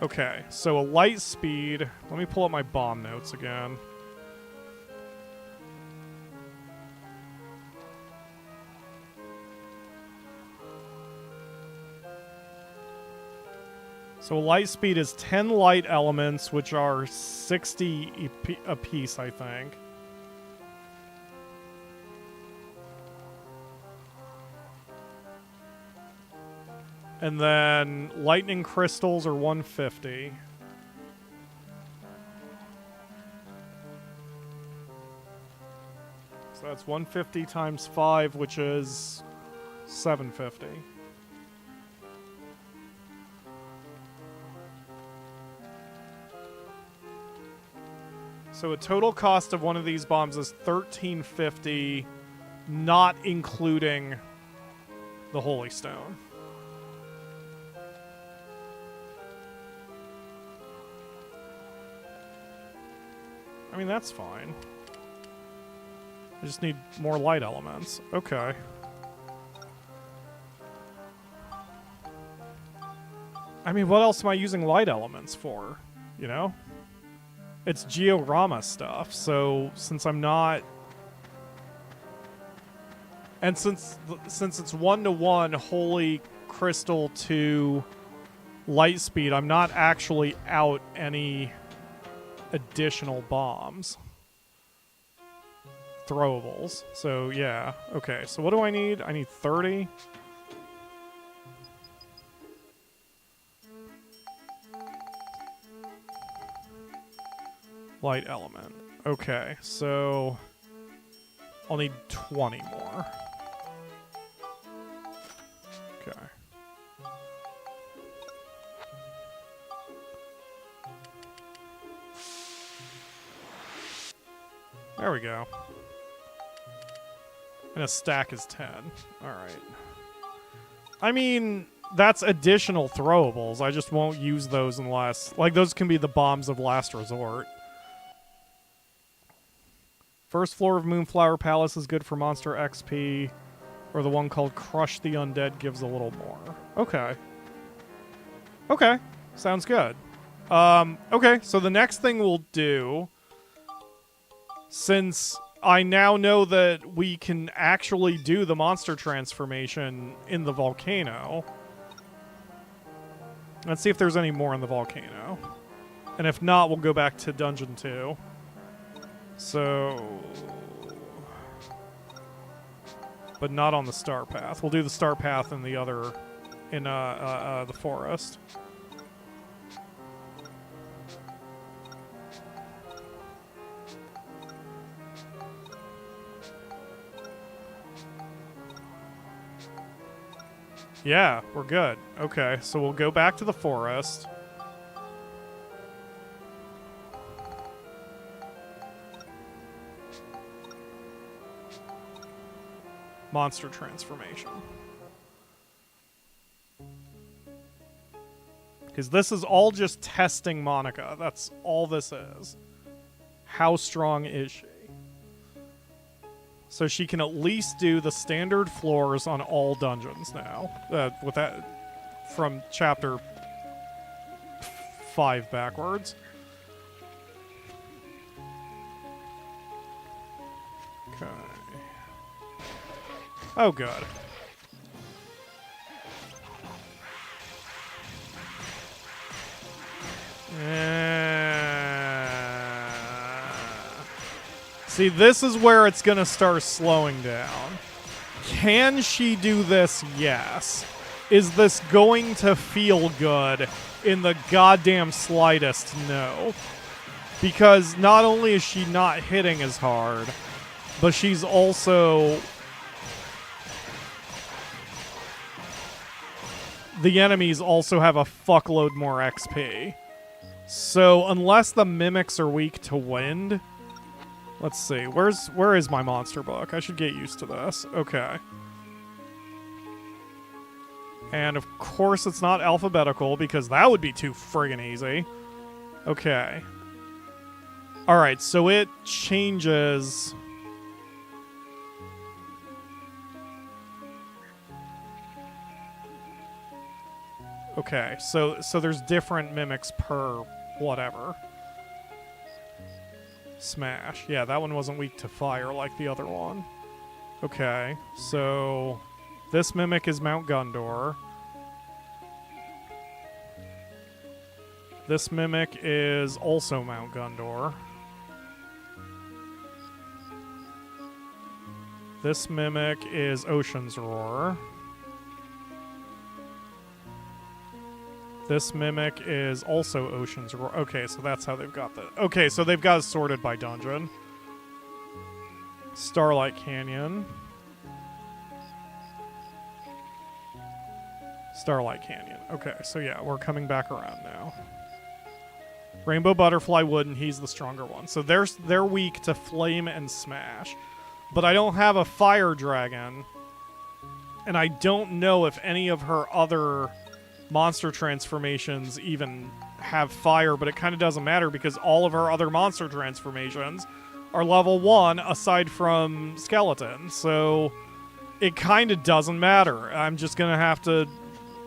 Okay, so a light speed... Let me pull up my bomb notes again. So light speed is 10 light elements, which are 60 a piece, I think. And then lightning crystals are 150. So that's 150 times 5, which is 750. So a total cost of one of these bombs is 1350, not including the Holy Stone. I mean, that's fine. I just need more light elements. Okay. I mean, what else am I using light elements for? You know? It's Georama stuff, so since I'm not... And since it's 1-to-1 Holy Crystal to Light Speed, I'm not actually out any additional bombs. Throwables. So, yeah. Okay, so what do I need? I need 30. Light element. Okay, so I'll need 20 more. Okay. There we go. And a stack is 10. Alright. I mean, that's additional throwables. I just won't use those unless... Like, those can be the bombs of last resort. First floor of Moonflower Palace is good for monster XP. Or the one called Crush the Undead gives a little more. Okay. Okay. Sounds good. Okay, so the next thing we'll do... Since I now know that we can actually do the monster transformation in the volcano. Let's see if there's any more in the volcano. And if not, we'll go back to Dungeon 2. So... But not on the Star Path. We'll do the Star Path in the other... in the forest. Yeah, we're good. Okay, so we'll go back to the forest. Monster transformation. Because this is all just testing Monica. That's all this is. How strong is she? So she can at least do the standard floors on all dungeons now. With that, from chapter 5 backwards. Okay. Oh, good. See, this is where it's going to start slowing down. Can she do this? Yes. Is this going to feel good in the goddamn slightest? No. Because not only is she not hitting as hard, but she's also... The enemies also have a fuckload more XP. So unless the mimics are weak to wind... Let's see. Where is my monster book? I should get used to this. Okay. And of course it's not alphabetical because that would be too friggin' easy. Okay. Alright, so it changes... Okay, so there's different mimics per whatever. Smash. Yeah, that one wasn't weak to fire like the other one. Okay, so this mimic is Mount Gundor. This mimic is also Mount Gundor. This mimic is Ocean's Roar. This mimic is also Ocean's Roar. Okay, so that's how they've got that. Okay, so they've got it sorted by dungeon. Starlight Canyon. Starlight Canyon. Okay, so yeah, we're coming back around now. Rainbow Butterfly would, and he's the stronger one. So they're weak to Flame and Smash. But I don't have a Fire Dragon. And I don't know if any of her other monster transformations even have fire, but it kind of doesn't matter because all of her other monster transformations are level 1 aside from Skeleton. So it kind of doesn't matter. I'm just going to have to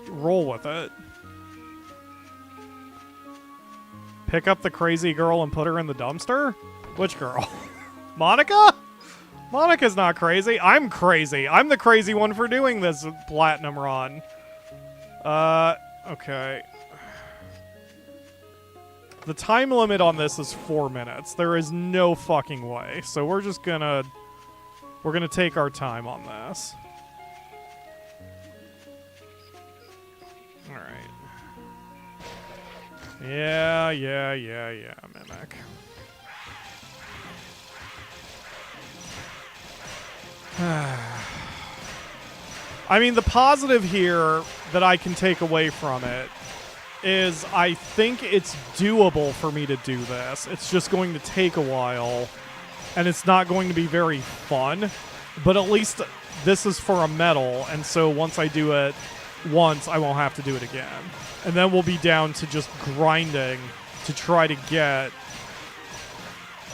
roll with it. Pick up the crazy girl and put her in the dumpster? Which girl? Monica? Monica's not crazy. I'm crazy. I'm the crazy one for doing this platinum run. Okay. The time limit on this is 4 minutes. There is no fucking way. So we're just gonna... We're gonna take our time on this. Alright. Yeah, Mimic. I mean, the positive here that I can take away from it is I think it's doable for me to do this. It's just going to take a while, and it's not going to be very fun, but at least this is for a medal, and so once I do it once, I won't have to do it again. And then we'll be down to just grinding to try to get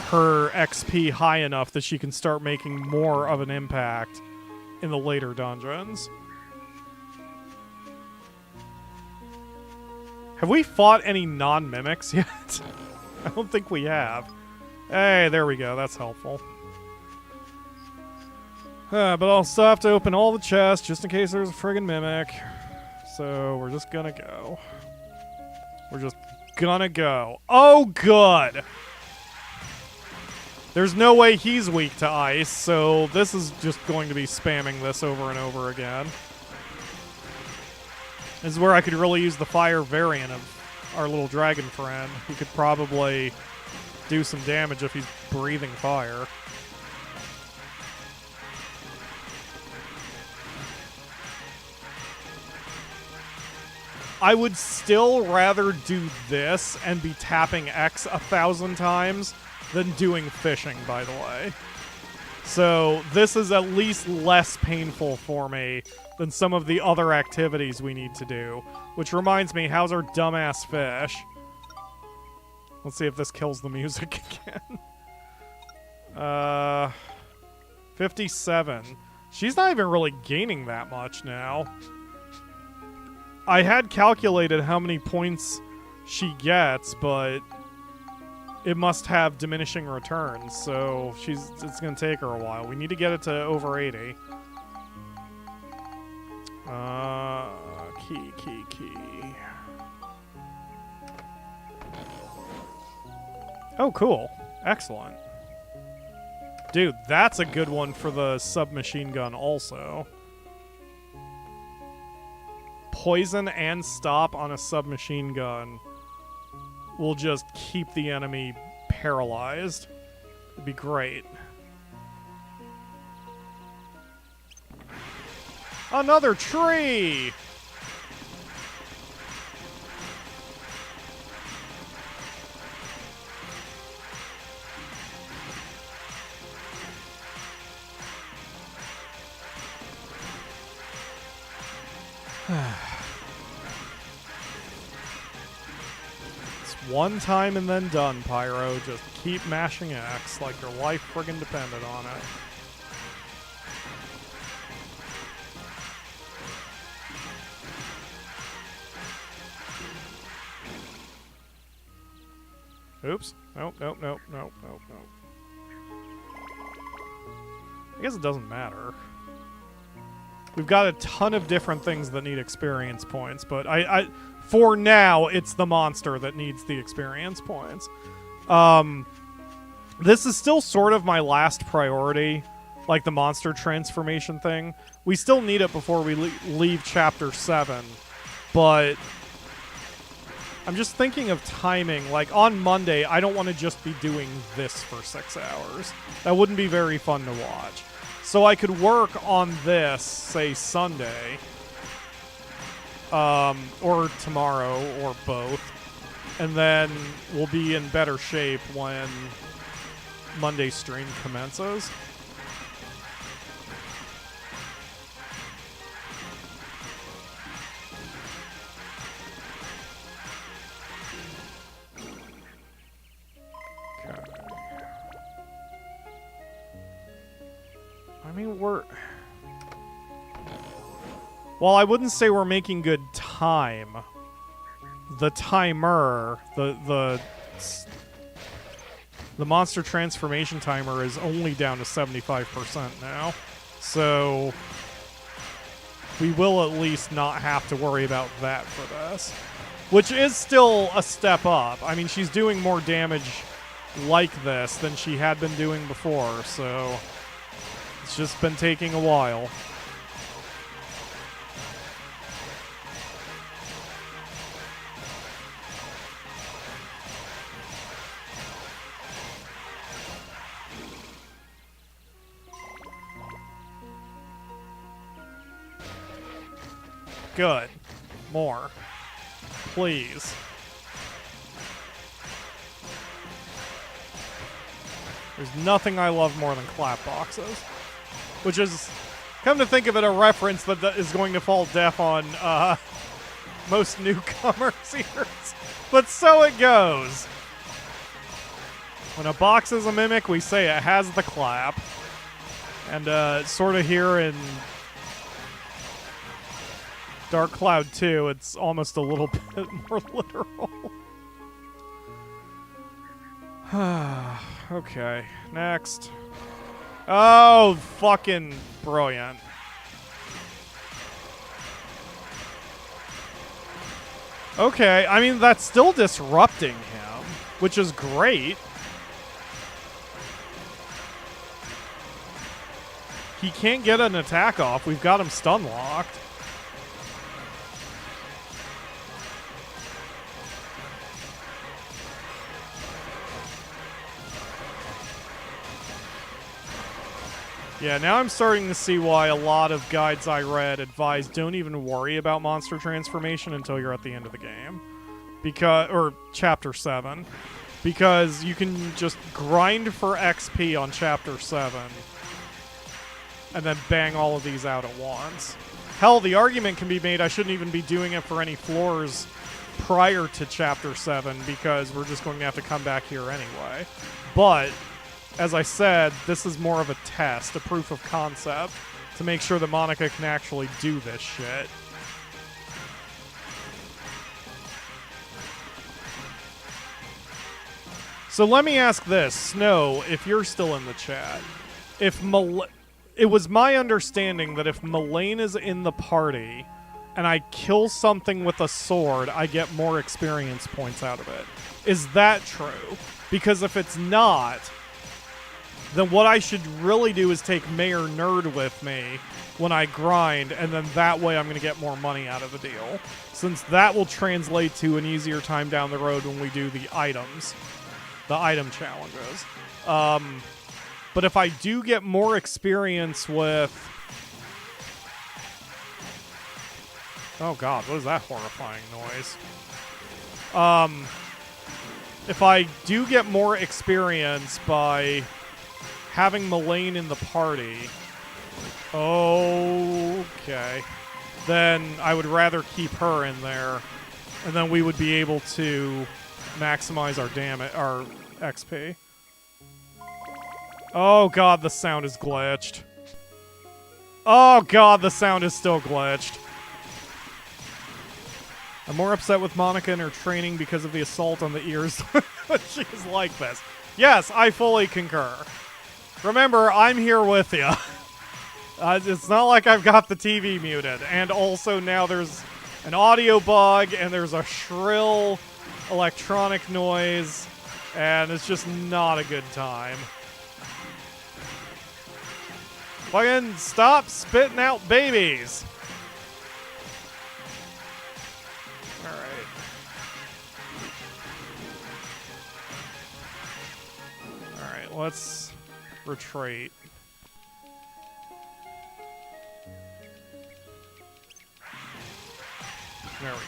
her XP high enough that she can start making more of an impact in the later dungeons. Have we fought any non-mimics yet? I don't think we have. Hey, there we go. That's helpful. But I'll still have to open all the chests just in case there's a friggin' mimic. So we're just gonna go. We're just gonna go. Oh, good! There's no way he's weak to ice, so this is just going to be spamming this over and over again. This is where I could really use the fire variant of our little dragon friend. He could probably do some damage if he's breathing fire. I would still rather do this and be tapping X 1,000 times than doing fishing, by the way. So this is at least less painful for me than some of the other activities we need to do. Which reminds me, how's our dumbass fish? Let's see if this kills the music again. 57. She's not even really gaining that much now. I had calculated how many points she gets, but it must have diminishing returns, so it's going to take her a while. We need to get it to over 80. Key. Oh, cool. Excellent. Dude, that's a good one for the submachine gun also. Poison and stop on a submachine gun will just keep the enemy paralyzed. It'd be great. Another tree! It's one time and then done, Pyro. Just keep mashing X like your life friggin' depended on it. Oops. Nope. I guess it doesn't matter. We've got a ton of different things that need experience points, but I for now, it's the monster that needs the experience points. This is still sort of my last priority, like the monster transformation thing. We still need it before we leave Chapter 7, but I'm just thinking of timing. Like, on Monday, I don't want to just be doing this for 6 hours. That wouldn't be very fun to watch. So I could work on this, say, Sunday. Or tomorrow, or both. And then we'll be in better shape when Monday's stream commences. I mean, well, I wouldn't say we're making good time. The timer, the monster transformation timer is only down to 75% now. So we will at least not have to worry about that for this. Which is still a step up. I mean, she's doing more damage like this than she had been doing before, so it's just been taking a while. Good. More. Please. There's nothing I love more than clap boxes. Which is, come to think of it, a reference that is going to fall deaf on most newcomers here. But so it goes. When a box is a mimic, we say it has the clap. And sort of here in Dark Cloud 2, it's almost a little bit more literal. Okay, next. Oh, fucking brilliant. Okay, I mean, that's still disrupting him, which is great. He can't get an attack off. We've got him stun locked. Yeah, now I'm starting to see why a lot of guides I read advise don't even worry about monster transformation until you're at the end of the game. Or Chapter 7. Because you can just grind for XP on Chapter 7 and then bang all of these out at once. Hell, the argument can be made I shouldn't even be doing it for any floors prior to Chapter 7 because we're just going to have to come back here anyway. But as I said, this is more of a test, a proof of concept, to make sure that Monica can actually do this shit. So let me ask this, Snow, if you're still in the chat. It was my understanding that if Melaine is in the party and I kill something with a sword, I get more experience points out of it. Is that true? Because if it's not, then what I should really do is take Mayor Nerd with me when I grind, and then that way I'm going to get more money out of the deal. Since that will translate to an easier time down the road when we do the items. The item challenges. But if I do get more experience with... Oh god, what is that horrifying noise? If I do get more experience by having Melaine in the party, okay, then I would rather keep her in there, and then we would be able to maximize our our XP. Oh god, the sound is glitched. Oh god, the sound is still glitched. I'm more upset with Monica and her training because of the assault on the ears. She's like this. Yes, I fully concur. Remember, I'm here with you. It's not like I've got the TV muted. And also now there's an audio bug and there's a shrill electronic noise. And it's just not a good time. Fucking stop spitting out babies. Alright. let's retreat. There we go.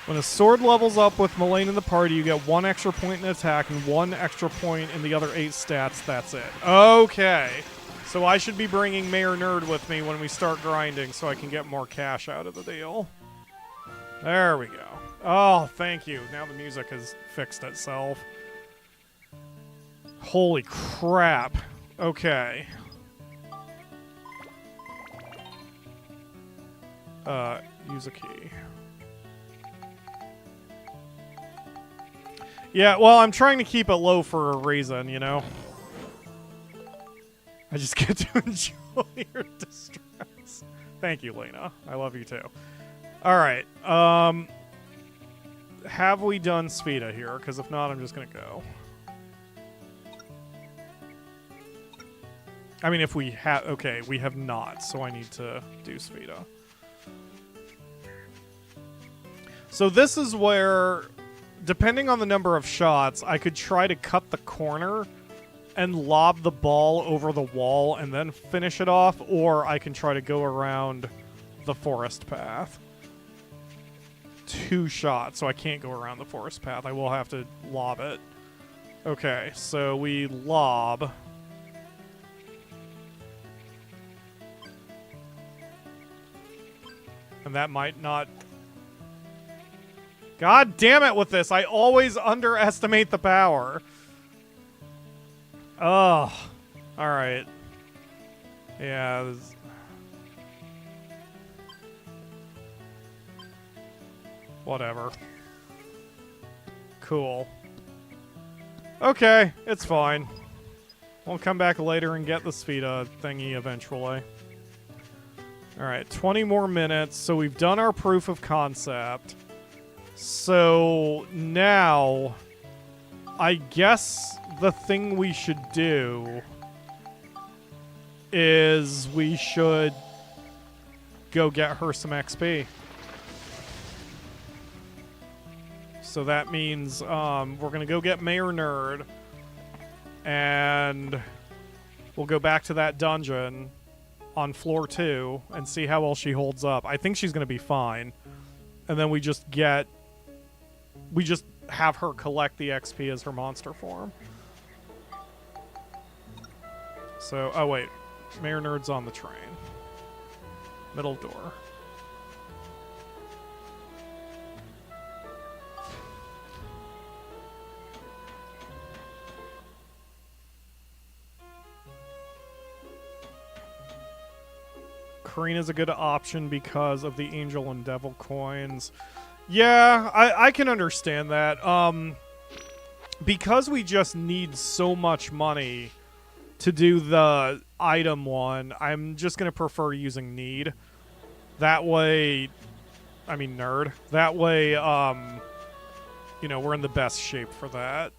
When a sword levels up with Mullane in the party, you get 1 extra point in attack and 1 extra point in the other 8 stats. That's it. Okay. So I should be bringing Mayor Nerd with me when we start grinding so I can get more cash out of the deal. There we go. Oh, thank you. Now the music has fixed itself. Holy crap. Okay. Use a key. Yeah, well, I'm trying to keep it low for a reason, you know? I just get to enjoy your distress. Thank you, Lena. I love you too. Alright, have we done Spheda here? Because if not, I'm just gonna go. I mean, if we have... Okay, we have not, so I need to do Spheda. So this is where, depending on the number of shots, I could try to cut the corner and lob the ball over the wall and then finish it off, or I can try to go around the forest path. 2 shots, so I can't go around the forest path. I will have to lob it. Okay, so we lob. And that might not... God damn it with this. I always underestimate the power. Oh. Alright. Yeah. This... Whatever. Cool. Okay, it's fine. We'll come back later and get the Spheda thingy eventually. Alright, 20 more minutes. So we've done our proof of concept. So now, I guess the thing we should do is we should go get her some XP. So that means we're going to go get Mayor Nerd, and we'll go back to that dungeon on floor 2 and see how well she holds up. I think she's going to be fine. And then we just have her collect the XP as her monster form. So, oh wait. Mayor Nerd's on the train. Middle door. Karina's a good option because of the Angel and Devil coins. Yeah, I can understand that. Because we just need so much money to do the item one, I'm just going to prefer using Need. That way... I mean, Nerd. That way, you know, we're in the best shape for that.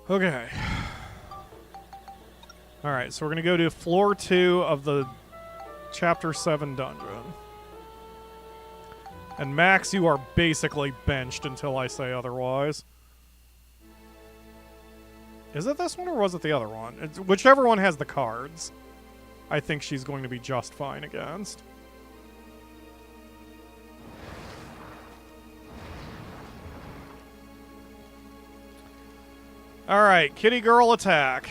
Okay. Alright, so we're going to go to floor 2 of the Chapter 7 dungeon. And Max, you are basically benched until I say otherwise. Is it this one or was it the other one? It's, whichever one has the cards, I think she's going to be just fine against. Alright, kitty girl attack.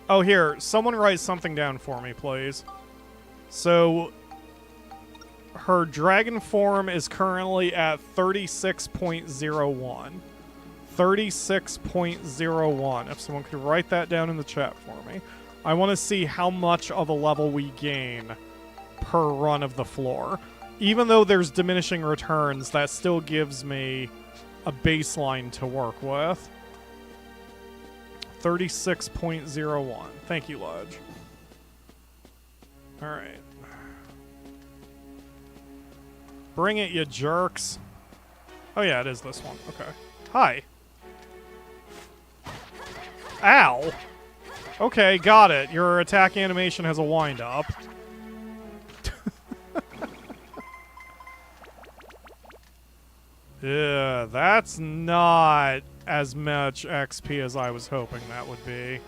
Oh, here, someone write something down for me, please. So, her dragon form is currently at 36.01. 36.01. If someone could write that down in the chat for me. I want to see how much of a level we gain per run of the floor. Even though there's diminishing returns, that still gives me a baseline to work with. 36.01. Thank you, Lodge. Alright. Bring it, you jerks. Oh yeah, it is this one. Okay. Hi. Ow! Okay, got it. Your attack animation has a wind-up. Yeah, that's not as much XP as I was hoping that would be.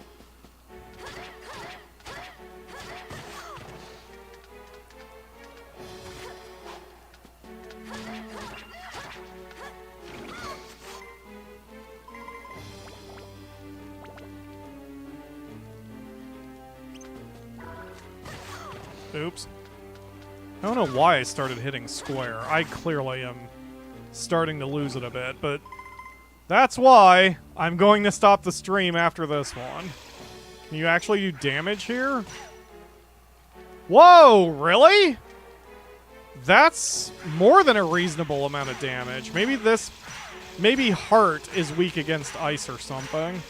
Oops. I don't know why I started hitting square. I clearly am starting to lose it a bit, but that's why I'm going to stop the stream after this one. Can you actually do damage here? Whoa, really? That's more than a reasonable amount of damage. Maybe Heart is weak against ice or something.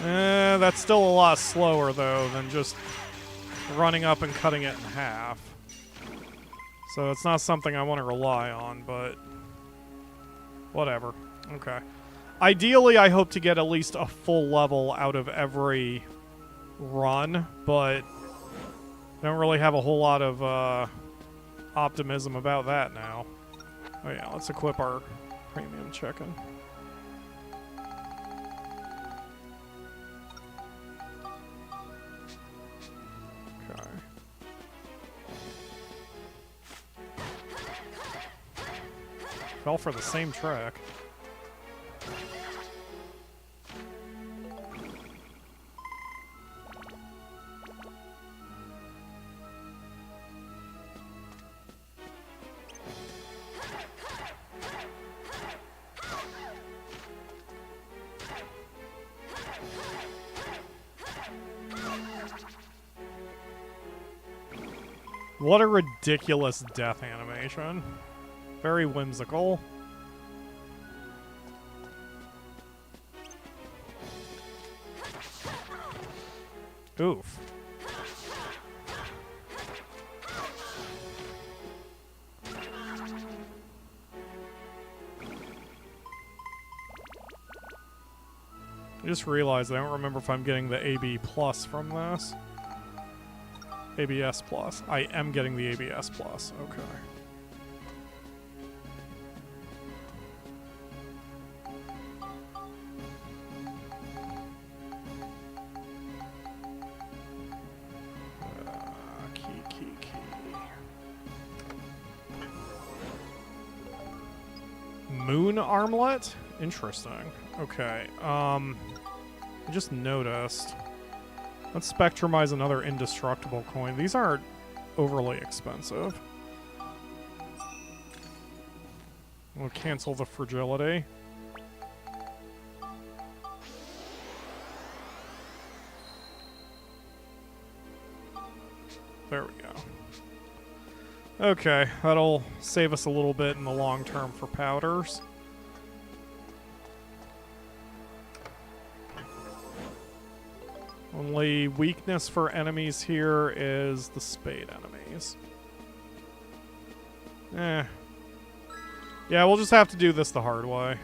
That's still a lot slower, though, than just running up and cutting it in half. So it's not something I want to rely on, but whatever. Okay. Ideally, I hope to get at least a full level out of every run, but I don't really have a whole lot of optimism about that now. Oh yeah, let's equip our premium chicken. Fell for the same track. What a ridiculous death animation. Very whimsical. Oof. I just realized I don't remember if I'm getting the AB plus from this. ABS plus. I am getting the ABS plus. Okay. Moon armlet? Interesting. Okay. I just noticed. Let's spectrumize another indestructible coin. These aren't overly expensive. We'll cancel the fragility. There we go. Okay, that'll save us a little bit in the long term for powders. Only weakness for enemies here is the spade enemies. Yeah, we'll just have to do this the hard way.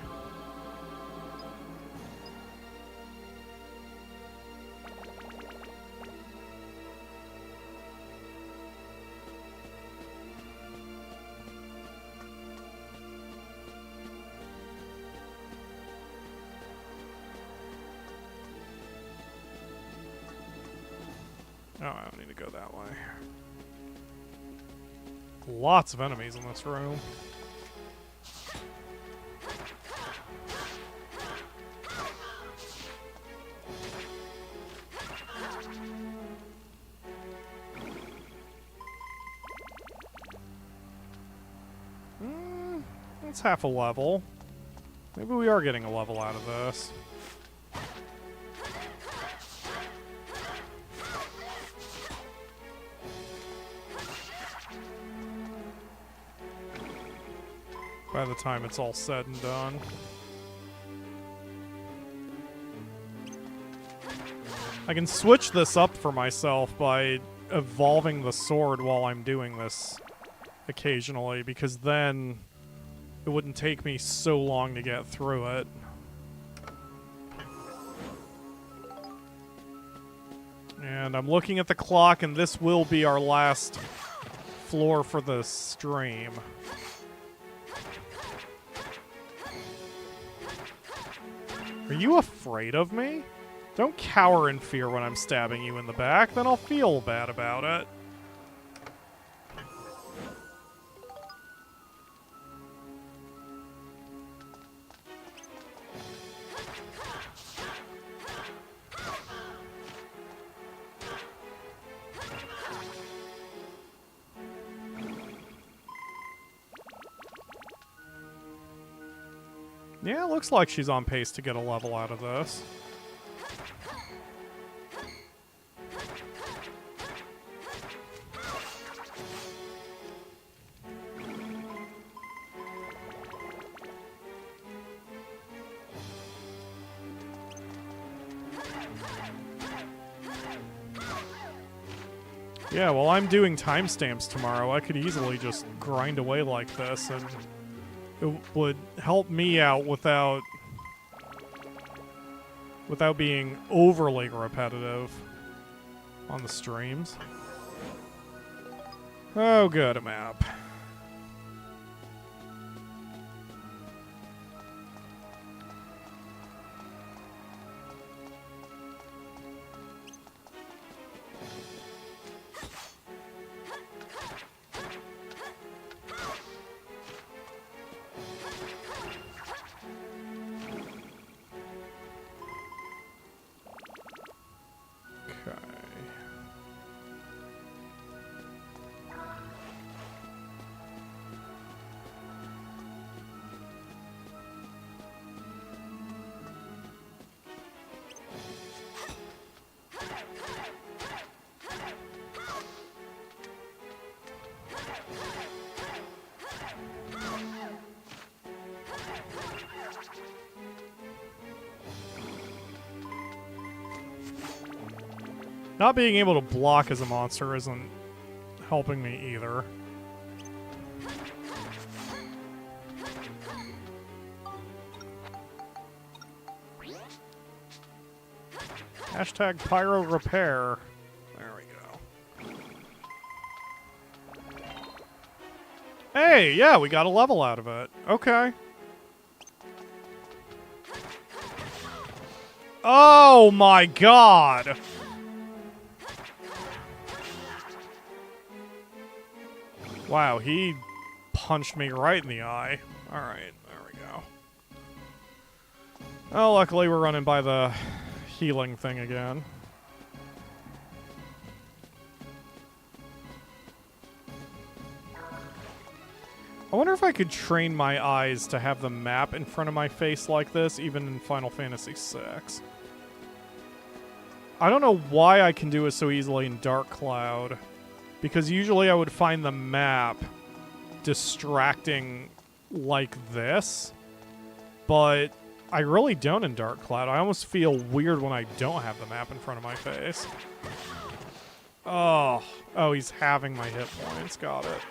Oh, I don't need to go that way. Lots of enemies in this room. That's half a level. Maybe we are getting a level out of this. By the time it's all said and done. I can switch this up for myself by evolving the sword while I'm doing this occasionally, because then it wouldn't take me so long to get through it. And I'm looking at the clock, and this will be our last floor for the stream. Are you afraid of me? Don't cower in fear when I'm stabbing you in the back, then I'll feel bad about it. Yeah, it looks like she's on pace to get a level out of this. Yeah, well, I'm doing timestamps tomorrow. I could easily just grind away like this, and it would help me out without being overly repetitive on the streams. Oh, good, a map. Not being able to block as a monster isn't helping me either. Hashtag Pyro Repair. There we go. Hey, yeah, we got a level out of it. Okay. Oh my god! Wow, he punched me right in the eye. Alright, there we go. Oh, luckily we're running by the healing thing again. I wonder if I could train my eyes to have the map in front of my face like this, even in Final Fantasy VI. I don't know why I can do it so easily in Dark Cloud. Because usually I would find the map distracting like this, but I really don't in Dark Cloud. I almost feel weird when I don't have the map in front of my face. Oh, he's halving my hit points. Got it.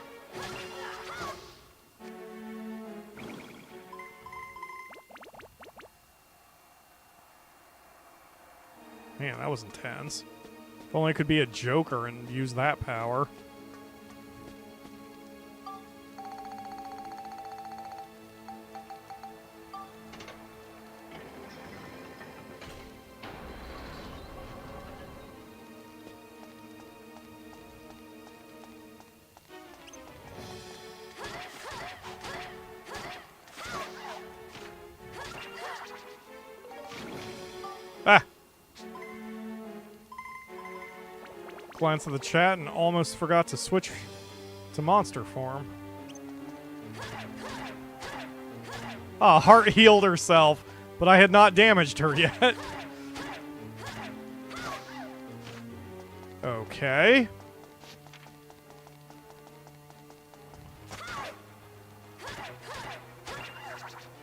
Man, that was intense. If only I could be a Joker and use that power. Ah! Glance at the chat and almost forgot to switch to monster form. Ah, Heart healed herself, but I had not damaged her yet. Okay.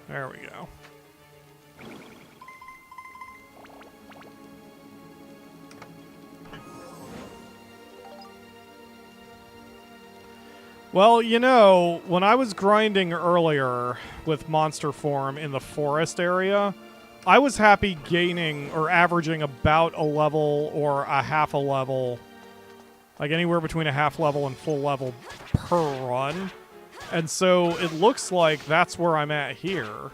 There we go. Well, you know, when I was grinding earlier with monster form in the forest area, I was happy gaining or averaging about a level or a half a level Like anywhere between a half level and full level per run. And so it looks like that's where I'm at here.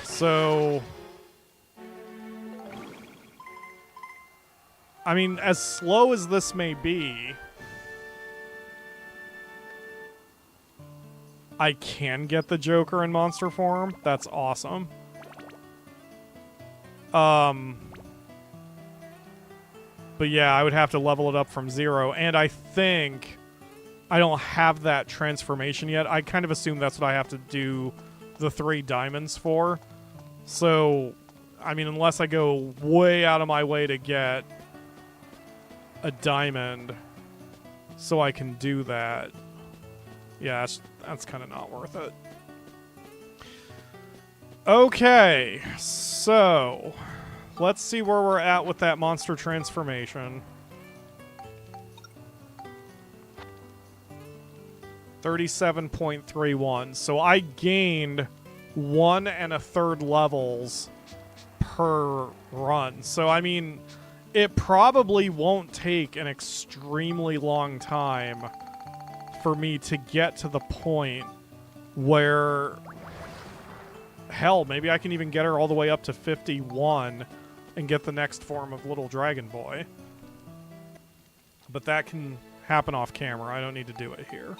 So, I mean, as slow as this may be, I can get the Joker in monster form. That's awesome. But yeah, I would have to level it up from 0, and I think I don't have that transformation yet. I kind of assume that's what I have to do the 3 diamonds for. So, I mean, unless I go way out of my way to get a diamond so I can do that, yeah, that's kind of not worth it. Okay, so let's see where we're at with that monster transformation. 37.31. So I gained 1 1/3 levels per run. So, I mean, it probably won't take an extremely long time for me to get to the point where, hell, maybe I can even get her all the way up to 51 and get the next form of Little Dragon Boy. But that can happen off camera. I don't need to do it here.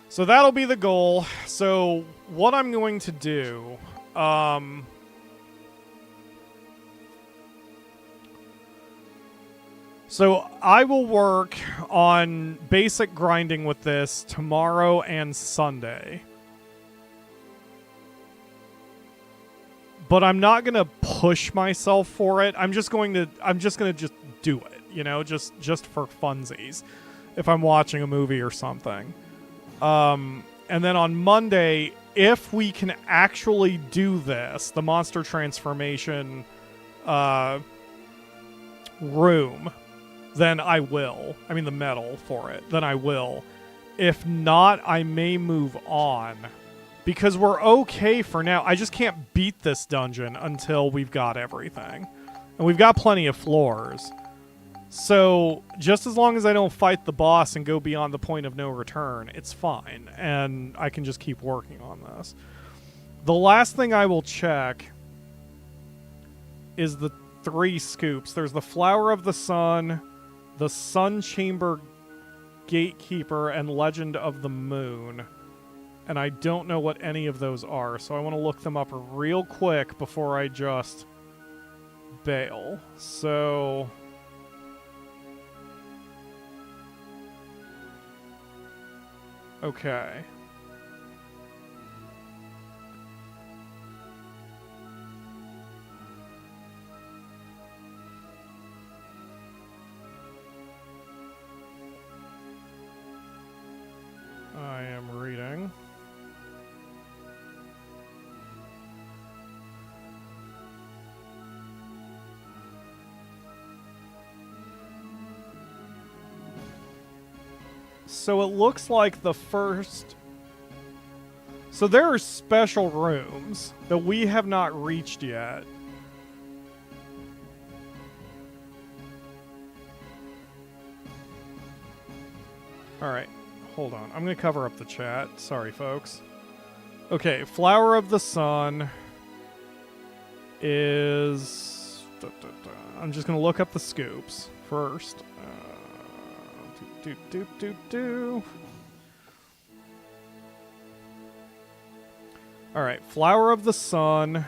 So that'll be the goal. So what I'm going to do, so I will work on basic grinding with this tomorrow and Sunday. But I'm not going to push myself for it. I'm just going to just do it, you know, just for funsies if I'm watching a movie or something. And then on Monday, if we can actually do this, the monster transformation room, then I will. I mean the medal for it, then I will. If not, I may move on. Because we're okay for now. I just can't beat this dungeon until we've got everything. And we've got plenty of floors. So, just as long as I don't fight the boss and go beyond the point of no return, it's fine. And I can just keep working on this. The last thing I will check is the 3 scoops. There's the Flower of the Sun, the Sun Chamber Gatekeeper, and Legend of the Moon. And I don't know what any of those are, so I want to look them up real quick before I just bail. So, okay. I am reading. So it looks like the first... So there are special rooms that we have not reached yet. Alright, hold on. I'm going to cover up the chat. Sorry, folks. Okay, Flower of the Sun is... I'm just going to look up the scoops first. Alright, Flower of the Sun.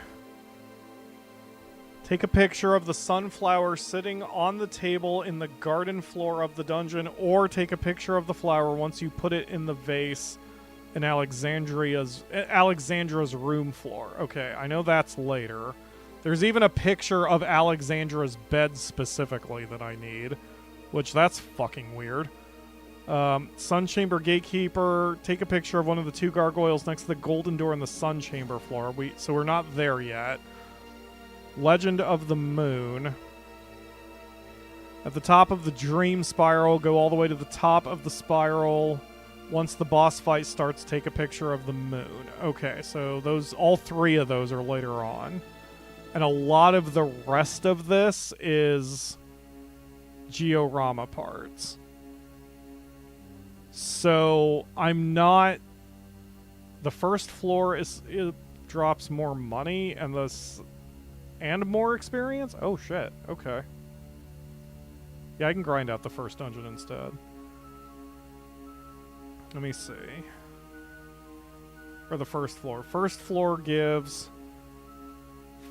Take a picture of the sunflower sitting on the table in the garden floor of the dungeon, or take a picture of the flower once you put it in the vase in Alexandra's room floor. Okay, I know that's later. There's even a picture of Alexandra's bed specifically that I need, which that's fucking weird. Sun Chamber Gatekeeper. Take a picture of one of the 2 gargoyles next to the golden door in the Sun Chamber floor. So we're not there yet. Legend of the Moon. At the top of the dream spiral, go all the way to the top of the spiral. Once the boss fight starts, take a picture of the moon. Okay, so all 3 of those are later on. And a lot of the rest of this is Georama parts. So I'm not... The first floor it drops more money and and more experience? Oh shit, okay. Yeah, I can grind out the first dungeon instead. Let me see. Or the first floor. First floor gives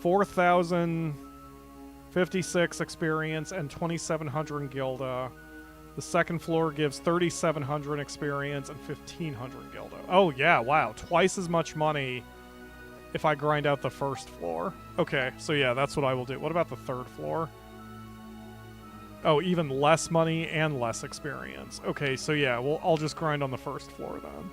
4,056 experience and 2,700 gilda. The second floor gives 3,700 experience and 1,500 gilda. Oh yeah, wow. Twice as much money if I grind out the first floor. Okay, so yeah, that's what I will do. What about the third floor? Oh, even less money and less experience. Okay, so yeah, well, I'll just grind on the first floor then.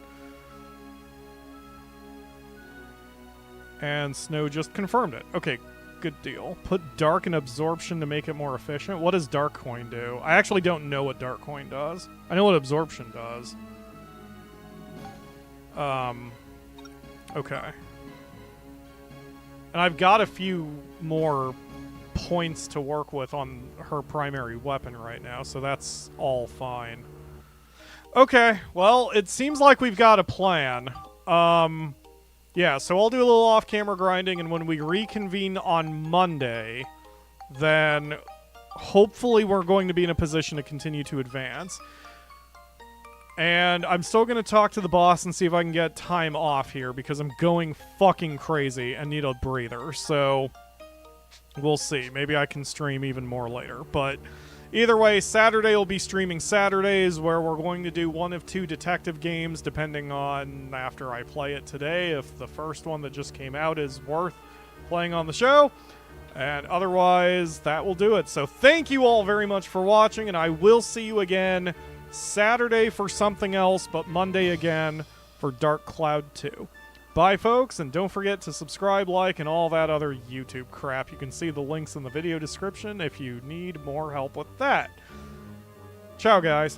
And Snow just confirmed it. Okay, good deal. Put Dark in Absorption to make it more efficient. What does Dark Coin do? I actually don't know what Dark Coin does. I know what Absorption does. Okay. And I've got a few more points to work with on her primary weapon right now, so that's all fine. Okay, well, it seems like we've got a plan. Yeah, so I'll do a little off-camera grinding, and when we reconvene on Monday, then hopefully we're going to be in a position to continue to advance. And I'm still going to talk to the boss and see if I can get time off here, because I'm going fucking crazy and need a breather, so we'll see. Maybe I can stream even more later, but either way, Saturday will be streaming Saturdays, where we're going to do one of two detective games, depending on after I play it today, if the first one that just came out is worth playing on the show. And otherwise, that will do it. So thank you all very much for watching, and I will see you again Saturday for something else, but Monday again for Dark Cloud 2. Bye, folks, and don't forget to subscribe, like, and all that other YouTube crap. You can see the links in the video description if you need more help with that. Ciao, guys.